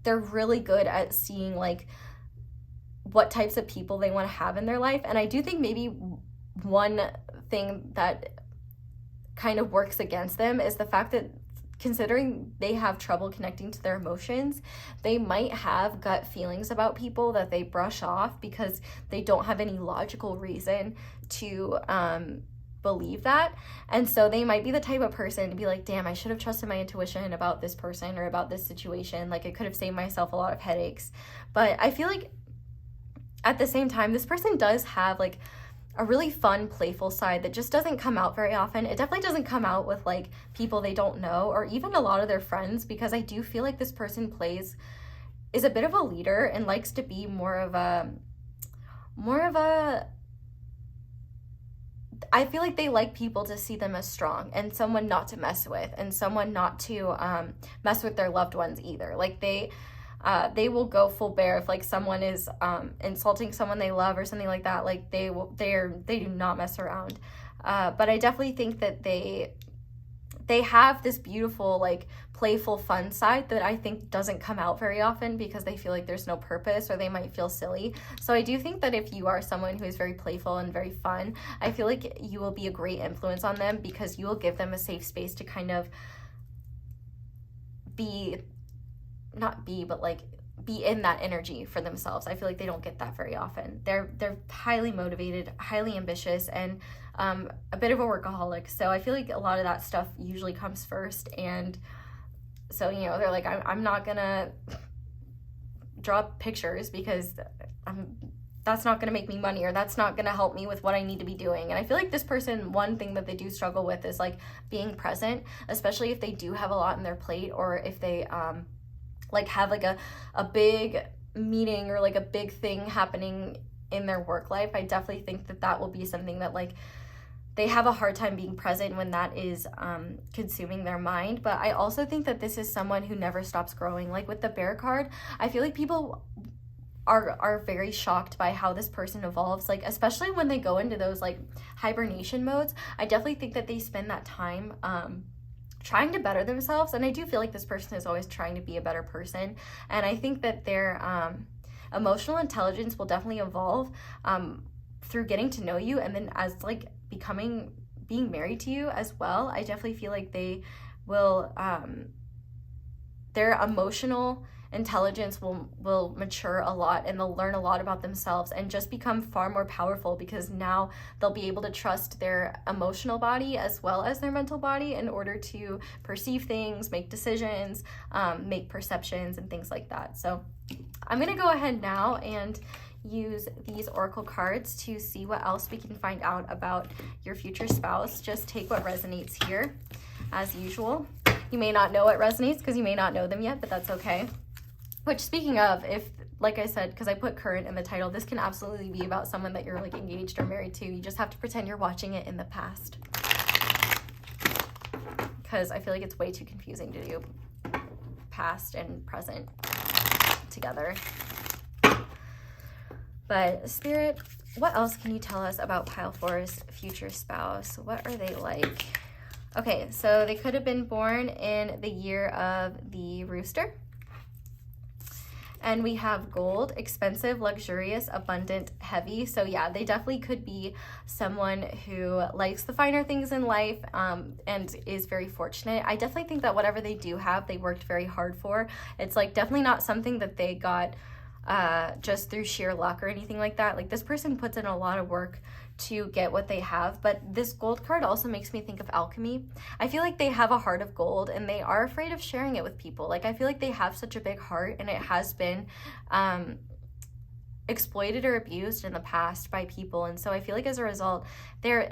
They're really good at seeing like what types of people they want to have in their life. And I do think maybe one thing that kind of works against them is the fact that, considering they have trouble connecting to their emotions, they might have gut feelings about people that they brush off because they don't have any logical reason to believe that. And so they might be the type of person to be like, damn, I should have trusted my intuition about this person or about this situation. Like, I could have saved myself a lot of headaches. But I feel like at the same time, this person does have like a really fun, playful side that just doesn't come out very often. It definitely doesn't come out with like people they don't know, or even a lot of their friends, because I do feel like this person is a bit of a leader and likes to be more of a I feel like they like people to see them as strong and someone not to mess with, and someone not to mess with their loved ones either. Like, they will go full bear if like someone is insulting someone they love or something like that. Like, they do not mess around. But I definitely think that they have this beautiful, like, playful, fun side that I think doesn't come out very often because they feel like there's no purpose, or they might feel silly. So I do think that if you are someone who is very playful and very fun, I feel like you will be a great influence on them, because you will give them a safe space to kind of be in that energy for themselves. I feel like they don't get that very often. They're highly motivated, highly ambitious, and a bit of a workaholic. So I feel like a lot of that stuff usually comes first. And so, you know, they're like, I'm not gonna draw pictures because that's not gonna make me money, or that's not gonna help me with what I need to be doing. And I feel like this person, one thing that they do struggle with is like being present, especially if they do have a lot on their plate, or if they like have like a big meeting or like a big thing happening in their work life. I definitely think that will be something that like they have a hard time being present when that is consuming their mind. But I also think that this is someone who never stops growing. Like with the Bear card, I feel like people are very shocked by how this person evolves, like especially when they go into those like hibernation modes. I definitely think that they spend that time trying to better themselves, and I do feel like this person is always trying to be a better person, and I think that their emotional intelligence will definitely evolve through getting to know you, and then as like being married to you as well. I definitely feel like they will their emotional intelligence will mature a lot, and they'll learn a lot about themselves and just become far more powerful, because now they'll be able to trust their emotional body as well as their mental body in order to perceive things, make decisions, make perceptions and things like that. So I'm gonna go ahead now and use these oracle cards to see what else we can find out about your future spouse. Just take what resonates here as usual. You may not know what resonates because you may not know them yet, but that's okay. Which, speaking of, if, like I said, because I put current in the title, this can absolutely be about someone that you're like engaged or married to. You just have to pretend you're watching it in the past, because I feel like it's way too confusing to do past and present together. But Spirit, what else can you tell us about pile 4's future spouse? What are they like? Okay, so they could have been born in the year of the rooster. And we have gold, expensive, luxurious, abundant, heavy. So yeah, they definitely could be someone who likes the finer things in life and is very fortunate. I definitely think that whatever they do have, they worked very hard for. It's like definitely not something that they got just through sheer luck or anything like that. Like this person puts in a lot of work to get what they have. But this gold card also makes me think of alchemy. I feel like they have a heart of gold and they are afraid of sharing it with people. Like I feel like they have such a big heart, and it has been exploited or abused in the past by people. And so I feel like as a result, there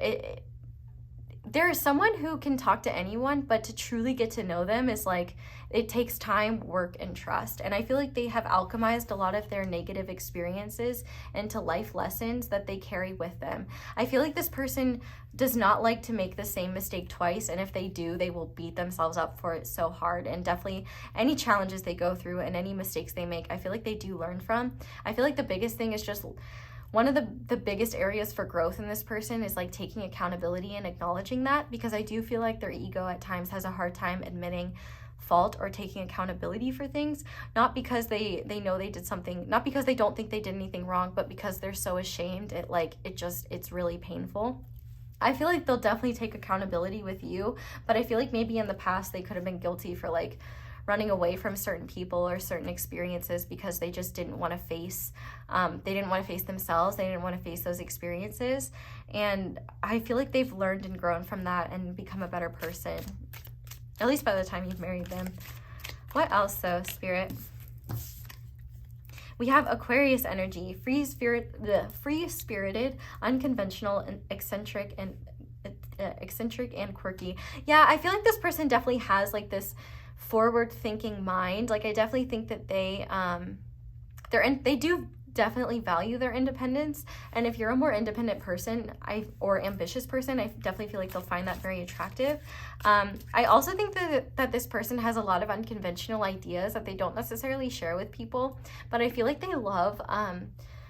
is someone who can talk to anyone, but to truly get to know them is like, it takes time, work, and trust. And I feel like they have alchemized a lot of their negative experiences into life lessons that they carry with them. I feel like this person does not like to make the same mistake twice, and if they do, they will beat themselves up for it so hard. And definitely any challenges they go through and any mistakes they make, I feel like they do learn from. I feel like the biggest thing is just one of the biggest areas for growth in this person is like taking accountability and acknowledging that, because I do feel like their ego at times has a hard time admitting fault or taking accountability for things, not because they know they did something, not because they don't think they did anything wrong, but because they're so ashamed. It's really painful. I feel like they'll definitely take accountability with you, but I feel like maybe in the past they could have been guilty for like running away from certain people or certain experiences because they just didn't want to face themselves. They didn't want to face those experiences. And I feel like they've learned and grown from that and become a better person, at least by the time you've married them. What else though, Spirit? We have Aquarius energy, free-spirited, unconventional, and eccentric and quirky. Yeah, I feel like this person definitely has like this forward-thinking mind. Like I definitely think that they do definitely value their independence, and if you're a more independent person or ambitious person, I definitely feel like they'll find that very attractive. I also think that this person has a lot of unconventional ideas that they don't necessarily share with people, but I feel like they love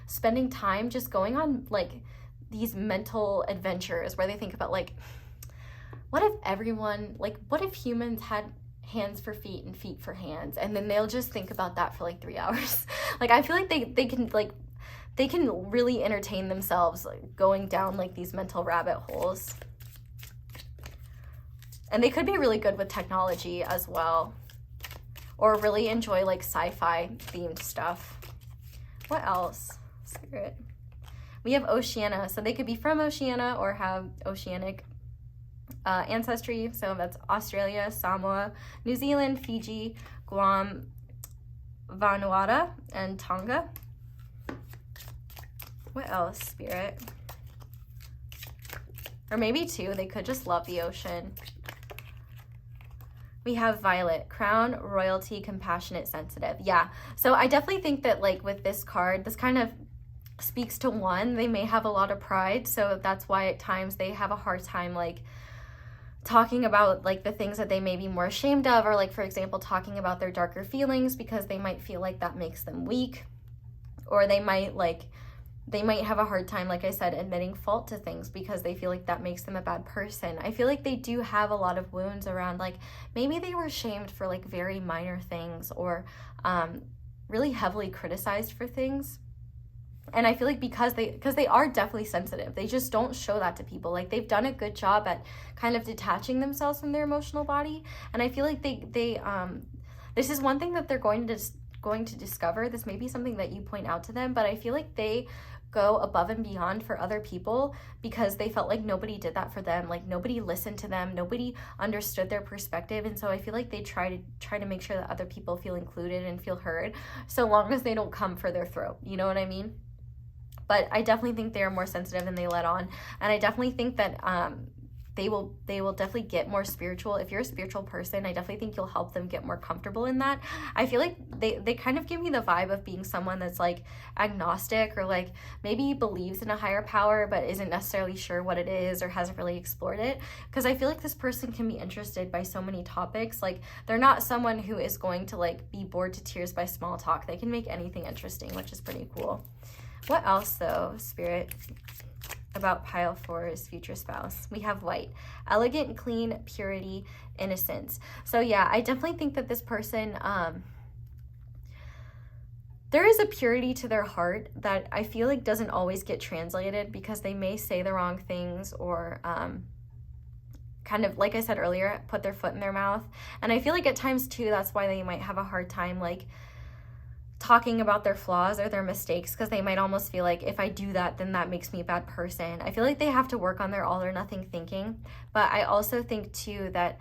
spending time just going on like these mental adventures where they think about like, what if humans had hands for feet and feet for hands, and then they'll just think about that for like 3 hours. Like I feel like they can really entertain themselves like going down like these mental rabbit holes. And they could be really good with technology as well, or really enjoy like sci-fi themed stuff. What else, Spirit? We have Oceania, so they could be from Oceania or have oceanic ancestry. So that's Australia, Samoa, New Zealand, Fiji, Guam, Vanuatu, and Tonga. What else, Spirit? Or maybe two, they could just love the ocean. We have Violet, crown, royalty, compassionate, sensitive. Yeah, so I definitely think that like with this card, this kind of speaks to one, they may have a lot of pride, so that's why at times they have a hard time like talking about like the things that they may be more ashamed of, or like for example talking about their darker feelings because they might feel like that makes them weak, or they might have a hard time, like I said, admitting fault to things because they feel like that makes them a bad person. I feel like they do have a lot of wounds around, like maybe they were shamed for like very minor things, or really heavily criticized for things. And I feel like because they are definitely sensitive, they just don't show that to people. Like they've done a good job at kind of detaching themselves from their emotional body. And I feel like they this is one thing that they're going to discover. This may be something that you point out to them, but I feel like they go above and beyond for other people because they felt like nobody did that for them. Like nobody listened to them, nobody understood their perspective. And so I feel like they try to make sure that other people feel included and feel heard, so long as they don't come for their throat. You know what I mean? But I definitely think they are more sensitive than they let on. And I definitely think that they will definitely get more spiritual. If you're a spiritual person, I definitely think you'll help them get more comfortable in that. I feel like they kind of give me the vibe of being someone that's like agnostic, or like maybe believes in a higher power but isn't necessarily sure what it is or hasn't really explored it. Because I feel like this person can be interested by so many topics. Like they're not someone who is going to like be bored to tears by small talk. They can make anything interesting, which is pretty cool. What else though, Spirit, about pile 4's future spouse? We have white, elegant, clean, purity, innocence. So yeah, I definitely think that this person, there is a purity to their heart that I feel like doesn't always get translated, because they may say the wrong things, or kind of, like I said earlier, put their foot in their mouth. And I feel like at times too, that's why they might have a hard time like talking about their flaws or their mistakes, because they might almost feel like if I do that, then that makes me a bad person. I feel like they have to work on their all or nothing thinking. But I also think too that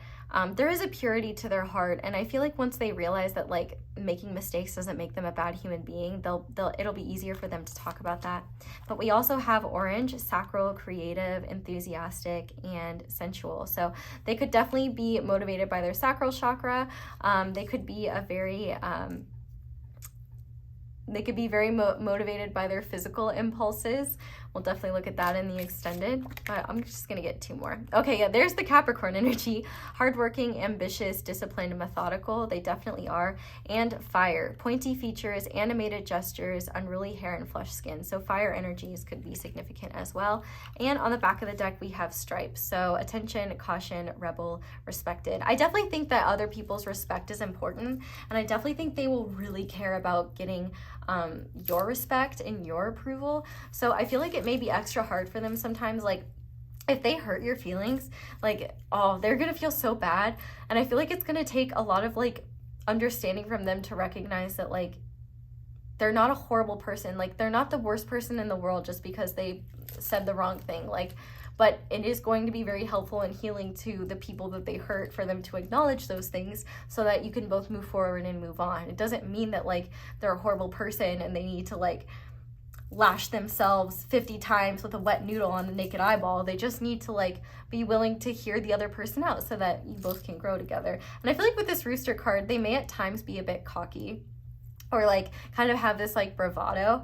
there is a purity to their heart, and I feel like once they realize that like making mistakes doesn't make them a bad human being, it'll be easier for them to talk about that. But we also have orange, sacral, creative, enthusiastic, and sensual. So they could definitely be motivated by their sacral chakra. They could be a very motivated by their physical impulses. We'll definitely look at that in the extended. I'm just gonna get 2 more. Okay, yeah, there's the Capricorn energy. Hardworking, ambitious, disciplined, methodical. They definitely are. And fire. Pointy features, animated gestures, unruly hair, and flush skin. So fire energies could be significant as well. And on the back of the deck, we have stripes. So attention, caution, rebel, respected. I definitely think that other people's respect is important. And I definitely think they will really care about getting your respect and your approval. So I feel like it may be extra hard for them sometimes, like if they hurt your feelings, like, oh, they're gonna feel so bad. And I feel like it's gonna take a lot of like understanding from them to recognize that like they're not a horrible person, like they're not the worst person in the world just because they said the wrong thing. Like, but it is going to be very helpful and healing to the people that they hurt for them to acknowledge those things, so that you can both move forward and move on. It doesn't mean that like they're a horrible person and they need to like lash themselves 50 times with a wet noodle on the naked eyeball. They just need to like be willing to hear the other person out so that you both can grow together. And I feel like with this Rooster card, they may at times be a bit cocky, or like kind of have this like bravado.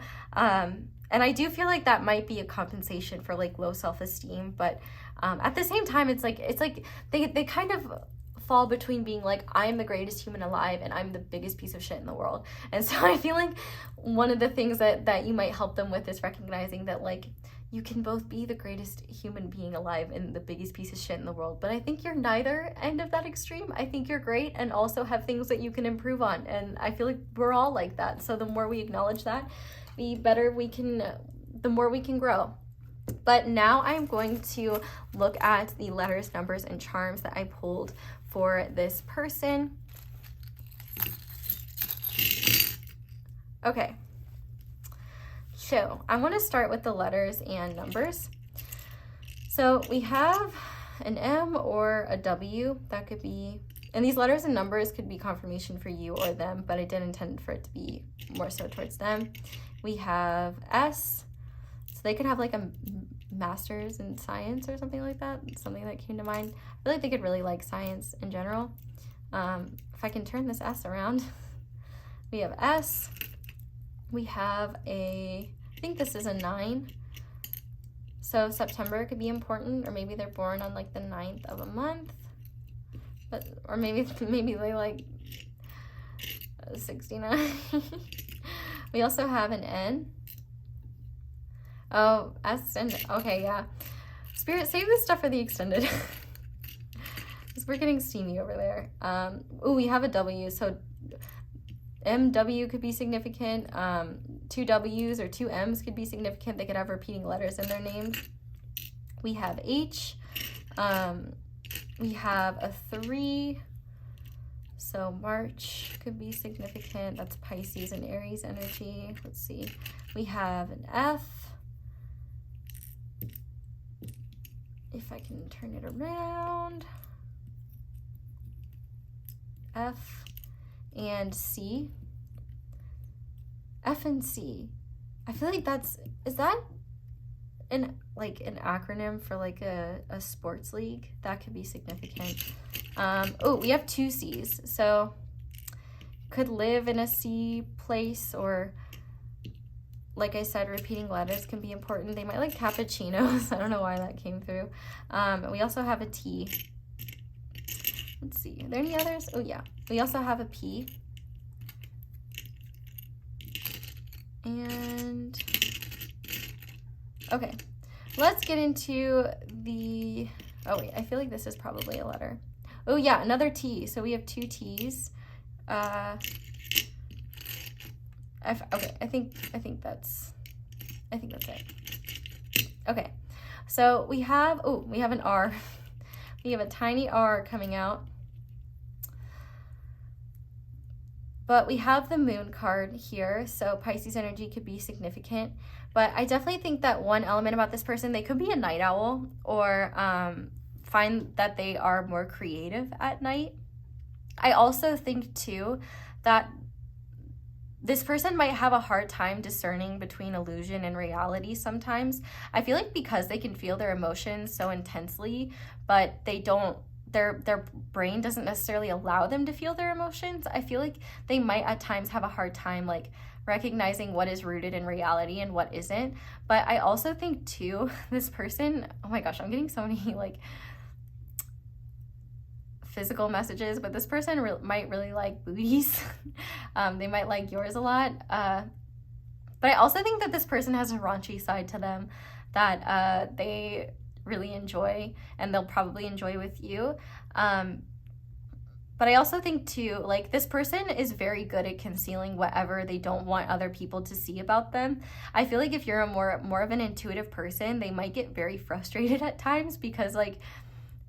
And I do feel like that might be a compensation for like low self-esteem, but at the same time, it's like they kind of fall between being like, I am the greatest human alive and I'm the biggest piece of shit in the world. And so I feel like one of the things that you might help them with is recognizing that like you can both be the greatest human being alive and the biggest piece of shit in the world. But I think you're neither end of that extreme. I think you're great and also have things that you can improve on. And I feel like we're all like that. So the more we acknowledge that, the more we can grow. But now I'm going to look at the letters, numbers, and charms that I pulled for this person. Okay, so I want to start with the letters and numbers. So we have an M or a W. That could be, and these letters and numbers could be confirmation for you or them, but I did intend for it to be more so towards them. We have S, so they could have like a master's in science or something like that. Something that came to mind. I feel like they could really like science in general. If I can turn this S around, we have S. We have I think this is a 9. So September could be important, or maybe they're born on like the 9th of a month. But, or maybe they like 69. We also have an N. Oh, extended. Okay, yeah. Spirit, save this stuff for the extended. Because we're getting steamy over there. Oh, we have a W. So MW could be significant. 2 W's or 2 M's could be significant. They could have repeating letters in their names. We have H. We have a 3. So March could be significant. That's Pisces and Aries energy. Let's see. We have an F. If I can turn it around. F and C. F and C. I feel like is that an acronym for like a sports league? That could be significant. Oh, we have 2 C's. So could live in a C place, or like I said, repeating letters can be important. They might like cappuccinos. I don't know why that came through. We also have a T. Let's see, are there any others? Oh yeah, we also have a P. And okay, let's get into the, oh wait, I feel like this is probably a letter. Oh yeah, another T. So we have 2 T's. Okay, I think that's it. Okay, so we have an R. We have a tiny R coming out. But we have the Moon card here, so Pisces energy could be significant. But I definitely think that one element about this person, they could be a night owl, or find that they are more creative at night. I also think too that this person might have a hard time discerning between illusion and reality sometimes. I feel like because they can feel their emotions so intensely, but they don't, their brain doesn't necessarily allow them to feel their emotions. I feel like they might at times have a hard time like recognizing what is rooted in reality and what isn't. But I also think too, this person, oh my gosh, I'm getting so many like physical messages, but this person might really like booties. They might like yours a lot. But I also think that this person has a raunchy side to them that they really enjoy, and they'll probably enjoy with you. But I also think too, like this person is very good at concealing whatever they don't want other people to see about them. I feel like if you're a more of an intuitive person, they might get very frustrated at times because like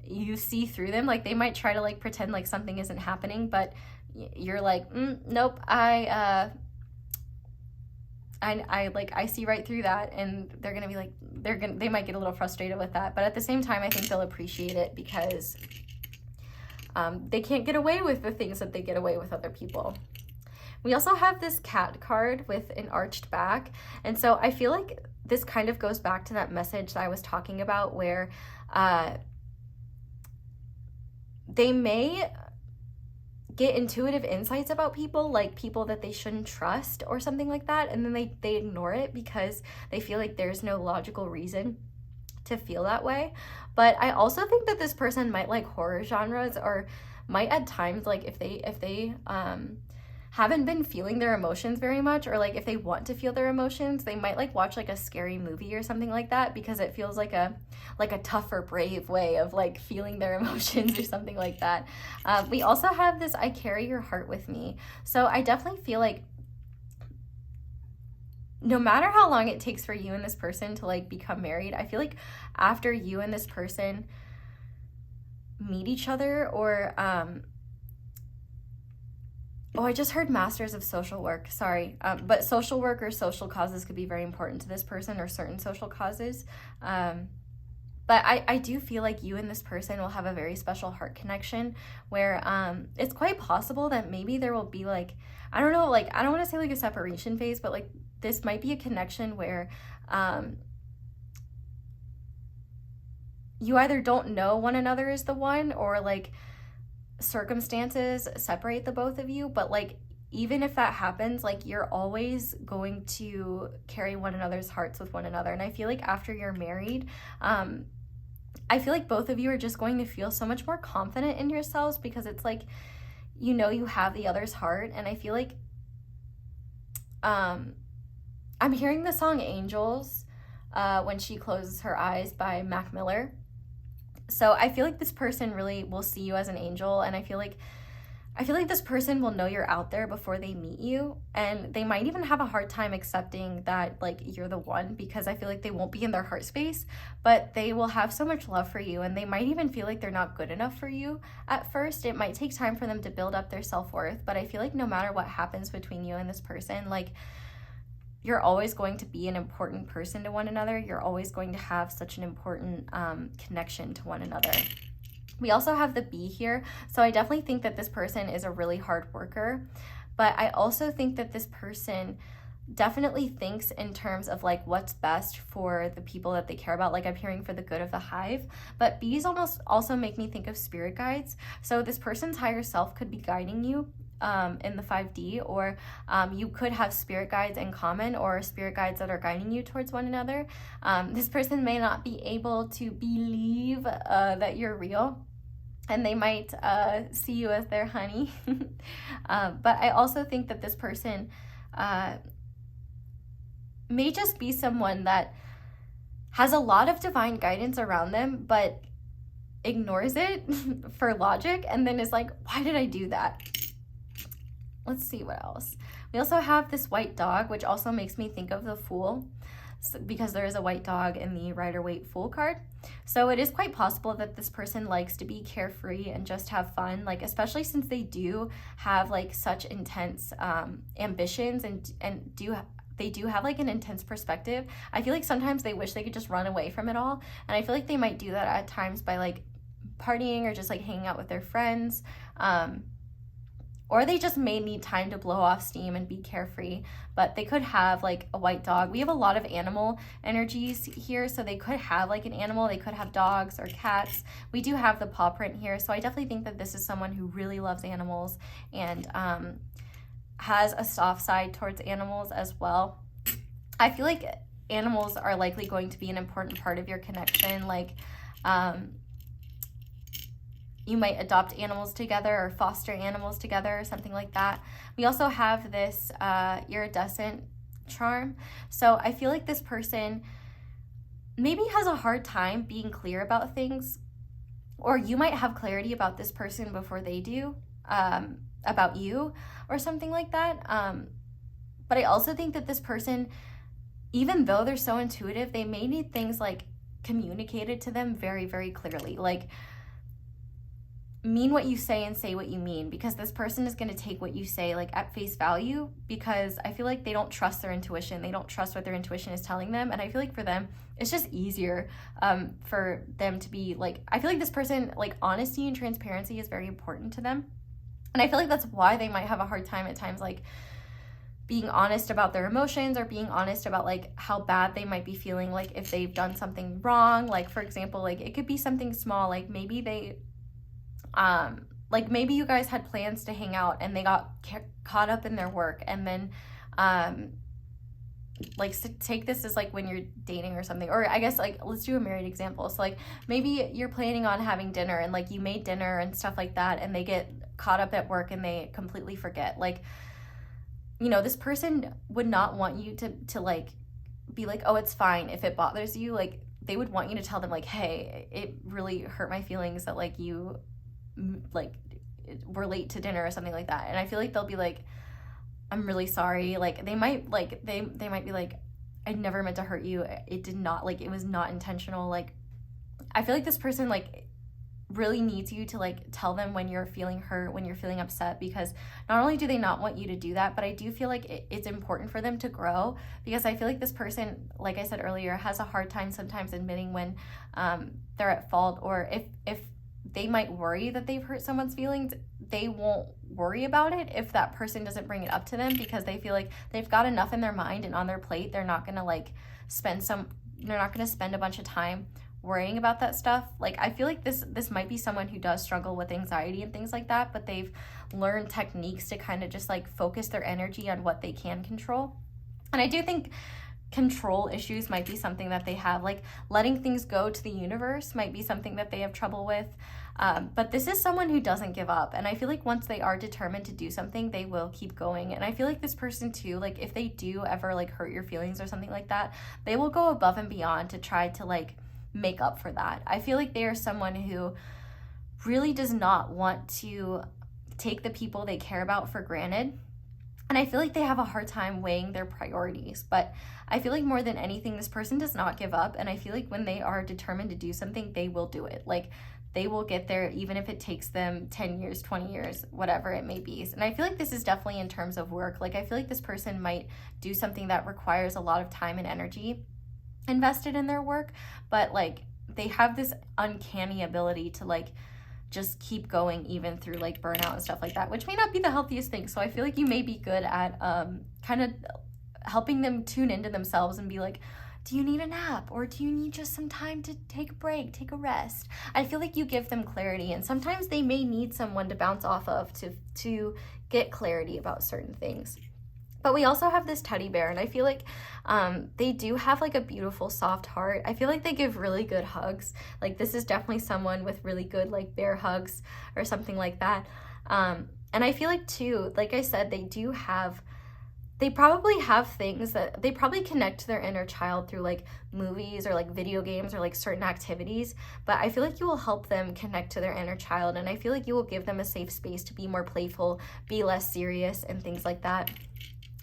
you see through them. Like they might try to like pretend like something isn't happening, but you're like, nope, I see right through that, and they're gonna be like, they might get a little frustrated with that, but at the same time, I think they'll appreciate it because they can't get away with the things that they get away with other people. We also have this cat card with an arched back, and so I feel like this kind of goes back to that message that I was talking about where they may get intuitive insights about people, like people that they shouldn't trust or something like that, and then they ignore it because they feel like there's no logical reason to feel that way. But I also think that this person might like horror genres, or might at times, like if they haven't been feeling their emotions very much, or like if they want to feel their emotions, they might like watch like a scary movie or something like that because it feels like a tough or brave way of like feeling their emotions or something like that. We also have this I carry your heart with me. So I definitely feel like no matter how long it takes for you and this person to like become married, I feel like after you and this person meet each other, or oh, I just heard Masters of Social Work, sorry. But social work or social causes could be very important to this person, or certain social causes. But I do feel like you and this person will have a very special heart connection where it's quite possible that maybe there will be like, I don't know, like I don't want to say like a separation phase, but like this might be a connection where you either don't know one another is the one, or like circumstances separate the both of you. But like even if that happens, like you're always going to carry one another's hearts with one another. And I feel like after you're married, I feel like both of you are just going to feel so much more confident in yourselves because it's like, you know, you have the other's heart. And I feel like I'm hearing the song Angels when she closes her eyes by Mac Miller. So I feel like this person really will see you as an angel, and I feel like this person will know you're out there before they meet you, and they might even have a hard time accepting that like you're the one, because I feel like they won't be in their heart space, but they will have so much love for you, and they might even feel like they're not good enough for you at first. It might take time for them to build up their self-worth, but I feel like no matter what happens between you and this person, like you're always going to be an important person to one another. You're always going to have such an important connection to one another. We also have the bee here. So I definitely think that this person is a really hard worker, but I also think that this person definitely thinks in terms of like what's best for the people that they care about. Like I'm hearing for the good of the hive, but bees almost also make me think of spirit guides. So this person's higher self could be guiding you in the 5D, or you could have spirit guides in common, or spirit guides that are guiding you towards one another. This person may not be able to believe that you're real, and they might see you as their honey. But I also think that this person may just be someone that has a lot of divine guidance around them, but ignores it for logic, and then is like, why did I do that? Let's see what else. We also have this white dog, which also makes me think of the Fool, because there is a white dog in the Rider-Waite Fool card. So it is quite possible that this person likes to be carefree and just have fun, like especially since they do have like such intense ambitions, and they do have like an intense perspective. I feel like sometimes they wish they could just run away from it all, and I feel like they might do that at times by like partying or just like hanging out with their friends. Or they just may need time to blow off steam and be carefree, but they could have like a white dog. We have a lot of animal energies here, so they could have like an animal. They could have dogs or cats. We do have the paw print here, so I definitely think that this is someone who really loves animals and has a soft side towards animals as well. I feel like animals are likely going to be an important part of your connection, like you might adopt animals together or foster animals together or something like that. We also have this iridescent charm. So I feel like this person maybe has a hard time being clear about things, or you might have clarity about this person before they do about you or something like that. But I also think that this person, even though they're so intuitive, they may need things like communicated to them very, very clearly. Like, mean what you say and say what you mean, because this person is going to take what you say like at face value, because I feel like they don't trust their intuition. They don't trust what their intuition is telling them, and I feel like for them it's just easier for them to be like, I feel like this person, like honesty and transparency is very important to them, and I feel like that's why they might have a hard time at times like being honest about their emotions, or being honest about like how bad they might be feeling, like if they've done something wrong. Like for example, like it could be something small, like maybe they like maybe you guys had plans to hang out and they got caught up in their work, and then like take this as like when you're dating or something, or I guess like let's do a married example. So like maybe you're planning on having dinner, and like you made dinner and stuff like that, and they get caught up at work and they completely forget. Like, you know, this person would not want you to like be like, oh, it's fine if it bothers you. Like they would want you to tell them like, hey, it really hurt my feelings that like you like were late to dinner or something like that. And I feel like they'll be like, I'm really sorry. Like they might like they might be like, I never meant to hurt you. It did not, like it was not intentional. Like I feel like this person like really needs you to like tell them when you're feeling hurt, when you're feeling upset, because not only do they not want you to do that, but I do feel like it's important for them to grow, because I feel like this person, like I said earlier, has a hard time sometimes admitting when they're at fault, or if they might worry that they've hurt someone's feelings, they won't worry about it if that person doesn't bring it up to them, because they feel like they've got enough in their mind and on their plate. They're not gonna like spend a bunch of time worrying about that stuff. Like I feel like this might be someone who does struggle with anxiety and things like that, but they've learned techniques to kind of just like focus their energy on what they can control. And I do think control issues might be something that they have, like letting things go to the universe might be something that they have trouble with. But this is someone who doesn't give up, and I feel like once they are determined to do something, they will keep going. And I feel like this person too, like if they do ever like hurt your feelings or something like that, they will go above and beyond to try to like make up for that. I feel like they are someone who really does not want to take the people they care about for granted. And I feel like they have a hard time weighing their priorities, but I feel like more than anything, this person does not give up. And I feel like when they are determined to do something, they will do it. Like they will get there, even if it takes them 10 years, 20 years, whatever it may be. And I feel like this is definitely in terms of work. Like I feel like this person might do something that requires a lot of time and energy invested in their work, but like they have this uncanny ability to like just keep going even through like burnout and stuff like that, which may not be the healthiest thing. So I feel like you may be good at kind of helping them tune into themselves and be like, do you need a nap, or do you need just some time to take a break, take a rest? I feel like you give them clarity, and sometimes they may need someone to bounce off of to get clarity about certain things. But we also have this teddy bear, and I feel like they do have like a beautiful soft heart. I feel like they give really good hugs. Like this is definitely someone with really good like bear hugs or something like that. And I feel like too, like I said, they probably have things that they probably connect to their inner child through like movies or like video games or like certain activities. But I feel like you will help them connect to their inner child, and I feel like you will give them a safe space to be more playful, be less serious, and things like that.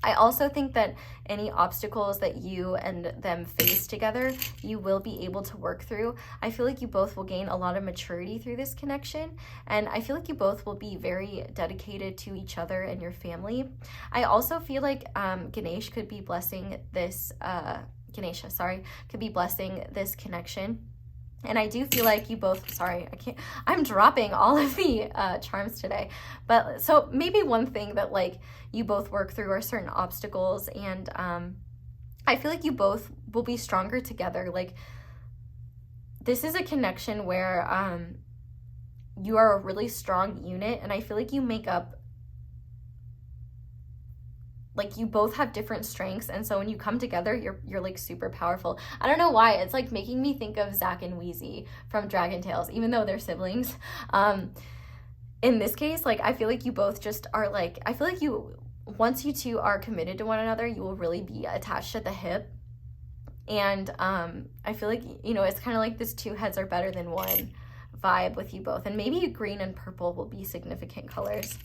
I also think that any obstacles that you and them face together, you will be able to work through. I feel like you both will gain a lot of maturity through this connection, and I feel like you both will be very dedicated to each other and your family. I also feel like Ganesh could be blessing this, Ganesha, sorry, could be blessing this connection. And I do feel like you both, I'm dropping all of the charms today. But so maybe one thing that like you both work through are certain obstacles, and I feel like you both will be stronger together. Like this is a connection where you are a really strong unit, and I feel like you make up, like you both have different strengths, and so when you come together, you're like super powerful. I don't know why, it's like making me think of Zack and Wheezy from Dragon Tales, even though they're siblings. In this case, like I feel like you both just are like, I feel like once you two are committed to one another, you will really be attached at the hip. And I feel like, you know, it's kind of like this two heads are better than one vibe with you both, and maybe green and purple will be significant colors.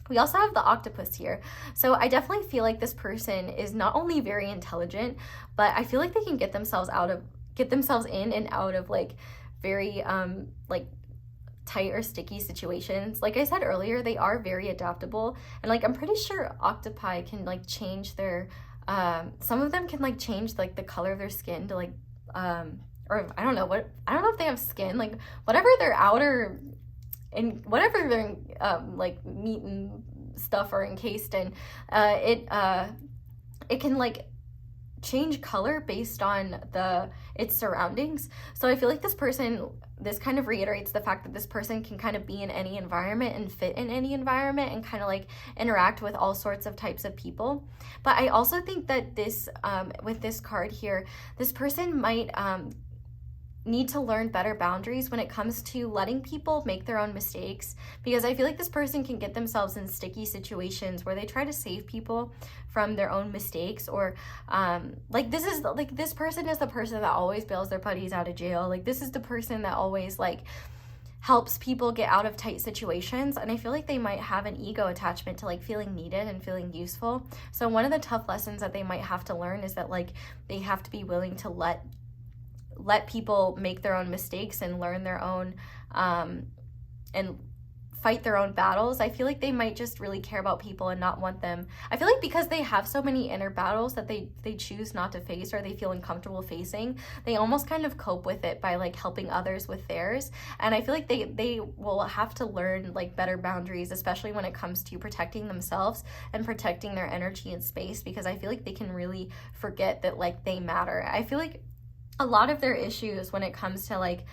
We also have the octopus here. So I definitely feel like this person is not only very intelligent, but I feel like they can get themselves in and out of like very like tight or sticky situations. Like I said earlier, they are very adaptable, and like I'm pretty sure octopi can like change their some of them can like change like the color of their skin to like or I don't know if they have skin, like whatever their outer and whatever their like meat and stuff are encased in, it can like change color based on its surroundings. So I feel like this kind of reiterates the fact that this person can kind of be in any environment and fit in any environment and kind of like interact with all sorts of types of people. But I also think that this with this card here, this person might need to learn better boundaries when it comes to letting people make their own mistakes, because I feel like this person can get themselves in sticky situations where they try to save people from their own mistakes, or like this person is the person that always bails their buddies out of jail. Like this is the person that always like helps people get out of tight situations, and I feel like they might have an ego attachment to like feeling needed and feeling useful. So one of the tough lessons that they might have to learn is that like they have to be willing to let people make their own mistakes and learn their own and fight their own battles. I feel like they might just really care about people and not want them. I feel like because they have so many inner battles that they choose not to face, or they feel uncomfortable facing, they almost kind of cope with it by like helping others with theirs. And I feel like they will have to learn like better boundaries, especially when it comes to protecting themselves and protecting their energy and space, because I feel like they can really forget that like they matter. I feel like a lot of their issues when it comes to like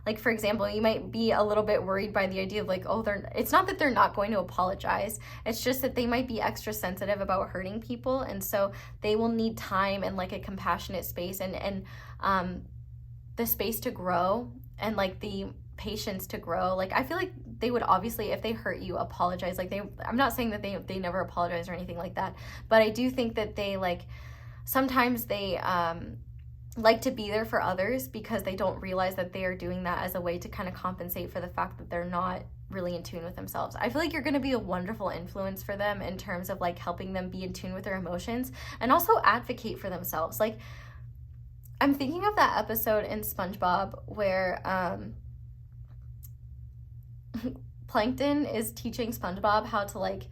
like, for example, you might be a little bit worried by the idea of like, oh, it's not that they're not going to apologize. It's just that they might be extra sensitive about hurting people. And so they will need time and like a compassionate space and the space to grow and like the patience to grow. Like, I feel like they would obviously, if they hurt you, apologize. Like I'm not saying that they never apologize or anything like that, but I do think that they like, sometimes they, like to be there for others because they don't realize that they are doing that as a way to kind of compensate for the fact that they're not really in tune with themselves. I feel like you're going to be a wonderful influence for them in terms of like helping them be in tune with their emotions and also advocate for themselves. Like, I'm thinking of that episode in SpongeBob where Plankton is teaching SpongeBob how to like,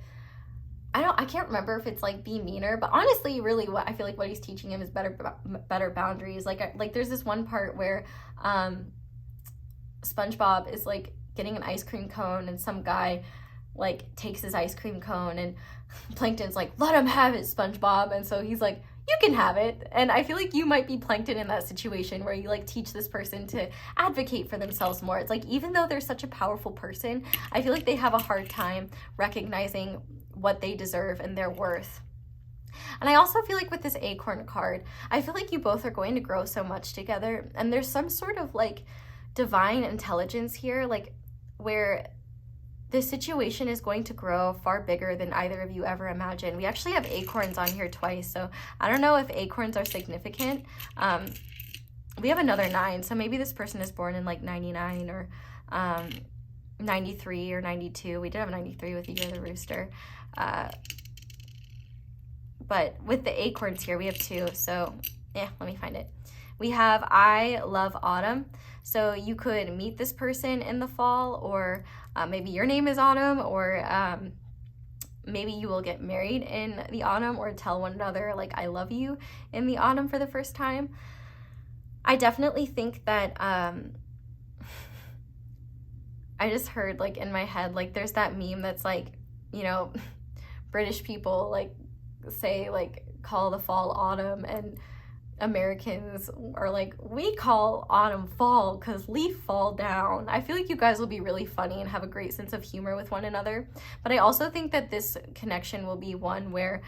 I can't remember if it's like be meaner, but honestly, really what I feel like what he's teaching him is better boundaries. Like there's this one part where SpongeBob is like getting an ice cream cone and some guy like takes his ice cream cone and Plankton's like, let him have it, SpongeBob. And so he's like, you can have it. And I feel like you might be Plankton in that situation where you like teach this person to advocate for themselves more. It's like, even though they're such a powerful person, I feel like they have a hard time recognizing what they deserve and their worth. And I also feel like with this acorn card, I feel like you both are going to grow so much together, and there's some sort of like divine intelligence here, like where this situation is going to grow far bigger than either of you ever imagined. We actually have acorns on here twice, so I don't know if acorns are significant. We have another 9, so maybe this person is born in like 99 or 93 or 92. We did have 93 with the year of the rooster. But with the acorns here, we have 2. So let me find it. We have I love autumn. So you could meet this person in the fall, or maybe your name is Autumn, or maybe you will get married in the autumn or tell one another like I love you in the autumn for the first time. I definitely think that I just heard like in my head, like there's that meme that's like, you know, British people like say like call the fall autumn, and Americans are like, we call autumn fall because leaf fall down. I feel like you guys will be really funny and have a great sense of humor with one another. But I also think that this connection will be one where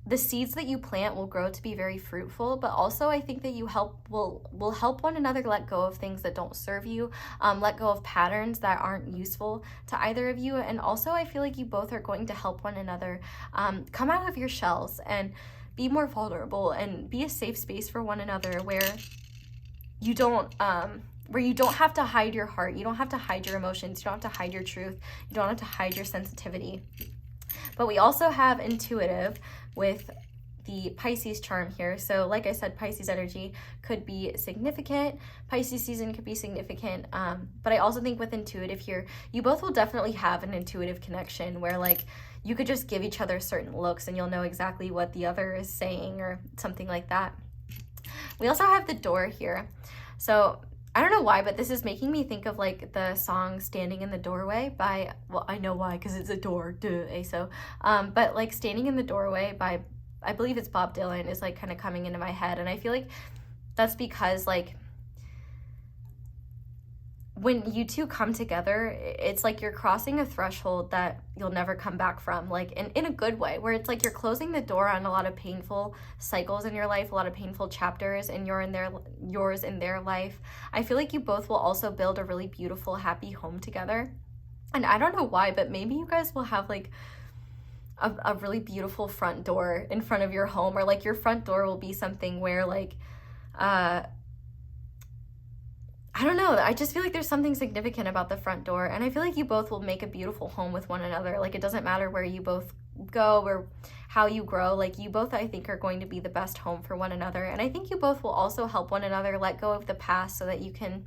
the seeds that you plant will grow to be very fruitful, but also I think that you will help one another let go of things that don't serve you, let go of patterns that aren't useful to either of you. And also I feel like you both are going to help one another come out of your shells and be more vulnerable and be a safe space for one another where you don't have to hide your heart, you don't have to hide your emotions, you don't have to hide your truth, you don't have to hide your sensitivity. But we also have intuitive with the Pisces charm here. So like I said, Pisces energy could be significant. Pisces season could be significant. But I also think with intuitive here, you both will definitely have an intuitive connection where like you could just give each other certain looks and you'll know exactly what the other is saying or something like that. We also have the door here. So I don't know why, but this is making me think of like the song Standing in the Doorway by, well, I know why, because it's a door, duh, ASO. But like Standing in the Doorway by, I believe it's Bob Dylan, is like kind of coming into my head. And I feel like that's because like when you two come together, it's like you're crossing a threshold that you'll never come back from, like in a good way, where it's like you're closing the door on a lot of painful cycles in your life, a lot of painful chapters, and yours in their life. I feel like you both will also build a really beautiful, happy home together. And I don't know why, but maybe you guys will have like a really beautiful front door in front of your home, or like your front door will be something where like I don't know, I just feel like there's something significant about the front door, and I feel like you both will make a beautiful home with one another. Like it doesn't matter where you both go or how you grow, like you both I think are going to be the best home for one another. And I think you both will also help one another let go of the past so that you can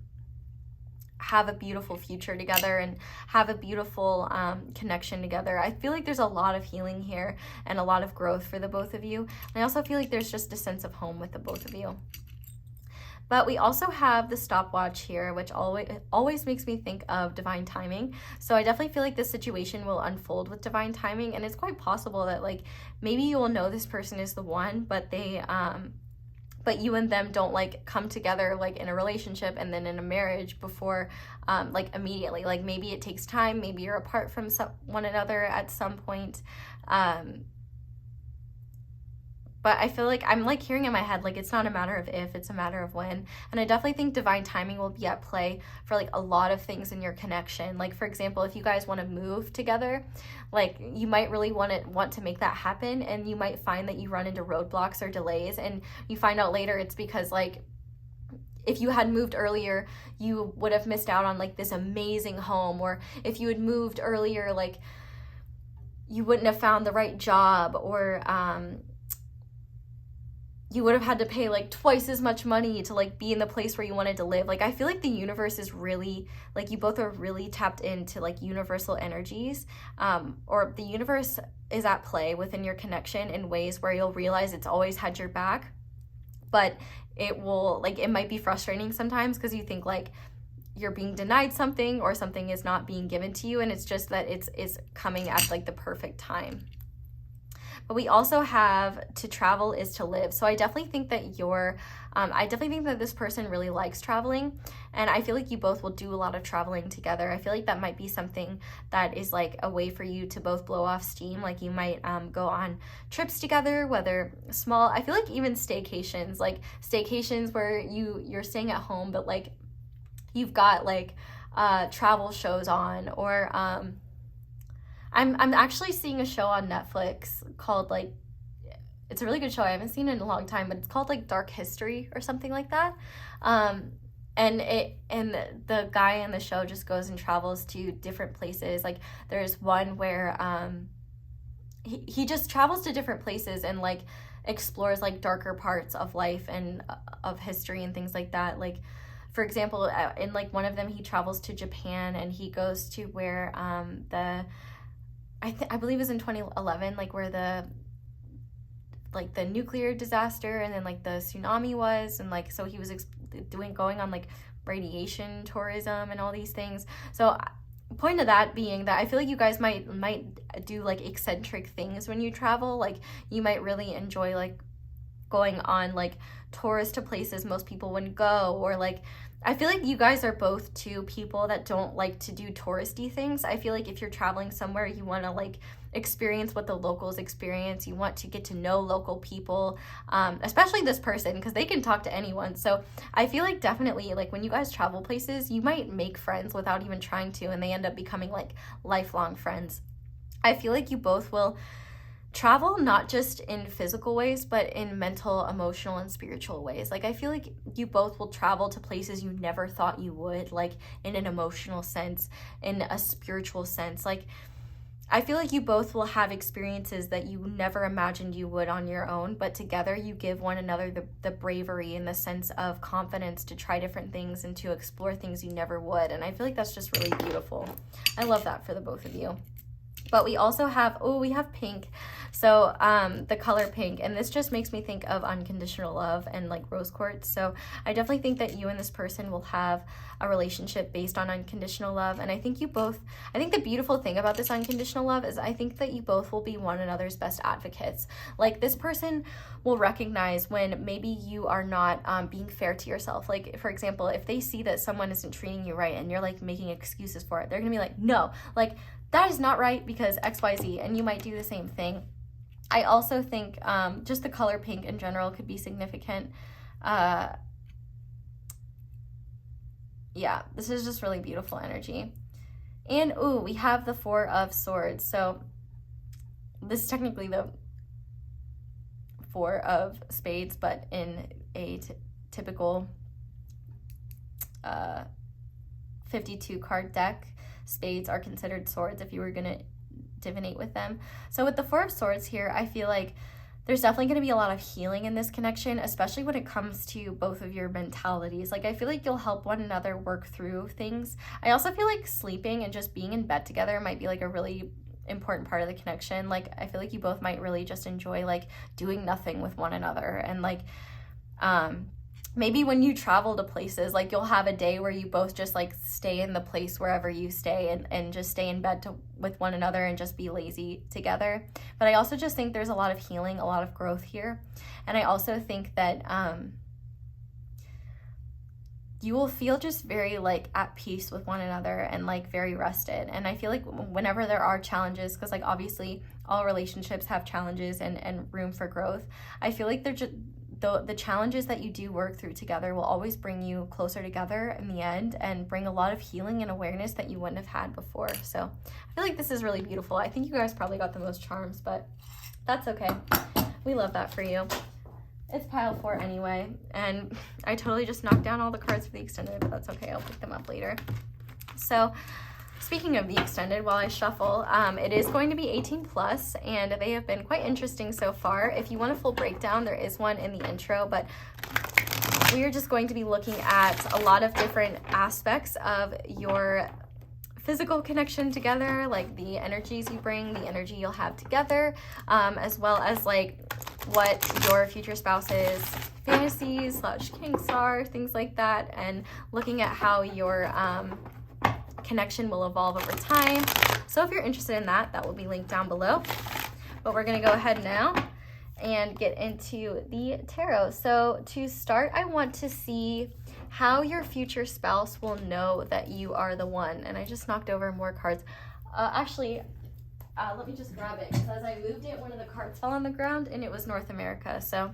have a beautiful future together and have a beautiful connection together. I feel like there's a lot of healing here and a lot of growth for the both of you. And I also feel like there's just a sense of home with the both of you. But we also have the stopwatch here, which always makes me think of divine timing. So I definitely feel like this situation will unfold with divine timing, and it's quite possible that like maybe you will know this person is the one, but they but you and them don't like come together like in a relationship and then in a marriage before like immediately. Like maybe it takes time, maybe you're apart from one another at some point. But I feel like I'm like hearing in my head, like it's not a matter of if, it's a matter of when. And I definitely think divine timing will be at play for like a lot of things in your connection. Like for example, if you guys want to move together, like you might really want to make that happen, and you might find that you run into roadblocks or delays, and you find out later it's because like if you had moved earlier, you would have missed out on like this amazing home, or if you had moved earlier, like you wouldn't have found the right job, or you would have had to pay like twice as much money to like be in the place where you wanted to live. Like I feel like the universe is really, like you both are really tapped into like universal energies, or the universe is at play within your connection in ways where you'll realize it's always had your back. But it will, like, it might be frustrating sometimes because you think like you're being denied something or something is not being given to you, and it's just that it's coming at like the perfect time. But we also have to travel is to live. So I definitely think that I definitely think that this person really likes traveling, and I feel like you both will do a lot of traveling together. I feel like that might be something that is like a way for you to both blow off steam. Like you might go on trips together, whether small, I feel like even staycations where you're staying at home, but like you've got like travel shows on, or I'm actually seeing a show on Netflix called like, it's a really good show. I haven't seen it in a long time, but it's called like Dark History or something like that. And the guy in the show just goes and travels to different places. Like there's one where he just travels to different places and like explores like darker parts of life and of history and things like that. Like for example, in like one of them, he travels to Japan, and he goes to where I believe it was in 2011, like where the nuclear disaster and then like the tsunami was, and like so he was going on like radiation tourism and all these things. So point of that being that I feel like you guys might do like eccentric things when you travel. Like you might really enjoy like going on like tours to places most people wouldn't go, or like I feel like you guys are both two people that don't like to do touristy things. I feel like if you're traveling somewhere, you want to like experience what the locals experience. You want to get to know local people, especially this person, because they can talk to anyone. So I feel like definitely like when you guys travel places, you might make friends without even trying to, and they end up becoming like lifelong friends. I feel like you both will travel not just in physical ways, but in mental, emotional, and spiritual ways. Like I feel like you both will travel to places you never thought you would, like in an emotional sense, in a spiritual sense. Like I feel like you both will have experiences that you never imagined you would on your own, but together you give one another the bravery and the sense of confidence to try different things and to explore things you never would. And I feel like that's just really beautiful. I love that for the both of you. But we also have, we have pink. So the color pink, and this just makes me think of unconditional love and like rose quartz. So I definitely think that you and this person will have a relationship based on unconditional love. And I think the beautiful thing about this unconditional love is I think that you both will be one another's best advocates. Like this person will recognize when maybe you are not being fair to yourself. Like for example, if they see that someone isn't treating you right and you're like making excuses for it, they're gonna be like, no, like that is not right because XYZ, and you might do the same thing. I also think just the color pink in general could be significant. Yeah, this is just really beautiful energy. And we have the Four of Swords. So this is technically the Four of Spades, but in a typical 52 card deck. Spades are considered swords if you were going to divinate with them. So with the Four of Swords here, I feel like there's definitely going to be a lot of healing in this connection, especially when it comes to both of your mentalities. Like I feel like you'll help one another work through things. I also feel like sleeping and just being in bed together might be like a really important part of the connection. Like I feel like you both might really just enjoy like doing nothing with one another, and like maybe when you travel to places, like you'll have a day where you both just like stay in the place wherever you stay, and just stay in bed with one another and just be lazy together. But I also just think there's a lot of healing, a lot of growth here. And I also think that you will feel just very like at peace with one another and like very rested. And I feel like whenever there are challenges, because like obviously all relationships have challenges and room for growth, I feel like they're just the challenges that you do work through together will always bring you closer together in the end and bring a lot of healing and awareness that you wouldn't have had before. So I feel like this is really beautiful. I think you guys probably got the most charms, but that's okay. We love that for you. It's pile 4 anyway, and I totally just knocked down all the cards for the extended, but that's okay. I'll pick them up later. So speaking of the extended, while I shuffle, it is going to be 18 plus, and they have been quite interesting so far. If you want a full breakdown, there is one in the intro, but we are just going to be looking at a lot of different aspects of your physical connection together, like the energies you bring, the energy you'll have together, as well as like what your future spouse's fantasies / kinks are, things like that, and looking at how your connection will evolve over time. So if you're interested in that, that will be linked down below. But we're gonna go ahead now and get into the tarot. So to start, I want to see how your future spouse will know that you are the one. And I just knocked over more cards. Let me just grab it, because as I moved it, one of the cards fell on the ground, and it was North America. So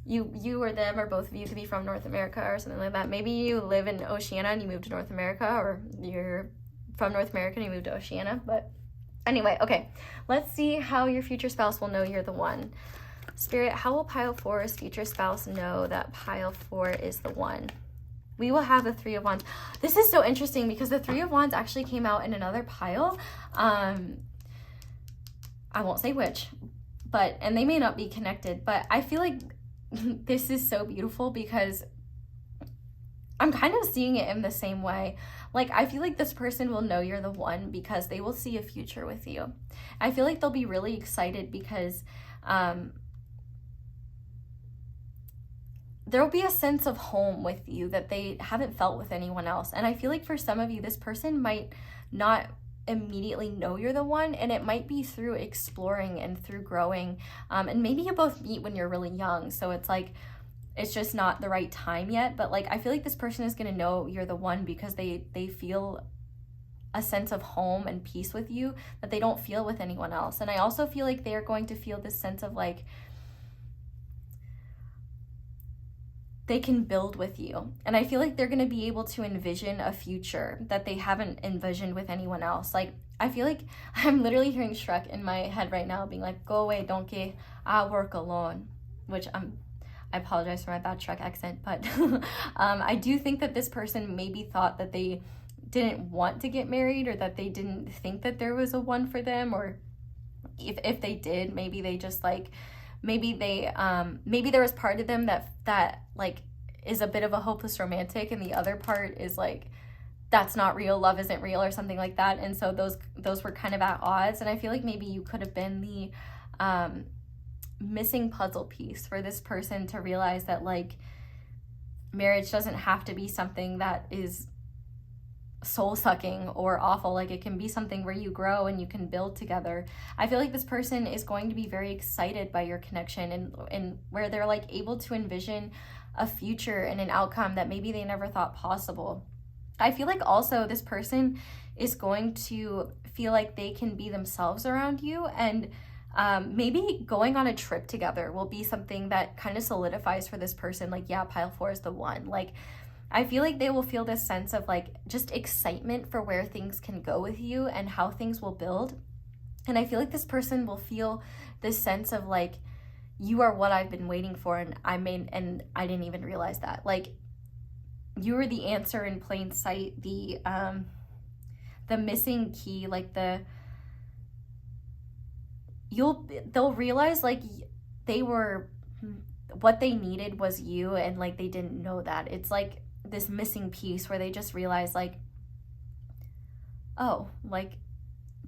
you or them, or both of you, could be from North America or something like that. Maybe you live in Oceania and you moved to North America, or you're from North America and you moved to Oceania. But anyway, okay, let's see how your future spouse will know you're the one. Spirit, how will pile 4's future spouse know that pile 4 is the one? We will have the 3 of Wands. This is so interesting because the 3 of Wands actually came out in another pile. I won't say which, and they may not be connected, but I feel like this is so beautiful because I'm kind of seeing it in the same way. Like, I feel like this person will know you're the one because they will see a future with you. I feel like they'll be really excited because there will be a sense of home with you that they haven't felt with anyone else. And I feel like for some of you, this person might not immediately know you're the one, and it might be through exploring and through growing, and maybe you both meet when you're really young, so it's like it's just not the right time yet. But like, I feel like this person is going to know you're the one because they feel a sense of home and peace with you that they don't feel with anyone else. And I also feel like they're going to feel this sense of like they can build with you. And I feel like they're going to be able to envision a future that they haven't envisioned with anyone else. Like, I feel like I'm literally hearing Shrek in my head right now being like, go away, donkey, I'll work alone, which I apologize for my bad Shrek accent, but I do think that this person maybe thought that they didn't want to get married, or that they didn't think that there was a one for them, or if they did, maybe they just like, maybe there was part of them that like is a bit of a hopeless romantic, and the other part is like, that's not real, love isn't real, or something like that. And so those were kind of at odds. And I feel like maybe you could have been the missing puzzle piece for this person to realize that like marriage doesn't have to be something that is soul-sucking or awful. Like, it can be something where you grow and you can build together. I feel like this person is going to be very excited by your connection, and where they're like able to envision a future and an outcome that maybe they never thought possible. I feel like also this person is going to feel like they can be themselves around you, and maybe going on a trip together will be something that kind of solidifies for this person, like, yeah, pile 4 is the one. Like, I feel like they will feel this sense of like just excitement for where things can go with you and how things will build. And I feel like this person will feel this sense of like, you are what I've been waiting for, and I didn't even realize that. Like, you were the answer in plain sight, the missing key, like they'll realize like what they needed was you, and like they didn't know that. It's like this missing piece where they just realize like, oh, like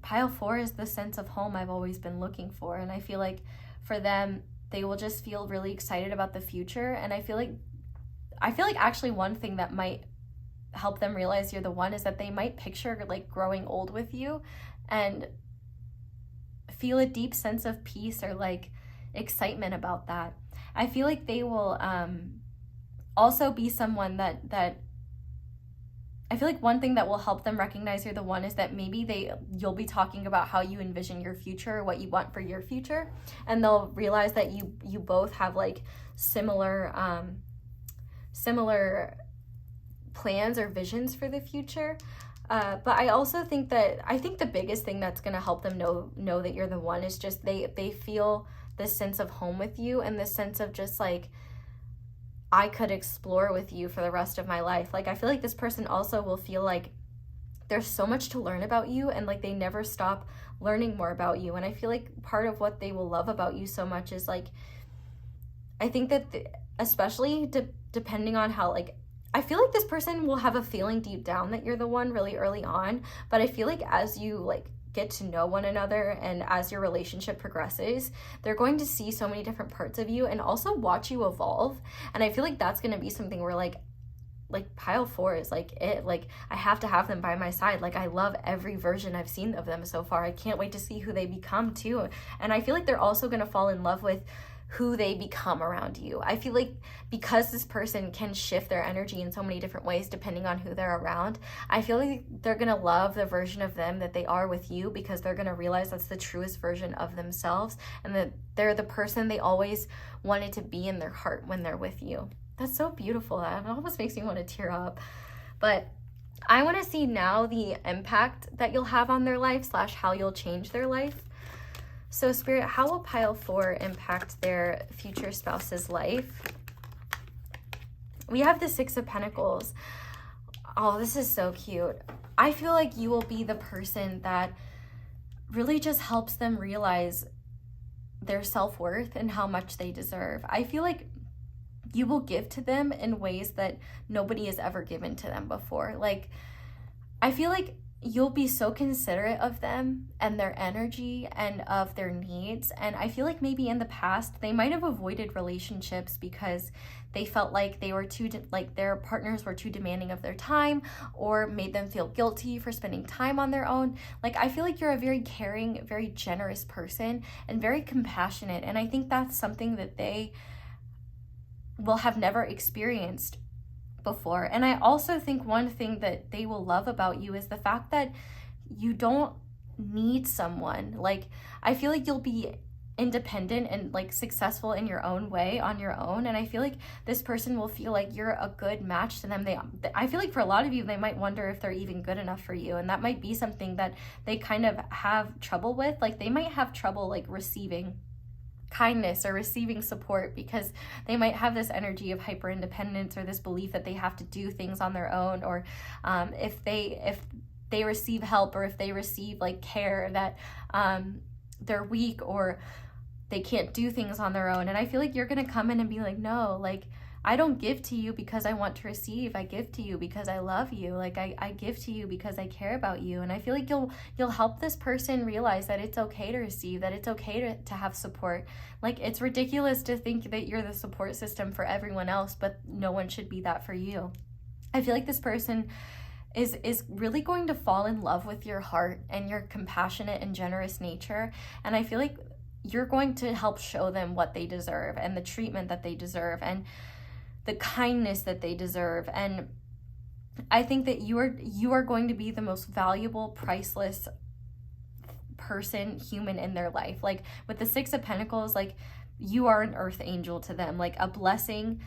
pile 4 is the sense of home I've always been looking for. And I feel like for them, they will just feel really excited about the future. And I feel like I feel like actually one thing that might help them realize you're the one is that they might picture like growing old with you and feel a deep sense of peace or like excitement about that. I feel like they will also be someone that I feel like one thing that will help them recognize you're the one is that maybe you'll be talking about how you envision your future, what you want for your future, and they'll realize that you both have like similar plans or visions for the future. But I also think the biggest thing that's going to help them know that you're the one is just they feel this sense of home with you, and this sense of just like, I could explore with you for the rest of my life. Like, I feel like this person also will feel like there's so much to learn about you, and like they never stop learning more about you. And I feel like part of what they will love about you so much is like, I think that especially depending on how, like, I feel like this person will have a feeling deep down that you're the one really early on, but I feel like as you like get to know one another and as your relationship progresses, they're going to see so many different parts of you and also watch you evolve. And I feel like that's going to be something where like pile 4 is like it, like I have to have them by my side. Like, I love every version I've seen of them so far. I can't wait to see who they become too. And I feel like they're also going to fall in love with who they become around you. I feel like because this person can shift their energy in so many different ways depending on who they're around, I feel like they're gonna love the version of them that they are with you, because they're gonna realize that's the truest version of themselves, and that they're the person they always wanted to be in their heart when they're with you. That's so beautiful. That almost makes me want to tear up. But I want to see now the impact that you'll have on their life / how you'll change their life. So Spirit, how will pile 4 impact their future spouse's life? We have the 6 of Pentacles. Oh, this is so cute. I feel like you will be the person that really just helps them realize their self-worth and how much they deserve. I feel like you will give to them in ways that nobody has ever given to them before. Like, I feel like you'll be so considerate of them and their energy and of their needs. And I feel like maybe in the past they might have avoided relationships because they felt like they were their partners were too demanding of their time, or made them feel guilty for spending time on their own. Like, I feel like you're a very caring, very generous person and very compassionate. And I think that's something that they will have never experienced before. And I also think one thing that they will love about you is the fact that you don't need someone. Like, I feel like you'll be independent and like successful in your own way on your own, and I feel like this person will feel like you're a good match to them. I feel like for a lot of you, they might wonder if they're even good enough for you, and that might be something that they kind of have trouble with. Like, they might have trouble like receiving kindness or receiving support, because they might have this energy of hyper independence, or this belief that they have to do things on their own, or if they receive help, or if they receive like care, that they're weak or they can't do things on their own. And I feel like you're gonna come in and be like, no, like, I don't give to you because I want to receive. I give to you because I love you. Like, I give to you because I care about you. And I feel like you'll help this person realize that it's okay to receive, that it's okay to have support. Like, it's ridiculous to think that you're the support system for everyone else, but no one should be that for you. I feel like this person is really going to fall in love with your heart and your compassionate and generous nature. And I feel like you're going to help show them what they deserve, and the treatment that they deserve, and the kindness that they deserve. And I think that you are going to be the most valuable, priceless human in their life. Like, with the 6 of Pentacles, like, you are an earth angel to them, like a blessing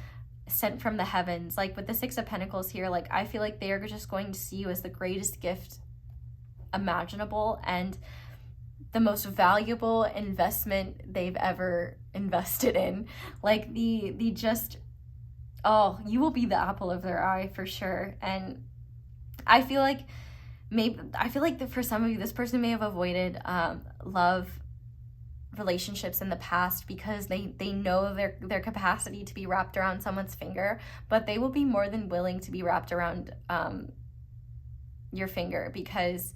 sent from the heavens. Like, with the 6 of Pentacles here, like, I feel like they are just going to see you as the greatest gift imaginable, and the most valuable investment they've ever invested in. Like, you will be the apple of their eye for sure. And I feel like that for some of you, this person may have avoided love relationships in the past because they know their capacity to be wrapped around someone's finger, but they will be more than willing to be wrapped around your finger, because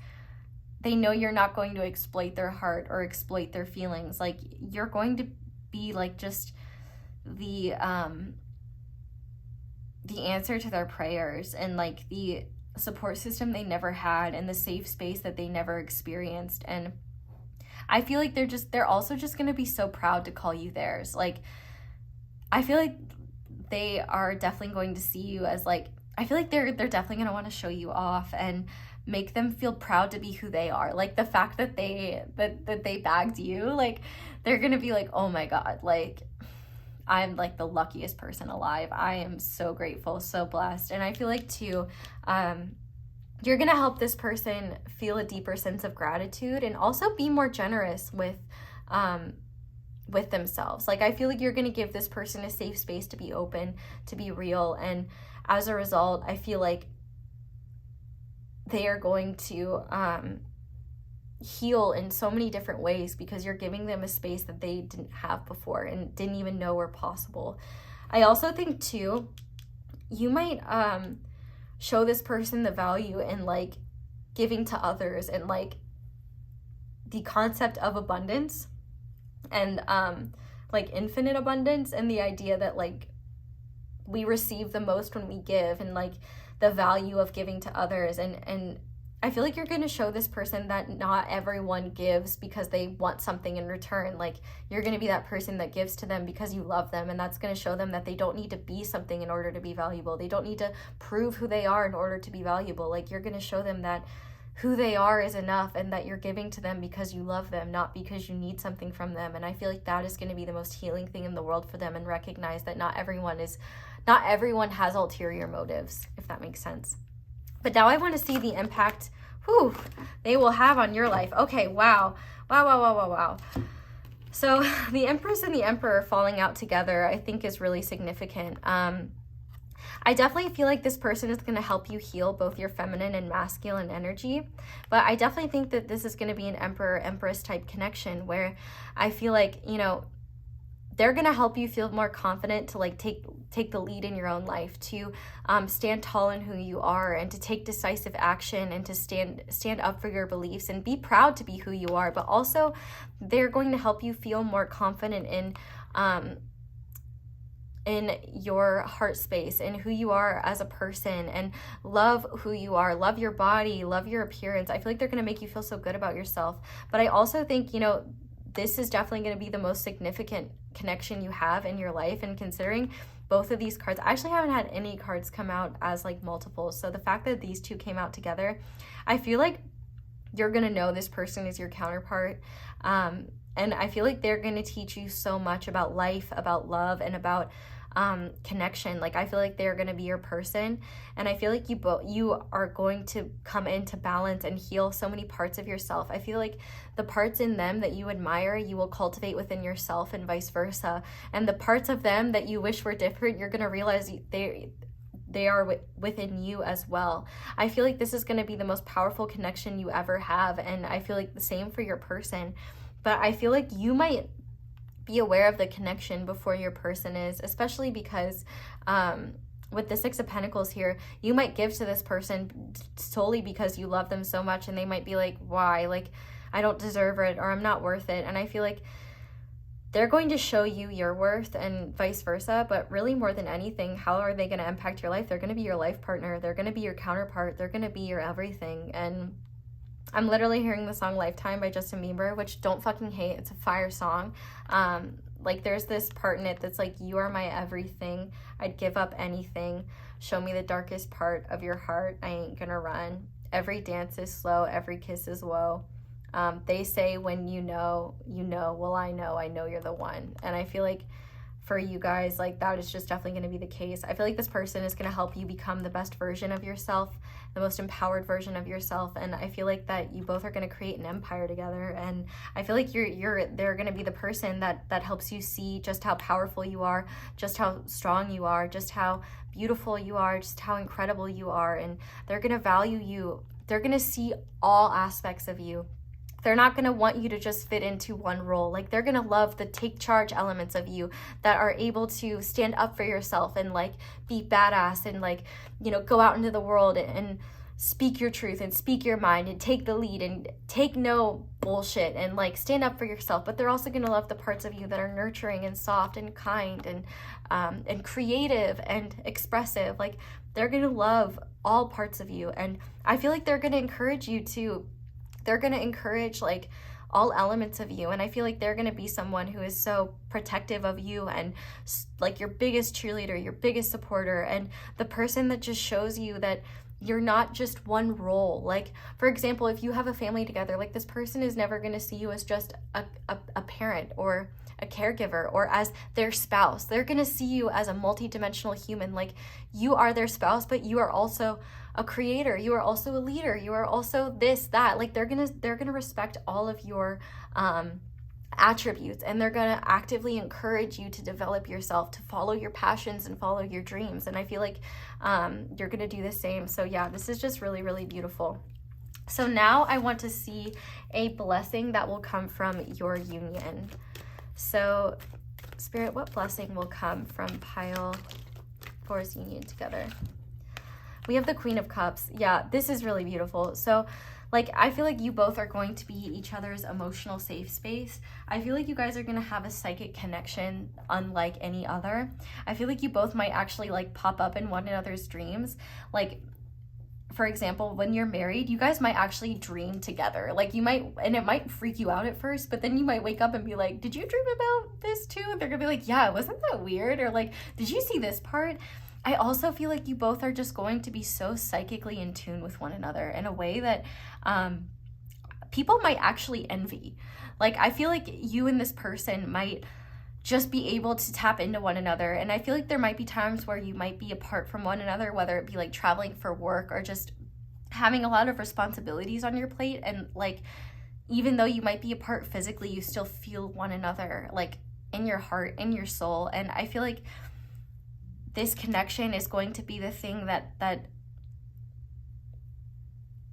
they know you're not going to exploit their heart or exploit their feelings. Like, you're going to be like just the the answer to their prayers, and like the support system they never had, and the safe space that they never experienced. And I feel like they're also just going to be so proud to call you theirs. Like, I feel like they are definitely going to see you as like, I feel like they're definitely going to want to show you off and make them feel proud to be who they are. Like, the fact that they bagged you, like, they're going to be like, oh my God, like, I'm like the luckiest person alive. I am so grateful, so blessed. And I feel like too, you're going to help this person feel a deeper sense of gratitude, and also be more generous with themselves. Like, I feel like you're going to give this person a safe space to be open, to be real. And as a result, I feel like they are going to heal in so many different ways, because you're giving them a space that they didn't have before and didn't even know were possible. I also think too, you might show this person the value in like giving to others, and like the concept of abundance, and like infinite abundance, and the idea that like we receive the most when we give, and like the value of giving to others. And I feel like you're going to show this person that not everyone gives because they want something in return. Like, you're going to be that person that gives to them because you love them, and that's going to show them that they don't need to be something in order to be valuable. They don't need to prove who they are in order to be valuable. Like, you're going to show them that who they are is enough, and that you're giving to them because you love them, not because you need something from them. And I feel like that is going to be the most healing thing in the world for them, and recognize that not everyone has ulterior motives, if that makes sense. But now I want to see the impact they will have on your life. Okay, wow. So the Empress and the Emperor falling out together, I think, is really significant. I definitely feel like this person is going to help you heal both your feminine and masculine energy. But I definitely think that this is going to be an Emperor-Empress type connection, where I feel like, you know, they're going to help you feel more confident to like take the lead in your own life, to stand tall in who you are, and to take decisive action, and to stand up for your beliefs and be proud to be who you are. But also, they're going to help you feel more confident in your heart space, and who you are as a person, and love who you are, love your body, love your appearance. I feel like they're going to make you feel so good about yourself. But I also think, you know, this is definitely going to be the most significant connection you have in your life. And considering both of these cards, I actually haven't had any cards come out as like multiples. So the fact that these two came out together, I feel like you're going to know this person is your counterpart. And I feel like they're going to teach you so much about life, about love, and about connection. Like, I feel like they're going to be your person, and I feel like you are going to come into balance and heal so many parts of yourself. I feel like the parts in them that you admire, you will cultivate within yourself, and vice versa. And the parts of them that you wish were different, you're going to realize they are within you as well. I feel like this is going to be the most powerful connection you ever have, and I feel like the same for your person. But I feel like you might be aware of the connection before your person is, especially because with the Six of Pentacles here, you might give to this person solely because you love them so much, and they might be like, why? Like, I don't deserve it, or I'm not worth it. And I feel like they're going to show you your worth, and vice versa. But really, more than anything, how are they going to impact your life? They're going to be your life partner. They're going to be your counterpart. They're going to be your everything. And I'm literally hearing the song Lifetime by Justin Bieber, which, don't fucking hate. It's a fire song. Like, there's this part in it that's like, you are my everything. I'd give up anything. Show me the darkest part of your heart. I ain't gonna run. Every dance is slow. Every kiss is woe. They say when you know, well, I know you're the one. And I feel like for you guys, like, that is just definitely going to be the case. I feel like this person is going to help you become the best version of yourself, the most empowered version of yourself. And I feel like that you both are going to create an empire together. And I feel like they're going to be the person that helps you see just how powerful you are, just how strong you are, just how beautiful you are, just how incredible you are. And they're going to value you. They're going to see all aspects of you. They're not going to want you to just fit into one role. Like, they're going to love the take charge elements of you that are able to stand up for yourself and like be badass and like, you know, go out into the world and speak your truth and speak your mind and take the lead and take no bullshit and like stand up for yourself. But they're also going to love the parts of you that are nurturing and soft and kind and creative and expressive. Like they're going to love all parts of you. And I feel like they're going to encourage you to, they're going to encourage like all elements of you. And I feel like they're going to be someone who is so protective of you and like your biggest cheerleader, your biggest supporter, and the person that just shows you that you're not just one role. Like, for example, if you have a family together, like this person is never going to see you as just a parent or a caregiver or as their spouse. They're going to see you as a multidimensional human. Like you are their spouse, but you are also a creator. You are also a leader. You are also this, that. Like they're going to respect all of your attributes, and they're going to actively encourage you to develop yourself, to follow your passions and follow your dreams. And I feel like you're going to do the same. So yeah, this is just really, really beautiful. So now I want to see a blessing that will come from your union. So Spirit, what blessing will come from Pile 4's union together? We have the Queen of Cups. Yeah, this is really beautiful. So like, I feel like you both are going to be each other's emotional safe space. I feel like you guys are going to have a psychic connection unlike any other. I feel like you both might actually like pop up in one another's dreams. Like, for example, when you're married, you guys might actually dream together. Like you might, and it might freak you out at first, but then you might wake up and be like, did you dream about this too? And they're going to be like, yeah, wasn't that weird? Or like, did you see this part? I also feel like you both are just going to be so psychically in tune with one another in a way that people might actually envy. Like, I feel like you and this person might just be able to tap into one another. And I feel like there might be times where you might be apart from one another, whether it be like traveling for work or just having a lot of responsibilities on your plate. And like, even though you might be apart physically, you still feel one another, like in your heart, in your soul. And I feel like this connection is going to be the thing that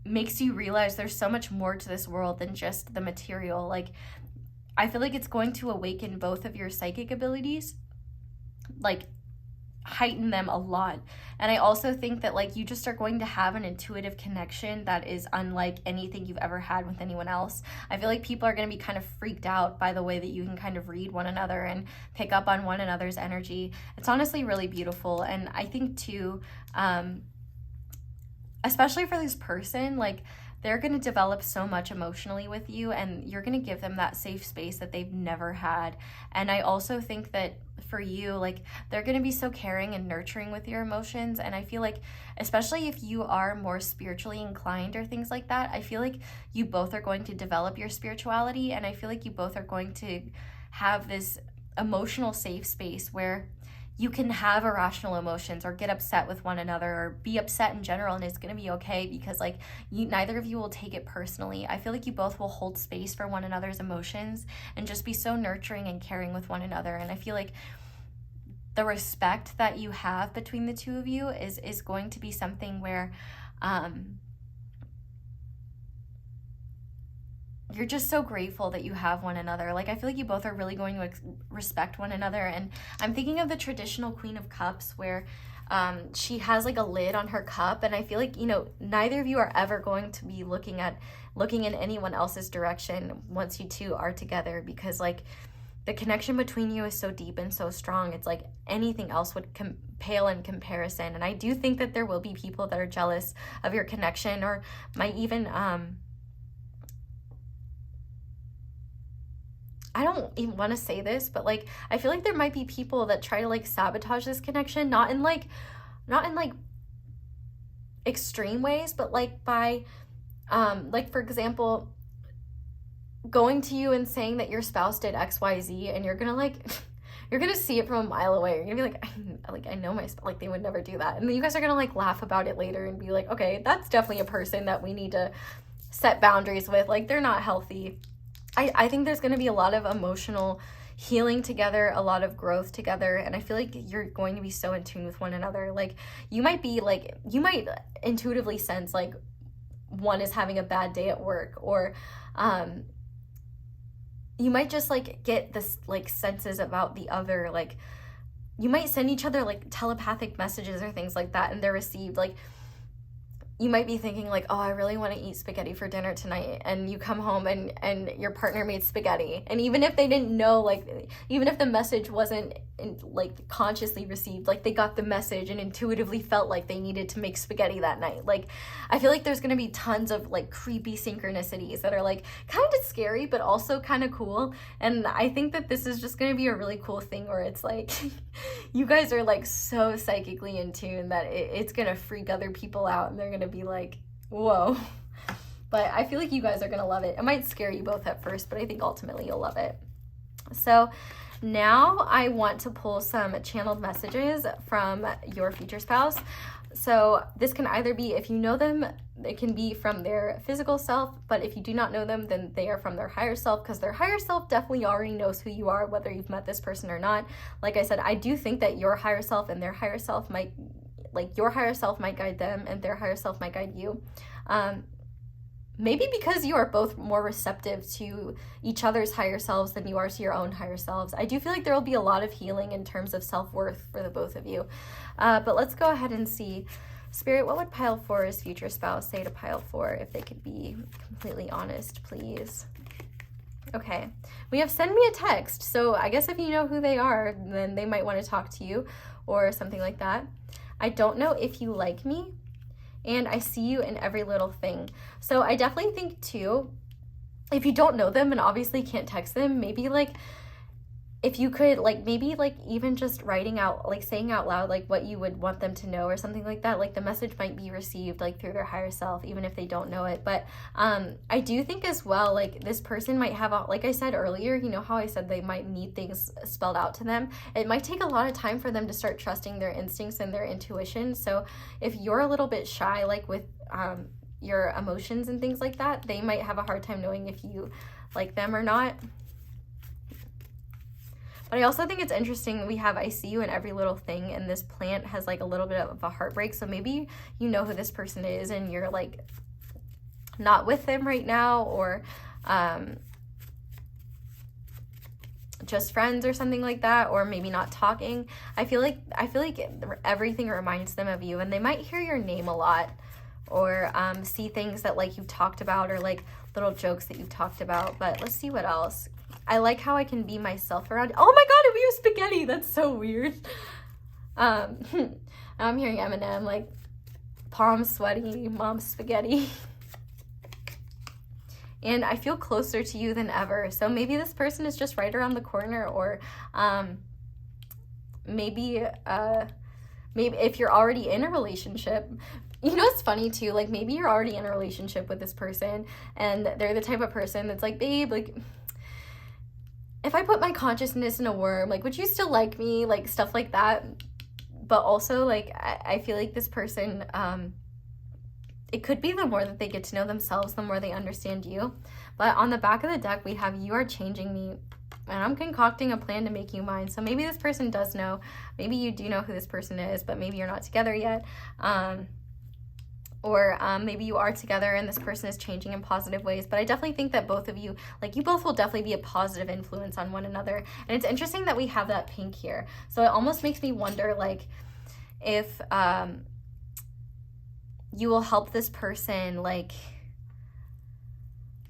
makes you realize there's so much more to this world than just the material. Like, I feel like it's going to awaken both of your psychic abilities, like heighten them a lot. And I also think that like you just are going to have an intuitive connection that is unlike anything you've ever had with anyone else. I feel like people are going to be kind of freaked out by the way that you can kind of read one another and pick up on one another's energy. It's honestly really beautiful. And I think too, especially for this person, like they're going to develop so much emotionally with you, and you're going to give them that safe space that they've never had. And I also think that for you, like they're going to be so caring and nurturing with your emotions. And I feel like, especially if you are more spiritually inclined or things like that, I feel like you both are going to develop your spirituality. And I feel like you both are going to have this emotional safe space where you can have irrational emotions or get upset with one another or be upset in general, and it's going to be okay because like neither of you will take it personally. I feel like you both will hold space for one another's emotions and just be so nurturing and caring with one another. And I feel like the respect that you have between the two of you is going to be something where you're just so grateful that you have one another. Like, I feel like you both are really going to respect one another. And I'm thinking of the traditional Queen of Cups where she has like a lid on her cup. And I feel like, you know, neither of you are ever going to be looking in anyone else's direction once you two are together, because like the connection between you is so deep and so strong. It's like anything else would pale in comparison. And I do think that there will be people that are jealous of your connection or might even, I don't even want to say this, but like I feel like there might be people that try to like sabotage this connection, not in like extreme ways, but like by like for example, going to you and saying that your spouse did XYZ, and you're gonna like you're gonna see it from a mile away. You're gonna be like, I know my spouse, like they would never do that. And then you guys are gonna like laugh about it later and be like, okay, that's definitely a person that we need to set boundaries with. Like they're not healthy. I think there's going to be a lot of emotional healing together, a lot of growth together. And I feel like you're going to be so in tune with one another. Like you might intuitively sense like one is having a bad day at work, or you might just like get this like senses about the other. Like you might send each other like telepathic messages or things like that, and they're received. Like you might be thinking like, oh, I really want to eat spaghetti for dinner tonight, and you come home and your partner made spaghetti, and even if they didn't know, like, even if the message wasn't like consciously received, like they got the message and intuitively felt like they needed to make spaghetti that night. Like, I feel like there's going to be tons of like creepy synchronicities that are like kind of scary but also kind of cool, and I think that this is just going to be a really cool thing where it's like you guys are like so psychically in tune that it's going to freak other people out, and they're going to be like, whoa. But I feel like you guys are going to love it. It might scare you both at first, but I think ultimately you'll love it. So now I want to pull some channeled messages from your future spouse. So this can either be, if you know them, it can be from their physical self, but if you do not know them, then they are from their higher self, because their higher self definitely already knows who you are, whether you've met this person or not. Like I said, I do think that your higher self and their higher self might, like your higher self might guide them and their higher self might guide you. Maybe because you are both more receptive to each other's higher selves than you are to your own higher selves. I do feel like there will be a lot of healing in terms of self-worth for the both of you. But let's go ahead and see. Spirit, what would pile 4's future spouse say to pile 4 if they could be completely honest, please? Okay, we have send me a text. So I guess if you know who they are, then they might want to talk to you or something like that. I don't know if you like me, and I see you in every little thing. So I definitely think too, if you don't know them and obviously can't text them, maybe like if you could like maybe like even just writing out, like saying out loud like what you would want them to know or something like that, like the message might be received like through their higher self even if they don't know it. But I do think as well, like this person might have like I said earlier, you know how I said they might need things spelled out to them. It might take a lot of time for them to start trusting their instincts and their intuition. So if you're a little bit shy like with your emotions and things like that, they might have a hard time knowing if you like them or not. But I also think it's interesting, we have I see you in every little thing, and this plant has like a little bit of a heartbreak. So maybe you know who this person is and you're like not with them right now, or just friends or something like that, or maybe not talking. I feel like everything reminds them of you, and they might hear your name a lot, or see things that like you've talked about, or like little jokes that you've talked about. But let's see what else. I like how I can be myself around. Oh my god, we have spaghetti. That's so weird. I'm hearing Eminem, like palms sweaty, mom's spaghetti. And I feel closer to you than ever. So maybe this person is just right around the corner, or maybe if you're already in a relationship. You know, it's funny too, like maybe you're already in a relationship with this person and they're the type of person that's like, babe, like if I put my consciousness in a worm, like, would you still like me? Like, stuff like that. But also, like, I feel like this person, it could be the more that they get to know themselves, the more they understand you. But on the back of the deck, we have, you are changing me, and I'm concocting a plan to make you mine. So maybe this person does know. Maybe you do know who this person is, but maybe you're not together yet. Or maybe you are together and this person is changing in positive ways. But I definitely think that both of you, like you both will definitely be a positive influence on one another. And it's interesting that we have that pink here. So it almost makes me wonder, like, if you will help this person, like,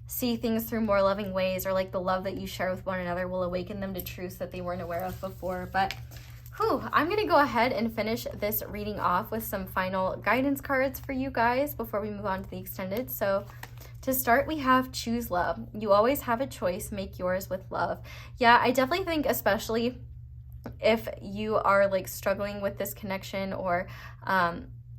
see things through more loving ways, or like the love that you share with one another will awaken them to truths that they weren't aware of before. But I'm going to go ahead and finish this reading off with some final guidance cards for you guys before we move on to the extended. So to start, we have choose love. You always have a choice. Make yours with love. Yeah, I definitely think, especially if you are like struggling with this connection, or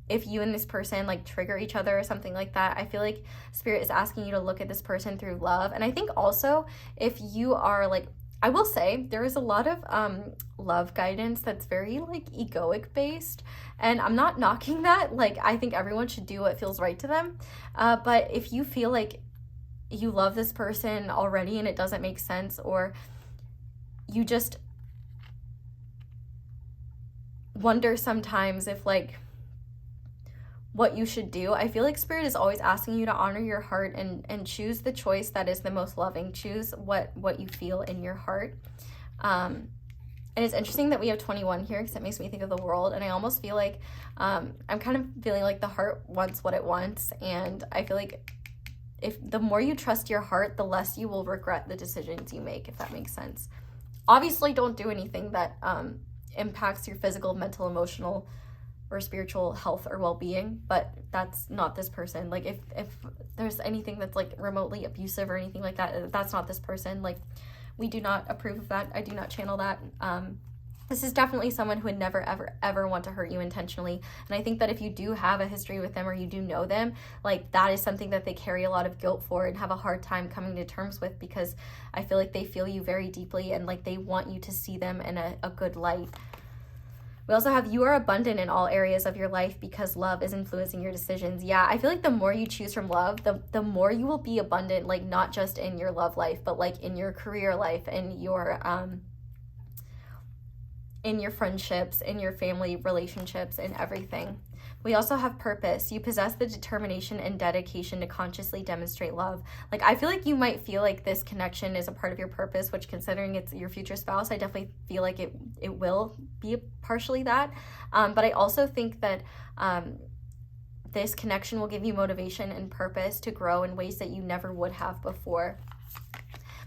if you and this person like trigger each other or something like that, I feel like Spirit is asking you to look at this person through love. And I think also if you are like, I will say there is a lot of love guidance that's very like egoic based, and I'm not knocking that. Like, I think everyone should do what feels right to them. But if you feel like you love this person already and it doesn't make sense, or you just wonder sometimes if like what you should do, I feel like Spirit is always asking you to honor your heart and choose the choice that is the most loving. Choose what you feel in your heart. And it's interesting that we have 21 here because it makes me think of the world. And I almost feel like I'm kind of feeling like the heart wants what it wants. And I feel like if the more you trust your heart, the less you will regret the decisions you make, if that makes sense. Obviously, don't do anything that impacts your physical, mental, emotional, or spiritual health or well-being, but that's not this person. Like if there's anything that's like remotely abusive or anything like that, that's not this person. Like, we do not approve of that. I do not channel that. This is definitely someone who would never, ever, ever want to hurt you intentionally. And I think that if you do have a history with them or you do know them, like, that is something that they carry a lot of guilt for and have a hard time coming to terms with, because I feel like they feel you very deeply and like they want you to see them in a good light. We also have, you are abundant in all areas of your life because love is influencing your decisions. Yeah, I feel like the more you choose from love, the more you will be abundant, like not just in your love life, but like in your career life and in your friendships, in your family relationships, and everything. We also have purpose. You possess the determination and dedication to consciously demonstrate love. Like, I feel like you might feel like this connection is a part of your purpose, which, considering it's your future spouse, I definitely feel like it will be partially that. But I also think that this connection will give you motivation and purpose to grow in ways that you never would have before.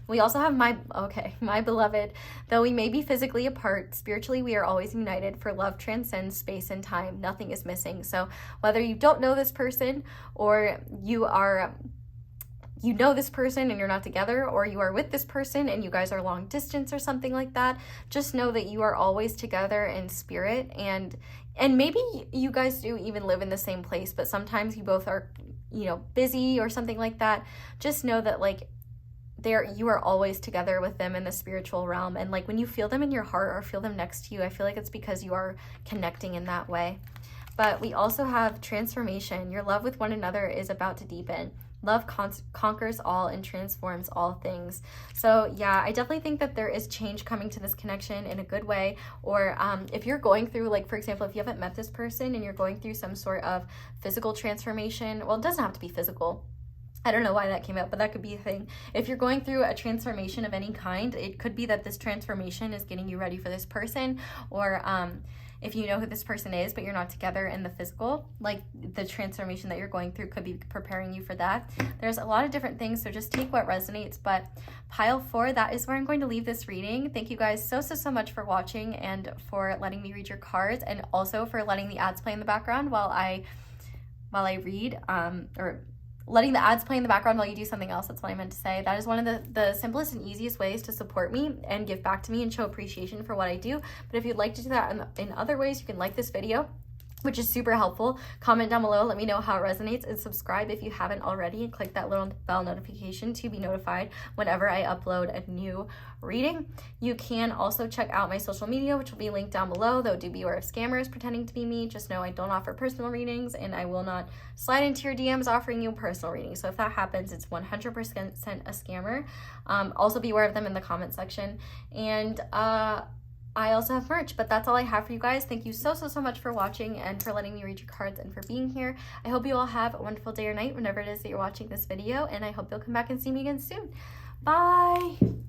We also have my beloved. Though we may be physically apart, spiritually we are always united, for love transcends space and time. Nothing is missing. So whether you don't know this person, or you know this person and you're not together, or you are with this person and you guys are long distance or something like that, just know that you are always together in spirit. And maybe you guys do even live in the same place, but sometimes you both are, busy or something like that. Just know that, like, you are always together with them in the spiritual realm. And like, when you feel them in your heart or feel them next to you, I feel like it's because you are connecting in that way. But we also have transformation. Your love with one another is about to deepen. Love conquers all and transforms all things. So yeah, I definitely think that there is change coming to this connection in a good way. Or if you're going through, like, for example, if you haven't met this person and you're going through some sort of physical transformation, well, it doesn't have to be physical. I don't know why that came out, but that could be a thing. If you're going through a transformation of any kind, it could be that this transformation is getting you ready for this person. Or if you know who this person is, but you're not together in the physical, like, the transformation that you're going through could be preparing you for that. There's a lot of different things, so just take what resonates. But pile 4, that is where I'm going to leave this reading. Thank you guys so much for watching and for letting me read your cards, and also for letting the ads play in the background while I read, or letting the ads play in the background while you do something else. That's what I meant to say. That is one of the simplest and easiest ways to support me and give back to me and show appreciation for what I do. But if you'd like to do that in other ways, you can like this video, which is super helpful. Comment down below, let me know how it resonates, and subscribe if you haven't already, and click that little bell notification to be notified whenever I upload a new reading. You can also check out my social media, which will be linked down below, though do beware of scammers pretending to be me. Just know I don't offer personal readings, and I will not slide into your DMs offering you personal readings. So if that happens, it's 100% a scammer. Also beware of them in the comment section. And I also have merch, but that's all I have for you guys. Thank you so much for watching and for letting me read your cards and for being here. I hope you all have a wonderful day or night whenever it is that you're watching this video, and I hope you'll come back and see me again soon. Bye!